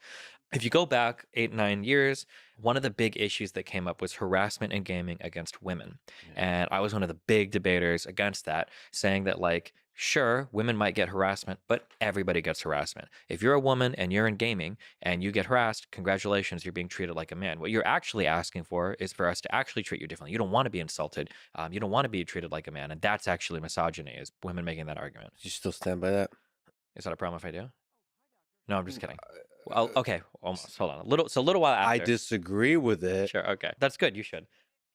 If you go back 8, 9 years, one of the big issues that came up was harassment in gaming against women. And I was one of the big debaters against that, saying that, like, sure, women might get harassment, but everybody gets harassment. If you're a woman and you're in gaming and you get harassed, congratulations, you're being treated like a man. What you're actually asking for is for us to actually treat you differently. You don't want to be insulted. You don't want to be treated like a man. And that's actually misogyny, is women making that argument. You still stand by that? Is that a problem if I do? No, I'm just kidding. Uh, Well, okay, almost. Hold on. A little while I after. disagree with it. Sure. Okay. That's good. You should.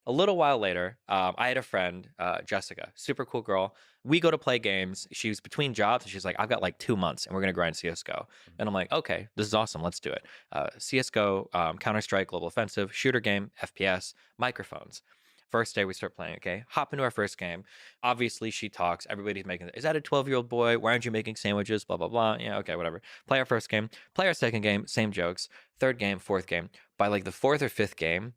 A little while later, I had a friend, Jessica, super cool girl. We go to play games. She was between jobs, and she's like, "I've got like 2 months, and we're gonna grind CS:GO." And I'm like, "Okay, this is awesome. Let's do it." CS:GO, Counter Strike, Global Offensive, shooter game, FPS, microphones. First day we start playing. Okay, hop into our first game. Obviously, she talks. Everybody's making. Is that a 12-year-old boy? Why aren't you making sandwiches? Blah blah blah. Yeah. Okay. Whatever. Play our first game. Play our second game. Same jokes. Third game. Fourth game. By like the fourth or fifth game,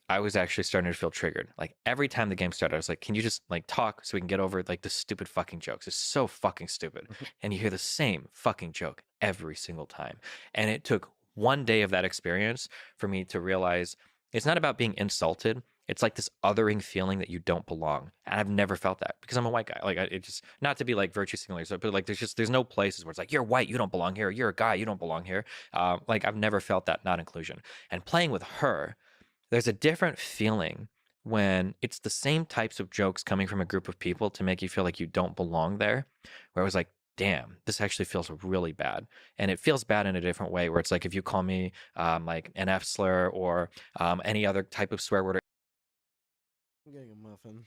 I was actually starting to feel triggered. Like every time the game started, I was like, "Can you just like talk so we can get over like the stupid fucking jokes? It's so fucking stupid." And you hear the same fucking joke every single time. And it took one day of that experience for me to realize it's not about being insulted. It's like this othering feeling that you don't belong. And I've never felt that because I'm a white guy. Like it just, not to be like virtue signaling, but like there's no places where it's like, "You're white, you don't belong here. You're a guy, you don't belong here." Like I've never felt that not inclusion. And playing with her, there's a different feeling when it's the same types of jokes coming from a group of people to make you feel like you don't belong there. Where I was like, damn, this actually feels really bad. And it feels bad in a different way, where it's like if you call me like an F slur or any other type of swear word. I'm getting a muffin.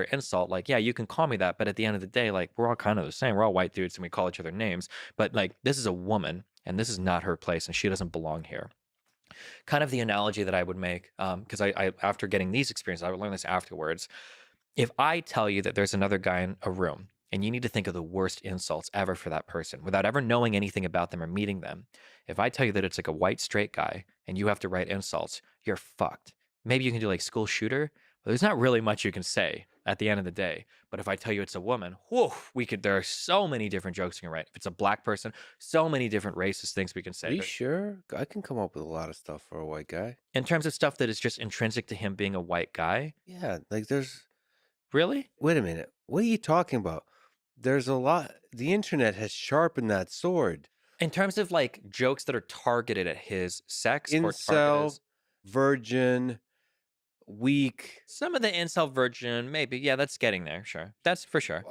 insult, like, yeah, you can call me that, but at the end of the day, like, we're all kind of the same. We're all white dudes and we call each other names. But like, this is a woman and this is not her place and she doesn't belong here. Kind of the analogy that I would make, because I after getting these experiences, I would learn this afterwards. If I tell you that there's another guy in a room and you need to think of the worst insults ever for that person without ever knowing anything about them or meeting them, if I tell you that it's like a white straight guy and you have to write insults, you're fucked. Maybe you can do like school shooter, but there's not really much you can say at the end of the day. But if I tell you it's a woman, whew, there are so many different jokes you can write. If it's a black person, so many different racist things we can Are say. you sure? I can come up with a lot of stuff for a white guy. In terms of stuff that is just intrinsic to him being a white guy. Yeah, like there's. Really? Wait a minute. What are you talking about? There's a lot. The internet has sharpened that sword. In terms of like jokes that are targeted at his sex or targeted Incel, virgin, weak. some of the incel virgin, maybe. Yeah, that's getting there. Sure. That's for sure.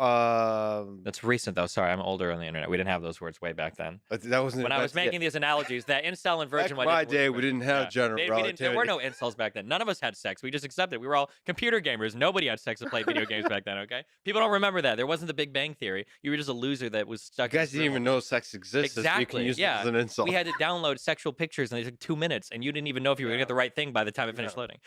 That's recent though. Sorry, I'm older on the internet. We didn't have those words way back then. That wasn't When I was making these analogies, that incel and virgin. Back in my day, we didn't have gender relativity. There were no incels back then. None of us had sex. We just accepted. We were all computer gamers. Nobody had sex to play video games back then. Okay, people don't remember that. There wasn't the Big Bang Theory. You were just a loser that was stuck. You guys didn't even know sex existed. Exactly. So you can use it as an insult. We had to download sexual pictures, and it took 2 minutes, and you didn't even know if you were gonna get the right thing by the time it finished loading.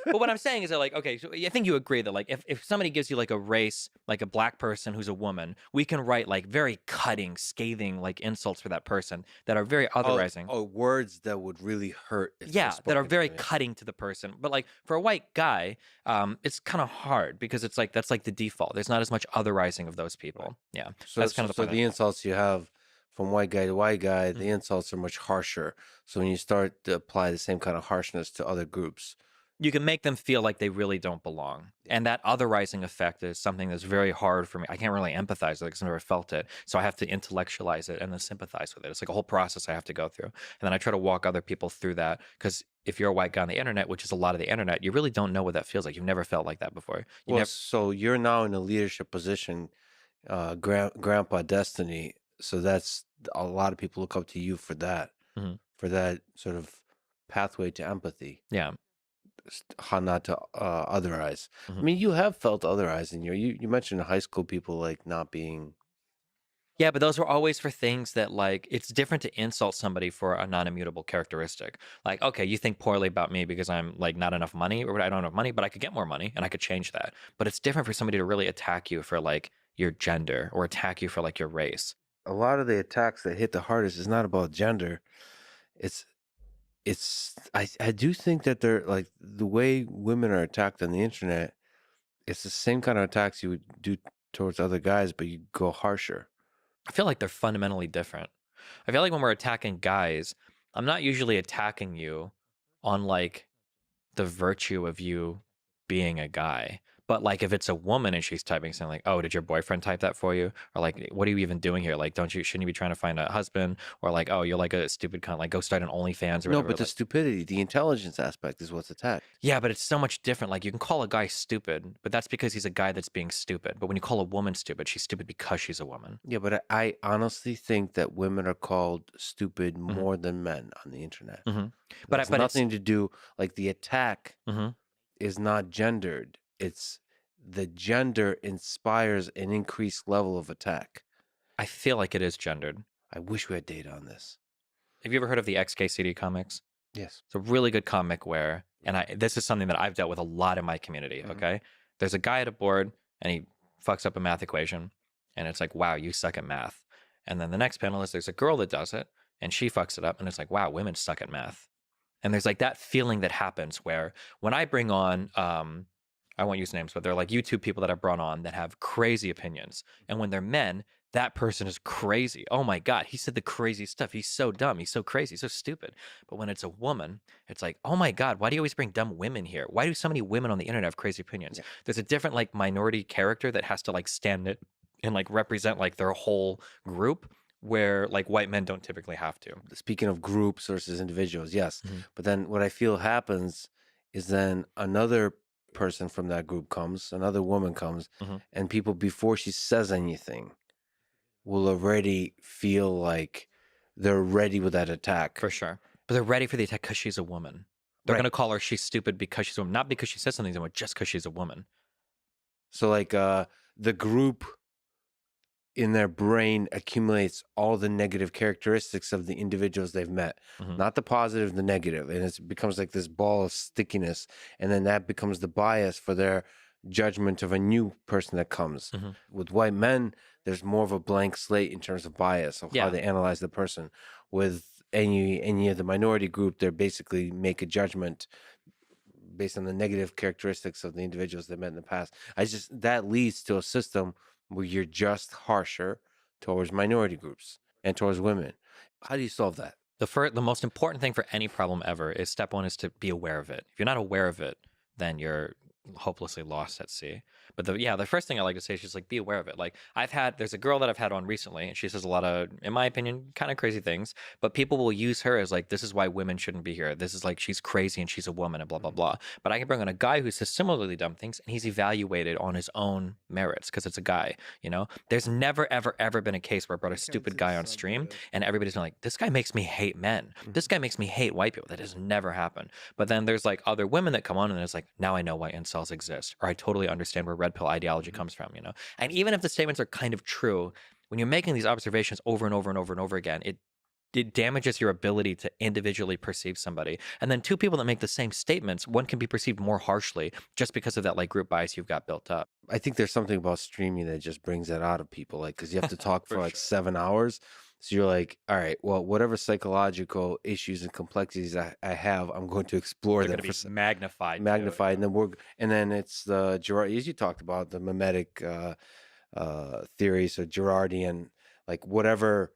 But what I'm saying is that, like, okay, so I think you agree that, like, if somebody gives you like a race, like a black person who's a woman, we can write like very cutting, scathing like insults for that person that are very otherizing. Oh, words that would really hurt. If Yeah, that are very to me. cutting to the person. But like for a white guy, it's kind of hard because it's like that's like the default. There's not as much otherizing of those people. Yeah, So that's kind of the point. the insults you have from white guy to white guy, the insults are much harsher. So when you start to apply the same kind of harshness to other groups, You can make them feel like they really don't belong. And that otherizing effect is something that's very hard for me. I can't really empathize with it because I've never felt it. So I have to intellectualize it and then sympathize with it. It's like a whole process I have to go through. And then I try to walk other people through that because if you're a white guy on the internet, which is a lot of the internet, you really don't know what that feels like. You've never felt like that before. so you're now in a leadership position, Grandpa Destiny. So that's a lot of people look up to you for that, for that sort of pathway to empathy. Yeah. How not to otherize. I mean, you have felt otherized in you mentioned in high school people like not being. Yeah, but those were always for things that, like, it's different to insult somebody for a non-immutable characteristic. Like, okay, you think poorly about me because I'm like not enough money or I don't have money, but I could get more money and I could change that. But it's different for somebody to really attack you for like your gender or attack you for like your race. A lot of the attacks that hit the hardest is not about gender. I do think that they're like the way women are attacked on the internet. It's the same kind of attacks you would do towards other guys, but you go harsher. I feel like they're fundamentally different. I feel like when we're attacking guys, I'm not usually attacking you on like the virtue of you being a guy. But like if it's a woman and she's typing something like, "Oh, did your boyfriend type that for you?" Or like, "What are you even doing here? Like, shouldn't you be trying to find a husband?" Or like, "Oh, you're like a stupid cunt. Like, go start an OnlyFans or No, whatever." but the stupidity, the intelligence aspect is what's attacked. Yeah, but it's so much different. Like you can call a guy stupid, but that's because he's a guy that's being stupid. But when you call a woman stupid, she's stupid because she's a woman. Yeah, but I honestly think that women are called stupid more than men on the internet. But It's but nothing to do like the attack it's, is not gendered. It's the gender inspires an increased level of attack. I feel like it is gendered. I wish we had data on this. Have you ever heard of the XKCD comics? Yes. It's a really good comic where, and this is something that I've dealt with a lot in my community. Okay, there's a guy at a board and he fucks up a math equation, and it's like, wow, you suck at math. And then the next panel is there's a girl that does it, and she fucks it up, and it's like, wow, women suck at math. And there's like that feeling that happens where when I bring on, I won't use names, but they're like YouTube people that I brought on that have crazy opinions, and when they're men, that person is crazy. Oh my God, he said the crazy stuff. He's so dumb. He's so crazy. He's so stupid. But when it's a woman, it's like, oh my God, why do you always bring dumb women here? Why do so many women on the internet have crazy opinions? Yeah. There's a different like minority character that has to like stand it and like represent like their whole group where like white men don't typically have to. Speaking of groups versus individuals, yes. But then what I feel happens is then another person from that group comes, another woman comes, and people before she says anything will already feel like they're ready with that attack. For sure. But they're ready for the attack because she's a woman. They're Right. going to call her she's stupid because she's a woman, not because she says something to them, just because she's a woman. So like the group in their brain accumulates all the negative characteristics of the individuals they've met, not the positive, the negative, and it becomes like this ball of stickiness, and then that becomes the bias for their judgment of a new person that comes. With white men, there's more of a blank slate in terms of bias of how Yeah. they analyze the person. With any of the minority group, they basically make a judgment based on the negative characteristics of the individuals they met in the past. That leads to a system where you're just harsher towards minority groups and towards women. How do you solve that? The most important thing for any problem ever is step one is to be aware of it. If you're not aware of it, then you're hopelessly lost at sea. But the first thing I like to say is just like be aware of it. Like there's a girl that I've had on recently, and she says a lot of, in my opinion, kind of crazy things. But people will use her as like, this is why women shouldn't be here. This is like she's crazy and she's a woman and blah blah blah. But I can bring on a guy who says similarly dumb things, and he's evaluated on his own merits because it's a guy. You know, there's never ever been a case where I brought a stupid guy on stream and everybody's been like, this guy makes me hate men. This guy makes me hate white people. That has never happened. But then there's like other women that come on and it's like, now I know why incels exist, or I totally understand where red pill ideology comes from, you know? And even if the statements are kind of true, when you're making these observations over and over and over and over again, it damages your ability to individually perceive somebody. And then two people that make the same statements, one can be perceived more harshly just because of that like group bias you've got built up. I think there's something about streaming that just brings that out of people, like, because you have to talk for like sure. 7 hours. So you're like, all right, well, whatever psychological issues and complexities I have, I'm going to explore They're them going to be magnified. Too, and then it's the Gerard, as you talked about, the mimetic theory, so Girardian, like whatever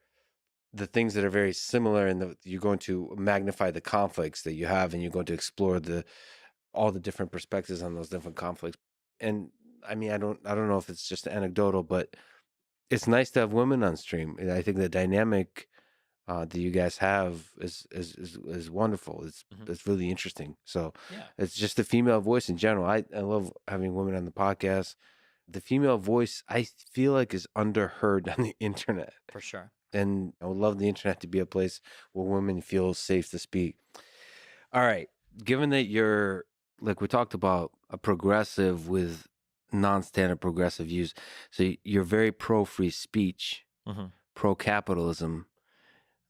the things that are very similar, and you're going to magnify the conflicts that you have, and you're going to explore all the different perspectives on those different conflicts. And I mean, I don't know if it's just anecdotal, but it's nice to have women on stream. And I think the dynamic that you guys have is wonderful. It's really interesting. So Yeah, it's just the female voice in general. I love having women on the podcast. The female voice, I feel like, is underheard on the internet. for sure. And I would love the internet to be a place where women feel safe to speak. All right. Given that you're, like we talked about, a progressive with non-standard progressive views, so you're very pro free speech, pro capitalism.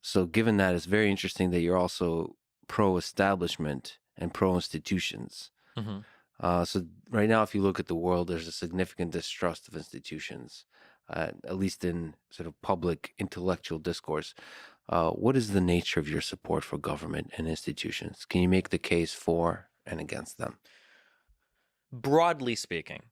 So given that, it's very interesting that you're also pro establishment and pro institutions. So right now, if you look at the world, there's a significant distrust of institutions, at least in sort of public intellectual discourse. What is the nature of your support for government and institutions? Can you make the case for and against them? Broadly speaking,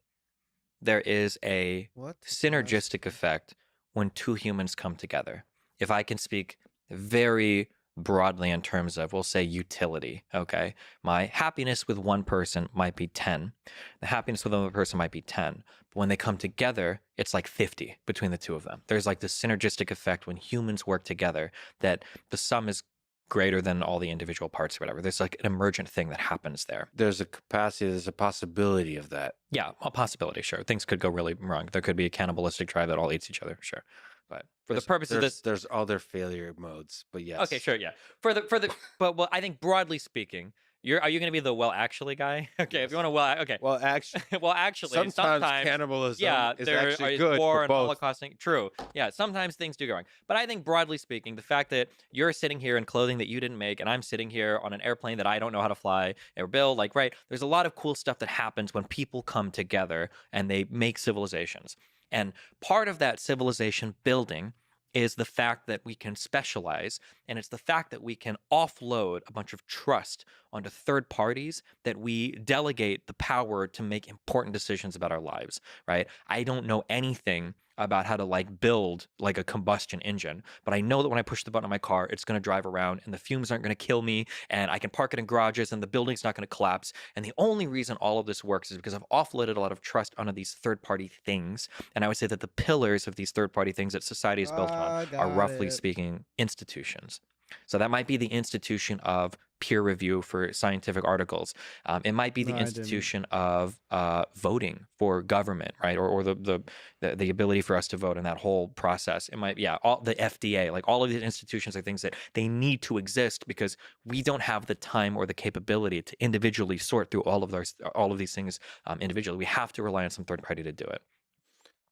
there is a synergistic effect when two humans come together. If I can speak very broadly in terms of, we'll say, utility, okay? My happiness with one person might be 10. The happiness with another person might be 10. But when they come together, it's like 50 between the two of them. There's like this synergistic effect when humans work together that the sum is greater than all the individual parts or whatever. There's like an emergent thing that happens there. There's a capacity, there's a possibility of that. Yeah, a possibility, sure. Things could go really wrong. There could be a cannibalistic tribe that all eats each other, sure. But for the purpose of this, there's other failure modes, but yes. okay, sure, yeah. But well, I think broadly speaking, are you going to be the well actually guy? Okay, if you want to okay. Well, actually, well, actually, sometimes cannibalism is actually good war for and both. Holocausting. True, yeah. Sometimes things do go wrong, but I think broadly speaking, the fact that you're sitting here in clothing that you didn't make, and I'm sitting here on an airplane that I don't know how to fly or build, like, right? There's a lot of cool stuff that happens when people come together and they make civilizations. And part of that civilization building is the fact that we can specialize, and it's the fact that we can offload a bunch of trust onto third parties, that we delegate the power to make important decisions about our lives, right? I don't know anything about how to like build like a combustion engine, but I know that when I push the button on my car, it's going to drive around and the fumes aren't going to kill me, and I can park it in garages and the building's not going to collapse. And the only reason all of this works is because I've offloaded a lot of trust onto these third-party things. And I would say that the pillars of these third-party things that society is built on are, roughly speaking, institutions. So that might be the institution of peer review for scientific articles. It might be No, the I didn't. institution of voting for government, right? Or the ability for us to vote in that whole process. It might, yeah, all the FDA, like all of these institutions are things that they need to exist because we don't have the time or the capability to individually sort through all of these things individually. We have to rely on some third party to do it.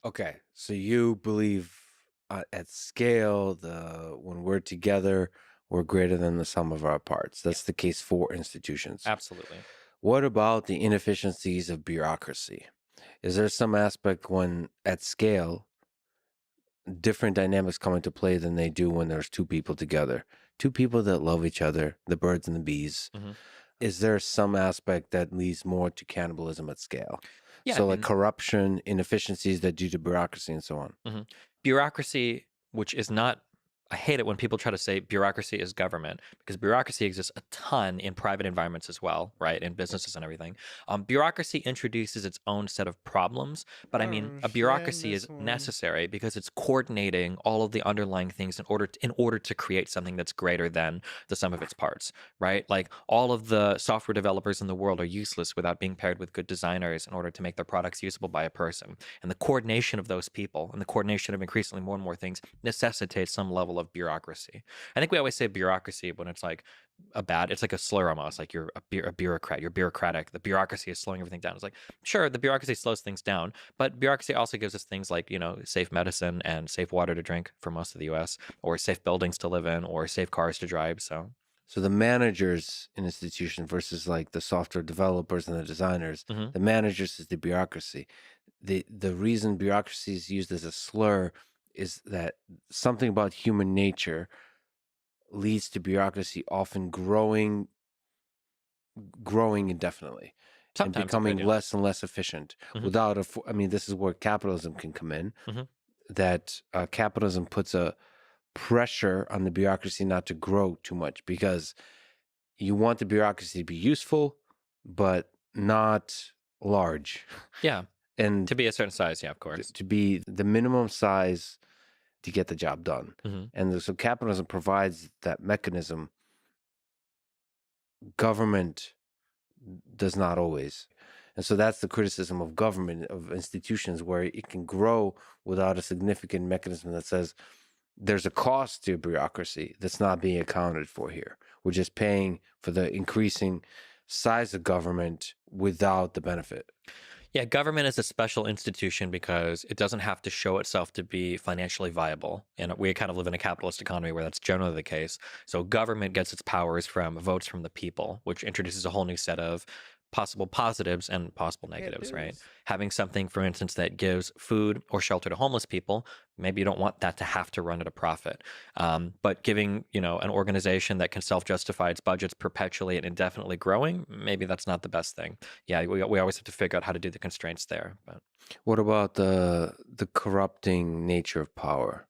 Okay, so you believe at scale, when we're together, we're greater than the sum of our parts. That's the case for institutions. Absolutely. What about the inefficiencies of bureaucracy? Is there some aspect when at scale, different dynamics come into play than they do when there's two people together? Two people that love each other, the birds and the bees. Mm-hmm. Is there some aspect that leads more to cannibalism at scale? Yeah, So, I like mean, corruption, inefficiencies that due to bureaucracy and so on. mhm. Bureaucracy, which is not, I hate it when people try to say bureaucracy is government because bureaucracy exists a ton in private environments as well, right? In businesses and everything. Bureaucracy introduces its own set of problems, but I mean, a Understand bureaucracy this is one. necessary because it's coordinating all of the underlying things in order to create something that's greater than the sum of its parts, right? Like all of the software developers in the world are useless without being paired with good designers in order to make their products usable by a person. And the coordination of those people and the coordination of increasingly more and more things necessitates some level of bureaucracy. I think we always say bureaucracy when it's like it's like a slur almost, like you're a bureaucrat, you're bureaucratic. The bureaucracy is slowing everything down. It's like, sure, the bureaucracy slows things down, but bureaucracy also gives us things like, safe medicine and safe water to drink for most of the US, or safe buildings to live in, or safe cars to drive. So the managers in institution versus like the software developers and the designers, Mhm. the managers is the bureaucracy. The reason bureaucracy is used as a slur is that something about human nature leads to bureaucracy often growing indefinitely and Sometimes it becoming could, yeah. less and less efficient Mhm. without I mean, this is where capitalism can come in. Mhm. That capitalism puts a pressure on the bureaucracy not to grow too much because you want the bureaucracy to be useful, but not large. Yeah. And To be a certain size, yeah, of course. to be the minimum size to get the job done. Mhm. And so capitalism provides that mechanism. Government does not always. And so that's the criticism of government, of institutions, where it can grow without a significant mechanism that says there's a cost to bureaucracy that's not being accounted for here. We're just paying for the increasing size of government without the benefit. Yeah, government is a special institution because it doesn't have to show itself to be financially viable. And we kind of live in a capitalist economy where that's generally the case. So government gets its powers from votes from the people, which introduces a whole new set of possible positives and possible It negatives, right? is. Having something, for instance, that gives food or shelter to homeless people, maybe you don't want that to have to run at a profit. But giving, an organization that can self-justify its budgets perpetually and indefinitely growing, maybe that's not the best thing. Yeah, we always have to figure out how to do the constraints there. But What about the corrupting nature of power?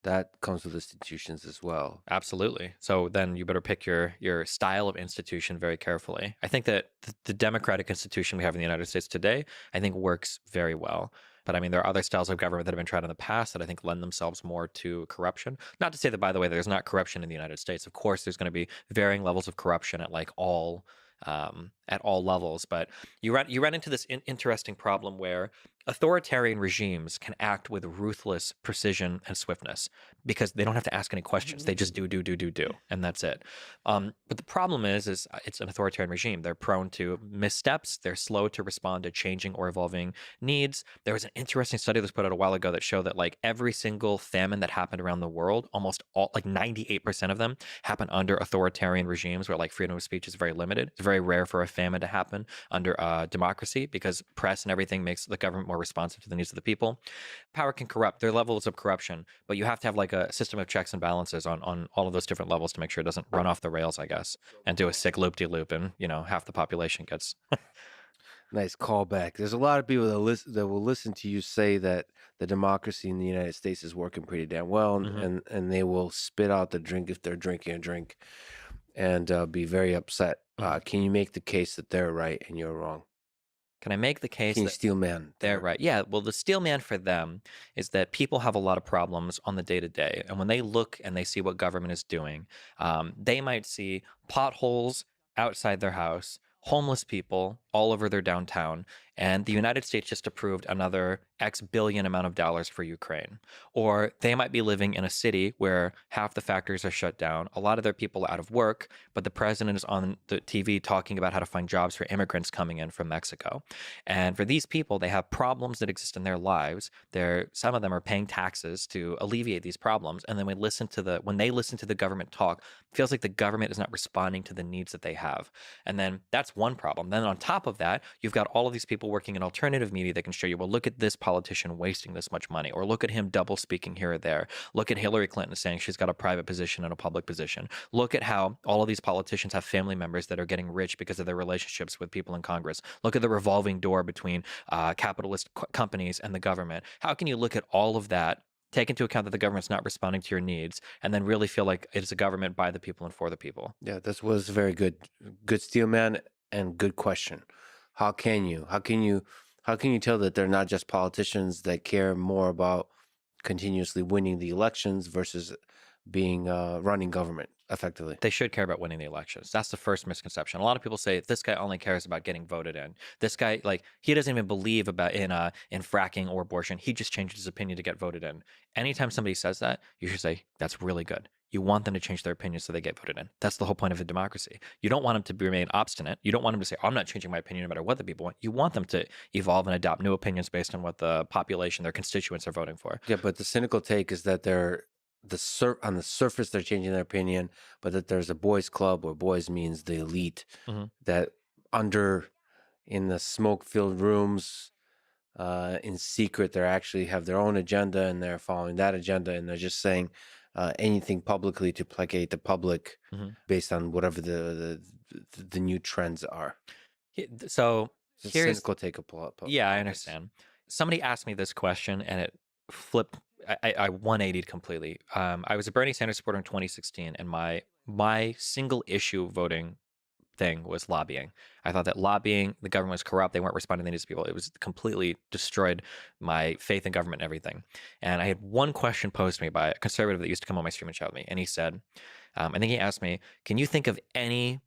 That comes with institutions as well. absolutely. So then you better pick your style of institution very carefully. I think that the democratic institution we have in the United States today, I think works very well. But I mean, there are other styles of government that have been tried in the past that I think lend themselves more to corruption. Not to say that, by the way, there's not corruption in the United States. Of course, there's going to be varying levels of corruption at all levels. But you run into this interesting problem where authoritarian regimes can act with ruthless precision and swiftness because they don't have to ask any questions. They just do, and that's it. But the problem is it's an authoritarian regime. They're prone to missteps. They're slow to respond to changing or evolving needs. There was an interesting study that was put out a while ago that showed that like every single famine that happened around the world, almost all, like 98% of them, happen under authoritarian regimes where like freedom of speech is very limited. It's very rare for a famine to happen under democracy because press and everything makes the government more responsive to the needs of the people. Power can corrupt. There are levels of corruption, but you have to have like a system of checks and balances on all of those different levels to make sure it doesn't run off the rails, I guess, and do a sick loop-de-loop and, half the population gets. Nice callback. There's a lot of people that will listen to you say that the democracy in the United States is working pretty damn well, and Mhm. and they will spit out the drink if they're drinking a drink, and be very upset. Mhm. Can you make the case that they're right and you're wrong? Can I make the case Can you that steel man? they're right? Yeah. Well, the steel man for them is that people have a lot of problems on the day to day. And when they look and they see what government is doing, they might see potholes outside their house, homeless people all over their downtown. And the United States just approved another X billion amount of dollars for Ukraine. Or they might be living in a city where half the factories are shut down, a lot of their people are out of work, but the president is on the TV talking about how to find jobs for immigrants coming in from Mexico. And for these people, they have problems that exist in their lives. Some of them are paying taxes to alleviate these problems. And then when they listen to the government talk, it feels like the government is not responding to the needs that they have. And then that's one problem. Then on top of that, you've got all of these people working in alternative media that can show you, well, look at this politician wasting this much money, or look at him double speaking here or there. Look at Hillary Clinton saying she's got a private position and a public position. Look at how all of these politicians have family members that are getting rich because of their relationships with people in Congress. Look at the revolving door between capitalist companies and the government. How can you look at all of that, take into account that the government's not responding to your needs, and then really feel like it is a government by the people and for the people? Yeah, that was very good steel man, and good question. How can you tell that they're not just politicians that care more about continuously winning the elections versus being running government effectively? They should care about winning the elections. That's the first misconception. A lot of people say this guy only cares about getting voted in. This guy, like, he doesn't even believe about in fracking or abortion. He just changed his opinion to get voted in. Anytime somebody says that, you should say that's really good. You want them to change their opinion so they get voted in. That's the whole point of a democracy. You don't want them to remain obstinate. You don't want them to say, I'm not changing my opinion no matter what the people want. You want them to evolve and adopt new opinions based on what the population, their constituents, are voting for. Yeah, but the cynical take is that on the surface they're changing their opinion, but that there's a boys club where boys means the elite, that in the smoke-filled rooms, in secret, they actually have their own agenda and they're following that agenda, and they're just saying anything publicly to placate the public based on whatever the new trends are. So It's a cynical take of yeah, I understand. Somebody asked me this question and it flipped. I 180'd completely. I was a Bernie Sanders supporter in 2016, and my single issue voting thing was lobbying. I thought that lobbying, the government was corrupt. They weren't responding to the needs of people. It was completely destroyed my faith in government and everything. And I had one question posed to me by a conservative that used to come on my stream and chat with me. And he said, I think he asked me, can you think of any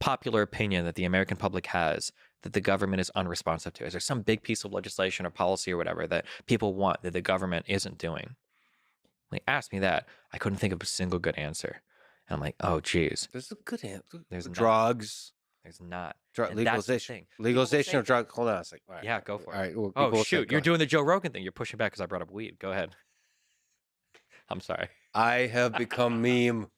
popular opinion that the American public has that the government is unresponsive to? Is there some big piece of legislation or policy or whatever that people want that the government isn't doing? When he asked me that, I couldn't think of a single good answer. And I'm like, oh, geez. There's a good answer. There's drugs. There's not. Legalization. Legalization of drugs. Hold on a second. Right. Yeah, go for it. All right. Well, oh, shoot. You're doing the Joe Rogan thing. You're pushing back because I brought up weed. Go ahead. I'm sorry. I have become meme.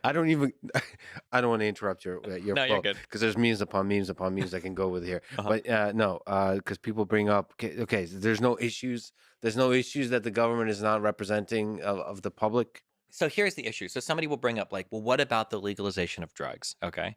I don't want to interrupt your no, flow, you're good. because there's memes upon memes upon memes I can go with here. But no, because people bring up, okay, there's no issues that the government is not representing of the public. So here's the issue. So somebody will bring up like, well, what about the legalization of drugs? Okay.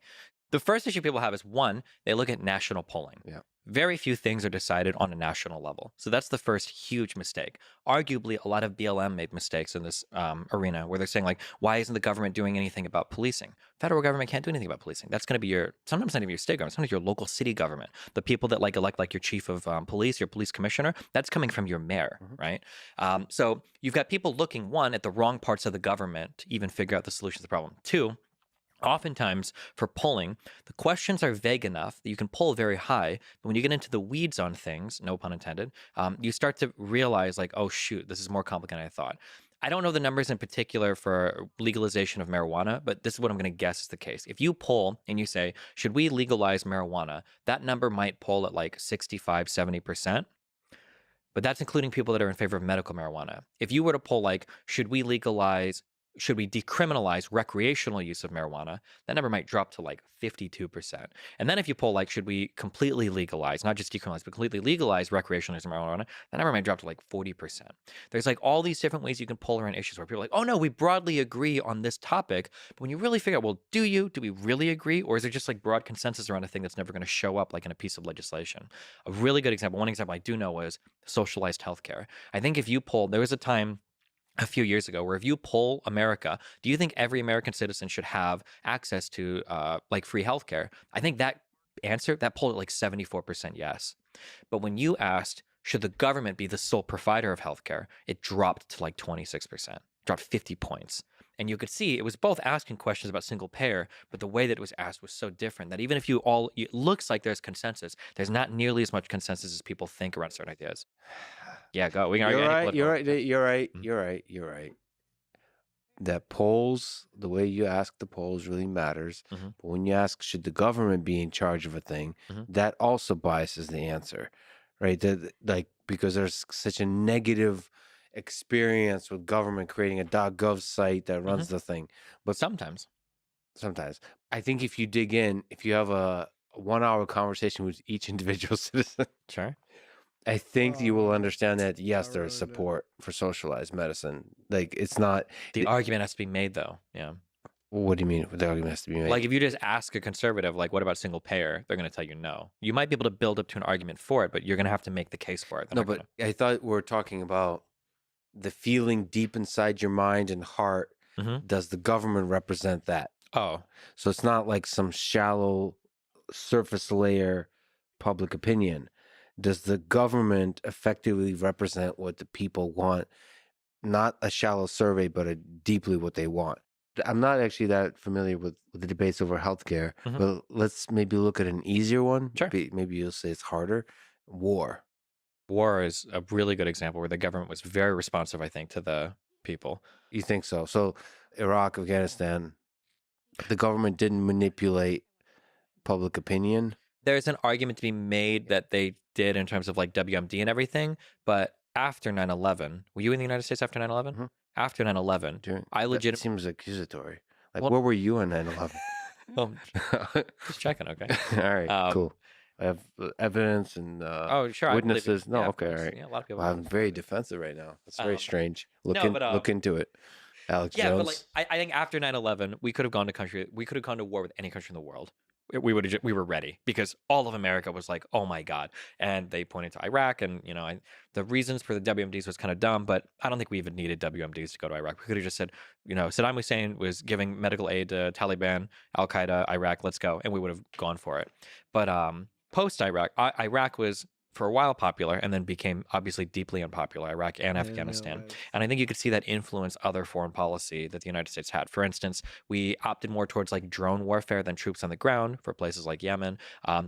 The first issue people have is, one, they look at national polling. Yeah. Very few things are decided on a national level. So that's the first huge mistake. Arguably, a lot of BLM made mistakes in this arena where they're saying, like, why isn't the government doing anything about policing? Federal government can't do anything about policing. That's going to be sometimes not even your state government, sometimes your local city government. The people that elect like your chief of police, your police commissioner, that's coming from your mayor, right? So you've got people looking, one, at the wrong parts of the government to even figure out the solution to the problem. Two, oftentimes for polling, the questions are vague enough that you can poll very high, but when you get into the weeds on things, no pun intended, you start to realize like, oh shoot, this is more complicated than I thought. I don't know the numbers in particular for legalization of marijuana, but this is what I'm going to guess is the case. If you poll and you say, should we legalize marijuana? That number might poll at like 65, 70%. But that's including people that are in favor of medical marijuana. If you were to poll like, should we decriminalize recreational use of marijuana, that number might drop to like 52%. And then if you poll like, should we completely legalize, not just decriminalize, but completely legalize recreational use of marijuana, that number might drop to like 40%. There's like all these different ways you can poll around issues where people are like, oh no, we broadly agree on this topic. But when you really figure out, well, do we really agree? Or is there just like broad consensus around a thing that's never going to show up like in a piece of legislation? A really good example, one example I do know was socialized healthcare. I think if you polled, there was a time a few years ago, where if you poll America, do you think every American citizen should have access to like free healthcare? I think that answer, that polled at like 74% yes. But when you asked, should the government be the sole provider of healthcare, it dropped to like 26%, dropped 50 points. And you could see it was both asking questions about single payer, but the way that it was asked was so different that even if it looks like there's consensus, there's not nearly as much consensus as people think around certain ideas. Yeah, go. We can argue You're any right. political. You're right. Mhm. You're right. You're right. That polls, the way you ask the polls really matters. Mhm. But when you ask, should the government be in charge of a thing, Mhm. that also biases the answer, right? Like, because there's such a negative experience with government creating a .gov site that runs the thing. But Sometimes. I think if you dig in, if you have a 1 hour conversation with each individual citizen, Sure. I think you will Oh, understand that yes, I there is ruined it. support for socialized medicine. Like, it's not. The argument has to be made, though. Yeah. What do you mean? The argument has to be made. Like if you just ask a conservative, like, what about single payer? They're going to tell you no. You might be able to build up to an argument for it, but you're going to have to make the case for it. They're No, not but gonna... I thought we were talking about the feeling deep inside your mind and heart. Mhm. Does the government represent that? Oh, So it's not like some shallow surface layer public opinion. Does the government effectively represent what the people want? Not a shallow survey, but a deeply what they want. I'm not actually that familiar with the debates over healthcare, Mhm. but let's maybe look at an easier one. Sure. Maybe you'll say it's harder. War. war is a really good example where the government was very responsive, I think, to the people. You think so? So Iraq, Afghanistan, the government didn't manipulate public opinion. There's an argument to be made that they did in terms of like WMD and everything, but after 9/11, were you in the United States after 9/11? Mhm. After 9/11, I That legit seems accusatory. Like, Well- where were you on 9/11? well, just checking, okay. All right, Um, cool. I have evidence and Oh, sure. I believe you. witnesses. No, Yeah, of okay, all course. right. Yeah, a lot of people. Well, I'm believe very it. defensive right now. That's very Um, strange. no, but, Look into it, Alex Yeah, Jones. but like I think after 9/11, we could have gone to war with any country in the world. We were ready because all of America was like, oh my god, and they pointed to Iraq, and the reasons for the WMDs was kind of dumb, but I don't think we even needed WMDs to go to Iraq. We could have just said, Saddam Hussein was giving medical aid to Taliban, Al Qaeda, Iraq, let's go, and we would have gone for it. But post Iraq, Iraq was for a while popular and then became obviously deeply unpopular, Iraq and Afghanistan. And I think you could see that influence other foreign policy that the United States had. For instance, we opted more towards like drone warfare than troops on the ground for places like Yemen.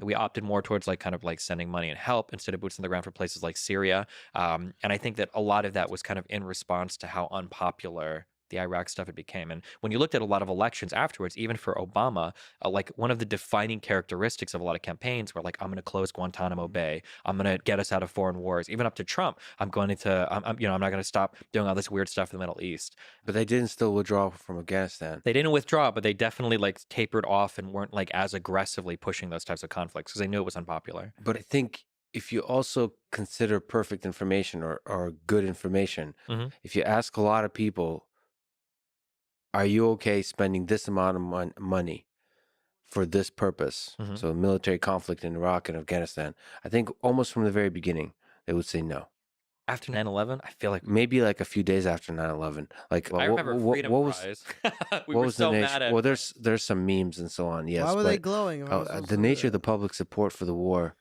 We opted more towards like kind of like sending money and help instead of boots on the ground for places like Syria. And I think that a lot of that was kind of in response to how unpopular the Iraq stuff it became. And when you looked at a lot of elections afterwards, even for Obama, like one of the defining characteristics of a lot of campaigns were like, I'm going to close Guantanamo Bay. I'm going to get us out of foreign wars. Even up to Trump, I'm not going to stop doing all this weird stuff in the Middle East. But they didn't still withdraw from Afghanistan. They didn't withdraw, but they definitely like tapered off and weren't like as aggressively pushing those types of conflicts because they knew it was unpopular. But I think if you also consider perfect information or good information, Mhm. if you ask a lot of people, are you okay spending this amount of money for this purpose? Mhm. So military conflict in Iraq and Afghanistan. I think almost from the very beginning, they would say no. After 9/11, I feel like Maybe like a few days after 9/11. Like, I remember Freedom what was Prize. what we were was so the nature? mad at. Well, there's some memes and so on. Yes, Why were they but glowing? If I was supposed the to do nature of the that? public support for the war.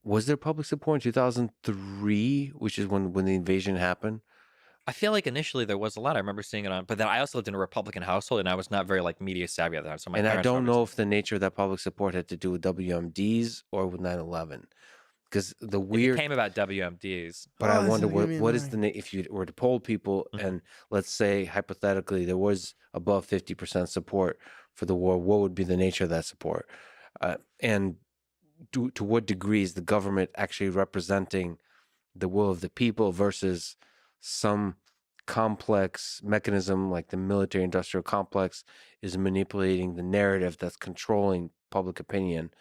Was there public support in 2003, which is when the invasion happened? I feel like initially there was a lot. I remember seeing it on, but then I also lived in a Republican household and I was not very like media savvy at the time. So my And I parents don't know obviously- if the nature of that public support had to do with WMDs or with 9/11, because the it weird. became about WMDs. But Oh, I this wonder is gonna be what is annoying. if you were to poll people Mhm. and let's say hypothetically there was above 50% support for the war, what would be the nature of that support? And to what degree is the government actually representing the will of the people versus some complex mechanism like the military industrial complex is manipulating the narrative that's controlling public opinion?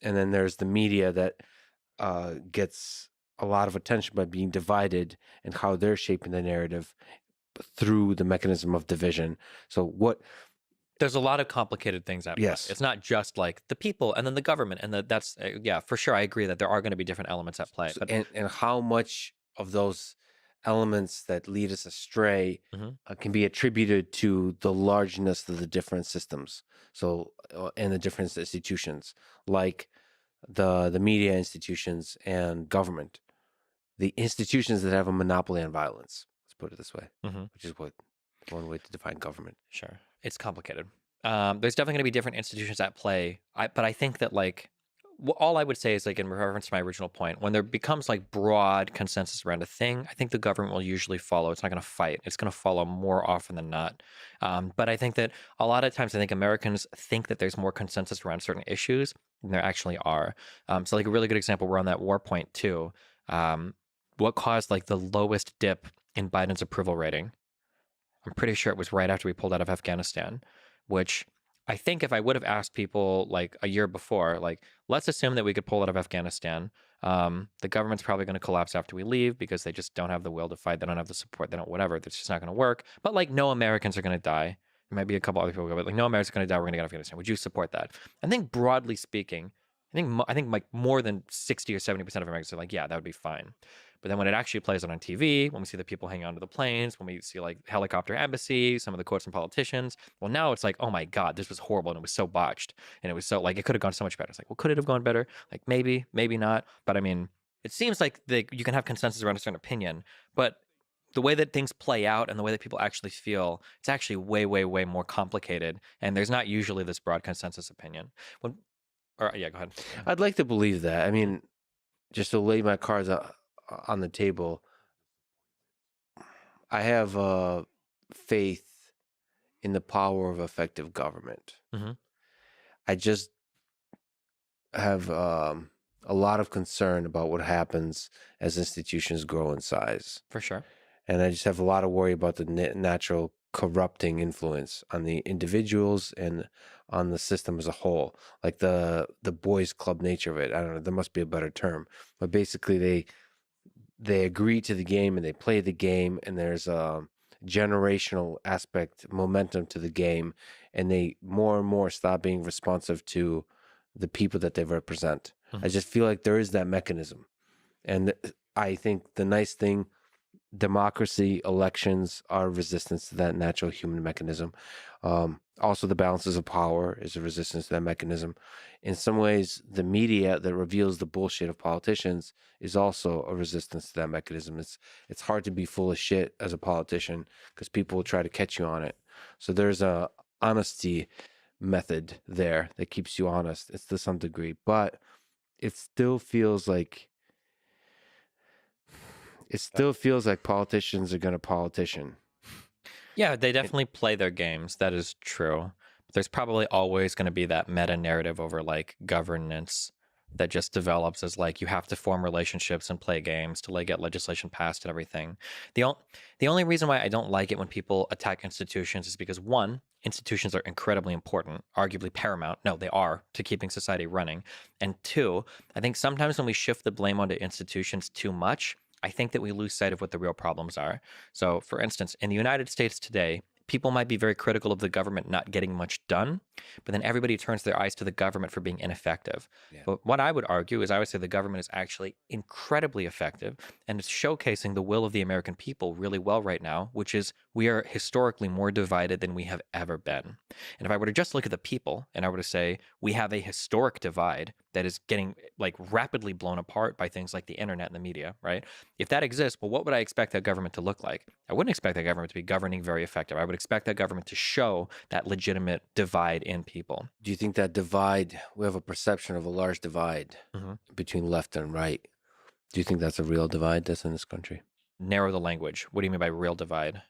And then there's the media that gets a lot of attention by being divided and how they're shaping the narrative through the mechanism of division. So what? There's a lot of complicated things at play. Yes. It's not just like the people and then the government and that's yeah, for sure. I agree that there are going to be different elements at play. But And how much of those elements that lead us astray Mhm. can be attributed to the largeness of the different systems. So, and the different institutions, like the media institutions and government, the institutions that have a monopoly on violence. Let's put it this way, Mhm. which is what one way to define government. Sure. It's complicated. There's definitely going to be different institutions at play. But I think that like all I would say is like in reference to my original point, when there becomes like broad consensus around a thing, I think the government will usually follow. It's not going to fight. It's going to follow more often than not. But I think that a lot of times I think Americans think that there's more consensus around certain issues than there actually are. So like a really good example, we're on that war point too. Um, what caused like the lowest dip in Biden's approval rating? I'm pretty sure it was right after we pulled out of Afghanistan, which I think if I would have asked people like a year before, like, let's assume that we could pull out of Afghanistan. The government's probably going to collapse after we leave because they just don't have the will to fight. They don't have the support. They don't, whatever. It's just not going to work. But like, no Americans are going to die. There might be a couple other people, but like, no Americans are going to die. We're going to get out of Afghanistan. Would you support that? I think broadly speaking, I think like more than 60 or 70% of Americans are like, yeah, that would be fine. But then when it actually plays out on TV, when we see the people hanging onto the planes, when we see like helicopter embassy, some of the quotes from politicians, well, now it's like, oh my God, this was horrible and it was so botched. And it was so like, it could have gone so much better. It's like, well, could it have gone better? Like maybe, maybe not. But I mean, it seems like you can have consensus around a certain opinion, but the way that things play out and the way that people actually feel, it's actually way, way, way more complicated. And there's not usually this broad consensus opinion. Yeah, go ahead. I'd like to believe that. I mean, just to lay my cards on the table, I have faith in the power of effective government. Mhm. I just have a lot of concern about what happens as institutions grow in size. For sure. And I just have a lot of worry about the natural corrupting influence on the individuals and on the system as a whole, like the boys club nature of it. I don't know, there must be a better term, but basically they agree to the game and they play the game, and there's a generational aspect, momentum to the game, and they more and more stop being responsive to the people that they represent. I Mhm. just feel like there is that mechanism. And I think the nice thing, democracy, elections are resistance to that natural human mechanism. Also, the balances of power is a resistance to that mechanism. In some ways, the media that reveals the bullshit of politicians is also a resistance to that mechanism. It's hard to be full of shit as a politician because people will try to catch you on it. So there's a honesty method there that keeps you honest. It's to some degree, but it still feels like politicians are going to politician. Yeah, they definitely play their games. That is true. But there's probably always going to be that meta narrative over like governance that just develops as like you have to form relationships and play games to like get legislation passed and everything. The only reason why I don't like it when people attack institutions is because one, institutions are incredibly important, arguably paramount. No, they are to keeping society running. And two, I think sometimes when we shift the blame onto institutions too much, I think that we lose sight of what the real problems are. So, for instance, in the United States today, people might be very critical of the government not getting much done, but then everybody turns their eyes to the government for being ineffective. Yeah. But what I would argue is I would say the government is actually incredibly effective and it's showcasing the will of the American people really well right now, which is we are historically more divided than we have ever been. And if I were to just look at the people and I were to say we have a historic divide that is getting like rapidly blown apart by things like the internet and the media, right? If that exists, well, what would I expect that government to look like? I wouldn't expect that government to be governing very effective. I would expect that government to show that legitimate divide in people. Do you think that divide, we have a perception of a large divide Mhm. between left and right? Do you think that's a real divide that's in this country? Narrow the language. What do you mean by real divide?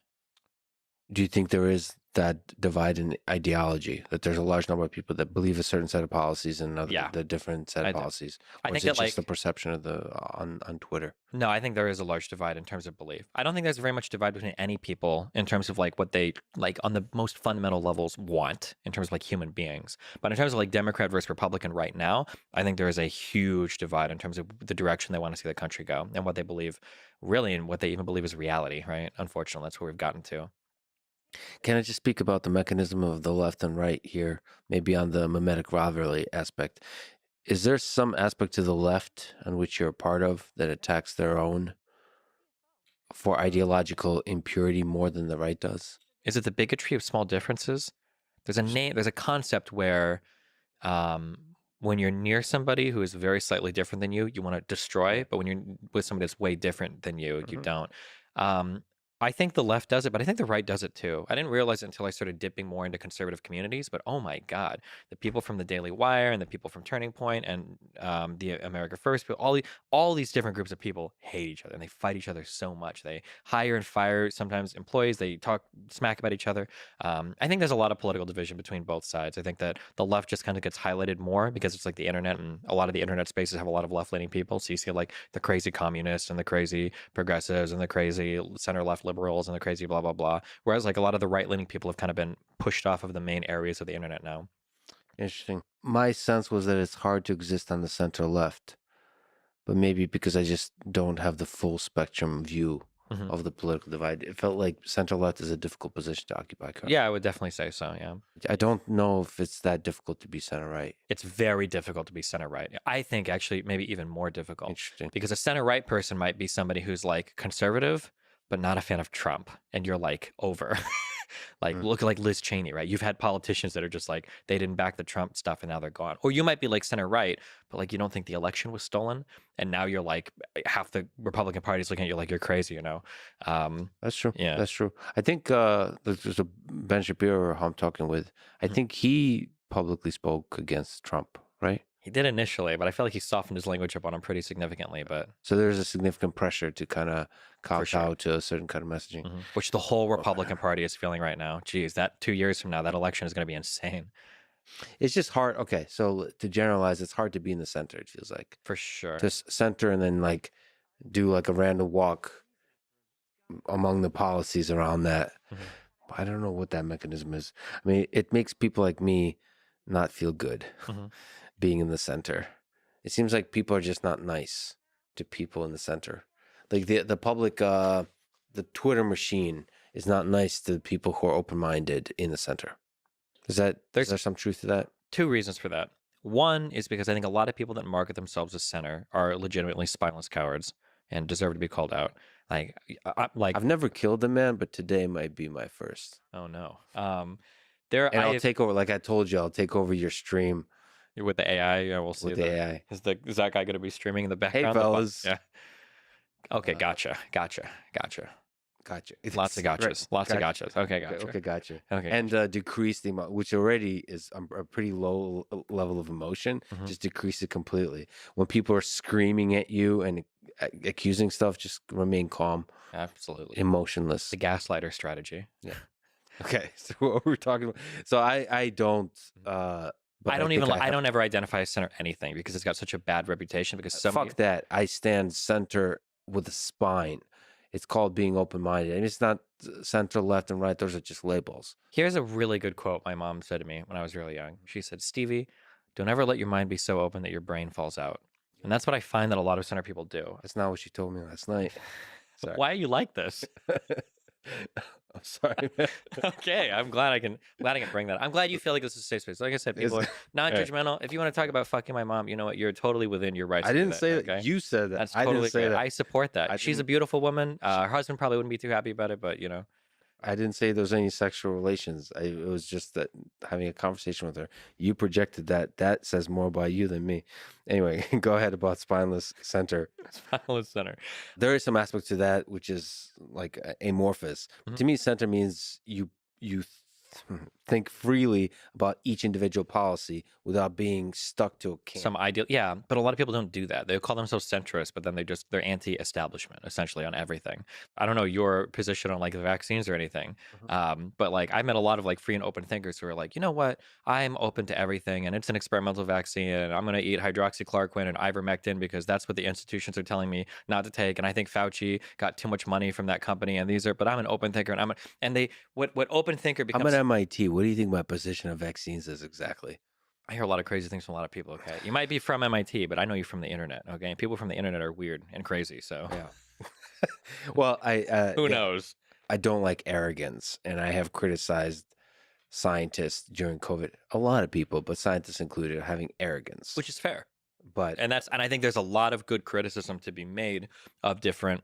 Do you think there is that divide in ideology, that there's a large number of people that believe a certain set of policies and other Yeah. the different set I of do. policies? I Or think is it that just like a perception of the on Twitter? no, I think there is a large divide in terms of belief. I don't think there's very much divide between any people in terms of like what they like on the most fundamental levels want in terms of like human beings. But in terms of like Democrat versus Republican right now, I think there is a huge divide in terms of the direction they want to see the country go and what they believe really and what they even believe is reality, right? Unfortunately, that's where we've gotten to. Can I just speak about the mechanism of the left and right here, maybe on the mimetic rivalry aspect? Is there some aspect to the left on which you're a part of that attacks their own for ideological impurity more than the right does? Is it the bigotry of small differences? There's a name. There's a concept where um, when you're near somebody who is very slightly different than you want to destroy. Yeah. But when you're with somebody that's way different than you Mhm. don't. Um, I think the left does it, but I think the right does it too. I didn't realize it until I started dipping more into conservative communities. But oh my God, the people from the Daily Wire and the people from Turning Point and the America First, all these different groups of people hate each other and they fight each other so much. They hire and fire sometimes employees. They talk smack about each other. I think there's a lot of political division between both sides. I think that the left just kind of gets highlighted more because it's like the internet, and a lot of the internet spaces have a lot of left leaning people. So you see like the crazy communists and the crazy progressives and the crazy center left liberals and the crazy blah, blah, blah. Whereas like a lot of the right leaning people have kind of been pushed off of the main areas of the internet now. Interesting. My sense was that it's hard to exist on the center left, but maybe because I just don't have the full spectrum view Mhm. of the political divide. It felt like center left is a difficult position to occupy currently. Yeah, I would definitely say so. Yeah. I don't know if it's that difficult to be center right. It's very difficult to be center right. I think actually maybe even more difficult Interesting. because a center right person might be somebody who's like conservative, but not a fan of Trump. And you're like over. Like, Mm. look like Liz Cheney, right? You've had politicians that are just like, they didn't back the Trump stuff and now they're gone. Or you might be like center right, but like you don't think the election was stolen. And now you're like, half the Republican Party is looking at you like you're crazy, you know? That's true. Yeah. That's true. I think there's a Ben Shapiro who I'm talking with. I think he publicly spoke against Trump, right? He did initially, but I feel like he softened his language up on him pretty significantly. But So there's a significant pressure to kind of For sure. kowtow to a certain kind of messaging. which the whole Republican Party is feeling right now. Geez, that 2 years from now, that election is going to be insane It's just hard. Okay, so to generalize, it's hard to be in the center. It feels like for sure. to center and then like do like a random walk among the policies around that. Mhm. I don't know what that mechanism is. I mean, it makes people like me not feel good Mhm. being in the center. It seems like people are just not nice to people in the center. Like the public, the Twitter machine is not nice to the people who are open minded in the center. Is there some truth to that? 2 reasons for that. One is because I think a lot of people that market themselves as center are legitimately spineless cowards and deserve to be called out. Like, I've never killed a man, but today might be my first. oh no. And I'll take over, like I told you, I'll take over your stream with the AI. Yeah, we'll see. with the AI. Is that guy going to be streaming in the Hey, background? fellas. Yeah. Okay, Uh, gotcha. Gotcha. Lots of Right. gotchas. Lots of gotchas. Okay, Okay, gotcha. okay, gotcha. Okay. And decrease the amount, which already is a pretty low level of emotion. Mhm. Just decrease it completely. When people are screaming at you and accusing stuff, just remain calm, Absolutely. emotionless. The gaslighter strategy. Okay, so what we're talking about. So I don't. But I don't think even. I I have- don't ever identify as center anything because it's got such a bad reputation. Because some Fuck that. I stand center with a spine. It's called being open minded, and it's not center, left, and right. Those are just labels. Here's a really good quote my mom said to me when I was really young. She said, "Stevie, don't ever let your mind be so open that your brain falls out." And that's what I find that a lot of center people do. That's not what she told me last night. Sorry. Why are you like this? I'm sorry, man. Okay, I'm glad I can bring that. I'm glad you feel like this is a safe space. Like I said, people are non-judgmental. If you want to talk about fucking my mom, you know what? You're totally within your rights. I to do didn't say that. Okay? You said that. That's I totally didn't say great. that. I support that. I She's a didn't- beautiful woman. Her husband probably wouldn't be too happy about it, but you know. I didn't say there was any sexual relations. It was just that having a conversation with her. You projected that. That says more about you than me. Anyway, go ahead about spineless center. Spineless center. There is some aspect to that which is like amorphous. Mhm. To me, center means you think freely about each individual policy without being stuck to a camp. Some ideal, yeah, but a lot of people don't do that. They call themselves centrist, but then they're anti-establishment essentially on everything. I don't know your position on like the vaccines or anything, but like I met a lot of like free and open thinkers who are like, you know what, I'm open to everything, and it's an experimental vaccine, and I'm gonna eat hydroxychloroquine and ivermectin because that's what the institutions are telling me not to take, and I think Fauci got too much money from that company, and but I'm an open thinker, and what open thinker becomes. I'm at MIT. What do you think my position of vaccines is exactly? I hear a lot of crazy things from a lot of people. Okay, you might be from MIT, but I know you're from the internet. Okay, and people from the internet are weird and crazy. So Yeah. Well, who yeah, knows? I don't like arrogance, and I have criticized scientists during COVID. A lot of people, but scientists included, are having arrogance. Which is fair, but and I think there's a lot of good criticism to be made of different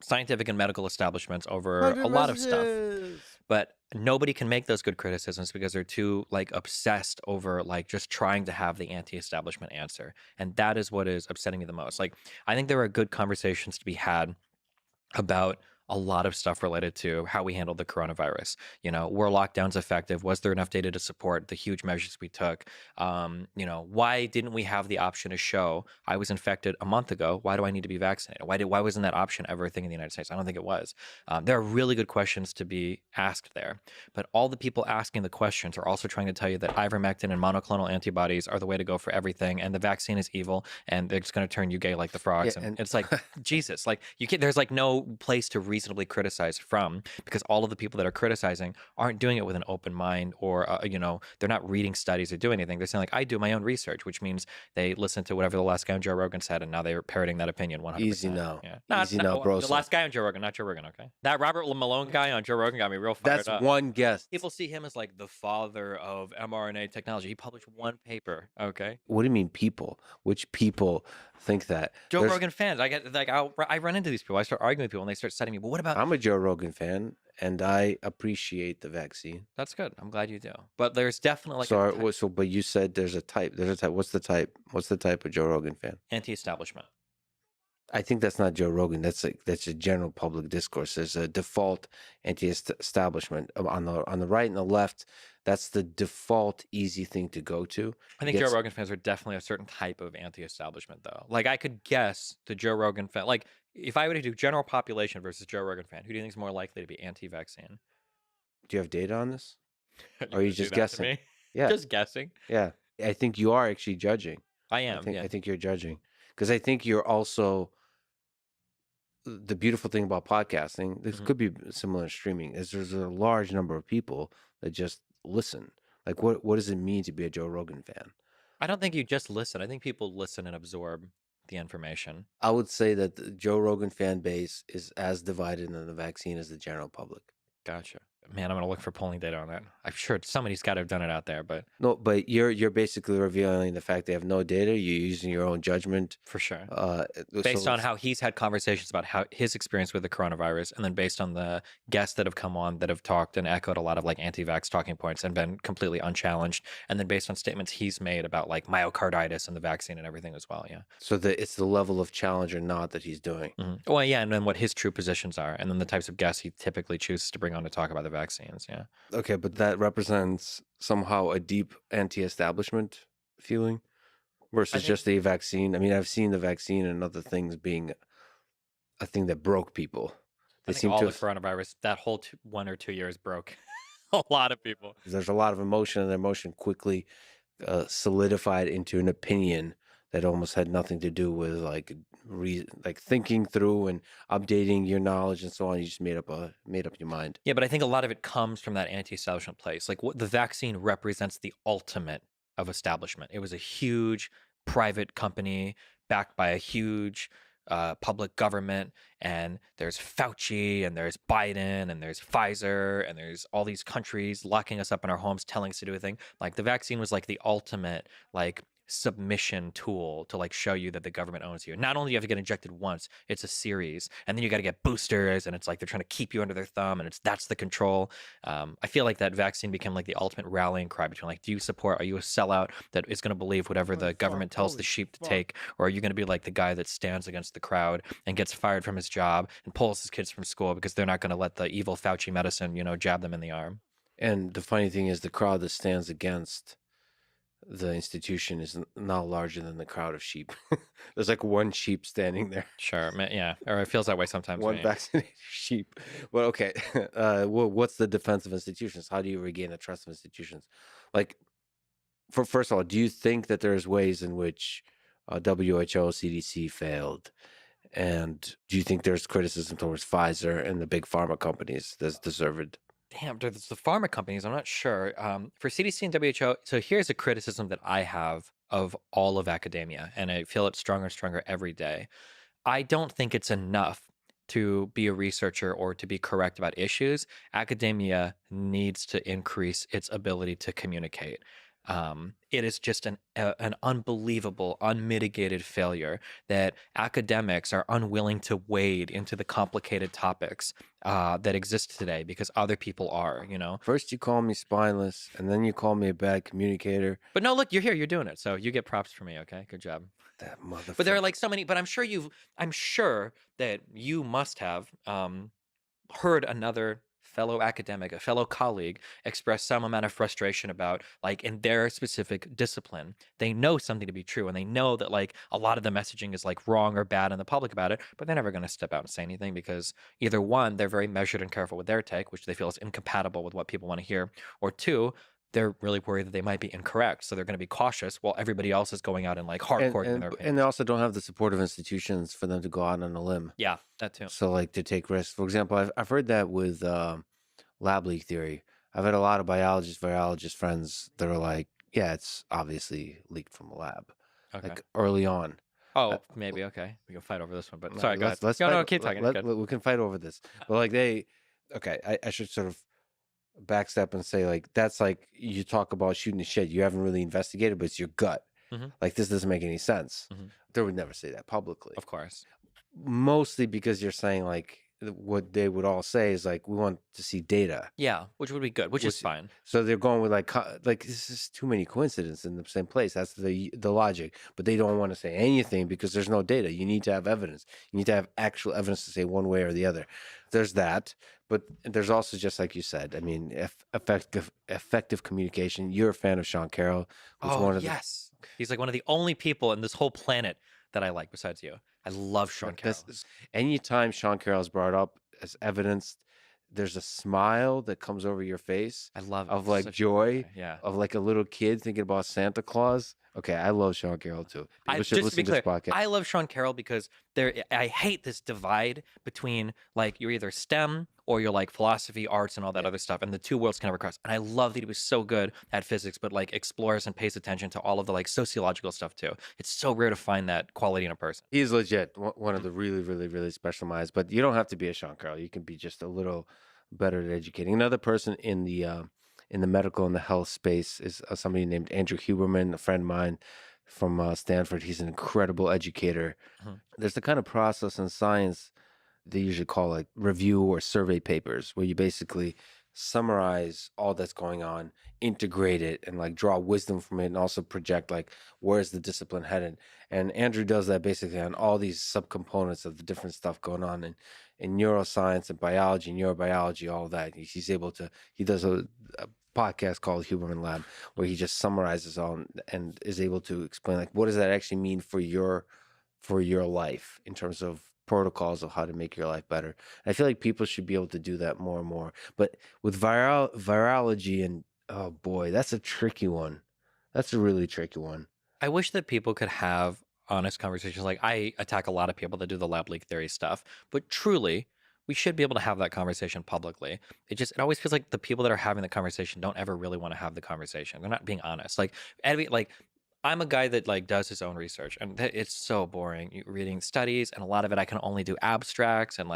scientific and medical establishments over 100 a lot of stuff. messages. But nobody can make those good criticisms because they're too like obsessed over like just trying to have the anti-establishment answer. And that is what is upsetting me the most. Like, I think there are good conversations to be had about a lot of stuff related to how we handled the coronavirus. Were lockdowns effective? Was there enough data to support the huge measures we took? Why didn't we have the option to show I was infected a month ago? Why do I need to be vaccinated? Why wasn't that option ever a thing in the United States? I don't think it was. There are really good questions to be asked there, but all the people asking the questions are also trying to tell you that ivermectin and monoclonal antibodies are the way to go for everything, and the vaccine is evil, and they're just going to turn you gay like the frogs. Yeah, and and it's like, Jesus, like you can't. There's like no place to reasonably criticize from, because all of the people that are criticizing aren't doing it with an open mind, or they're not reading studies or doing anything. They're saying like, I do my own research, which means they listen to whatever the last guy on Joe Rogan said, and now they're parroting that opinion 100%. easy now. Yeah, Easy now, bro. The last guy on Joe Rogan, not Joe Rogan. Okay, that Robert Malone guy on Joe Rogan got me real fired That's up. one guest. People see him as like the father of mRNA technology. He published one paper. Okay. What do you mean, people? Which people think that? Joe There's- Rogan fans. I get like I run into these people. I start arguing with people, and they start setting me. But what about? I'm a Joe Rogan fan, and I appreciate the vaccine. That's good. I'm glad you do. But there's definitely like But you said there's a type. There's a type. What's the type? What's the type of Joe Rogan fan? anti-establishment. I think that's not Joe Rogan. That's a general public discourse. There's a default anti-establishment on the right and the left. That's the default easy thing to go to. I think Joe Rogan fans are definitely a certain type of anti-establishment, though. Like, I could guess the Joe Rogan fan. Like, if I were to do general population versus Joe Rogan fan, who do you think is more likely to be anti-vaccine? Do you have data on this? Or are gonna you do just that to guessing? me? Yeah, Just guessing. yeah. I think you are actually judging. I am. I think you're judging because I think you're also the beautiful thing about podcasting. This Mhm. could be similar to streaming. Is there's a large number of people that just listen. Like, what does it mean to be a Joe Rogan fan? I don't think you just listen. I think people listen and absorb the information. I would say that the Joe Rogan fan base is as divided in the vaccine as the general public. Gotcha. Man, I'm gonna look for polling data on that. I'm sure somebody's got to have done it out there, but No, but you're basically revealing the fact they have no data. You're using your own judgment. for sure. So Based on how he's had conversations about how his experience with the coronavirus, and then based on the guests that have come on that have talked and echoed a lot of like anti-vax talking points and been completely unchallenged, and then based on statements he's made about like myocarditis and the vaccine and everything as well. Yeah. So it's the level of challenge or not that he's doing. Well, yeah, and then what his true positions are, and then the types of guests he typically chooses to bring on to talk about the vaccines. Yeah. Okay, but that represents somehow a deep anti-establishment feeling versus think- just a vaccine. I mean, I've seen the vaccine and other things being a thing that broke people. I They think seem all to. the coronavirus, that whole 1 or 2 years broke a lot of people. There's a lot of emotion, and the emotion quickly solidified into an opinion that almost had nothing to do with like thinking through and updating your knowledge and so on. You just made up your mind. Yeah, but I think a lot of it comes from that anti-establishment place. Like, what the vaccine represents the ultimate of establishment. It was a huge private company backed by a huge public government, and there's Fauci, and there's Biden, and there's Pfizer, and there's all these countries locking us up in our homes, telling us to do a thing. Like, the vaccine was like the ultimate like submission tool to like show you that the government owns you. Not only do you have to get injected once, it's a series, and then you got to get boosters, and it's like they're trying to keep you under their thumb, and that's the control. I feel like that vaccine became like the ultimate rallying cry between like, do you support? Are you a sellout that is going to believe whatever the government tells the sheep to take, or are you going to be like the guy that stands against the crowd and gets fired from his job and pulls his kids from school because they're not going to let the evil Fauci medicine, jab them in the arm? And the funny thing is, the crowd that stands against the institution is now larger than the crowd of sheep. There's like one sheep standing there. Sure, yeah, or it feels that way sometimes. One right? vaccinated sheep. Well, okay. What's the defense of institutions? How do you regain the trust of institutions? Like, first of all, do you think that there's ways in which WHO, CDC failed? And do you think there's criticism towards Pfizer and the big pharma companies that's deserved? Damn, there's the pharma companies. I'm not sure. For CDC and WHO, so here's a criticism that I have of all of academia, and I feel it's stronger and stronger every day. I don't think it's enough to be a researcher or to be correct about issues. Academia needs to increase its ability to communicate. It is just an unbelievable, unmitigated failure that academics are unwilling to wade into the complicated topics that exist today because other people are, you know. First you call me spineless, and then you call me a bad communicator. But no, look, you're here, you're doing it, so you get props from me. Okay, good job. That motherfucker. But there are like so many. But I'm sure that you must have heard another fellow academic, a fellow colleague, express some amount of frustration about, like, in their specific discipline, they know something to be true and they know that, like, a lot of the messaging is, like, wrong or bad in the public about it, but they're never going to step out and say anything because either one, they're very measured and careful with their take, which they feel is incompatible with what people want to hear, or two, they're really worried that they might be incorrect. So they're going to be cautious while everybody else is going out and, like, hardcore giving their And opinions. they also don't have the supportive institutions for them to go out on a limb. Yeah, that too. So like to take risks. For example, I've heard that with lab leak theory. I've had a lot of biologists, virologist friends that are like, yeah, it's obviously leaked from a lab, Okay. like early on. Oh, maybe. Okay. We can fight over this one, but No, sorry, go ahead. let's No, fight, no, keep talking. we can fight over this. But like okay, I should sort of backstep and say like that's like you talk about shooting the shit. You haven't really investigated, but it's your gut. Mhm. Like this doesn't make any sense. Mhm. They would never say that publicly. Of course. Mostly because you're saying like what they would all say is like we want to see data. Yeah, which would be good, which is fine. So they're going with like this is too many coincidences in the same place. That's the logic. But they don't want to say anything because there's no data. You need to have evidence. You need to have actual evidence to say one way or the other. There's that, but there's also just like you said. I mean, effective communication. You're a fan of Sean Carroll, who's Oh, one of yes. He's like one of the only people in this whole planet that I like besides you. I love Sean Carroll. Anytime Sean Carroll is brought up as evidence, there's a smile that comes over your face. I love it. Of like joy, yeah, of like a little kid thinking about Santa Claus. Okay, I love Sean Carroll too. People should just to be listen to this clear, podcast. I love Sean Carroll because I hate this divide between like you're either STEM or you're like philosophy, arts, and all that other stuff, and the two worlds can never cross. And I love that he was so good at physics, but like explores and pays attention to all of the like sociological stuff too. It's so rare to find that quality in a person. He's legit one of the really, really, really special minds. But you don't have to be a Sean Carroll. You can be just a little better at educating. Another person in the medical and the health space is somebody named Andrew Huberman, a friend of mine from Stanford. He's an incredible educator. Mhm. There's the kind of process in science they usually call like review or survey papers, where you basically summarize all that's going on, integrate it, and like draw wisdom from it, and also project like where's the discipline headed. And Andrew does that basically on all these subcomponents of the different stuff going on in neuroscience and biology, neurobiology, all of that. He's able to. He does a podcast called Huberman Lab where he just summarizes all and is able to explain like what does that actually mean for your life in terms of protocols of how to make your life better. I feel like people should be able to do that more and more. But with virology and oh boy, that's a tricky one. That's a really tricky one. I wish that people could have honest conversations. Like I attack a lot of people that do the lab leak theory stuff, but truly, we should be able to have that conversation publicly. It always feels like the people that are having the conversation don't ever really want to have the conversation. They're not being honest. Like I'm a guy that like does his own research, and it's so boring. Reading studies, and a lot of it I can only do abstracts, and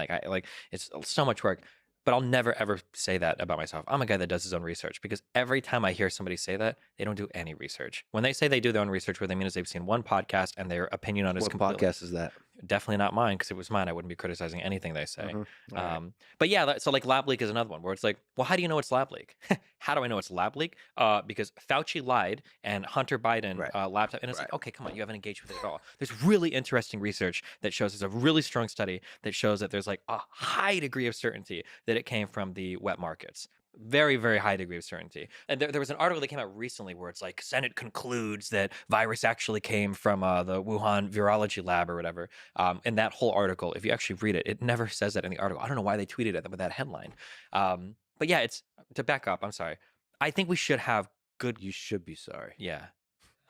it's so much work. But I'll never ever say that about myself. I'm a guy that does his own research because every time I hear somebody say that, they don't do any research. When they say they do their own research, what they mean is they've seen one podcast and their opinion on it is What completely podcast is that? definitely not mine because if it was mine, I wouldn't be criticizing anything they say. Mhm. All right. But yeah, so like lab leak is another one where it's like, well, how do you know it's lab leak? How do I know it's lab leak? Because Fauci lied and Hunter Biden Right. laptop, and it's Right. like, okay, come on, you haven't engaged with it at all. There's really interesting research that shows there's a really strong study that shows that there's like a high degree of certainty that it came from the wet markets. Very, very high degree of certainty. And there was an article that came out recently where it's like Senate concludes that virus actually came from the Wuhan virology lab or whatever. And that whole article, if you actually read it, it never says that in the article. I don't know why they tweeted it with that headline. But yeah, it's to back up. I'm sorry. I think we should have good. You should be sorry. Yeah,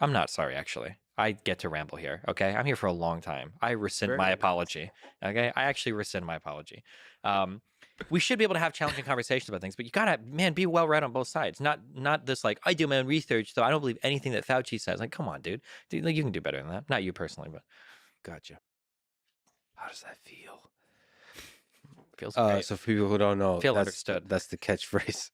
I'm not sorry actually. I get to ramble here. Okay, I'm here for a long time. I rescind Very my nice. apology. Okay, I actually rescind my apology. We should be able to have challenging conversations about things, but you gotta, man, be well read on both sides. Not this like I do my own research, so I don't believe anything that Fauci says. Like, come on, dude. Like, you can do better than that. Not you personally, but Gotcha. How does that feel? feels great. So for people who don't know, Feel that's understood. that's the catchphrase.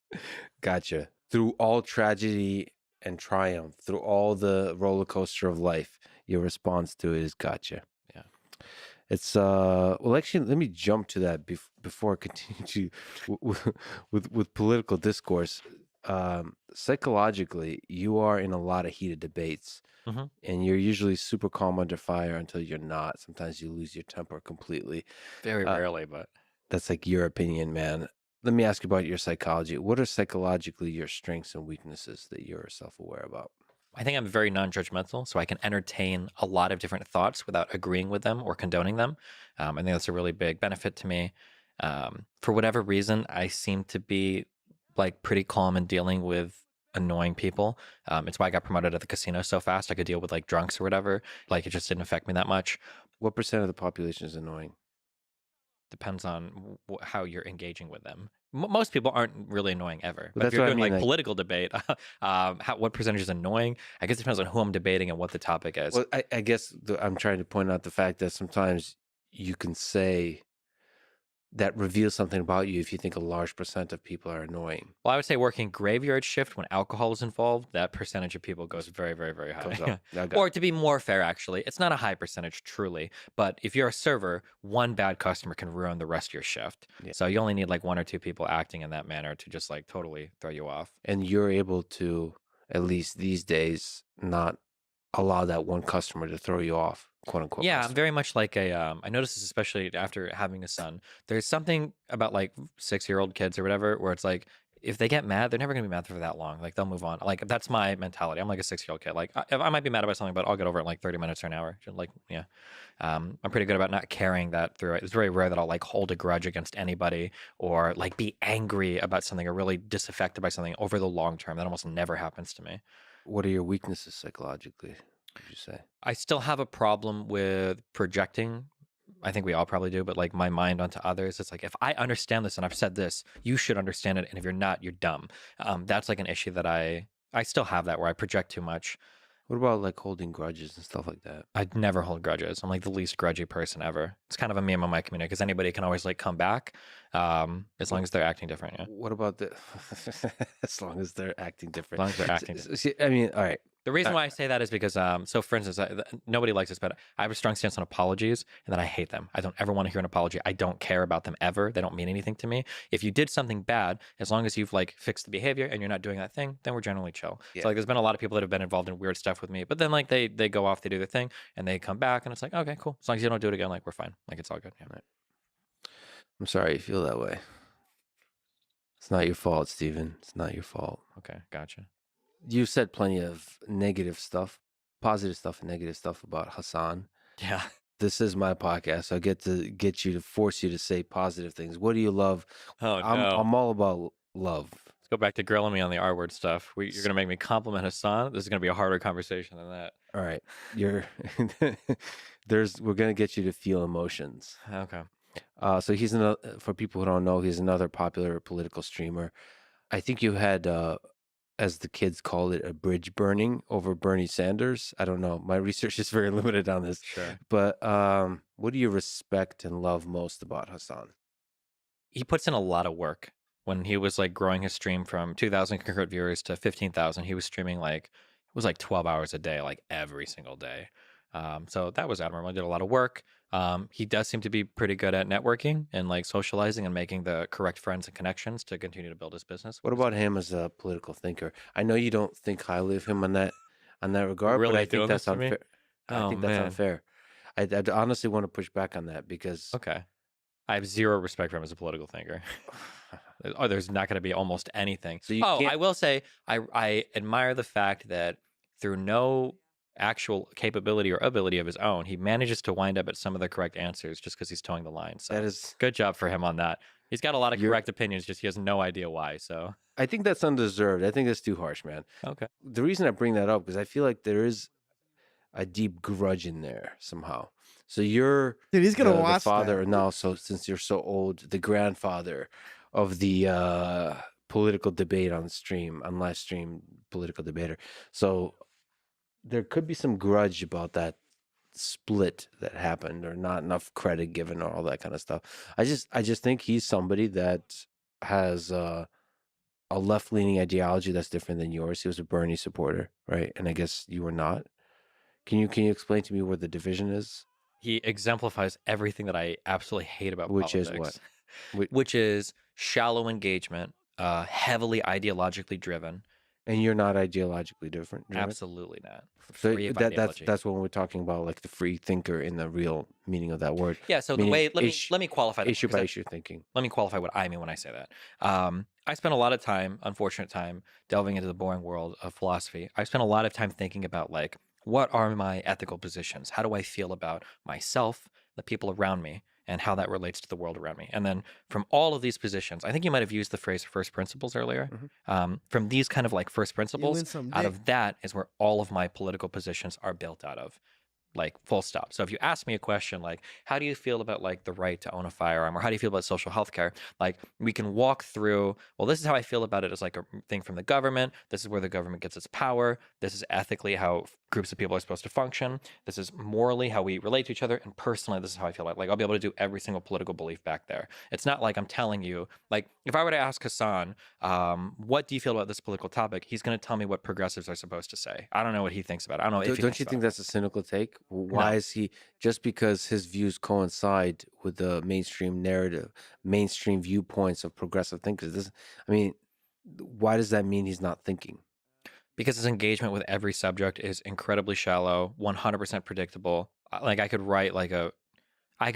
Gotcha. Through all tragedy and triumph through all the roller coaster of life, your response to it is gotcha. Yeah. It's well, actually, let me jump to that before I continue to with political discourse. Psychologically, you are in a lot of heated debates, hmm and you're usually super calm under fire until you're not. Sometimes you lose your temper completely. Very Uh, rarely, but that's like your opinion, man. Let me ask you about your psychology. What are psychologically your strengths and weaknesses that you're self-aware about? I think I'm very non-judgmental, so I can entertain a lot of different thoughts without agreeing with them or condoning them. I think that's a really big benefit to me. For whatever reason, I seem to be like pretty calm in dealing with annoying people. It's why I got promoted at the casino so fast. I could deal with like drunks or whatever. Like it just didn't affect me that much. What percent of the population is annoying? Depends on how you're engaging with them. Most people aren't really annoying ever. Well, But if that's you're what I doing mean. like Like, political debate, what percentage is annoying? I guess it depends on who I'm debating and what the topic is. well, I guess I'm trying to point out the fact that sometimes you can say that reveals something about you if you think a large percent of people are annoying. Well, I would say working graveyard shift when alcohol is involved, that percentage of people goes very, very, very Goes high. up. I got Or to be more fair, actually, it's not a high percentage truly, but if you're a server, one bad customer can ruin the rest of your shift. Yeah. So you only need like one or two people acting in that manner to just like totally throw you off. And you're able to, at least these days, not allow that one customer to throw you off, quote unquote. Yeah, I'm customer. very much like a. I notice this especially after having a son. There's something about like 6-year-old kids or whatever, where it's like if they get mad, they're never gonna be mad for that long. Like they'll move on. Like that's my mentality. I'm like a 6-year-old kid. Like I might be mad about something, but I'll get over it in like 30 minutes or an hour. Just like yeah, I'm pretty good about not carrying that through. It's very rare that I'll like hold a grudge against anybody or like be angry about something or really disaffected by something over the long term. That almost never happens to me. What are your weaknesses psychologically, would you say? I still have a problem with projecting. I think we all probably do, but like my mind onto others. It's like if I understand this and I've said this, you should understand it, and if you're not, you're dumb. That's like an issue that I still have that where I project too much. What about like holding grudges and stuff like that? I'd never hold grudges. I'm like the least grudgy person ever. It's kind of a meme on my community because anybody can always like come back, as long as they're acting different. Yeah, What about the as long as they're acting as different? long as they're acting different. See, I mean, all right. The reason why I say that is because, so for instance, nobody likes this, but I have a strong stance on apologies, and then I hate them. I don't ever want to hear an apology. I don't care about them ever. They don't mean anything to me. If you did something bad, as long as you've like fixed the behavior and you're not doing that thing, then we're generally chill. Yeah. So like, there's been a lot of people that have been involved in weird stuff with me, but then like they go off, they do their thing, and they come back, and it's like, okay, cool. As long as you don't do it again, like we're fine. Like it's all good. Yeah. I'm sorry you feel that way. It's not your fault, Steven. It's not your fault. Okay, gotcha. You said plenty of negative stuff, positive stuff, and negative stuff about Hassan. Yeah. This is my podcast, so I get to get you to force you to say positive things. What do you love? Oh no. I'm all about love. Let's go back to grilling me on the R word stuff. You're gonna make me compliment Hassan. This is gonna be a harder conversation than that. All right, you're we're gonna get you to feel emotions. Okay. So he's another, for people who don't know, he's another popular political streamer. I think you had, as the kids call it, a bridge burning over Bernie Sanders. I don't know. My research is very limited on this. Sure. But what do you respect and love most about Hassan? He puts in a lot of work. When he was like growing his stream from 2,000 concurrent viewers to 15,000, he was streaming like it was like 12 hours a day, like every single day. So that was admirable. He did a lot of work. He does seem to be pretty good at networking and like socializing and making the correct friends and connections to continue to build his business. What about him as a political thinker? I know you don't think highly of him on that regard, Really but I doing think that's this to me? unfair. I Oh, think that's man. unfair. I honestly want to push back on that because Okay. I have zero respect for him as a political thinker. Oh, there's not going to be almost anything. So you Oh, can't- I will say I admire the fact that through no actual capability or ability of his own, he manages to wind up at some of the correct answers just because he's towing the line. So that is, good job for him on that. He's got a lot of You're- correct opinions, just he has no idea why. So I think that's undeserved. I think that's too harsh, man. okay. The reason I bring that up because I feel like there is a deep grudge in there somehow. So you're Dude, he's gonna the watch father that. now. So since you're so old, the grandfather of the political debate on stream, on live stream, political debater. So there could be some grudge about that split that happened, or not enough credit given, or all that kind of stuff. I just think he's somebody that has a left-leaning ideology that's different than yours. He was a Bernie supporter, right? And I guess you were not. Can you explain to me where the division is? He exemplifies everything that I absolutely hate about Which is what? politics, Wh- which is shallow engagement, heavily ideologically driven. And you're not ideologically different, right? Absolutely not. So Free of that's ideology. that's when we're talking about like the free thinker in the real meaning of that word. Yeah. So the Meaning way let me qualify that issue more, 'cause by issue thinking. let me qualify what I mean when I say that. I spent a lot of time, unfortunate time, delving into the boring world of philosophy. I spent a lot of time thinking about like, what are my ethical positions? How do I feel about myself, the people around me, and how that relates to the world around me? And then from all of these positions, I think you might have used the phrase first principles earlier. From these kind of like first You principles, win some out dick. of that is where all of my political positions are built out of. Like full stop. So if you ask me a question like, how do you feel about like the right to own a firearm, or how do you feel about social health care? Like we can walk through, well, this is how I feel about it as like a thing from the government. This is where the government gets its power. This is ethically how groups of people are supposed to function. This is morally how we relate to each other. And personally, this is how I feel about it. Like I'll be able to do every single political belief back there. It's not like I'm telling you, like if I were to ask Hassan, what do you feel about this political topic? He's going to tell me what progressives are supposed to say. I don't know what he thinks about it. I don't know if he Don't thinks you about think it. that's a cynical take? Why No. is he just because his views coincide with the mainstream narrative, mainstream viewpoints of progressive thinkers? I mean, why does that mean he's not thinking? Because his engagement with every subject is incredibly shallow, 100% predictable. Like I could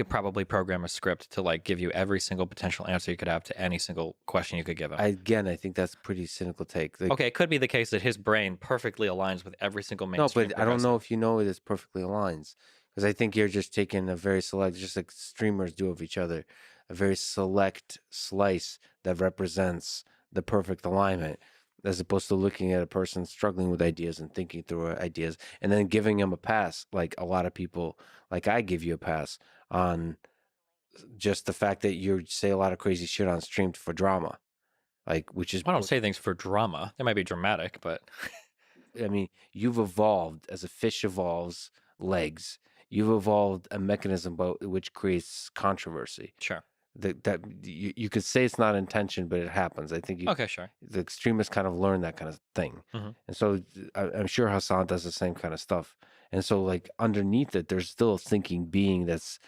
probably program a script to like give you every single potential answer you could have to any single question you could give him. I think that's a pretty cynical take. Like, Okay, it could be the case that his brain perfectly aligns with every single no, mainstream but I don't know progressive. if you know this perfectly aligns, because I think you're just taking a very select, just like streamers do of each other, a very select slice that represents the perfect alignment, as opposed to looking at a person struggling with ideas and thinking through ideas and then giving him a pass. Like a lot of people, like I give you a pass on just the fact that you say a lot of crazy shit on stream for drama, like which is I don't say things for drama. They might be dramatic, but I mean, you've evolved as a fish evolves legs. You've evolved a mechanism which creates controversy. sure. That you could say it's not intention, but it happens. I think Okay, sure. the extremists kind of learn that kind of thing, Mhm. and so I'm sure Hassan does the same kind of stuff. And so, like underneath it, there's still a thinking being that's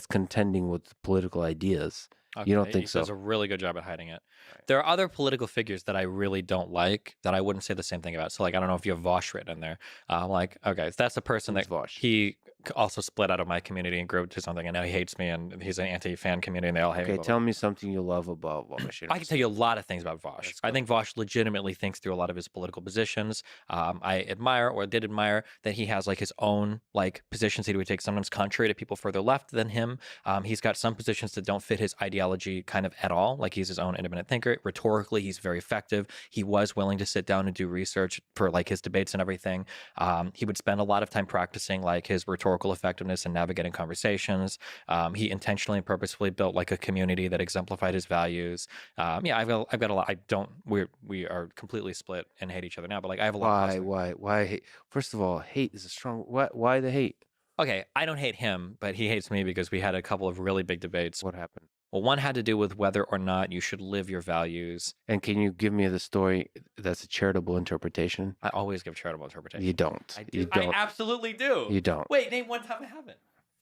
contending with political ideas. You don't Okay, think he so? does a really good job at hiding it. There are other political figures that I really don't like that I wouldn't say the same thing about. So, like, I don't know if you have Vosh written in there. I'm like, okay, so that's the person Who's that Vosh? he also split out of my community and grew to something, and now he hates me, and he's an anti-fan community, and they all hate me. Okay, blah, blah, tell blah. me something you love about Vosh. I can tell you a lot of things about Vosh. Let's I go. think Vosh legitimately thinks through a lot of his political positions. I admire, or did admire, that he has like his own like positions that he would take sometimes contrary to people further left than him. He's got some positions that don't fit his ideology kind of at all. Like he's his own independent thinker. Rhetorically, he's very effective. He was willing to sit down and do research for like his debates and everything. He would spend a lot of time practicing like his rhetorical effectiveness and navigating conversations. He intentionally and purposefully built like a community that exemplified his values. Yeah, I've got a lot. I don't. We are completely split and hate each other now. But like, I have a lot of positive. Why hate? First of all, hate is a strong. Why the hate? Okay, I don't hate him, but he hates me because we had a couple of really big debates. What happened? Well, one had to do with whether or not you should live your values. And can you give me the story that's a charitable interpretation? I always give charitable interpretation. You don't. I do. You I don't. absolutely do. You don't. Wait, name one time I haven't.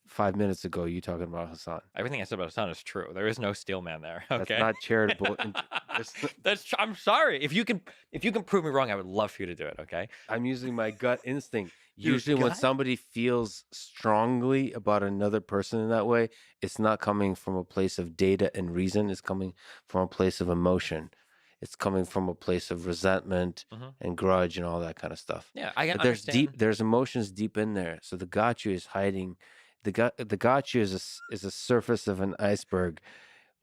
5 minutes ago, you talking about Hassan. Everything I said about Hassan is true. There is no steel man there. That's Okay, not charitable. I'm sorry. If you can prove me wrong, I would love for you to do it. Okay. I'm using my gut instinct. Your Usually, when gut? somebody feels strongly about another person in that way, it's not coming from a place of data and reason. It's coming from a place of emotion. It's coming from a place of resentment Mhm. and grudge and all that kind of stuff. Yeah, I But understand. there's emotions deep in there. So the gotcha is hiding. The gotcha is a surface of an iceberg,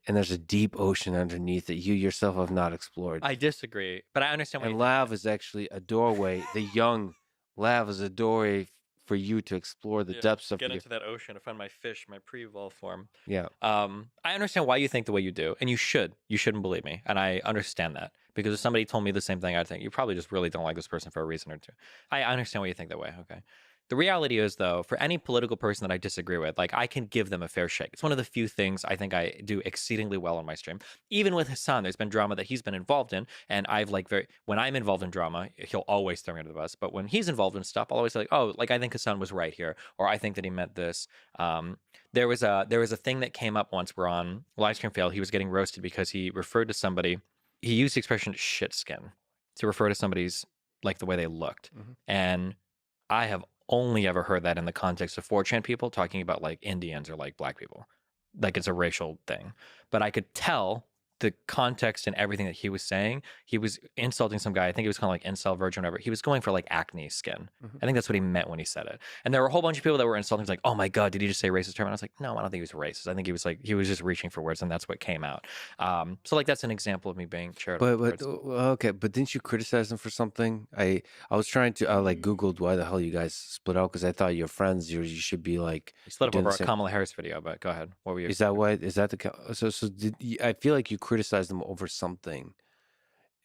and there's a deep ocean underneath that you yourself have not explored. I disagree, but I understand what And you think. Lav is actually a doorway. The young Lav is a doorway for you to explore the Yeah, depths of get your. into that ocean to find my fish, my pre-evolved form. Yeah. I understand why you think the way you do, and you should. You shouldn't believe me, and I understand that because if somebody told me the same thing, I'd think you probably just really don't like this person for a reason or two. I understand why you think that way. Okay, The reality is, though, for any political person that I disagree with, like I can give them a fair shake. It's one of the few things I think I do exceedingly well on my stream. Even with Hassan, there's been drama that he's been involved in, and I've like when I'm involved in drama, he'll always throw me under the bus. But when he's involved in stuff, I'll always say, like, oh, like I think Hassan was right here, or I think that he meant this. There was a thing that came up once. We're on live stream fail. He was getting roasted because he referred to somebody. He used the expression "shit skin" to refer to somebody's like the way they looked, and I have only ever heard that in the context of 4chan people talking about like Indians or like black people. Like it's a racial thing. But I could tell the context and everything that he was saying. He was insulting some guy. I think he was calling like incel virgin or whatever. He was going for like acne skin. I think that's what he meant when he said it. And there were a whole bunch of people that were insulting. He's like, oh my God, did he just say racist term? And I was like, no, I don't think he was racist. I think he was like, he was just reaching for words and that's what came out. So like that's an example of me being charitable. But okay, but didn't you criticize him for something? I was trying to like Googled why the hell you guys split out because I thought you're friends. You should be like We split up doing over the a same- Kamala Harris video, but go ahead. What were you? Is that why? Is that so did you, I feel like you criticized him over something,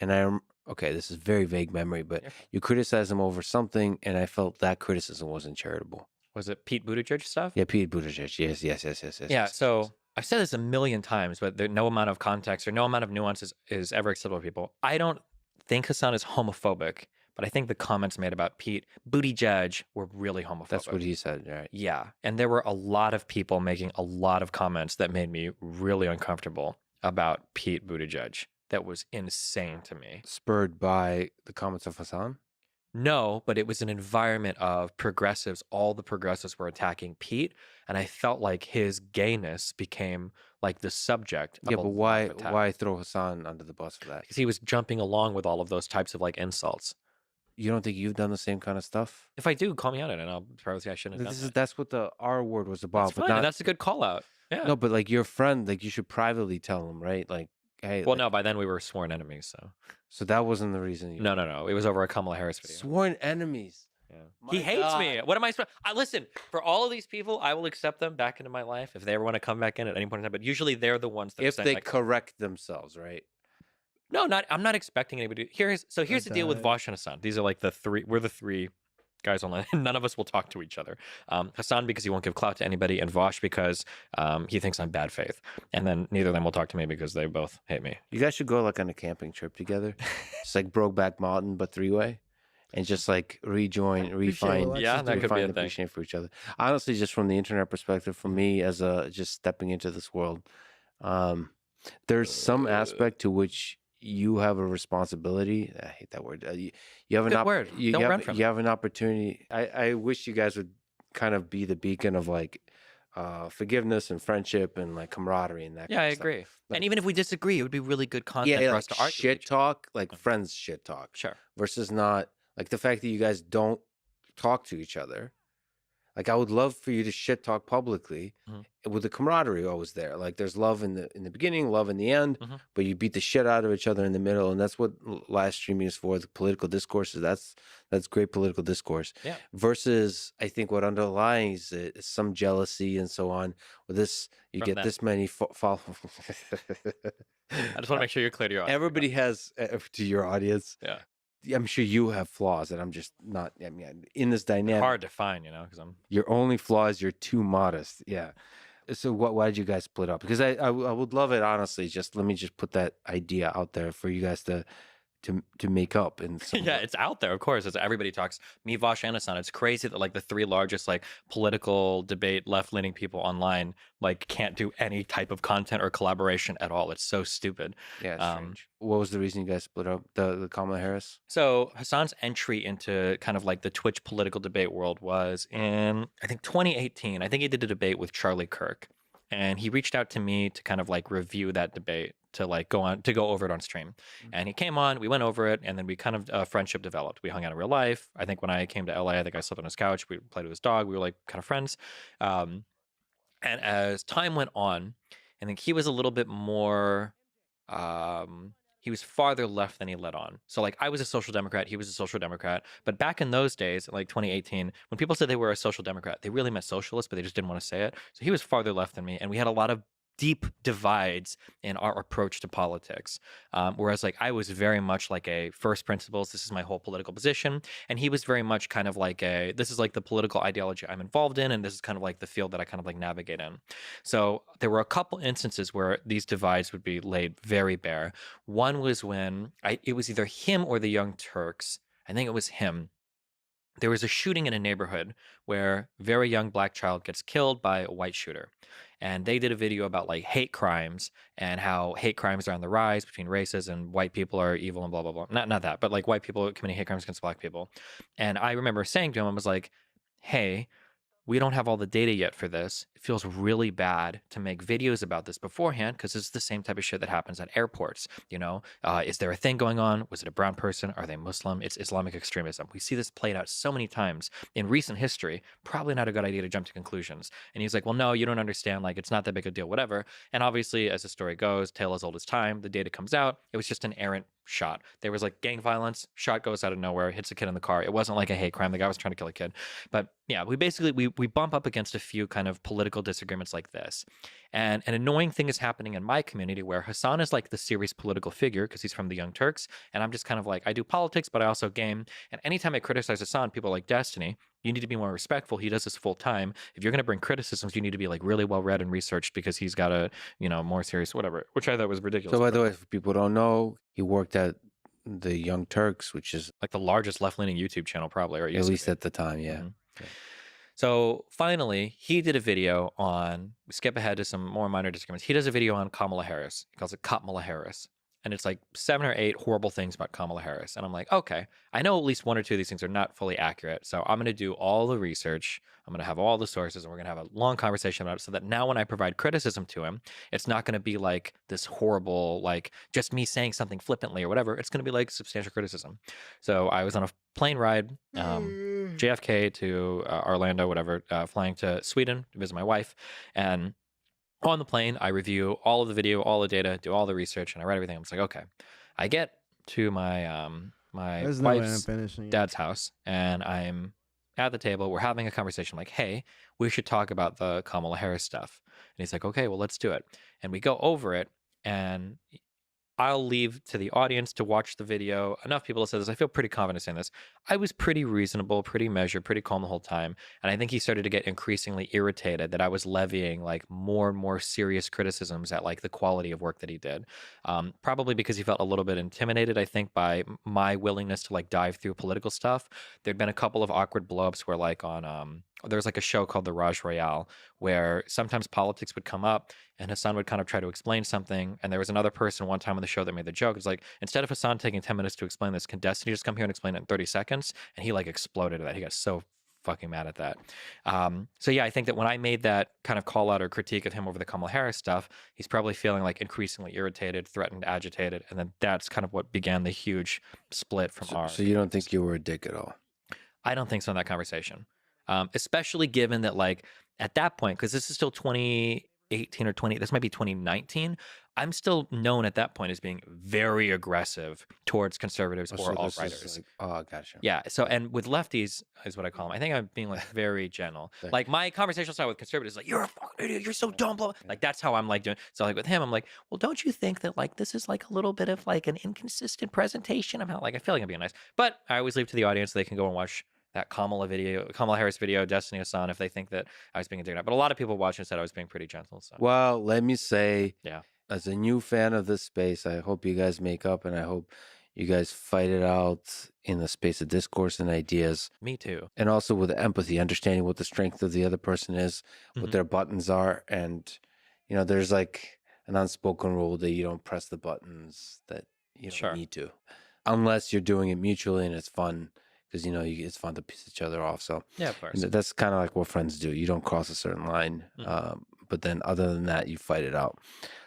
and okay, this is very vague memory, but Yeah. you criticized him over something, and I felt that criticism wasn't charitable. Was it Pete Buttigieg stuff? Yeah, Pete Buttigieg. Yes. Yeah, Yes, so yes. I've said this a million times, but no amount of context or no amount of nuance is ever acceptable to people. I don't think Hassan is homophobic, but I think the comments made about Pete Buttigieg were really homophobic. That's what he said, right? Yeah, and there were a lot of people making a lot of comments that made me really uncomfortable about Pete Buttigieg. That was insane to me. Spurred by the comments of Hassan. No, but it was an environment of progressives. All the progressives were attacking Pete, and I felt like his gayness became like the subject of Yeah, a but lot of attacks. why throw Hassan under the bus for that? Because he was jumping along with all of those types of like insults. You don't think you've done the same kind of stuff? If I do, call me out on it, and I'll probably say I shouldn't have This done is that. that's what the R word was about, That's but fine, not and that's a good call out. Yeah. no, but like your friend, like you should privately tell him, right? Like, hey, Well, like, no, by then we were sworn enemies, so so that wasn't the reason. You no. It was over a Kamala Harris video. Sworn enemies. Yeah. My He hates me. God. What am I supposed? Listen, for all of these people, I will accept them back into my life if they ever want to come back in at any point in time. But usually, they're the ones that If say, they like, correct themselves, right? no, not. I'm not expecting anybody. Here's the deal with died. Vosh and Hassan. These are like the three. We're the three guys online. None of us will talk to each other. Hassan because he won't give clout to anybody, and Vosh because he thinks I'm bad faith. And then neither of them will talk to me because they both hate me. You guys should go like on a camping trip together. It's like Brokeback Mountain, but 3-way, and just like rejoin, refine, Alexis Yeah, that doing. could be a thing. appreciation for each other. Honestly, just from the internet perspective, for me as a just stepping into this world, there's some aspect to which you have a responsibility. I hate that word. You have Good word. You, Don't you run have, from you it. have an opportunity. I wish you guys would kind of be the beacon of like forgiveness and friendship and like camaraderie and that. Yeah, kind I of stuff. agree. And even if we disagree, it would be really good content Yeah, for like us to argue. with shit each other. talk, like friends shit talk, Sure. versus not like the fact that you guys don't talk to each other. Like I would love for you to shit talk publicly with the camaraderie always there. Like there's love in the beginning, love in the end, Mhm. but you beat the shit out of each other in the middle, and that's what live streaming is for. The political discourses. That's great political discourse. Yeah. Versus, I think what underlies it is some jealousy and so on. With this, you From get them. this many follow. I just want to make sure you're clear to your audience. Everybody has to your audience. Yeah. I'm sure you have flaws, and I'm just not. I mean, in this dynamic, Hard to find, because I'm. your only flaw is you're too modest. Yeah. So why did you guys split up? Because I would love it, honestly. Just let me just put that idea out there for you guys to make up. And Yeah, it's out there, of course. It's everybody talks. Me, Vosh, and Hassan. It's crazy that like the three largest like political debate left-leaning people online like can't do any type of content or collaboration at all. It's so stupid. yeah, it's strange. What was the reason you guys split up? The Kamala Harris? So Hassan's entry into kind of like the Twitch political debate world was in I think 2018. I think he did a debate with Charlie Kirk, and he reached out to me to kind of like review that debate to like go over it on stream. And he came on, we went over it, and then we kind of friendship developed. We hung out in real life. I think when I came to LA, I think I slept on his couch. We played with his dog. We were like kind of friends. And as time went on, I think he was a little bit more he was farther left than he let on. So like I was a social democrat, he was a social democrat. But back in those days, like 2018, when people said they were a social democrat, they really meant socialist, but they just didn't want to say it. So he was farther left than me, and we had a lot of deep divides in our approach to politics. Whereas like I was very much like a first principles, this is my whole political position. And he was very much kind of like this is like the political ideology I'm involved in. And this is kind of like the field that I kind of like navigate in. So there were a couple instances where these divides would be laid very bare. One was when it was either him or the Young Turks. I think it was him. There was a shooting in a neighborhood where a very young black child gets killed by a white shooter. And they did a video about like hate crimes and how hate crimes are on the rise between races and white people are evil and blah, blah, blah. Not that, but like white people committing hate crimes against black people. And I remember saying to him, I was like, hey, we don't have all the data yet for this. It feels really bad to make videos about this beforehand because it's the same type of shit that happens at airports. You know, is there a thing going on? Was it a brown person? Are they Muslim? It's Islamic extremism. We see this played out so many times in recent history. Probably not a good idea to jump to conclusions. And he's like, well, no, you don't understand. Like, it's not that big a deal, whatever. And obviously, as the story goes, tale as old as time, the data comes out. It was just an errant shot. There was like gang violence. Shot goes out of nowhere, hits a kid in the car. It wasn't like a hate crime. The guy was trying to kill a kid. But yeah, we basically we bump up against a few kind of political disagreements like this. And an annoying thing is happening in my community where Hassan is like the serious political figure because he's from the Young Turks. And I'm just kind of like, I do politics, but I also game. And anytime I criticize Hassan, people are like, Destiny, you need to be more respectful. He does this full time. If you're going to bring criticisms, you need to be like really well read and researched because he's got a, more serious, whatever, which I thought was ridiculous. So, by the way, if people don't know, he worked at the Young Turks, which is like the largest left-leaning YouTube channel probably, or at least at the time, yeah. Mm-hmm. Yeah. So finally, he did a video on, we skip ahead to some more minor disagreements. He does a video on Kamala Harris. He calls it Kamala Harris. And it's like 7 or 8 horrible things about Kamala Harris. And I'm like, okay, I know at least 1 or 2 of these things are not fully accurate. So I'm going to do all the research. I'm going to have all the sources and we're going to have a long conversation about it so that now when I provide criticism to him, it's not going to be like this horrible, like just me saying something flippantly or whatever. It's going to be like substantial criticism. So I was on a plane ride, JFK to Orlando, whatever, flying to Sweden to visit my wife. And on the plane, I review all of the video, all the data, do all the research, and I write everything. I'm just like, okay. I get to my my There's no way I'm wife's finishing it. dad's house, and I'm at the table. We're having a conversation. I'm like, hey, we should talk about the Kamala Harris stuff. And he's like, okay, well, let's do it. And we go over it, and I'll leave to the audience to watch the video. Enough people have said this. I feel pretty confident saying this. I was pretty reasonable, pretty measured, pretty calm the whole time. And I think he started to get increasingly irritated that I was levying like more and more serious criticisms at like the quality of work that he did. Probably because he felt a little bit intimidated, I think, by my willingness to like dive through political stuff. There'd been a couple of awkward blowups where like on there was like a show called The Raj Royale where sometimes politics would come up and Hassan would kind of try to explain something. And there was another person one time on the show that made the joke. It's like, instead of Hassan taking 10 minutes to explain this, can Destiny just come here and explain it in 30 seconds? And he like exploded at that. He got so fucking mad at that. So yeah, I think that when I made that kind of call out or critique of him over the Kamala Harris stuff, he's probably feeling like increasingly irritated, threatened, agitated. And then that's kind of what began the huge split from our. So you don't think you were a dick at all? I don't think so in that conversation. Especially given that like at that point, because this is still 2018 or 20, this might be 2019. I'm still known at that point as being very aggressive towards conservatives or alt-righters. Like, oh, gotcha. Yeah. So, and with lefties is what I call them. I think I'm being like very gentle. Like my conversational style with conservatives is like, you're a fucking idiot. You're so dumb. Blah, blah. Like that's how I'm like doing. So like with him, I'm like, well, don't you think that like this is like a little bit of like an inconsistent presentation of how like I feel like I'm being nice, but I always leave to the audience so they can go and watch that Kamala Harris video, Destiny Hassan, if they think that I was being indignant. But a lot of people watching said I was being pretty gentle. So. Well, let me say, yeah, as a new fan of this space, I hope you guys make up and I hope you guys fight it out in the space of discourse and ideas. Me too. And also with empathy, understanding what the strength of the other person is, what their buttons are. And, there's like an unspoken rule that you don't press the buttons that you don't need to. Unless you're doing it mutually and it's fun. Because, it's fun to piss each other off. So yeah, of course. That's kind of like what friends do. You don't cross a certain line. But then other than that, you fight it out.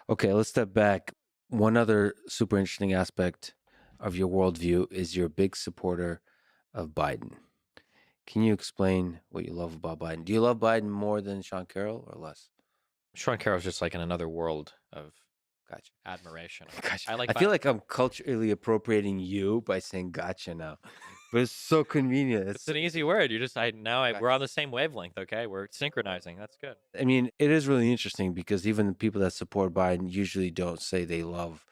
Okay, let's step back. One other super interesting aspect of your worldview is you're a big supporter of Biden. Can you explain what you love about Biden? Do you love Biden more than Sean Carroll or less? Sean Carroll's just like in another world of admiration. Gotcha. I feel like I'm culturally appropriating you by saying gotcha now. but it's so convenient. It's an easy word. You just we're on the same wavelength. Okay, we're synchronizing. That's good. I mean, it is really interesting because even the people that support Biden usually don't say they love,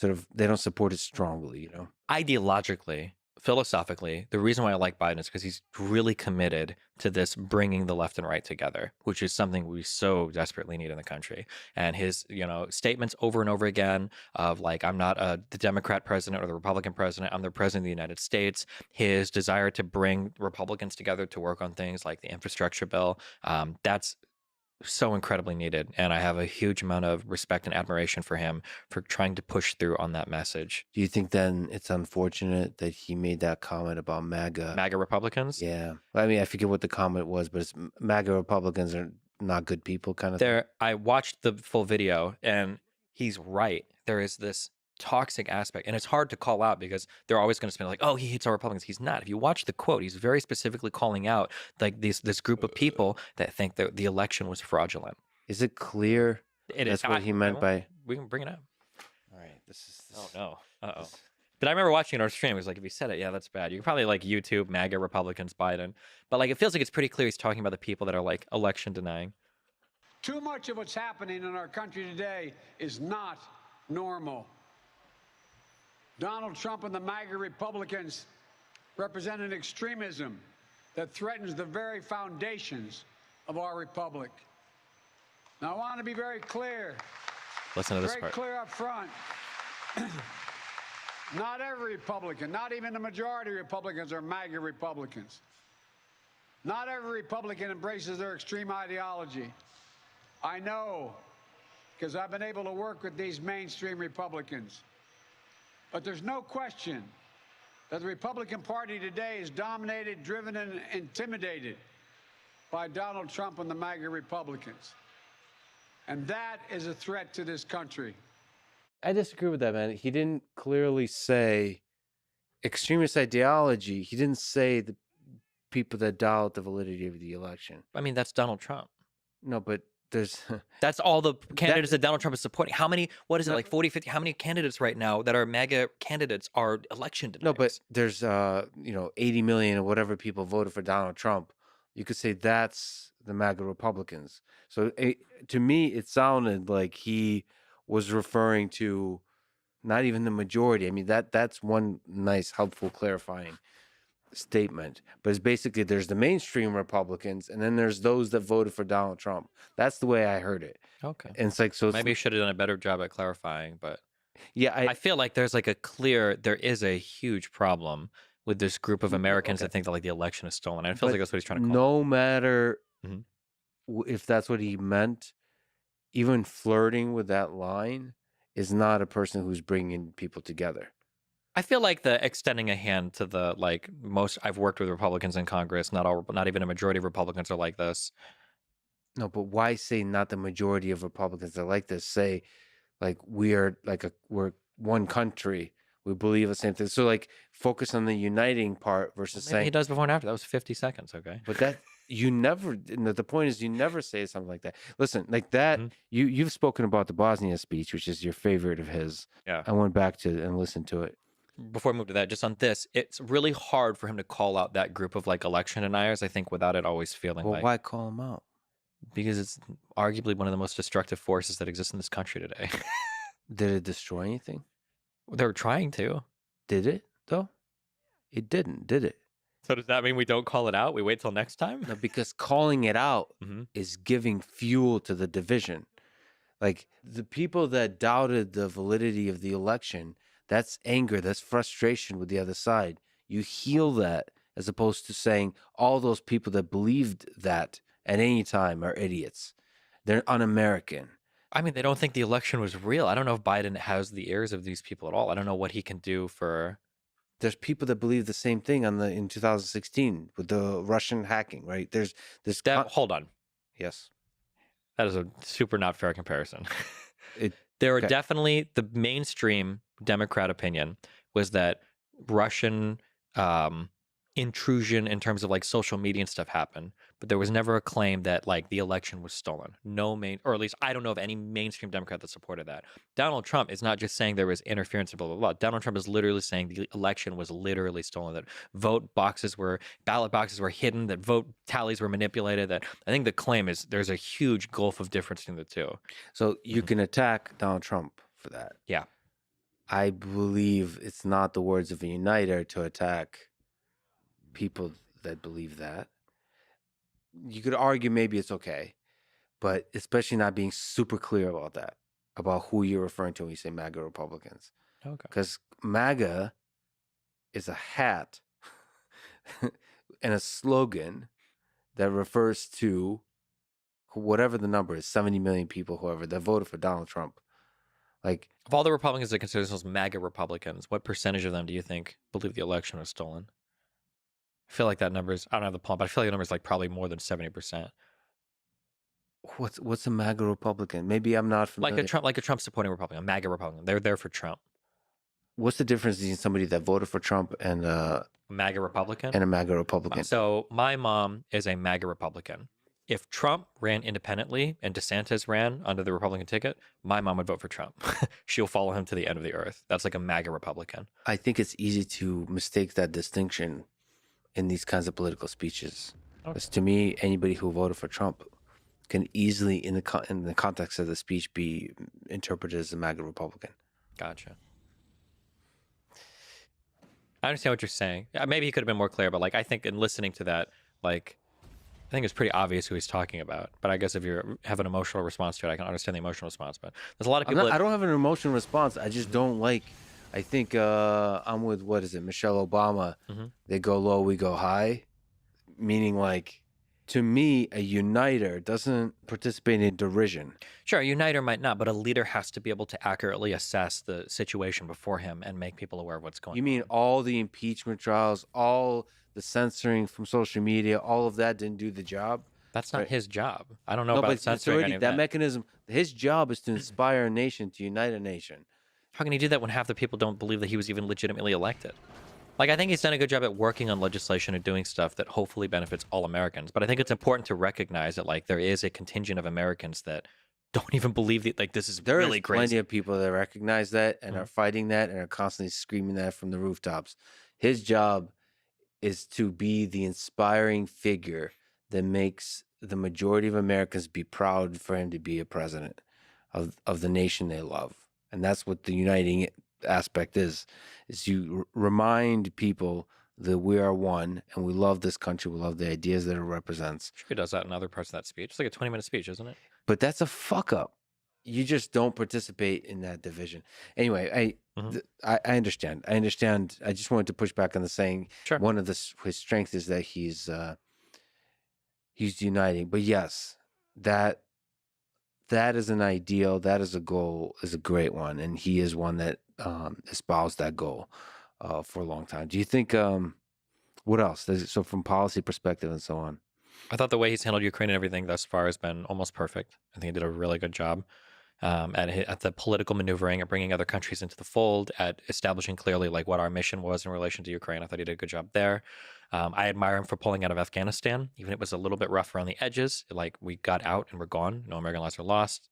they don't support it strongly, you know? Ideologically, philosophically, the reason why I like Biden is because he's really committed to this bringing the left and right together, which is something we so desperately need in the country. And his, statements over and over again of like, I'm not the Democrat president or the Republican president, I'm the president of the United States. His desire to bring Republicans together to work on things like the infrastructure bill, that's so incredibly needed. And I have a huge amount of respect and admiration for him for trying to push through on that message. Do you think then it's unfortunate that he made that comment about MAGA Republicans? Yeah. I mean, I forget what the comment was, but it's MAGA Republicans are not good people kind of thing. I watched the full video and he's right. There is this toxic aspect, and it's hard to call out because they're always going to spin like, oh, he hates all Republicans. He's not. If you watch the quote, he's very specifically calling out like this group of people that think that the election was fraudulent. Is it clear That's what he meant by? We can bring it up. All right. This. Oh no. Uh-oh. But I remember watching it on our stream. It was like, if he said it, yeah, that's bad. You can probably like YouTube MAGA Republicans Biden, but like it feels like it's pretty clear he's talking about the people that are like election denying. Too much of what's happening in our country today is not normal. Donald Trump and the MAGA Republicans represent an extremism that threatens the very foundations of our republic. Now, I want to be very clear. Listen to this very part. Clear up front. Not every Republican, not even the majority of Republicans are MAGA Republicans. Not every Republican embraces their extreme ideology. I know, because I've been able to work with these mainstream Republicans. But there's no question that the Republican Party today is dominated, driven, and intimidated by Donald Trump and the MAGA Republicans. And that is a threat to this country. I disagree with that, man. He didn't clearly say extremist ideology. He didn't say the people that doubt the validity of the election. I mean, that's Donald Trump. No, but there's that's all the candidates that Donald Trump is supporting. How many, what is it, like 40, 50, how many candidates right now that are MAGA candidates are election deniers? No, but there's 80 million or whatever people voted for Donald Trump. You could say that's the MAGA Republicans. So to me, it sounded like he was referring to not even the majority. I mean, that's one nice, helpful, clarifying statement. But it's basically there's the mainstream Republicans, and then there's those that voted for Donald Trump. That's the way I heard it. Okay. And it's like, so maybe you should have done a better job at clarifying, but yeah, I feel like there is a huge problem with this group of Americans that think that like the election is stolen. And it feels like that's what he's trying to call. No matter if that's what he meant, even flirting with that line is not a person who's bringing people together. I feel like the extending a hand to the most I've worked with Republicans in Congress, not even a majority of Republicans are like this. No, but why say not the majority of Republicans are like this? Say like we're one country. We believe the same thing. So like focus on the uniting part versus saying he does before and after. That was 50 seconds, okay? But that you never. The point is you never say something like that. Listen, like that. You've spoken about the Bosnia speech, which is your favorite of his. Yeah, I went back to and listened to it. Before I move to that, just on this, it's really hard for him to call out that group of like election deniers. I think without it always feeling well, why call them out? Because it's arguably one of the most destructive forces that exist in this country today. Did it destroy anything? They were trying to. Did it though? It didn't, did it? So does that mean we don't call it out? We wait till next time? No, because calling it out is giving fuel to the division. Like the people that doubted the validity of the election, that's anger, that's frustration with the other side. You heal that as opposed to saying all those people that believed that at any time are idiots. They're un-American. I mean, they don't think the election was real. I don't know if Biden has the ears of these people at all. I don't know what he can do for... There's people that believe the same thing in 2016 with the Russian hacking, right? There's this. Hold on. Yes. That is a super not fair comparison. There are definitely the mainstream Democrat opinion was that Russian intrusion in terms of like social media and stuff happen, but there was never a claim that like the election was stolen. No main, or at least I don't know of any mainstream Democrat that supported that. Donald Trump is not just saying there was interference and blah blah blah. Donald Trump is literally saying the election was literally stolen. That ballot boxes were hidden. That vote tallies were manipulated. That I think the claim is there's a huge gulf of difference between the two. So you can attack Donald Trump for that. Yeah. I believe it's not the words of a uniter to attack people that believe that. You could argue maybe it's okay, but especially not being super clear about that, about who you're referring to when you say MAGA Republicans. Okay. Because MAGA is a hat and a slogan that refers to whatever the number is, 70 million people, whoever, that voted for Donald Trump. Like, Of all the Republicans that consider themselves MAGA Republicans, what percentage of them do you think believe the election was stolen? I feel like that number is, I don't have the poll, but I feel like the number is like probably more than 70%. what's a MAGA Republican? Maybe I'm not familiar. Like a Trump supporting Republican, a MAGA Republican. They're there for Trump. What's the difference between somebody that voted for Trump and A MAGA Republican. a MAGA Republican? So my mom is a MAGA Republican. If Trump ran independently and DeSantis ran under the Republican ticket, my mom would vote for Trump. She'll follow him to the end of the earth. That's like a MAGA Republican. I think it's easy to mistake that distinction in these kinds of political speeches. Okay. Because to me, anybody who voted for Trump can easily, in the context of the speech, be interpreted as a MAGA Republican. Gotcha. I understand what you're saying. Maybe he could have been more clear, but like I think in listening to that, like I think it's pretty obvious who he's talking about. But I guess if you have an emotional response to it, I can understand the emotional response. But there's a lot of people. I don't have an emotional response. I just don't like. I think I'm with, what is it, Michelle Obama. Mhm. They go low, we go high, meaning like, to me, a uniter doesn't participate in derision. Sure, a uniter might not, but a leader has to be able to accurately assess the situation before him and make people aware of what's going on. You mean all the impeachment trials, all the censoring from social media, all of that didn't do the job? That's not Right. his job. I don't know No, about but it's censoring already any of that that. mechanism. His job is to inspire a nation, to unite a nation. How can he do that when half the people don't believe that he was even legitimately elected? Like, I think he's done a good job at working on legislation and doing stuff that hopefully benefits all Americans. But I think it's important to recognize that, like, there is a contingent of Americans that don't even believe that, like, this is There really is crazy. plenty of people that recognize that and Mhm. are fighting that and are constantly screaming that from the rooftops. His job is to be the inspiring figure that makes the majority of Americans be proud for him to be a president of the nation they love. And that's what the uniting aspect is you remind people that we are one and we love this country, we love the ideas that it represents. Sure, he does that in other parts of that speech. It's like a 20-minute speech, isn't it? But that's a fuck up. You just don't participate in that division. Anyway, Mhm. I understand. I understand. I just wanted to push back on the saying Sure. one of his strengths is that he's uniting. But yes, that is an ideal. That is a goal. Is a great one, and he is one that espoused that goal for a long time. Do you think? What else? So from policy perspective and so on. I thought the way he's handled Ukraine and everything thus far has been almost perfect. I think he did a really good job at the political maneuvering, at bringing other countries into the fold, at establishing clearly like what our mission was in relation to Ukraine. I thought he did a good job there. I admire him for pulling out of Afghanistan, even if it was a little bit rough around the edges. Like we got out and we're gone. No American lives were lost.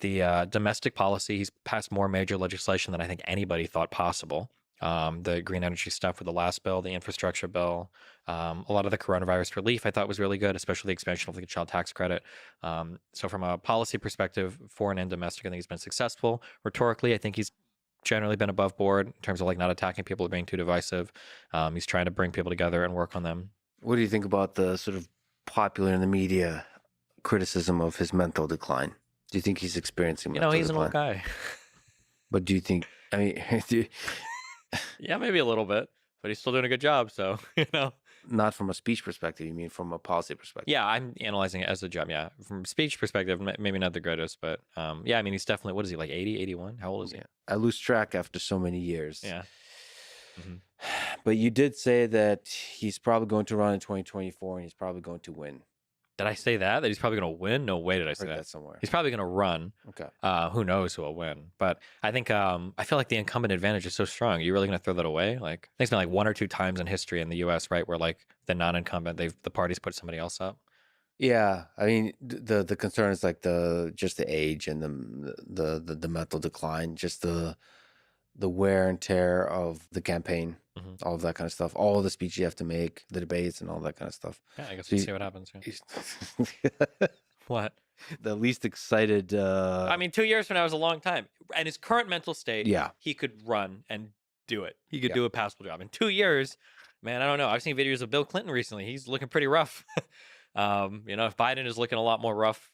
The domestic policy, he's passed more major legislation than I think anybody thought possible. The green energy stuff with the last bill, the infrastructure bill, a lot of the coronavirus relief I thought was really good, especially the expansion of the child tax credit. So from a policy perspective, foreign and domestic, I think he's been successful. Rhetorically, I think he's generally been above board in terms of like not attacking people or being too divisive. He's trying to bring people together and work on them. What do you think about the sort of popular in the media criticism of his mental decline? Do you think he's experiencing mental He's decline? an old guy. But do you think? I mean, Yeah, maybe a little bit, but he's still doing a good job. So, not from a speech perspective. You mean from a policy perspective? Yeah, I'm analyzing it as a job. Yeah. From a speech perspective, maybe not the greatest, but yeah, I mean, he's definitely, what is he, like 80, 81? How old is he? Yeah. I lose track after so many years. Yeah. Mhm. But you did say that he's probably going to run in 2024 and he's probably going to win. Did I say that he's probably going to win? No way did I say Heard that. that somewhere. He's probably going to run. Okay. Who knows who will win? But I think I feel like the incumbent advantage is so strong. Are you really going to throw that away? Like, I think it's been like 1 or 2 times in history in the U.S. right where like the non-incumbent, the parties put somebody else up. Yeah, I mean the concern is like just the age and the mental decline, just the wear and tear of the campaign, all of that kind of stuff, all of the speech you have to make, the debates, and all that kind of stuff. Yeah, I guess So we'll see what happens. Yeah. he's- What? the least excited. I mean, 2 years from now is a long time. And his current mental state, Yeah. he could run and do it. He could Yeah. do a passable job. In 2 years, man, I don't know. I've seen videos of Bill Clinton recently. He's looking pretty rough. If Biden is looking a lot more rough,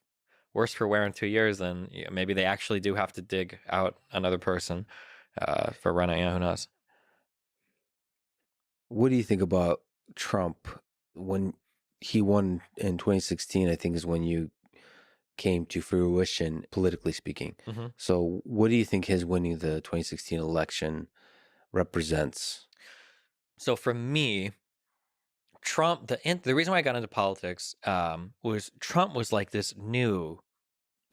worse for wear in 2 years, then maybe they actually do have to dig out another person for running. Yeah, who knows? What do you think about Trump when he won in 2016? I think is when you came to fruition, politically speaking. Mm-hmm. So, what do you think his winning the 2016 election represents? So for me, Trump, the reason why I got into politics was Trump was like this new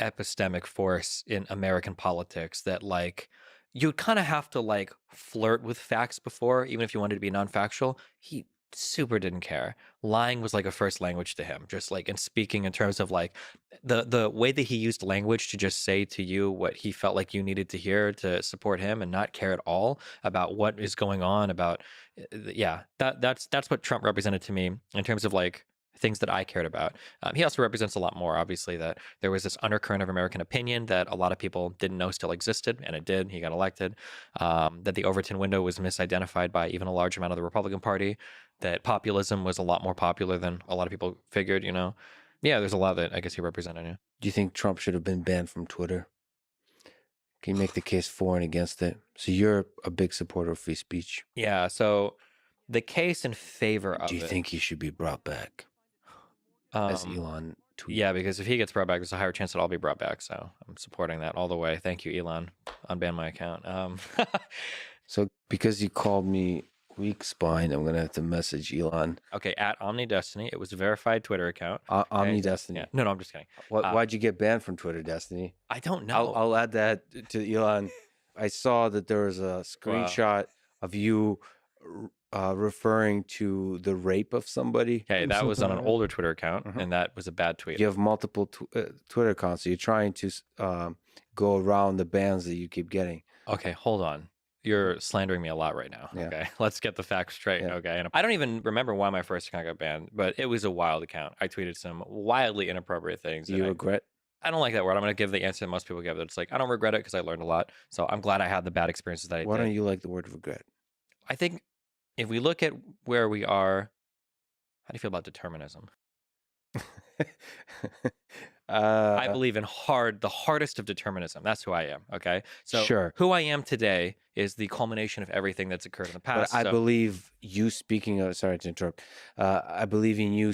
epistemic force in American politics that like you kind of have to like flirt with facts before, even if you wanted to be non-factual. He super didn't care. Lying was like a first language to him, just like in speaking in terms of like the way that he used language to just say to you what he felt like you needed to hear to support him and not care at all about what is going on about that's what Trump represented to me in terms of like things that I cared about. He also represents a lot more, obviously, that there was this undercurrent of American opinion that a lot of people didn't know still existed, and it did. He got elected. That the Overton window was misidentified by even a large amount of the Republican Party, that populism was a lot more popular than a lot of people figured, Yeah, there's a lot that I guess he represented, yeah. Do you think Trump should have been banned from Twitter? Can you make the case for and against it? So you're a big supporter of free speech. Yeah, so the case in favor of Do you it, think he should be brought back? As Elon tweeted. Yeah, because if he gets brought back, there's a higher chance that I'll be brought back. So I'm supporting that all the way. Thank you, Elon. Unban my account. So because you called me weak spine, I'm gonna have to message Elon. Okay, at OmniDestiny. It was a verified Twitter account. Omni Destiny. Yeah. No, I'm just kidding. Why'd you get banned from Twitter, Destiny? I don't know. I'll add that to Elon. I saw that there was a screenshot of you referring to the rape of somebody. Okay, that was on an older Twitter account, and that was a bad tweet. You have multiple Twitter accounts, so you're trying to go around the bans that you keep getting. Okay, hold on. You're slandering me a lot right now. Yeah. Okay, let's get the facts straight. Yeah. Okay, and I don't even remember why my first account got banned, but it was a wild account. I tweeted some wildly inappropriate things. Do you regret? I don't like that word. I'm going to give the answer that most people give. It's like, I don't regret it because I learned a lot. So I'm glad I had the bad experiences that I did. Why don't you like the word regret? I think if we look at where we are, how do you feel about determinism? I believe in the hardest of determinism. That's who I am. Okay. So Sure. who I am today is the culmination of everything that's occurred in the past. But I believe you speaking of, sorry to interrupt. I believe in you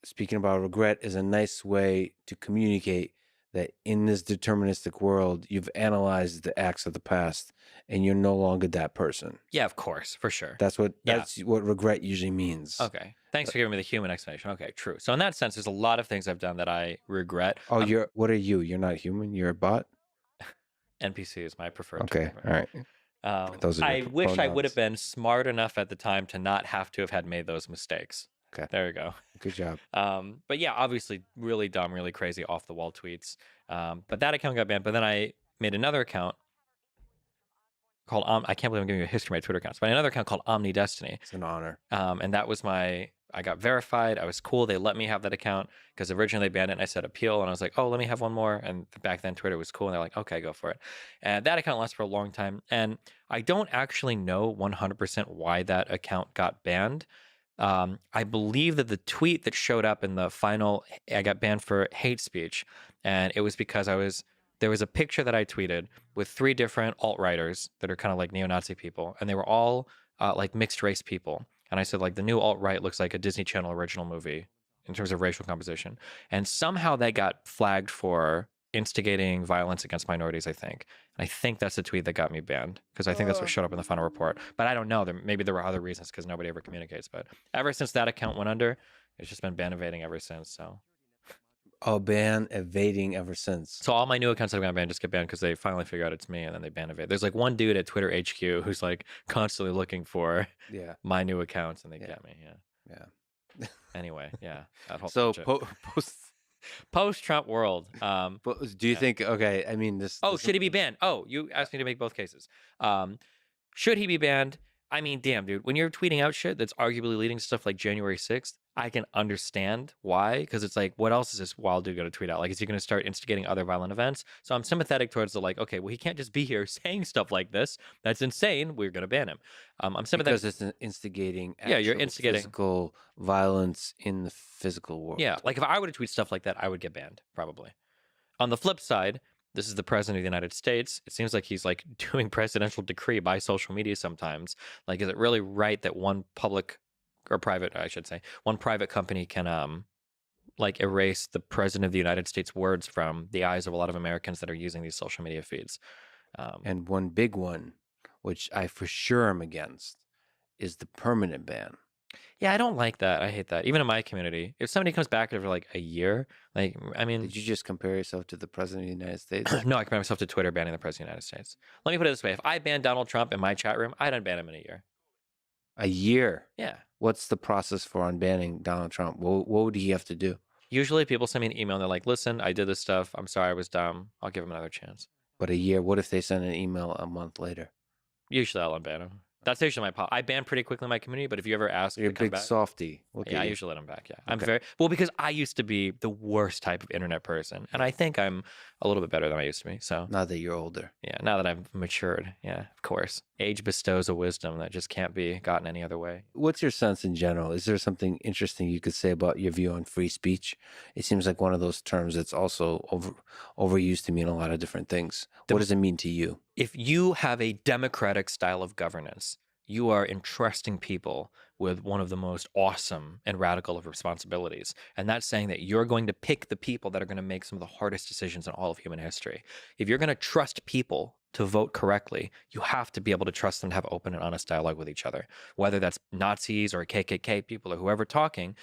speaking about regret is a nice way to communicate that in this deterministic world, you've analyzed the acts of the past and you're no longer that person. Yeah, of course, for sure. That's what regret usually means. Okay. Thanks for giving me the human explanation. Okay, true. So in that sense, there's a lot of things I've done that I regret. Oh, what are you? You're not human? You're a bot? NPC is my preferred Okay, term. all right. Those are I your wish I would pronouns. have been smart enough at the time to not have to have had made those mistakes. Okay. There you go. Good job. But yeah, obviously really dumb, really crazy off the wall tweets. But that account got banned. But then I made another account called I can't believe I'm giving you a history of my Twitter accounts, but another account called Omni Destiny. It's an honor. And that was I got verified. I was cool. They let me have that account because originally they banned it and I said appeal. And I was like, oh, let me have one more. And back then Twitter was cool. And they're like, okay, go for it. And that account lasted for a long time. And I don't actually know 100% why that account got banned. I believe that the tweet that showed up in the final, I got banned for hate speech. And it was because there was a picture that I tweeted with 3 different alt-righters that are kind of like neo-Nazi people. And they were all like mixed race people. And I said, like, the new alt-right looks like a Disney Channel original movie in terms of racial composition. And somehow that got flagged for instigating violence against minorities, I think. And I think that's the tweet that got me banned because I think that's what showed up in the final report. But I don't know. Maybe there were other reasons because nobody ever communicates. But ever since that account went under, It's just been ban evading ever since. Oh, ban evading ever since. So all my new accounts that have gotten banned just get banned because they finally figure out it's me and then they ban evade. There's like one dude at Twitter HQ who's like constantly looking for Yeah. my new accounts and they Yeah. get me. Yeah. Yeah. Anyway, yeah. That whole So post Trump world. do you yeah. think? Okay, I mean this. Oh, should he be banned? Oh, you asked me to make both cases. Should he be banned? I mean, damn, dude. When you're tweeting out shit that's arguably leading to stuff like January 6th, I can understand why, because it's like, what else is this wild dude going to tweet out? Like, is he going to start instigating other violent events? So I'm sympathetic towards the like, okay, well, he can't just be here saying stuff like this. That's insane. We're going to ban him. I'm sympathetic. Because it's instigating. Yeah, you're actual instigating physical violence in the physical world. Yeah, like if I were to tweet stuff like that, I would get banned, probably. On the flip side, this is the president of the United States. It seems like he's like doing presidential decree by social media sometimes. Like, is it really right that one public or private, I should say, one private company can like erase the president of the United States words from the eyes of a lot of Americans that are using these social media feeds? And one big one, which I for sure am against, is the permanent ban. Yeah, I don't like that. I hate that. Even in my community, if somebody comes back after like a year, like, I mean, Did you just compare yourself to the president of the United States? no, I compare myself to Twitter banning the president of the United States. Let me put it this way: if I banned Donald Trump in my chat room, I'd unban him in a year. A year? Yeah. What's the process for unbanning Donald Trump? What would he have to do? Usually, people send me an email and they're like, "Listen, I did this stuff. I'm sorry, I was dumb. I'll give him another chance." But a year? What if they send an email a month later? Usually, I'll unban him. That's usually my I ban pretty quickly in my community, but if you ever ask You're to a come big back, softy. Look yeah, at I you. usually let him back. Yeah, I'm Okay. very well because I used to be the worst type of internet person, and I think I'm a little bit better than I used to be. So Now that you're older. yeah, now that I've matured, yeah, of course, age bestows a wisdom that just can't be gotten any other way. What's your sense in general? Is there something interesting you could say about your view on free speech? It seems like one of those terms that's also overused to mean a lot of different things. What does it mean to you? If you have a democratic style of governance, you are entrusting people with one of the most awesome and radical of responsibilities. And that's saying that you're going to pick the people that are going to make some of the hardest decisions in all of human history. If you're going to trust people to vote correctly, you have to be able to trust them to have open and honest dialogue with each other. Whether that's Nazis or KKK people or whoever talking,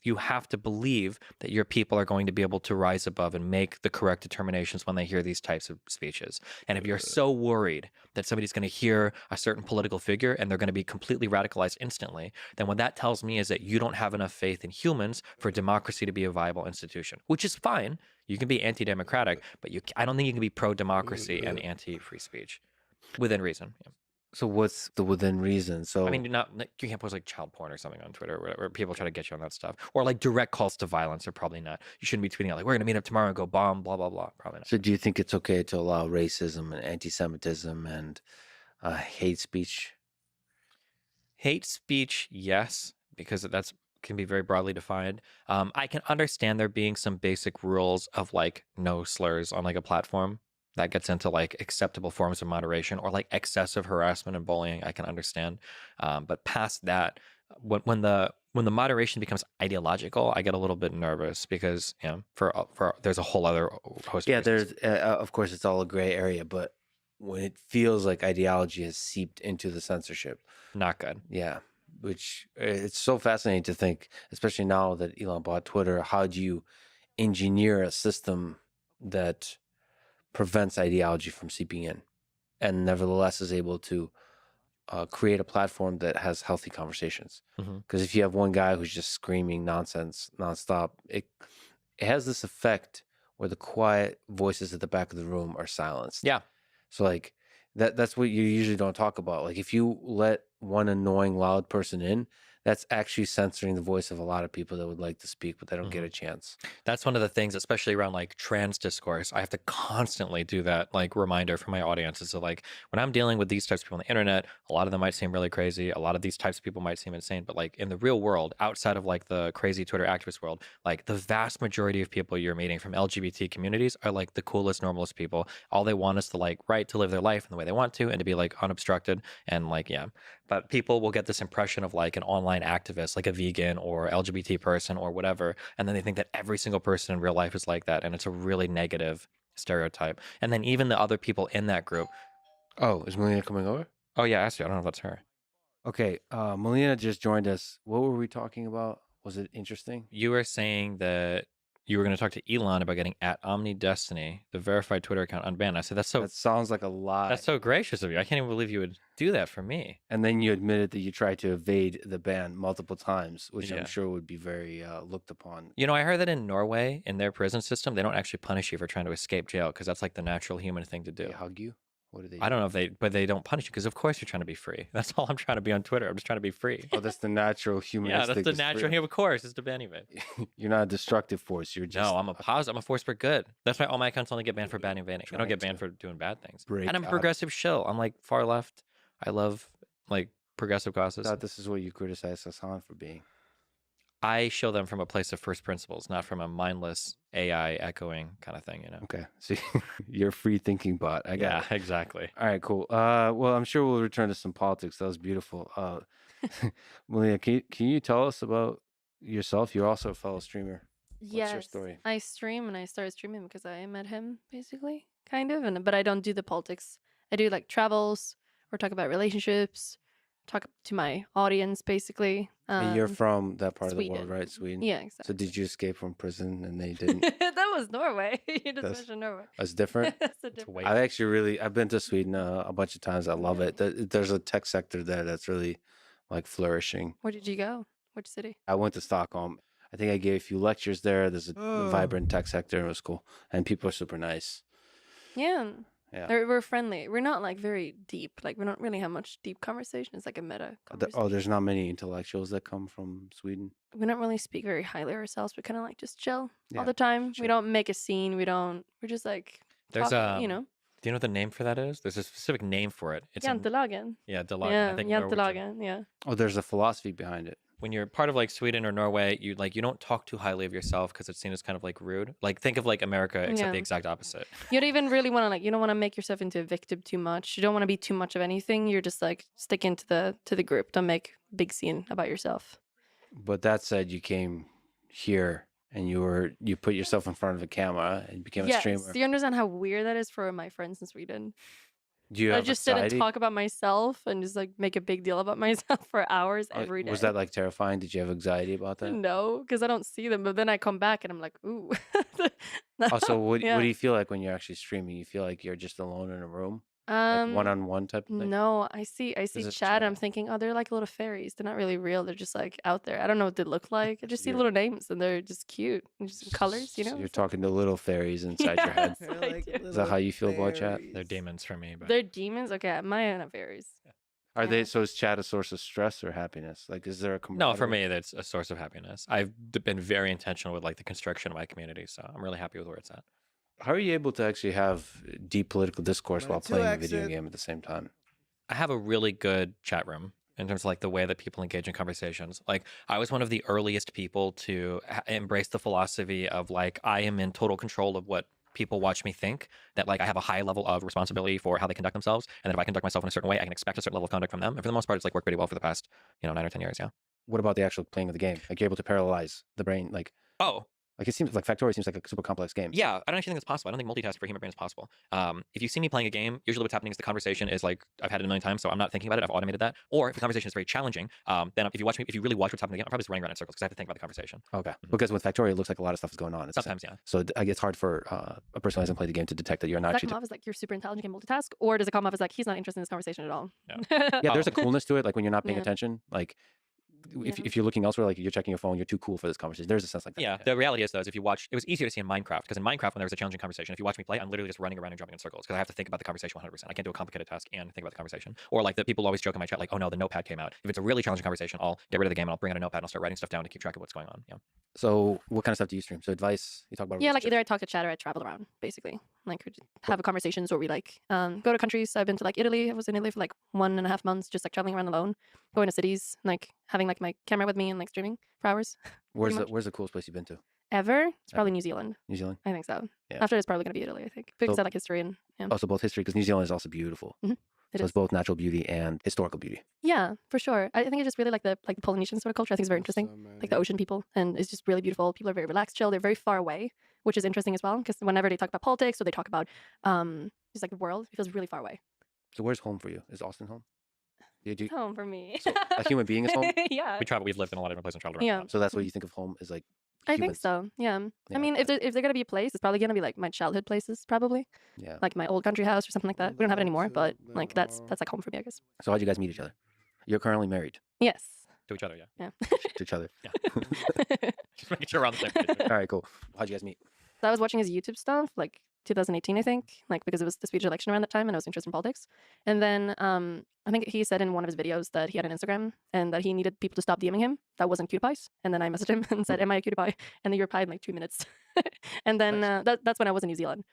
you have to believe that your people are going to be able to rise above and make the correct determinations when they hear these types of speeches. And if you're so worried that somebody's going to hear a certain political figure and they're going to be completely radicalized instantly, then what that tells me is that you don't have enough faith in humans for democracy to be a viable institution, which is fine. You can be anti-democratic, but I don't think you can be pro-democracy and anti-free speech within reason. Yeah. So what's the within reason? So I mean, you can't post like child porn or something on Twitter where people try to get you on that stuff, or like direct calls to violence are probably not. You shouldn't be tweeting out like we're gonna meet up tomorrow and go bomb, blah blah blah. Probably not. So do you think it's okay to allow racism and anti-Semitism and hate speech? Hate speech, yes, because that's can be very broadly defined. I can understand there being some basic rules of like no slurs on like a platform that gets into like acceptable forms of moderation or like excessive harassment and bullying. I can understand, but past that, when the moderation becomes ideological, I get a little bit nervous because for there's a whole other host. Yeah, of reasons. there's of course it's all a gray area, but when it feels like ideology has seeped into the censorship, Not good. yeah, which it's so fascinating to think, especially now that Elon bought Twitter. How do you engineer a system that prevents ideology from seeping in, and nevertheless is able to create a platform that has healthy conversations? Mhm. Because if you have one guy who's just screaming nonsense nonstop, it has this effect where the quiet voices at the back of the room are silenced. Yeah. So like that's what you usually don't talk about. Like if you let one annoying loud person in, that's actually censoring the voice of a lot of people that would like to speak, but they don't get a chance. That's one of the things, especially around like trans discourse. I have to constantly do that like reminder for my audience. Is so like when I'm dealing with these types of people on the internet, a lot of them might seem really crazy. A lot of these types of people might seem insane, but like in the real world, outside of like the crazy Twitter activist world, like the vast majority of people you're meeting from LGBT communities are like the coolest, normalest people. All they want is to like right to live their life in the way they want to and to be like unobstructed and like but people will get this impression of like an online activist, like a vegan or LGBT person or whatever. And then they think that every single person in real life is like that. And it's a really negative stereotype. And then even the other people in that group. Oh, is Melina coming over? Oh, yeah, actually, I don't know if that's her. Okay, Melina just joined us. What were we talking about? Was it interesting? You were saying that you were going to talk to Elon about getting at OmniDestiny, the verified Twitter account, unbanned. I said that's That sounds like a lie. that's so gracious of you. I can't even believe you would do that for me. And then you admitted that you tried to evade the ban multiple times, which Yeah. I'm sure would be very looked upon. You know, I heard that in Norway, in their prison system, they don't actually punish you for trying to escape jail because that's like the natural human thing to They do. hug you? What do they do? I don't know if but they don't punish you because of course you're trying to be free. That's all I'm trying to be on Twitter. I'm just trying to be free. Oh, that's the natural human Yeah, that's instinct. the is natural. freedom. Of course, is to ban anyway. You're not a destructive force. You're just No, I'm a positive. I'm a force for good. That's why all my accounts only get banned for bad and banning. They don't Trying get banned to for doing bad things. break And I'm a out. progressive shill. I'm like far left. I love like progressive I causes. thought this is what you criticize Hassan for being. I show them from a place of first principles, not from a mindless AI echoing kind of thing. You know. Okay, so you're a free thinking bot. I got Yeah, it. exactly. All right, cool. Well, I'm sure we'll return to some politics. That was beautiful. Malia, can you tell us about yourself? You're also a fellow streamer. What's your Yes, story? I stream and I started streaming because I met him basically, kind of, but I don't do the politics. I do like travels or talk about relationships, talk to my audience basically. And you're from that part of the world, Sweden. right? Sweden. Yeah, So exactly. did you escape from prison and they didn't? That was Norway. You just That's- mentioned Norway. That's different. That's a It's different. way I've been to Sweden a bunch of times. I love it. There's a tech sector there that's really like flourishing. Where did you go? Which city? I went to Stockholm. I think I gave a few lectures there. There's a Oh. vibrant tech sector. It was cool. And people are super nice. Yeah. Yeah. We're friendly. We're not like very deep. Like we don't really have much deep conversation. It's like a meta conversation. There's not many intellectuals that come from Sweden. We don't really speak very highly of ourselves. We kind of like just chill Yeah, all the time. chill. We don't make a scene. We're just like There's talk, Do you know what the name for that is? There's a specific name for it. It's Jantelagen. yeah, Delagen. Yeah, I think Norwegian. Jantelagen. Yeah. Oh, there's a philosophy behind it. When you're part of like Sweden or Norway, you don't talk too highly of yourself because it's seen as kind of like rude. Like think of like America, except Yeah. the exact opposite. You don't even really want to you don't want to make yourself into a victim too much. You don't want to be too much of anything. You're just like stick into the group. Don't make big scene about yourself. But that said, you came here and you put yourself in front of a camera and became a Yes. streamer. Do you understand how weird that is for my friends in Sweden? Do you I have just anxiety? didn't talk about myself and just like make a big deal about myself for hours every day. Was that like terrifying? Did you have anxiety about that? No, because I don't see them. But then I come back and I'm like, ooh. Also, what Yeah. do you feel like when you're actually streaming? You feel like you're just alone in a room, like Um, one-on-one type of thing? no, I see Is chat it and I'm chat? thinking, oh, they're like little fairies. They're not really real. They're just like out there. I don't know what they look like. I just see You're- little names and they're just cute and just colors, you So know? you're It's like- talking to little fairies inside your head. Yes, I do. Is that how you feel about chat? They're demons for me, but They're demons? Okay, mine are fairies. Are they? Yeah. So is chat a source of stress or happiness? Like, is there a no, for camaraderie? me that's a source of happiness. I've been very intentional with like the construction of my community, so I'm really happy with where it's at. How are you able to actually have deep political discourse while Number two playing a video exit. game at the same time? I have a really good chat room in terms of like the way that people engage in conversations. Like I was one of the earliest people to embrace the philosophy of like I am in total control of what people watch me think, that like I have a high level of responsibility for how they conduct themselves, and that if I conduct myself in a certain way, I can expect a certain level of conduct from them. And for the most part, it's like worked pretty well for the past 9 or 10 years. Yeah. What about the actual playing of the game? Like, you're able to parallelize the brain. Like it seems like Factorio seems like a super complex game. Yeah, I don't actually think it's possible. I don't think multitask for a human brain is possible. If you see me playing a game, usually what's happening is the conversation is like I've had it a million times, so I'm not thinking about it. I've automated that. Or if the conversation is very challenging, then if you really watch what's happening in the game, I'm probably just running around in circles because I have to think about the conversation. Okay. Because with Factorio, it looks like a lot of stuff is going on. It's Sometimes, yeah. So it's hard for a person who hasn't played the game to detect that you're not Does that actually. come off as like you're super intelligent and multitask? Or does it come off as like he's not interested in this conversation at all? Yeah, there's a coolness to it. Like when you're not paying Yeah. attention, like if, Yeah. if you're looking elsewhere, like you're checking your phone, you're too cool for this conversation. There's a sense like that. Yeah, the reality is though, is if you watch, it was easier to see in Minecraft because in Minecraft when there was a challenging conversation, if you watch me play, I'm literally just running around and jumping in circles because I have to think about the conversation 100%. I can't do a complicated task and think about the conversation. Or like the people always joke in my chat, like, oh no, the notepad came out. If it's a really challenging conversation, I'll get rid of the game and I'll bring out a notepad and I'll start writing stuff down to keep track of what's going on. Yeah. So what kind of stuff do you stream? So advice, you talk about. Yeah, like relationships. either I talk to chat or I travel around, basically. Like we just have a conversations or we like go to countries. I've been to like Italy. I was in Italy for like 1.5 months, just like traveling around alone, going to cities, like having like my camera with me and like streaming for hours. Where's much. the coolest place you've been to? Ever? It's probably New Zealand. New Zealand. I think so. Yeah. After it's probably gonna be Italy, I think. Because So- I like history and yeah. Also both history, because New Zealand is also beautiful. It So is. it's both natural beauty and historical beauty. Yeah, for sure. I think I just really like the Polynesian sort of culture. I think it's very interesting. Like the ocean people, and it's just really beautiful. People are very relaxed, chill. They're very far away, which is interesting as well. Because whenever they talk about politics or they talk about just like the world, it feels really far away. So where's home for you? Is Austin home? You It's home for me. So, a human being is home? Yeah. We've lived in a lot of different places and traveled around. Yeah. a lot. So that's what you think of home is like I think humans. so. Yeah. Yeah, I mean, if they're gonna be a place, it's probably gonna be like my childhood places, probably Yeah. like my old country house or something like that. We don't have it anymore, but like that's like home for me, I guess. So how'd you guys meet each other? You're currently married Yes. To each other, yeah. Yeah. to each other. Just making sure we're on the same page. All right, cool. How'd you guys meet? So I was watching his YouTube stuff like 2018, I think, like because it was the Swedish election around that time, and I was interested in politics. And then I think he said in one of his videos that he had an Instagram and that he needed people to stop DMing him that wasn't cutie pies. And then I messaged him and said, "Am I a cutie pie?" And then he replied in like 2 minutes. And then Nice. that's when I was in New Zealand.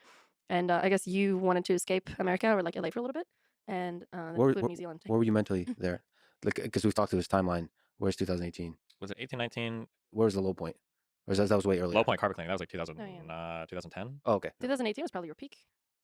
And I guess you wanted to escape America or like LA for a little bit, and then Where- flew to New Zealand. Where were you mentally there? Like, because we've talked through this timeline. Where's 2018? Was it 18, 19? Where was the low point? Or that was way earlier? Low point carpet cleaning. That was like 2000, Oh, yeah. 2010. Oh, okay. 2018 was probably your peak.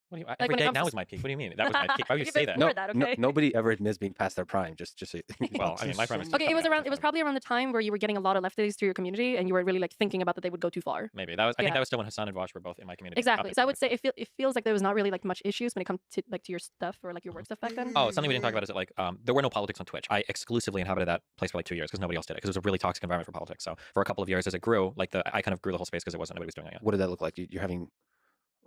What do you, Like, every when it day comes now to is my peak. What do you mean? That was my peak. Why would you You say guys that? know No, that, no, okay? nobody ever admits being past their prime. Just so Well, I mean, my prime is Okay, it was around. It was probably around the time where you were getting a lot of lefties to your community, and you were really like thinking about that they would go too far. Maybe that was. I think Yeah. that was still when Hassan and Vosh were both in my community. Exactly. So I would say it feels like there was not really like much issues when it comes to like to your stuff or like your work stuff back then. Oh, something we didn't talk about is that like there were no politics on Twitch. I exclusively inhabited that place for like 2 years because nobody else did it because it was a really toxic environment for politics. So for a couple of years as it grew, like I kind of grew the whole space because it wasn't nobody was doing it yet. what did that look like? You're having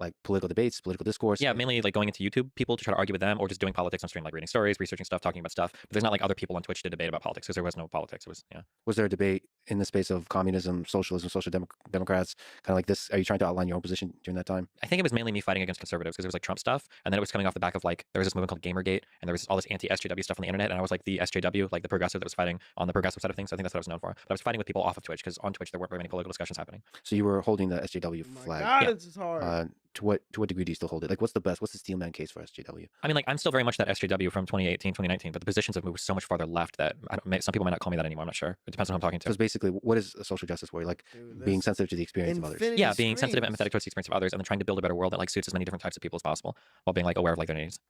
like political debates, political discourse. Yeah, mainly like going into YouTube people to try to argue with them or just doing politics on stream, like reading stories, researching stuff, talking about stuff. But there's not like other people on Twitch to debate about politics because there was no politics. It was, yeah. Was there a debate in the space of communism, socialism, Democrats, kind of like this? Are you trying to outline your own position during that time? I think it was mainly me fighting against conservatives because there was like Trump stuff. And then it was coming off the back of like, there was this movement called Gamergate and there was all this anti-SJW stuff on the internet. And I was like the SJW, like the progressive that was fighting on the progressive side of things. I think that's what I was known for. But I was fighting with people off of Twitch because on Twitch there weren't very many political discussions happening. So you were holding the SJW Oh my flag. God, Yeah. it's hard. To what degree do you still hold it? Like, what's the steelman case for SJW? I mean, like, I'm still very much that SJW from 2018, 2019, but the positions have moved so much farther left that some people might not call me that anymore. I'm not sure. It depends on who I'm talking to. Because basically, what is a social justice warrior? Like Dude, being this sensitive to the experience of others. infinity Yeah, being sensitive and screens. empathetic towards the experience of others and then trying to build a better world that like suits as many different types of people as possible while being like aware of like their needs.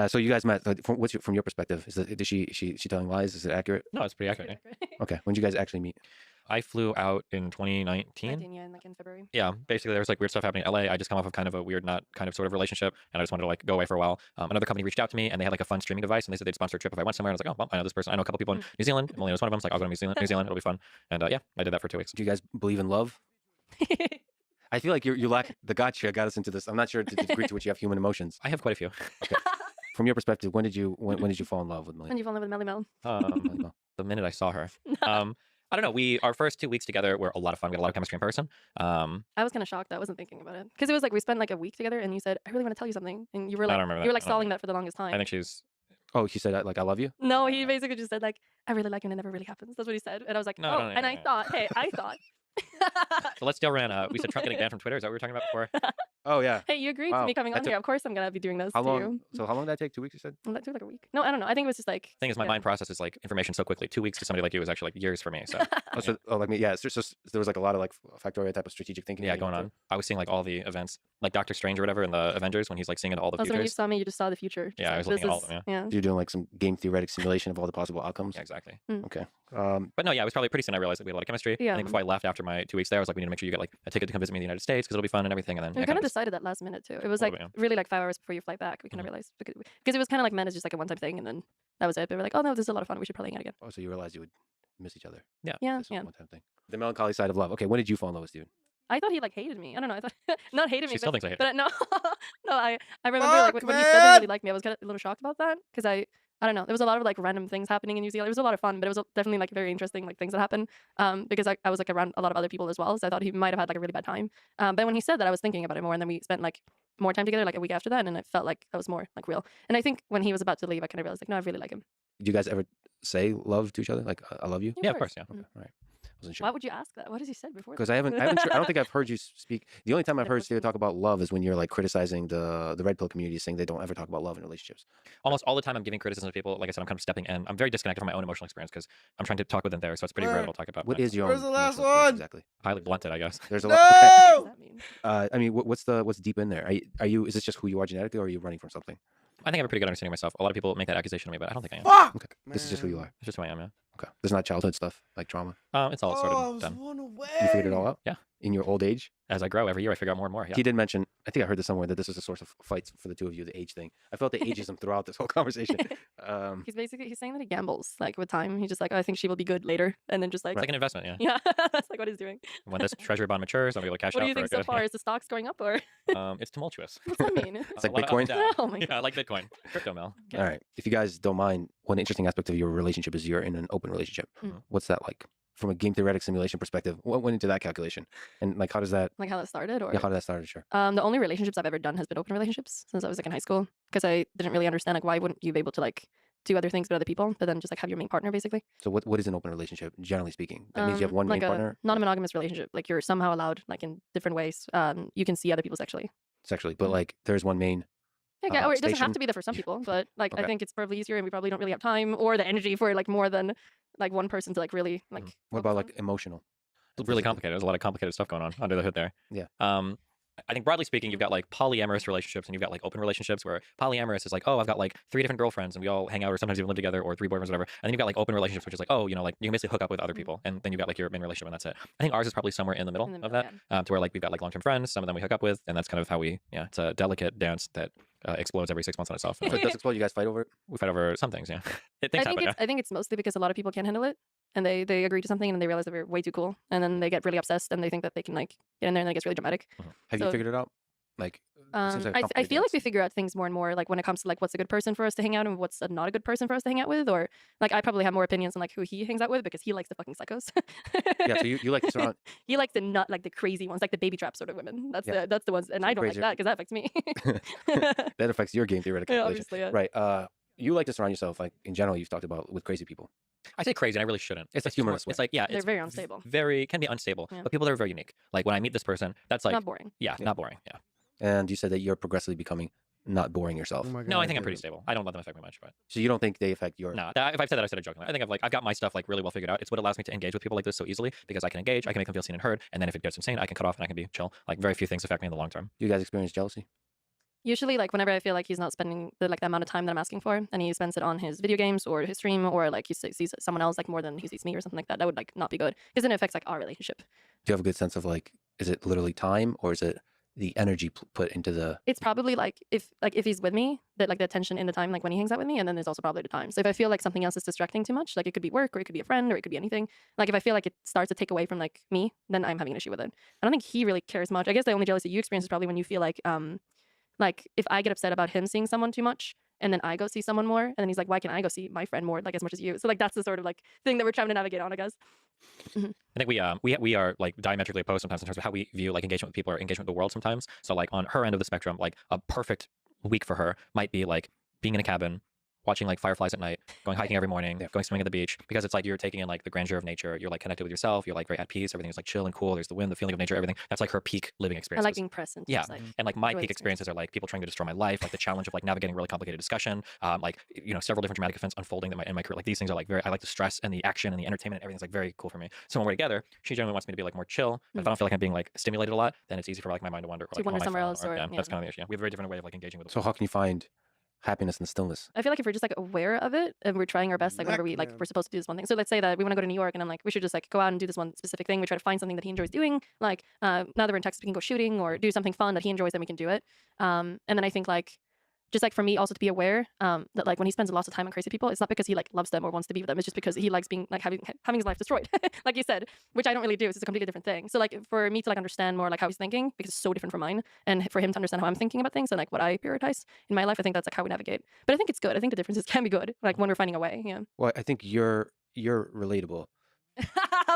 So you guys met. Like, from your perspective? Is she telling lies? Is it accurate? No, it's pretty accurate. yeah. Okay. When did you guys actually meet? I flew out in 2019. 19, yeah, like in February. Yeah, basically there was like weird stuff happening in LA. I just come off of kind of a weird, not kind of sort of relationship, and I just wanted to like go away for a while. Another company reached out to me, and they had like a fun streaming device, and they said they'd sponsor a trip if I went somewhere. And I was like, oh, well, I know this person. I know a couple people in New Zealand. Emily knows one of them. So like, I'll go to New Zealand. It'll be fun. And yeah, I did that for 2 weeks. Do you guys believe in love? I feel like you lack the gotcha got us into this. I'm not sure to the degree to which you have human emotions. I have quite a few. From your perspective, when did you fall in love with When Millie? you fall in love with Melly Mel. The minute I saw her, I don't know. Our first 2 weeks together were a lot of fun. We had a lot of chemistry in person. I was kind of shocked. I wasn't thinking about it because it was like we spent like a week together, and you said, "I really want to tell you something," and you were I like, don't remember you were that. like I don't stalling that for the longest time. I think she's. Oh, she said like I love you. No, he basically just said like, "I really like you," and it never really happens. That's what he said, and I was like, No, "Oh," no, no, and no, I no. thought, "Hey, I thought." So let's still ran. We said Trump getting banned from Twitter. Is that what we were talking about before? Oh yeah. Hey, you agreed to Wow, me coming that on took- here. Of course, I'm gonna be doing this How to long? you. So how long did that take? 2 weeks, you said? Well, that took like a week. No, I don't know. I think it was just like. Thing is, my yeah. mind processes like information so quickly. 2 weeks to somebody like you is actually like years for me. So Like me, yeah. It's just there was like a lot of like factorial type of strategic thinking. yeah, that you going went on. I was seeing like all the events, like Doctor Strange or whatever in the Avengers when he's like seeing into all the Also, when you futures. saw me, you just saw the future. Just Yeah, I like, was looking this at all of them, yeah. through. You're doing like some game theoretic simulation of all the possible outcomes. Yeah, exactly. Okay. But no, yeah, it was probably pretty soon I realized that we had a lot of chemistry. Yeah. I think before I left after my 2 weeks there, I was like, we need to make sure you get like a ticket to come visit me in the United States because it'll be fun and everything. And then We yeah, kind of just- decided that last minute too. It was A like little bit, really like 5 hours before your flight back. We kind of realized because it was kind of like meant as just like a one-time thing, and then that was it. But we're like, oh no, this is a lot of fun. We should probably hang out again. Oh, so you realized you would miss each other. Yeah, This was yeah. a one-time thing. The melancholy side of love. Okay, when did you fall in love with Steven? I thought he like hated me. I don't know. I thought not hated me. She still thinks I hate her. But no, no. I remember like Fuck, when he said that he man! really liked me. I was kind of a little shocked about that because I don't know. There was a lot of like random things happening in New Zealand. It was a lot of fun, but it was definitely like very interesting like things that happened. Because I was like around a lot of other people as well, so I thought he might have had like a really bad time. But when he said that, I was thinking about it more, and then we spent like more time together like a week after that, and it felt like that was more like real. And I think when he was about to leave, I kind of realized like, no, I really like him. Did you guys ever say love to each other? Like I love you? Yeah, of course, yeah. Okay, Mm. all right. Wasn't sure. Why would you ask that? What has he said before? Because I don't think I've heard you speak. The only time I've heard Steven Definitely. talk about love is when you're like criticizing the red pill community, saying they don't ever talk about love in relationships. Almost all the time I'm giving criticism to people. Like I said, I'm kind of stepping in. I'm very disconnected from my own emotional experience because I'm trying to talk with them there. So it's pretty rare Where- to talk about. What my- is your Where's own the last emotional experience one? exactly? highly blunted, I guess. There's a lot. Okay. What does that mean? I mean, what's deep in there? Are you? Is this just who you are genetically, or are you running from something? I think I have a pretty good understanding of myself. A lot of people make that accusation of me, but I don't think I am. Fuck! Okay, this is just who you Man. are. It's just who I am, yeah. Okay, there's not childhood stuff like trauma. It's all sort Oh, I of was done. one away. You figured it all out. Yeah. In your old age, As I grow every year, I figure out more and more. Yeah. he did mention I think I heard this somewhere that this is a source of fights for the two of you, the age thing. I felt the ageism throughout this whole conversation. He's saying that he gambles like with time. He's just like, oh, I think she will be good later, and then just like It's like an investment, yeah. yeah, that's like what he's doing. When this treasury bond matures, I'll be able to cash What do out you for think a so good. far? Is the stocks going up or It's tumultuous. what's that mean? It's like A lot of up and Bitcoin. down. Oh my Yeah, like Bitcoin, crypto mill. All right. If you guys don't mind, one interesting aspect of your relationship is you're in an open relationship. Mm. What's that like? From a game theoretic simulation perspective, what went into that calculation? And like, how does that, Like how that started, or yeah, how did that start? Sure. the only relationships I've ever done has been open relationships since I was like in high school because I didn't really understand like why wouldn't you be able to like do other things with other people, but then just like have your main partner basically. So what is an open relationship, generally speaking? That means you have one like main a partner non-monogamous relationship. Like you're somehow allowed like in different ways. You can see other people sexually. sexually, but Mhm. like there's one main. Yeah, or it doesn't have station? to be there for some people, but like I Okay. think it's probably easier, and we probably don't really have time or the energy for like more than like one person to like really like. What focus about on. like emotional? It's really Physically? complicated. There's a lot of complicated stuff going on under the hood there. Yeah. I think broadly speaking, you've got like polyamorous relationships and you've got like open relationships where polyamorous is like, oh, I've got like 3 different girlfriends and we all hang out or sometimes even live together or 3 boyfriends, whatever. And then you've got like open relationships, which is like, oh, you know, like you can basically hook up with other people and then you've got like your main relationship and that's it. I think ours is probably somewhere in the middle In the of middle, that, to where like we've got like long-term friends, some of them we hook up with, and that's kind of how we, yeah, it's a delicate dance that explodes every 6 months on itself. So it does explode. You guys fight over it. We fight over some things, yeah. Things I think happen, yeah. I think it's mostly because a lot of people can't handle it, and they agree to something and then they realize that they're way too cool, and then they get really obsessed and they think that they can like get in there and it gets really dramatic. Have you So- figured it out? Like, it seems like a I complicated feel like dance. we figure out things more and more, like when it comes to like what's a good person for us to hang out and what's not a good person for us to hang out with, or like I probably have more opinions on like who he hangs out with because he likes the fucking psychos. Yeah. So you like to surround. He likes the not like the crazy ones, like the baby trap sort of women. Yeah. That's the ones, and I don't Crazier. like that because that affects me. That affects your game theoretic Yeah, calculation. obviously, yeah. Right. You like to surround yourself, like in general, you've talked about with crazy people. I say crazy, and I really shouldn't. It's a like just more- humorous way. It's like, yeah, They're it's very unstable. Very can be unstable, Yeah. but people that are very unique. Like when I meet this person, that's like, Not boring. yeah, Yeah. not boring. Yeah. And you said that you're progressively becoming not boring Oh yourself. my No, I God, think I'm pretty dude. stable. I don't let them affect me much, but So you don't think they affect your. no. If I've said that, I said it jokingly. I think I've got my stuff like really well figured out. It's what allows me to engage with people like this so easily because I can engage, I can make them feel seen and heard, and then if it gets insane, I can cut off and I can be chill. Like very few things affect me in the long term. You guys experience jealousy? Usually, like whenever I feel like he's not spending the amount of time that I'm asking for, and he spends it on his video games or his stream, or like he sees someone else like more than he sees me or something like that, that would like not be good because then it affects like our relationship. Do you have a good sense of like, is it literally time or is it the energy put into the? It's probably like if he's with me, that like the attention in the time like when he hangs out with me, and then there's also probably the time. So if I feel like something else is distracting too much, like it could be work or it could be a friend or it could be anything. Like if I feel like it starts to take away from like me, then I'm having an issue with it. I don't think he really cares much. I guess the only jealousy you experience is probably when you feel like if I get upset about him seeing someone too much and then I go see someone more, and then he's like, why can't I go see my friend more like as much as you? So like that's the sort of like thing that we're trying to navigate on, I guess. I think we are like diametrically opposed sometimes in terms of how we view like engagement with people or engagement with the world sometimes. So like on her end of the spectrum, like a perfect week for her might be like being in a cabin, watching like fireflies at night, going hiking every morning, Yeah. going swimming at the beach, because it's like you're taking in like the grandeur of nature. You're like connected with yourself. You're like very at peace. Everything is like chill and cool. There's the wind, the feeling of nature, everything. That's like her peak living I experience. like being present. Yeah. just, like, And like my enjoy the peak experiences are like people trying to destroy my life, like the challenge of like navigating really complicated discussion, like several different dramatic events unfolding in my career. Like these things are like very. I like the stress and the action and the entertainment. And everything's like very cool for me. So when we're together, she generally wants me to be like more chill. But if I don't feel like I'm being like stimulated a lot, then it's easy for like my mind to wander. Or, To like, wander on my somewhere phone else or- yeah, yeah. that's kind of the issue. Yeah. We have a very different way of like engaging with. So how can you find happiness in stillness? I feel like if we're just like aware of it and we're trying our best, like whenever we like Yeah. we're supposed to do this one thing. So let's say that we want to go to New York, and I'm like, we should just like go out and do this one specific thing. We try to find something that he enjoys doing. Like now that we're in Texas, we can go shooting or do something fun that he enjoys, then we can do it. And then I think like just like for me also to be aware that like when he spends lots of time on crazy people, it's not because he like loves them or wants to be with them. It's just because he likes being like having his life destroyed, like you said, which I don't really do. It's a completely different thing. So like for me to like understand more like how he's thinking, because it's so different from mine, and for him to understand how I'm thinking about things and like what I prioritize in my life, I think that's like how we navigate. But I think it's good. I think the differences can be good, like when we're finding a way. Yeah. Well, I think you're relatable.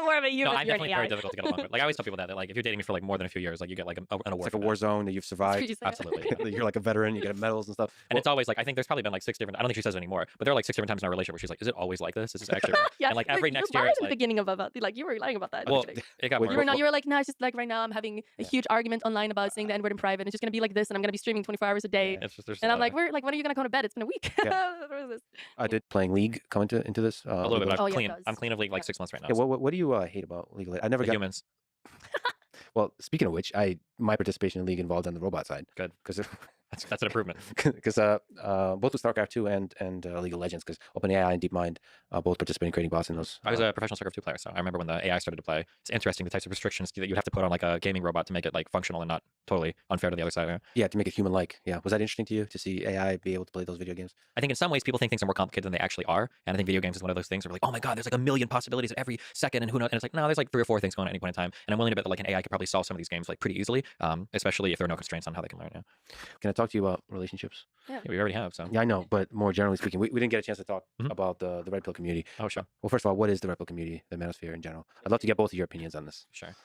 More of a No, human. I'm definitely very difficult to get along with. Like I always tell people that like if you're dating me for like more than a few years, like you get like an award. It's like a for that. war zone that you've survived. Absolutely. You're like a veteran. You get medals and stuff. And it's always like I think there's probably been like 6 different. I don't think she says it anymore, but there are like 6 different times in our relationship where she's like, "Is it always like this? Is this actually?" Yeah, And like every next you year, lied it's at the like, beginning about like you were lying about that. well, actually. it got Wait, more. You were not. You were like, no, it's just like right now I'm having a huge argument online about saying the N-word in private. And it's just gonna be like this, and I'm gonna be streaming 24 hours a day. It's just there's And a I'm lot like, of- we're like, when are you gonna go to bed? It's been a week. Yeah. What is this? Did playing League come into this? a little bit. But Oh, I'm yeah, it clean. does. I'm clean of league like Yeah. 6 months right now. Yeah. so What do you hate about League of Legends? I never the got. humans. Well, speaking of which, I my participation in League involved on the robot side. Good. Because That's an improvement. because both with StarCraft 2 and League of Legends, because OpenAI and DeepMind both participate in creating bots in those. I was a professional StarCraft 2 player, so I remember when the AI started to play. It's interesting the types of restrictions that you have to put on like a gaming robot to make it like functional and not totally unfair to the other side. Yeah, to make it human-like. Yeah, was that interesting to you to see AI be able to play those video games? I think in some ways people think things are more complicated than they actually are, and I think video games is one of those things where like, oh my god, there's like a million possibilities at every second, and who knows? And it's like, no, there's like 3 or 4 things going on at any point in time, and I'm willing to bet that like an AI could probably solve some of these games like pretty easily, especially if there are no constraints on how they can learn. Yeah, Can I talk to you about relationships? yeah we already have. So Yeah, I know, but more generally speaking, we didn't get a chance to talk Mhm. about the red pill community. oh sure, Well, first of all, what is the red pill community, the manosphere in general? I'd love to get both of your opinions on this. sure.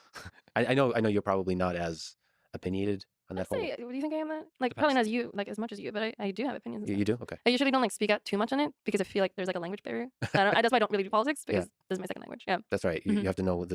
I know you're probably not as opinionated on I that whole. say, what do you think I am? Like probably not as you, like as much as you, but I do have opinions. and You, stuff. you do? Okay. I usually don't like speak out too much on it because I feel like there's like a language barrier. That's why I don't really do politics because this is my second language. Yeah, That's right. You, Mhm. you have to know a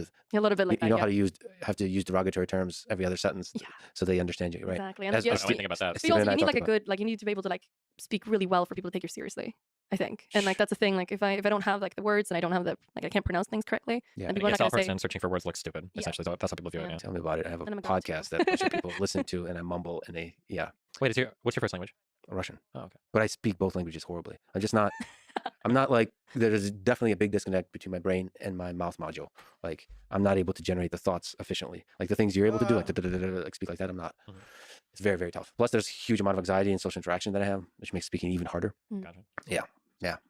little bit like you know that. how to have to use derogatory terms every other sentence, Yeah. so they understand you, right? Exactly. And As- like, I as don't know anything about that. but Steven also, and I you need like talked a about- good, like you need to be able to like speak really well for people to take you seriously. I think, and like that's the thing. Like if I don't have like the words and I don't have the like I can't pronounce things correctly, Yeah. then And people are a not gonna say. person searching for words looks stupid. Yeah. Essentially, that's how people view it. Yeah. Yeah. Tell me about it. I have a And I'm a god, too. podcast that a bunch of people listen to, and I mumble and they Wait, what's your first language? Russian. Oh, okay. But I speak both languages horribly. I'm just not. I'm not like there's definitely a big disconnect between my brain and my mouth module. Like I'm not able to generate the thoughts efficiently. Like the things you're able to do, like speak like that. I'm not. Mhm. It's very, very tough. Plus, there's a huge amount of anxiety and social interaction that I have, which makes speaking even harder. Gotcha.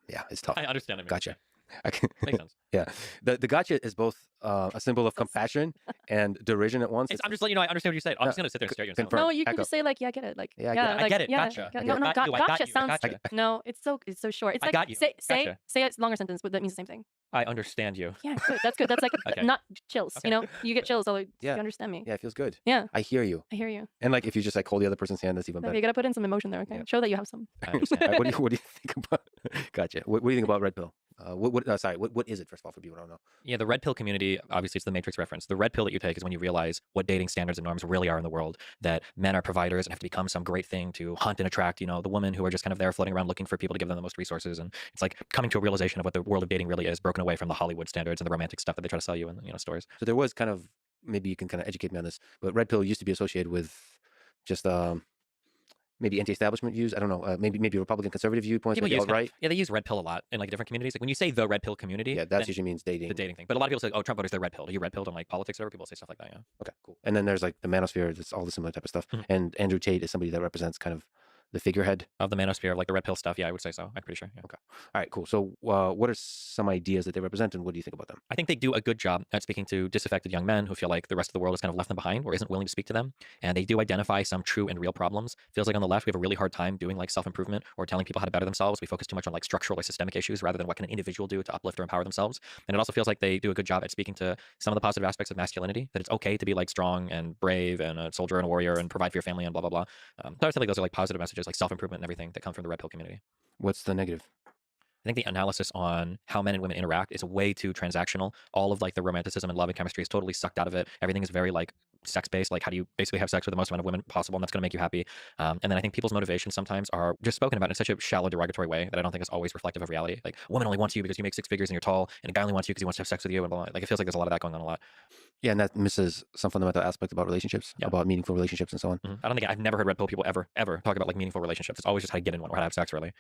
Yeah, it's tough. I understand it. Gotcha. I can, Makes sense. yeah, the gotcha is both a symbol of compassion and derision at once. I'm just letting you know I understand what you said. I'm just gonna sit there and stare at you. And sound. confirm. No, you can Echo. just say like, yeah, I get it. Like, Yeah, I yeah, get it. I get it. Yeah, Gotcha. yeah, I no, no, got you. I got gotcha you. I sounds. gotcha. No, it's so short. It's I like got you. say Gotcha. say a longer sentence, but that means the same thing. I understand you. Yeah, good. That's good. That's like Okay. not chills. Okay. You know, you get chills. So Yeah. you understand me. Yeah, it feels good. Yeah. I hear you. I hear you. And like if you just like hold the other person's hand, that's even Like, better. you gotta put in some emotion there. Okay, Yeah. show that you have some. I understand. All right, what do you think about? Gotcha. What do you think about red pill? What is it first of all for people who don't know? Yeah, the red pill community, obviously it's the Matrix reference. The red pill that you take is when you realize what dating standards and norms really are in the world, that men are providers and have to become some great thing to hunt and attract, the women who are just kind of there floating around looking for people to give them the most resources. And it's like coming to a realization of what the world of dating really is, broken away from the Hollywood standards and the romantic stuff that they try to sell you in stores. So there was kind of, maybe you can kind of educate me on this, but red pill used to be associated with just maybe anti-establishment views. I don't know. Maybe Republican conservative viewpoints. People Maybe use alt-right. they use red pill a lot in like different communities. Like when you say the red pill community, Yeah, that then usually means dating. the dating thing. But a lot of people say, oh, Trump voters, they're red pilled. Are you red pilled on like politics or whatever? People say stuff like that. Yeah. Okay, cool. And then there's like the manosphere. That's all the similar type of stuff. Mhm. And Andrew Tate is somebody that represents kind of the figurehead. Of the manosphere, like the red pill stuff. Yeah, I would say so. I'm pretty sure. Yeah. Okay. All right, cool. So what are some ideas that they represent, and what do you think about them? I think they do a good job at speaking to disaffected young men who feel like the rest of the world has kind of left them behind or isn't willing to speak to them. And they do identify some true and real problems. Feels like on the left, we have a really hard time doing like self-improvement or telling people how to better themselves. We focus too much on like structural or systemic issues rather than what can an individual do to uplift or empower themselves. And it also feels like they do a good job at speaking to some of the positive aspects of masculinity, that it's okay to be like strong and brave and a soldier and a warrior and provide for your family and blah, blah, blah. So I would say like those are like positive messages, like self-improvement and everything that come from the red pill community. What's the negative? I think the analysis on how men and women interact is way too transactional. All of like the romanticism and love and chemistry is totally sucked out of it. Everything is very like sex based. Like how do you basically have sex with the most amount of women possible, and that's going to make you happy. And then I think people's motivations sometimes are just spoken about in such a shallow, derogatory way that I don't think is always reflective of reality. Like a woman only wants you because you make 6 figures and you're tall, and a guy only wants you because he wants to have sex with you, and blah, blah. Like it feels like there's a lot of that going on a lot. Yeah, and that misses some fundamental aspect about relationships, Yeah. about meaningful relationships and so on. I don't think I've never heard red pill people ever talk about like meaningful relationships. It's always just how to get in one or how to have sex, really.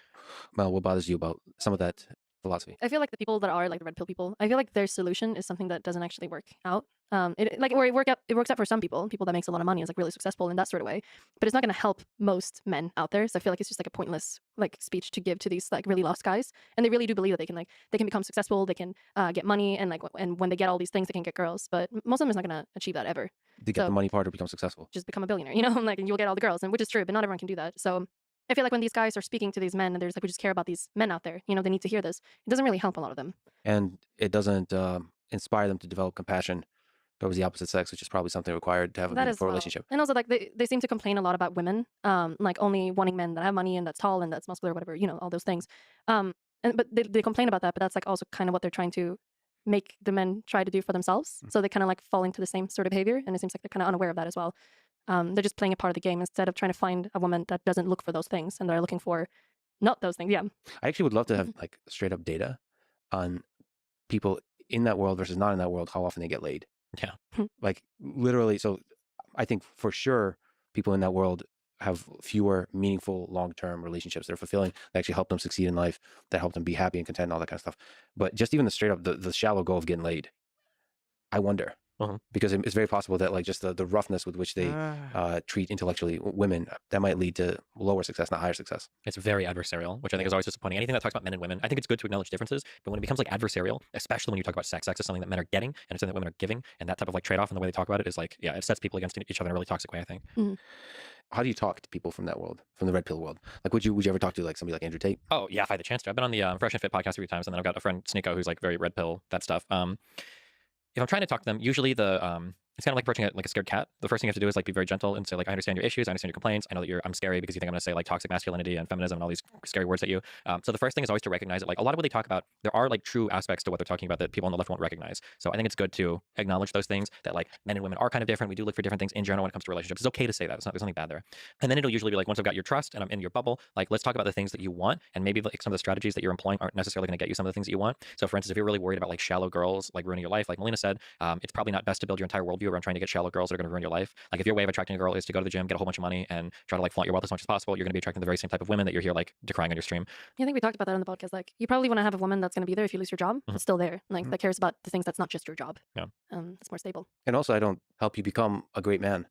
Well, what bothers you about some of that philosophy? I feel like the people that are like the red pill people, I feel like their solution is something that doesn't actually work out. It works out for some people that makes a lot of money, is like really successful in that sort of way, but it's not going to help most men out there. So I feel like it's just like a pointless like speech to give to these like really lost guys, and they really do believe that they can become successful, they can get money, and and when they get all these things, they can get girls. But most of them is not going to achieve that ever. To get So- the money part or become successful? Just become a billionaire, like, and you'll get all the girls, and which is true, but not everyone can do that. So I feel like when these guys are speaking to these men, and there's like, we just care about these men out there, they need to hear this. It doesn't really help a lot of them. And it doesn't inspire them to develop compassion towards the opposite sex, which is probably something required to have a That as meaningful well. relationship. And also, like, they seem to complain a lot about women, like only wanting men that have money and that's tall and that's muscular, whatever, all those things. But they complain about that, but that's like also kind of what they're trying to make the men try to do for themselves. So they kind of like fall into the same sort of behavior, and it seems like they're kind of unaware of that as well. They're just playing a part of the game instead of trying to find a woman that doesn't look for those things and they're looking for not those things. Yeah. I actually would love to have like straight up data on people in that world versus not in that world, how often they get laid. Yeah. Like literally, so I think for sure people in that world have fewer meaningful long-term relationships that are fulfilling, that actually help them succeed in life, that help them be happy and content and all that kind of stuff. But just even the straight up, the shallow goal of getting laid, I wonder. Because it's very possible that like just the roughness with which they treat intellectually women, that might lead to lower success, not higher success. It's very adversarial, which I think is always disappointing. Anything that talks about men and women, I think it's good to acknowledge differences, but when it becomes like adversarial, especially when you talk about sex is something that men are getting and it's something that women are giving, and that type of like trade-off and the way they talk about it is like, yeah, it sets people against each other in a really toxic way, I think. How do you talk to people from that world, from the red pill world? Like, would you ever talk to like somebody like Andrew Tate? Oh yeah, if I had the chance to. I've been on the Fresh and Fit podcast a few times, and then I've got a friend Sneeko who's like very red pill, that stuff. If I'm trying to talk to them, usually it's kind of like approaching it like a scared cat. The first thing you have to do is like be very gentle and say like, I understand your issues, I understand your complaints, I know that I'm scary because you think I'm going to say like toxic masculinity and feminism and all these scary words at you. So the first thing is always to recognize that like a lot of what they talk about, there are like true aspects to what they're talking about that people on the left won't recognize. So I think it's good to acknowledge those things, that like men and women are kind of different. We do look for different things in general when it comes to relationships. It's okay to say that. There's nothing bad there. And then it'll usually be like, once I've got your trust and I'm in your bubble, like let's talk about the things that you want, and maybe like some of the strategies that you're employing aren't necessarily going to get you some of the things that you want. So for instance, if you're really worried about like shallow girls like ruining your life, like Melina said, it's probably not best to build your entire worldview around trying to get shallow girls that are going to ruin your life. Like if your way of attracting a girl is to go to the gym, get a whole bunch of money, and try to like flaunt your wealth as much as possible, you're going to be attracting the very same type of women that you're here like decrying on your stream. Yeah, I think we talked about that on the podcast. Like, you probably want to have a woman that's going to be there if you lose your job, but still there, like that cares about the things that's not just your job. Yeah, it's more stable. And also, I don't help you become a great man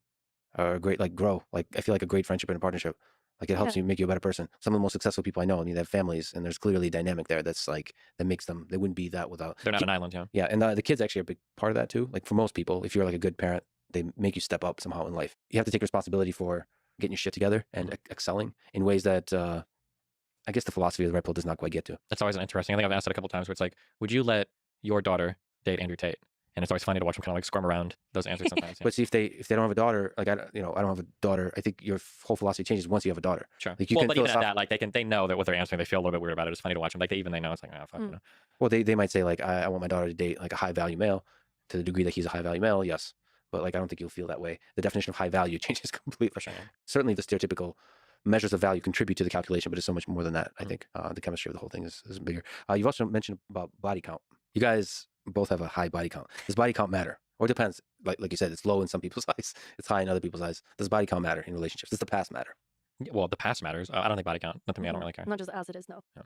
or a great like grow. Like I feel like a great friendship and a partnership. Like it helps you make you a better person. Some of the most successful people I know, I mean, they have families, and there's clearly a dynamic there that's like that makes them. They wouldn't be that without. They're not an island, yeah. Yeah, and the kids actually are a big part of that too. Like for most people, if you're like a good parent, they make you step up somehow in life. You have to take responsibility for getting your shit together and excelling in ways that I guess the philosophy of the red pill does not quite get to. That's always interesting. I think I've asked it a couple times where it's like, would you let your daughter date Andrew Tate? And it's always funny to watch them kind of like squirm around those answers sometimes. Yeah. But see, if they don't have a daughter, like I don't have a daughter. I think your whole philosophy changes once you have a daughter. Sure. Like you well, can but even at that, like they know that what they're answering, they feel a little bit weird about it. It's funny to watch them. Like they know it's like, ah, fuck, you know. Well, they might say like, I want my daughter to date like a high value male, to the degree that he's a high value male. Yes, but like I don't think you'll feel that way. The definition of high value changes completely. For sure. Yeah. Certainly, the stereotypical measures of value contribute to the calculation, but it's so much more than that. I think the chemistry of the whole thing is bigger. You've also mentioned about body count. You guys both have a high body count. Does body count matter? Or it depends. Like you said, it's low in some people's eyes. It's high in other people's eyes. Does body count matter in relationships? Does the past matter? Well, the past matters. I don't think body count. Not to me. I don't really care. Not just as it is, no. Yeah.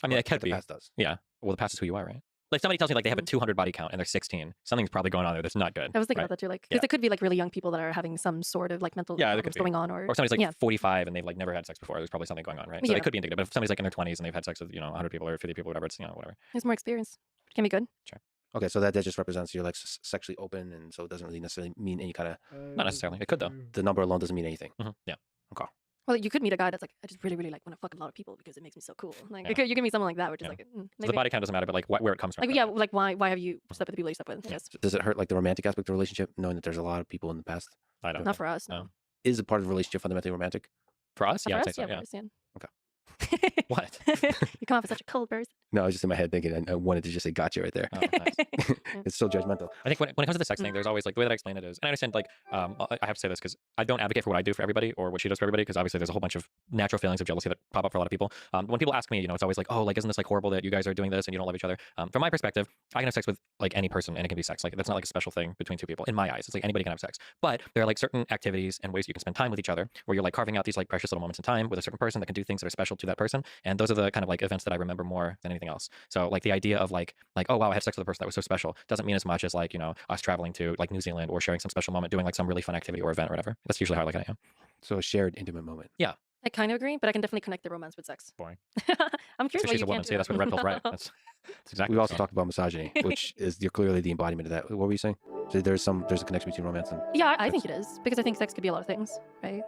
I mean, it could the be. past does. Yeah. Well, the past is who you are, right? Like somebody tells me like they have a 200 body count and they're 16. Something's probably going on there that's not good. I was thinking right? about that too, like because it could be like really young people that are having some sort of like mental problems going on, or somebody's like 45 and they've like never had sex before. There's probably something going on, right? So it could be indicative. But if somebody's like in their 20s and they've had sex with 100 people or 50 people, or whatever, it's whatever. There's more experience. It can be good. Sure. Okay, so that just represents you're like sexually open, and so it doesn't really necessarily mean any kind of. Not necessarily. It could though. The number alone doesn't mean anything. Yeah. Okay. Well, you could meet a guy that's like, I just really, really like want to fuck a lot of people because it makes me so cool. Like you can meet someone like that, which is like so the body count doesn't matter, but like where it comes from. Like like why have you slept with the people you slept with? Yes. Does it hurt like the romantic aspect of the relationship, knowing that there's a lot of people in the past? I don't. Not for us. No. Is a part of the relationship fundamentally romantic? For us, yeah, for I'd us, say so. Yeah. For us, yeah. Okay. What? You come off as such a cold person. No, I was just in my head thinking I wanted to just say gotcha right there. Oh, nice. It's so judgmental. I think when it comes to the sex thing, there's always like the way that I explain it is, and I understand like I have to say this because I don't advocate for what I do for everybody or what she does for everybody, because obviously there's a whole bunch of natural feelings of jealousy that pop up for a lot of people. When people ask me, it's always like, oh, like isn't this like horrible that you guys are doing this and you don't love each other? From my perspective, I can have sex with like any person and it can be sex. Like that's not like a special thing between two people. In my eyes, it's like anybody can have sex. But there are like certain activities and ways you can spend time with each other where you're like carving out these like precious little moments in time with a certain person that can do things that are special to that person, and those are the kind of like events that I remember more than anything else. So like the idea of like oh wow, I had sex with a person that was so special doesn't mean as much as like us traveling to like New Zealand or sharing some special moment, doing like some really fun activity or event or whatever. That's usually how I look at it. So a shared intimate moment. Yeah. I kind of agree, but I can definitely connect the romance with sex. Boring. I'm curious why she's you a woman. can't See, that's what the red pill's right. That's exactly. We also talked about misogyny, which is clearly the embodiment of that. What were you saying? So there's a connection between romance and yeah, I think it is, because I think sex could be a lot of things, right?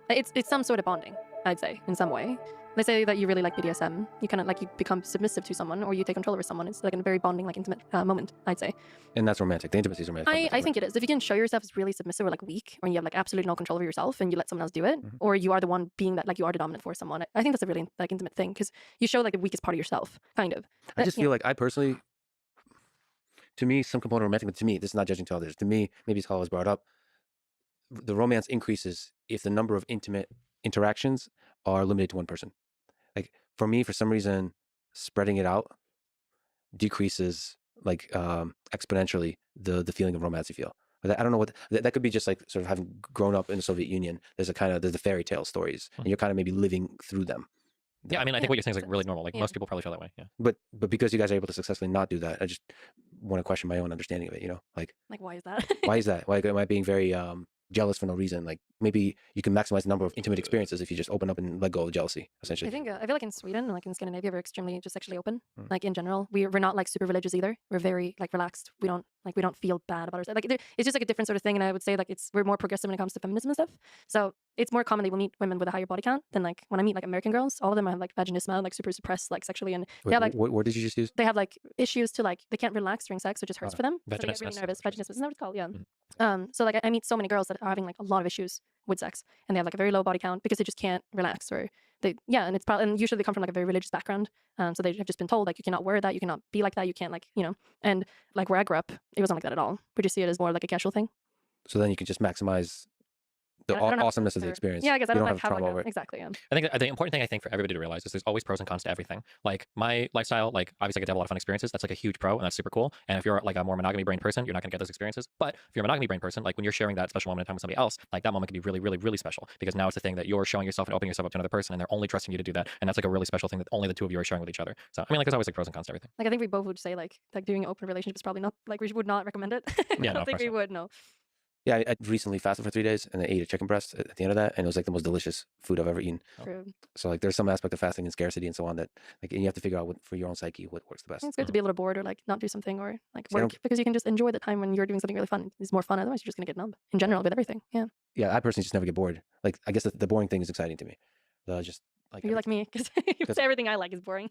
It's some sort of bonding, I'd say, in some way. Let's say that you really like BDSM, you kind of like you become submissive to someone or you take control over someone. It's like a very bonding, like intimate moment, I'd say. And that's romantic. The intimacy is romantic. I think it is. If you can show yourself as really submissive or like weak, or you have like absolutely no control over yourself and you let someone else do it, or you are the one being that, like you are the dominant for someone, I think that's a really like intimate thing, because you show like the weakest part of yourself, kind of. I just feel like I personally, to me, some component of romantic, but to me, this is not judging to others. To me, maybe it's how I was brought up. The romance increases if the number of intimate interactions are limited to one person. Like for me, for some reason, spreading it out decreases like exponentially the feeling of romance you feel. But I don't know what that could be. Just like sort of having grown up in the Soviet Union. There's the fairy tale stories, and you're kind of maybe living through them. Yeah, I mean, I think Yeah, what you're saying is like makes really sense. normal. Like Yeah. most people probably feel that way. Yeah. But because you guys are able to successfully not do that, I just want to question my own understanding of it. Like Like, why is that? why is that? Why am I being very jealous for no reason? Like maybe you can maximize the number of intimate experiences if you just open up and let go of jealousy, essentially. I think I feel like in Sweden, like in Scandinavia, we're extremely just sexually open. Mm. Like in general, we're not like super religious either. We're very like relaxed. We don't feel bad about ourselves. Like it's just like a different sort of thing. And I would say like we're more progressive when it comes to feminism and stuff. So it's more common that we'll meet women with a higher body count than like when I meet like American girls. All of them have like vaginismus, like super suppressed like sexually, and they Wait, have like what word did you just use? they have like issues to like they can't relax during sex, which just hurts for them. So they get really Vaginismus. nervous. Vaginismus, isn't that what it's called? Yeah. Mhm. So like I meet so many girls that are having like a lot of issues with sex, and they have like a very low body count because they just can't relax, or and it's probably, and usually they come from like a very religious background, so they have just been told like you cannot wear that, you cannot be like that, you can't like and like where I grew up, it wasn't like that at all. We just see it as more like a casual thing. So then you can just maximize the I don't have awesomeness of the to- experience. Yeah, I guess I You don't, don't like have have trauma like over it. exactly. Yeah. I think the important thing I think for everybody to realize is there's always pros and cons to everything. Like my lifestyle, like obviously I get to have a lot of fun experiences. That's like a huge pro, and that's super cool. And if you're like a more monogamy brain person, you're not gonna get those experiences. But if you're a monogamy brain person, like when you're sharing that special moment in time with somebody else, like that moment can be really, really, really special because now it's the thing that you're showing yourself and opening yourself up to another person, and they're only trusting you to do that. And that's like a really special thing that only the two of you are sharing with each other. So I mean, like there's always like pros and cons to everything. Like I think we both would say like doing an open relationship is probably not like we would not recommend it. I Yeah, no, don't of think course we not. would. No. Yeah, I recently fasted for 3 days and I ate a chicken breast at the end of that, and it was like the most delicious food I've ever eaten. True. So like, there's some aspect of fasting and scarcity and so on that like, and you have to figure out what for your own psyche what works the best. It's good to be a little bored or like not do something or like See, I work don't- because you can just enjoy the time when you're doing something really fun. It's more fun. Otherwise, you're just gonna get numb in general with everything. Yeah. Yeah, I personally just never get bored. Like, I guess the boring thing is exciting to me. Just like You're like me because everything I like is boring.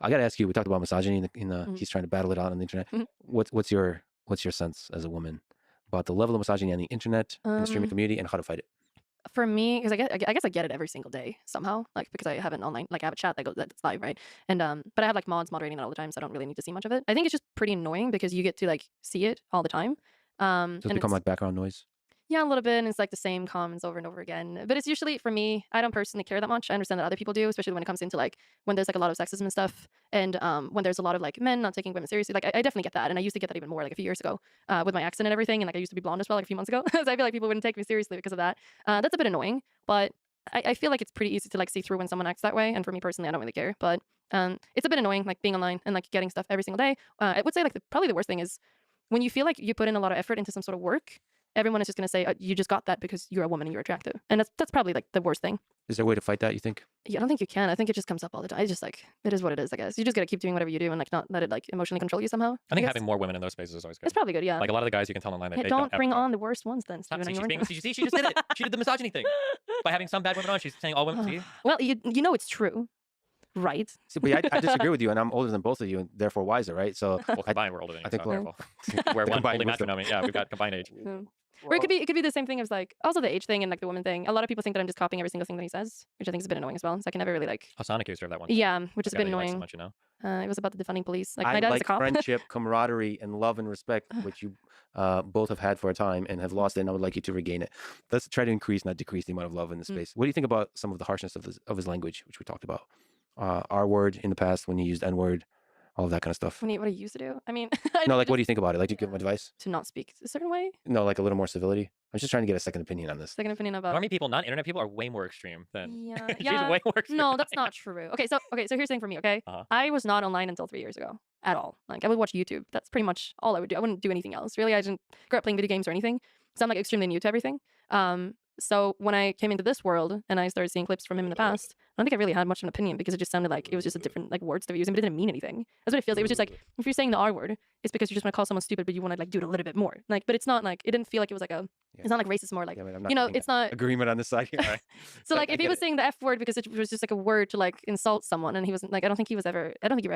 I got to ask you. We talked about misogyny Mhm. he's trying to battle it out on the internet. Mhm. What's your sense as a woman about the level of misogyny on the internet and the streaming community and how to fight it? For me, because I guess I get it every single day somehow, like because I have an online, like I have a chat that's live, right? And but I have like mods moderating it all the time, so I don't really need to see much of it. I think it's just pretty annoying because you get to like see it all the time. So it's And become like background noise. yeah, a little bit, and it's like the same comments over and over again. But it's usually for me, I don't personally care that much. I understand that other people do, especially when it comes into like when there's like a lot of sexism and stuff, and when there's a lot of like men not taking women seriously. Like I definitely get that, and I used to get that even more like a few years ago with my accent and everything, and like I used to be blonde as well like a few months ago. So I feel like people wouldn't take me seriously because of that. That's a bit annoying, but I feel like it's pretty easy to like see through when someone acts that way. And for me personally, I don't really care. But it's a bit annoying like being online and like getting stuff every single day. I would say like probably the worst thing is when you feel like you put in a lot of effort into some sort of work, everyone is just going to say, you just got that because you're a woman and you're attractive. And that's probably like the worst thing. Is there a way to fight that, you think? Yeah, I don't think you can. I think it just comes up all the time. It's just like, it is what it is, I guess. You just got to keep doing whatever you do and like not let it like emotionally control you somehow. I think guess. having more women in those spaces is always good. It's probably good, yeah. Like a lot of the guys you can tell online that Yeah, they don't have bring power. on the worst ones then, Stop, Steven. see, on your see, she just did it. She did the misogyny thing by having some bad women on. She's saying all women. See? Well, you know it's true, right? See, but I disagree with you, and I'm older than both of you, and therefore wiser, right? So Well, combined, we're older than you. I think so we're- careful. We're one Combined holy wisdom. matrimony. Yeah, we've got combined age. Or it could be the same thing as like also the age thing and like the woman thing. A lot of people think that I'm just copying every single thing that he says, which I think is a bit annoying as well. So I can never really like. Hassan accused her of that one. Yeah, which is a Guy bit that you like so annoying. much, you know? It was about the defunding police. Like I my dad is a like cop. friendship, camaraderie, and love and respect, which you both have had for a time and have lost it, and I would like you to regain it. Let's try to increase, not decrease, the amount of love in the space. What do you think about some of the harshness of his language, which we talked about? R word in the past when he used N word, all of that kind of stuff. What he used to do. I mean, No, like, what do you think about it? Like, do you give him advice? to not speak a certain way. No, like a little more civility. I'm just trying to get a second opinion on this. Second opinion about. Normie people, non-internet people, are way more extreme than. Yeah, She's yeah. way more extreme. No, that's not true. Okay, so here's the thing for me. Okay, Uh-huh. I was not online until 3 years ago at all. Like I would watch YouTube. That's pretty much all I would do. I wouldn't do anything else. Really, I didn't grow up playing video games or anything. So I'm like extremely new to everything. So when I came into this world and I started seeing clips from him in the past, I don't think I really had much of an opinion because it just sounded like it was just a different like words they were using, but it didn't mean anything. That's what it feels like. It was just like if you're saying the R word, it's because you just want to call someone stupid, but you want to like do it a little bit more. Like, but it's not like it didn't feel like it was like a. Yeah. It's not like racist, more like Yeah, but I'm not you know, getting it's not. agreement on this side. All right. So But like I if he get was it. saying the F word because it was just like a word to like insult someone, and he wasn't like I don't think you were ever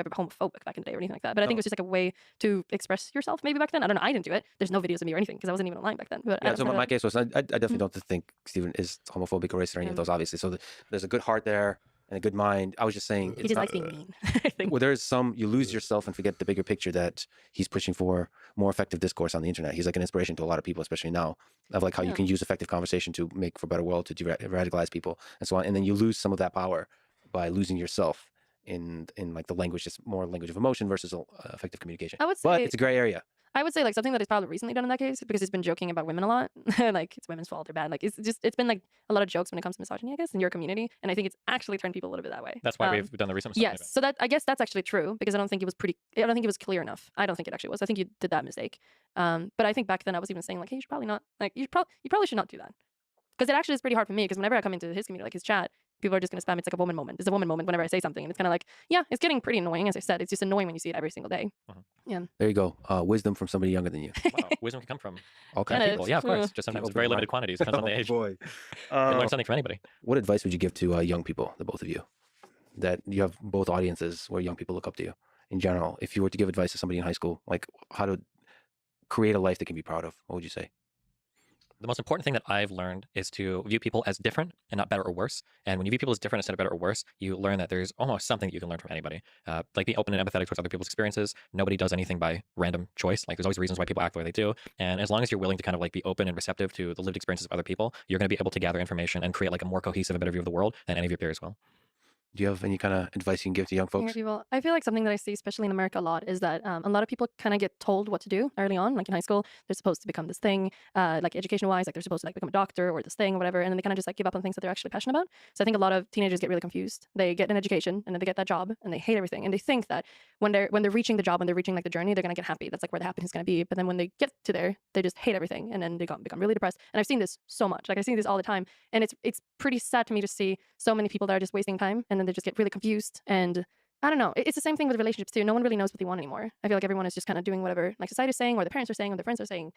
homophobic back in the day or anything like that. But I think it was just like a way to express yourself maybe back then. I don't know. I didn't do it. There's no videos of me or anything because I wasn't even online back then. But Yeah, so my case was I definitely Mhm. don't think Stephen is homophobic or racist or any of Mm. those, obviously. So there's a good heart there and a good mind. I was just saying he it's just not, likes being mean. I think. well, there's some you lose yourself and forget the bigger picture that he's pushing for more effective discourse on the internet. He's like an inspiration to a lot of people, especially now, of like how you Yeah. can use effective conversation to make for a better world, to radicalize people and so on. And then you lose some of that power by losing yourself in like the language, just more language of emotion versus effective communication. I would But say- it's a gray area. I would say like something that he's probably recently done in that case because he's been joking about women a lot. Like it's women's fault, they're bad. Like it's been like a lot of jokes when it comes to misogyny, I guess, in your community. And I think it's actually turned people a little bit that way. That's why we've done the recent misogyny Yes. So that I guess that's actually true because I don't think it was clear enough. I don't think it actually was. I think you did that mistake. But I think back then I was even saying like, hey, you should probably not like you probably should not do that. Because it actually is pretty hard for me because whenever I come into his community, like his chat, people are just going to spam. It's like a woman moment. It's a woman moment whenever I say something. And it's kind of like, yeah, it's getting pretty annoying. As I said, it's just annoying when you see it every single day. Yeah. There you go. Wisdom from somebody younger than you. Wow, wisdom can come from All many kinds people. Yeah, of course. Just sometimes Keep it's very open limited mind. quantities. Depends on the age. Boy. You can learn something from anybody. What advice would you give to young people, the both of you, that you have both audiences where young people look up to you in general? If you were to give advice to somebody in high school, like how to create a life they can be proud of, what would you say? The most important thing that I've learned is to view people as different and not better or worse. And when you view people as different instead of better or worse, you learn that there's almost something that you can learn from anybody. Like being open and empathetic towards other people's experiences. Nobody does anything by random choice. Like there's always reasons why people act the way they do. And as long as you're willing to kind of like be open and receptive to the lived experiences of other people, you're going to be able to gather information and create like a more cohesive and better view of the world than any of your peers will. Do you have any kind of advice you can give to young Younger folks? people. I feel like something that I see, especially in America a lot, is that a lot of people kind of get told what to do early on. Like in high school, they're supposed to become this thing, like education-wise, like they're supposed to like become a doctor or this thing or whatever, and then they kind of just like give up on things that they're actually passionate about. So I think a lot of teenagers get really confused. They get an education and then they get that job and they hate everything, and they think that when they're reaching the job, when they're reaching like the journey, they're gonna get happy. That's like where the happiness is gonna be. But then when they get to there, they just hate everything, and then they become really depressed. And I've seen this so much. Like I see this all the time, and it's pretty sad to me to see so many people that are just wasting time, and then they just get really confused. And I don't know. It's the same thing with relationships too. No one really knows what they want anymore. I feel like everyone is just kind of doing whatever like society's saying, or their parents are saying, or their friends are saying.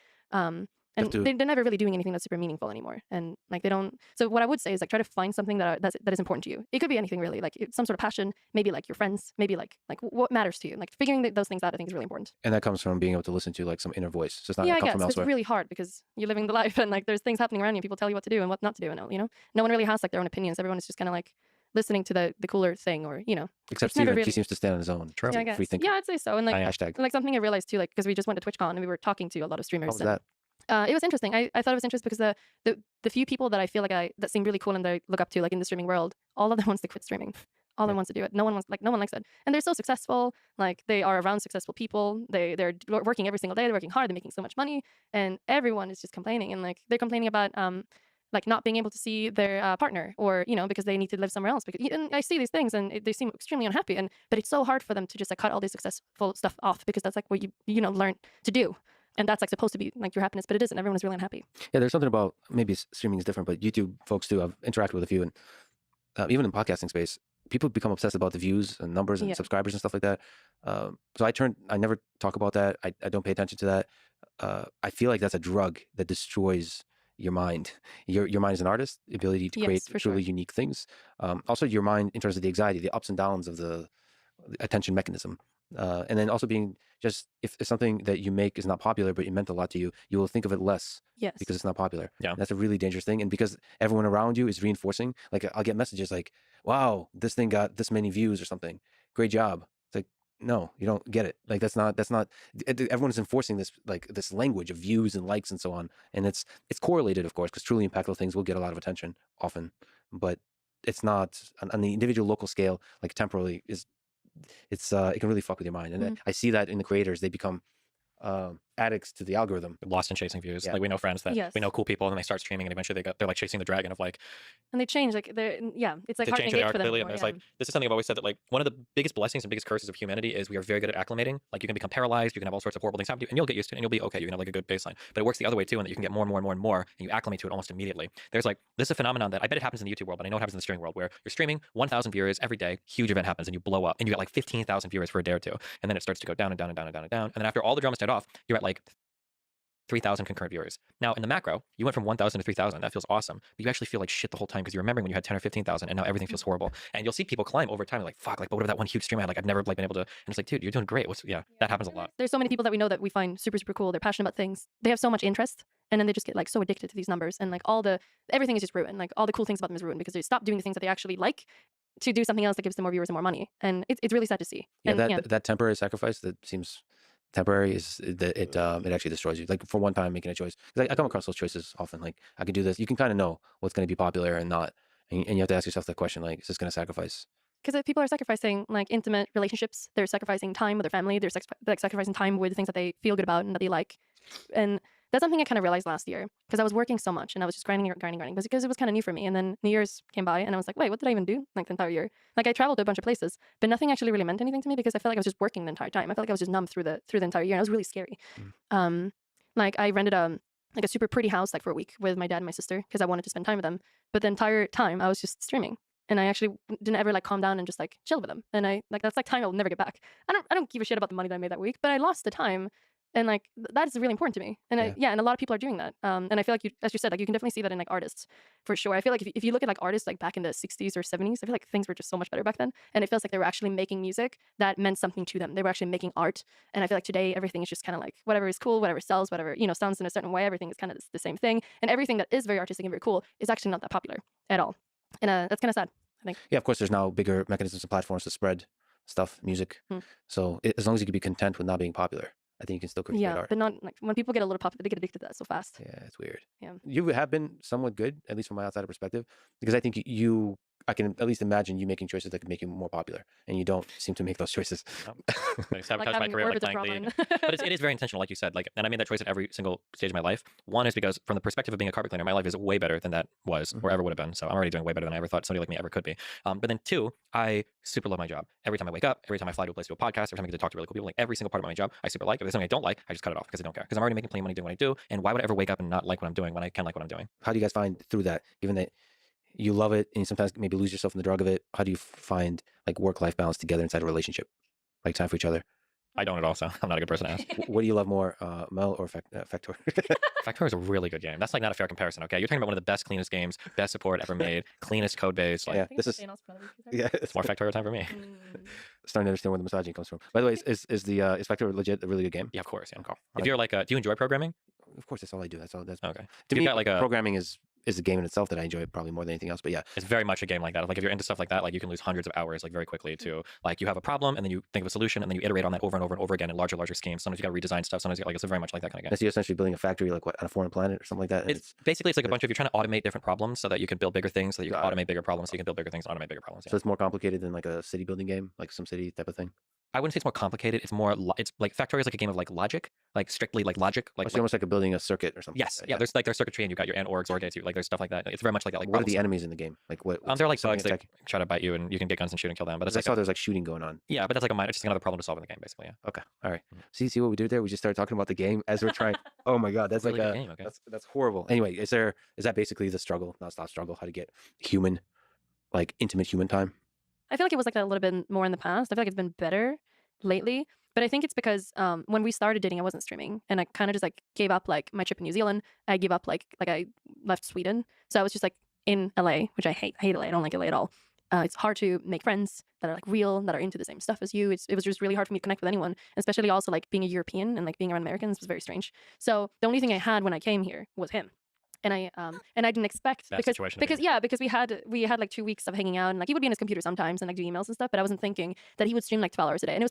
And they're never really doing anything that's super meaningful anymore. And like they don't. So what I would say is like try to find something that is important to you. It could be anything really, like some sort of passion, maybe like your friends, maybe like what matters to you. Like figuring those things out, I think is really important. And that comes from being able to listen to like some inner voice. So it's not Yeah, I come guess from it's elsewhere. really hard because you're living the life and like there's things happening around you. People tell you what to do and what not to do, and no one really has like their own opinions. Everyone is just kind of like listening to the cooler thing, or Except it's never Steven, really. he seems to stand on his own. True. He's Yeah, a I guess. free thinker. Yeah, I'd say so. And like Hashtag. like something I realized too, like because we just went to TwitchCon and we were talking to a lot of streamers. How was that? It was interesting. I thought it was interesting because the few people that I feel like that seem really cool and that I look up to like in the streaming world, all of them wants to quit streaming. All of them wants to do it. No one likes it. And they're so successful. Like they are around successful people. They're working every single day. They're working hard. They're making so much money. And everyone is just complaining. And like they're complaining about like not being able to see their partner, or because they need to live somewhere else. And I see these things and they seem extremely unhappy. But it's so hard for them to just like cut all this successful stuff off because that's like what you learn to do. And that's like supposed to be like your happiness, but it isn't. Everyone is really unhappy. Yeah, there's something about maybe streaming is different, but YouTube folks too. I've interacted with a few, and even in podcasting space, people become obsessed about the views and numbers and subscribers and stuff like that. So I never talk about that. I don't pay attention to that. I feel like that's a drug that destroys your mind. Your mind as an artist, the ability to create truly unique things. Also, your mind in terms of the anxiety, the ups and downs of the attention mechanism. And then also being just if something that you make is not popular but it meant a lot to you, you will think of it less because it's not popular. Yeah, that's a really dangerous thing. And because everyone around you is reinforcing, like I'll get messages like, "Wow, this thing got this many views or something. Great job." It's like, no, you don't get it. Like that's not. Everyone is enforcing this language of views and likes and so on, and it's correlated, of course, because truly impactful things will get a lot of attention often, but it's not on the individual local scale, like temporally is. It can really fuck with your mind, and I see that in the creators. They become addicts to the algorithm, lost in chasing views. Like we know friends that we know cool people, and then they start streaming, and eventually they're like chasing the dragon of like. And they change like it's like they hard change to engage their for them. And there's like this is something I've always said that like one of the biggest blessings and biggest curses of humanity is we are very good at acclimating. Like you can become paralyzed, you can have all sorts of horrible things happen to you, and you'll get used to it, and you'll be okay. You can have like a good baseline, but it works the other way too, and that you can get more and more and more and more, and you acclimate to it almost immediately. There's like this is a phenomenon that I bet it happens in the YouTube world, but I know it happens in the streaming world where you're streaming 1,000 viewers every day, huge event happens, and you blow up, and you get like 15,000 viewers for a day or two, and then it starts to go down and down and down and down and down, and then after all the drama died off, you're at like 3,000 concurrent viewers. Now, in the macro, you went from 1,000 to 3,000. That feels awesome. But you actually feel like shit the whole time because you're remembering when you had 10 or 15,000 and now everything feels horrible. And you'll see people climb over time. Like, fuck, like, but what about that one huge stream I had? Like, I've never like been able to. And it's like, dude, you're doing great. That happens a lot. There's so many people that we know that we find super, super cool. They're passionate about things. They have so much interest. And then they just get like so addicted to these numbers. And like everything is just ruined. Like all the cool things about them is ruined because they stop doing the things that they actually like to do something else that gives them more viewers and more money. And it's really sad to see. Yeah, and, that temporary sacrifice that seems temporary is that it actually destroys you. Like for one time making a choice, because I come across those choices often. Like I could do this. You can kind of know what's going to be popular and not, and you have to ask yourself that question: like, is this going to sacrifice because people are sacrificing like intimate relationships. They're sacrificing time with their family. They're like sacrificing time with things that they feel good about and that they like. And that's something I kind of realized last year because I was working so much and I was just grinding because it was kind of new for me. And then New Year's came by and I was like, wait, what did I even do like the entire year? Like I traveled to a bunch of places, but nothing actually really meant anything to me because I felt like I was just working the entire time. I felt like I was just numb through the entire year. And it was really scary. Like I rented like a super pretty house like for a week with my dad and my sister because I wanted to spend time with them. But the entire time I was just streaming. And I actually didn't ever like calm down and just like chill with them. And I like that's like time I'll never get back. I don't give a shit about the money that I made that week, but I lost the time. And like that is really important to me. And and a lot of people are doing that. And I feel like you, as you said, like you can definitely see that in like artists for sure. I feel like if you look at like artists like back in the 60s or 70s, I feel like things were just so much better back then. And it feels like they were actually making music that meant something to them. They were actually making art. And I feel like today everything is just kind of like whatever is cool, whatever sells, whatever, you know, sounds in a certain way. Everything is kind of the same thing. And everything that is very artistic and very cool is actually not that popular at all. And that's kind of sad, I think. Yeah, of course, there's now bigger mechanisms and platforms to spread stuff, music. So as long as you can be content with not being popular, I think you can still create great art. But not like when people get a little popular, they get addicted to that so fast. Yeah, it's weird. Yeah. You have been somewhat good, at least from my outsider perspective, because I think I can at least imagine you making choices that could make you more popular, and you don't seem to make those choices. I sabotaged my career like playing League. But it is very intentional, like you said. Like, and I made that choice at every single stage of my life. One is because from the perspective of being a carpet cleaner, my life is way better than that was or ever would have been. So I'm already doing way better than I ever thought somebody like me ever could be. But then two, I super love my job. Every time I wake up, every time I fly to a place to do a podcast, every time I get to talk to really cool people, like every single part of my job, I super like. If there's something I don't like, I just cut it off because I don't care. Because I'm already making plenty of money doing what I do. And why would I ever wake up and not like what I'm doing when I can like what I'm doing? How do you guys find through that, given that you love it and you sometimes maybe lose yourself in the drug of it? How do you find like work-life balance together inside a relationship? Like time for each other? I don't at all, so I'm not a good person to ask. What do you love more, Mel or Factor? Factor is a really good game. That's like not a fair comparison, okay? You're talking about one of the best, cleanest games, best support ever made, cleanest code base. Like, yeah, this is it's more Factor time for me. Starting to understand where the misogyny comes from. By the way, is Factor legit a really good game? Yeah, of course. Yeah. Okay. If you're like, do you enjoy programming? Of course, that's all I do. That's okay. To me, got like programming is a game in itself that I enjoy probably more than anything else. But yeah, it's very much a game like that. Like if you're into stuff like that, like you can lose hundreds of hours like very quickly to like you have a problem and then you think of a solution and then you iterate on that over and over and over again in larger schemes. Sometimes you got to redesign stuff. Sometimes like it's very much like that kind of game. So you're essentially building a factory like what on a foreign planet or something like that. It's basically it's like a bunch of you're trying to automate different problems so that you can build bigger things so that you can automate bigger problems so you can build bigger things and automate bigger problems. Yeah. So it's more complicated than like a city building game, like some city type of thing. I wouldn't say it's more complicated. It's more, it's like Factorio is like a game of like logic, like strictly like logic. Like it's almost like a building a circuit or something. Yes, like yeah. There's like there's circuitry and you got your AND orgs, OR gates. Like there's stuff like that. It's very much like that. Like what are the enemies in the game? Like what? They're like bugs that try to bite you and you can get guns and shoot and kill them. But I saw there's like shooting going on. Yeah, but that's like a minor. It's just another problem to solve in the game, basically. Yeah. Okay. All right. See what we did there? We just started talking about the game as we're trying. Oh my god, that's really like a game, okay. That's horrible. Anyway, is that basically the struggle? Not struggle. How to get human, like intimate human time? I feel like it was like that a little bit more in the past. I feel like it's been better lately. But I think it's because when we started dating, I wasn't streaming, and I kind of just like gave up like my trip in New Zealand. I gave up like I left Sweden, so I was just like in LA, which I hate. I hate LA. I don't like LA at all. It's hard to make friends that are like real, that are into the same stuff as you. It was just really hard for me to connect with anyone, especially also like being a European and like being around Americans was very strange. So the only thing I had when I came here was him. And I didn't expect because we had like 2 weeks of hanging out and like he would be on his computer sometimes and like do emails and stuff, but I wasn't thinking that he would stream like 12 hours a day, and it was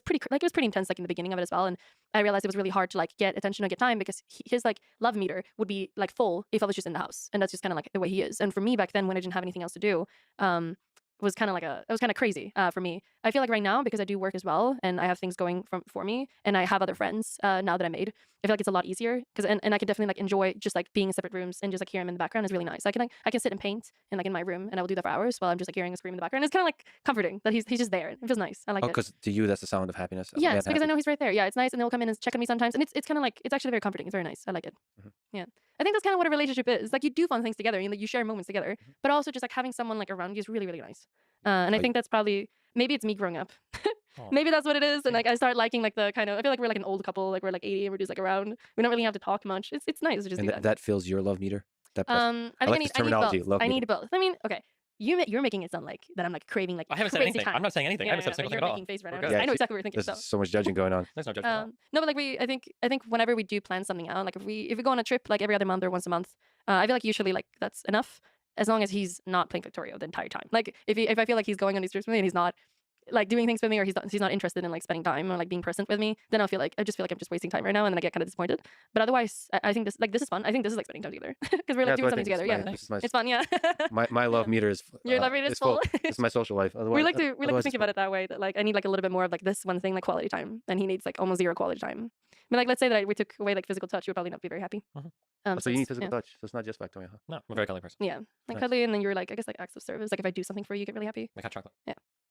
pretty intense like in the beginning of it as well. And I realized it was really hard to like get attention or get time because his like love meter would be like full if I was just in the house, and that's just kind of like the way he is. And for me back then when I didn't have anything else to do, was kind of like it was kind of crazy for me. I feel like right now, because I do work as well and I have things going for me and I have other friends now that I made, I feel like it's a lot easier because and I can definitely like enjoy just like being in separate rooms and just like hear him in the background is really nice. I can sit and paint and like in my room and I will do that for hours while I'm just like hearing a scream in the background. It's kind of like comforting that he's just there. It feels nice. I like it. Because to you that's the sound of happiness. Yes, because I know he's right there. Yeah, it's nice, and he'll come in and check on me sometimes, and it's kind of like it's actually very comforting. It's very nice. I like it. Yeah, I think that's kind of what a relationship is. Like you do fun things together, and like you share moments together, but also just like having someone like around you is really really nice. And I think that's probably maybe it's me growing up. Maybe that's what it is. And like I start liking like the kind of I feel like we're like an old couple, like we're like 80 and we're just like around. We don't really have to talk much. It's nice to just and do that. That fills your love meter. That I think I need both. I mean, okay. You're making it sound like that I'm like craving like I haven't said anything. Time. I'm not saying anything. I haven't said anything at all. Face right now. I know exactly what you're thinking. There's so much judging going on. There's no judging. No, but like I think whenever we do plan something out, like if we go on a trip like every other month or once a month, I feel like usually like that's enough as long as he's not playing Factorio the entire time. Like if I feel like he's going on these trips with me and he's not like doing things with me, or he's not interested in like spending time or like being present with me, then I just feel like I'm just wasting time right now, and then I get kind of disappointed. But otherwise, I think this is fun. I think this is like spending time together because we're like doing something together. Yeah, This is my it's fun. Yeah, my love meter is your love rate is full. It's my social life. we like to otherwise think it's about it that way. That like I need like a little bit more of like this one thing, like quality time, and he needs like almost zero quality time. But like let's say that we took away like physical touch, you would probably not be very happy. So you need it's- physical yeah. touch. So it's not just factoring. Huh? No, I'm a very cuddly person. Yeah, like Nice. cuddly, and then you're like I guess like acts of service. Like if I do something for you, you get really happy. Like hot chocolate.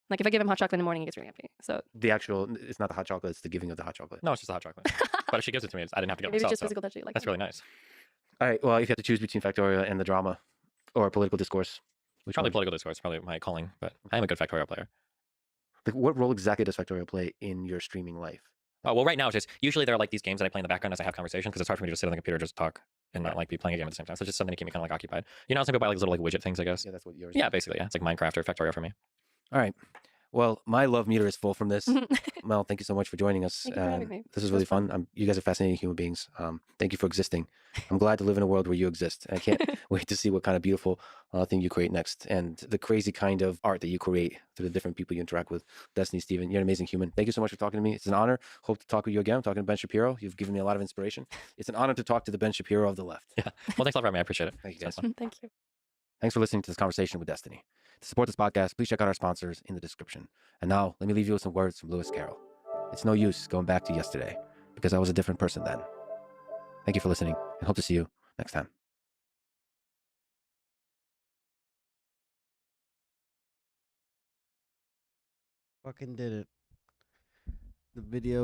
Like if I give him hot chocolate in the morning, he gets really happy. So The actual, it's not the hot chocolate. It's the giving of the hot chocolate. No, it's just the hot chocolate. But if she gives it to me, I didn't have to get it maybe myself. just So physical touch. Like that's really nice. All right. Well, if you have to choose between Factorio and the drama, or political discourse, which Probably one? political discourse, probably my calling, but I am a good Factorial player. Like, what role exactly does Factorio play in your streaming life? Oh, well, right now, it's just usually there are like these games that I play in the background as I have conversation because it's hard for me to just sit on the computer and just talk and not like be playing a game at the same time. So it's just something to keep me kind of like occupied. You know, some people buy like little like widget things, I guess. Yeah, that's what yours. Yeah, basically, yeah. It's like Minecraft or Factorio for me. All right. Well, my love meter is full from this. Mel, thank you so much for joining us. Thank you for having me. This is It really was fun. fun. You guys are fascinating human beings. Thank you for existing. I'm glad to live in a world where you exist. I can't wait to see what kind of beautiful thing you create next, and the crazy kind of art that you create through the different people you interact with. Destiny, Steven, you're an amazing human. Thank you so much for talking to me. It's an honor. Hope to talk with you again. I'm talking to Ben Shapiro. You've given me a lot of inspiration. It's an honor to talk to the Ben Shapiro of the left. Yeah. Well, thanks a lot for having me. I appreciate it. Thank you, It's guys. been fun. Thank you. Thanks for listening to this conversation with Destiny. To support this podcast, please check out our sponsors in the description. And now, let me leave you with some words from Lewis Carroll. It's no use going back to yesterday, because I was a different person then. Thank you for listening, and hope to see you next time. Fucking did it. The video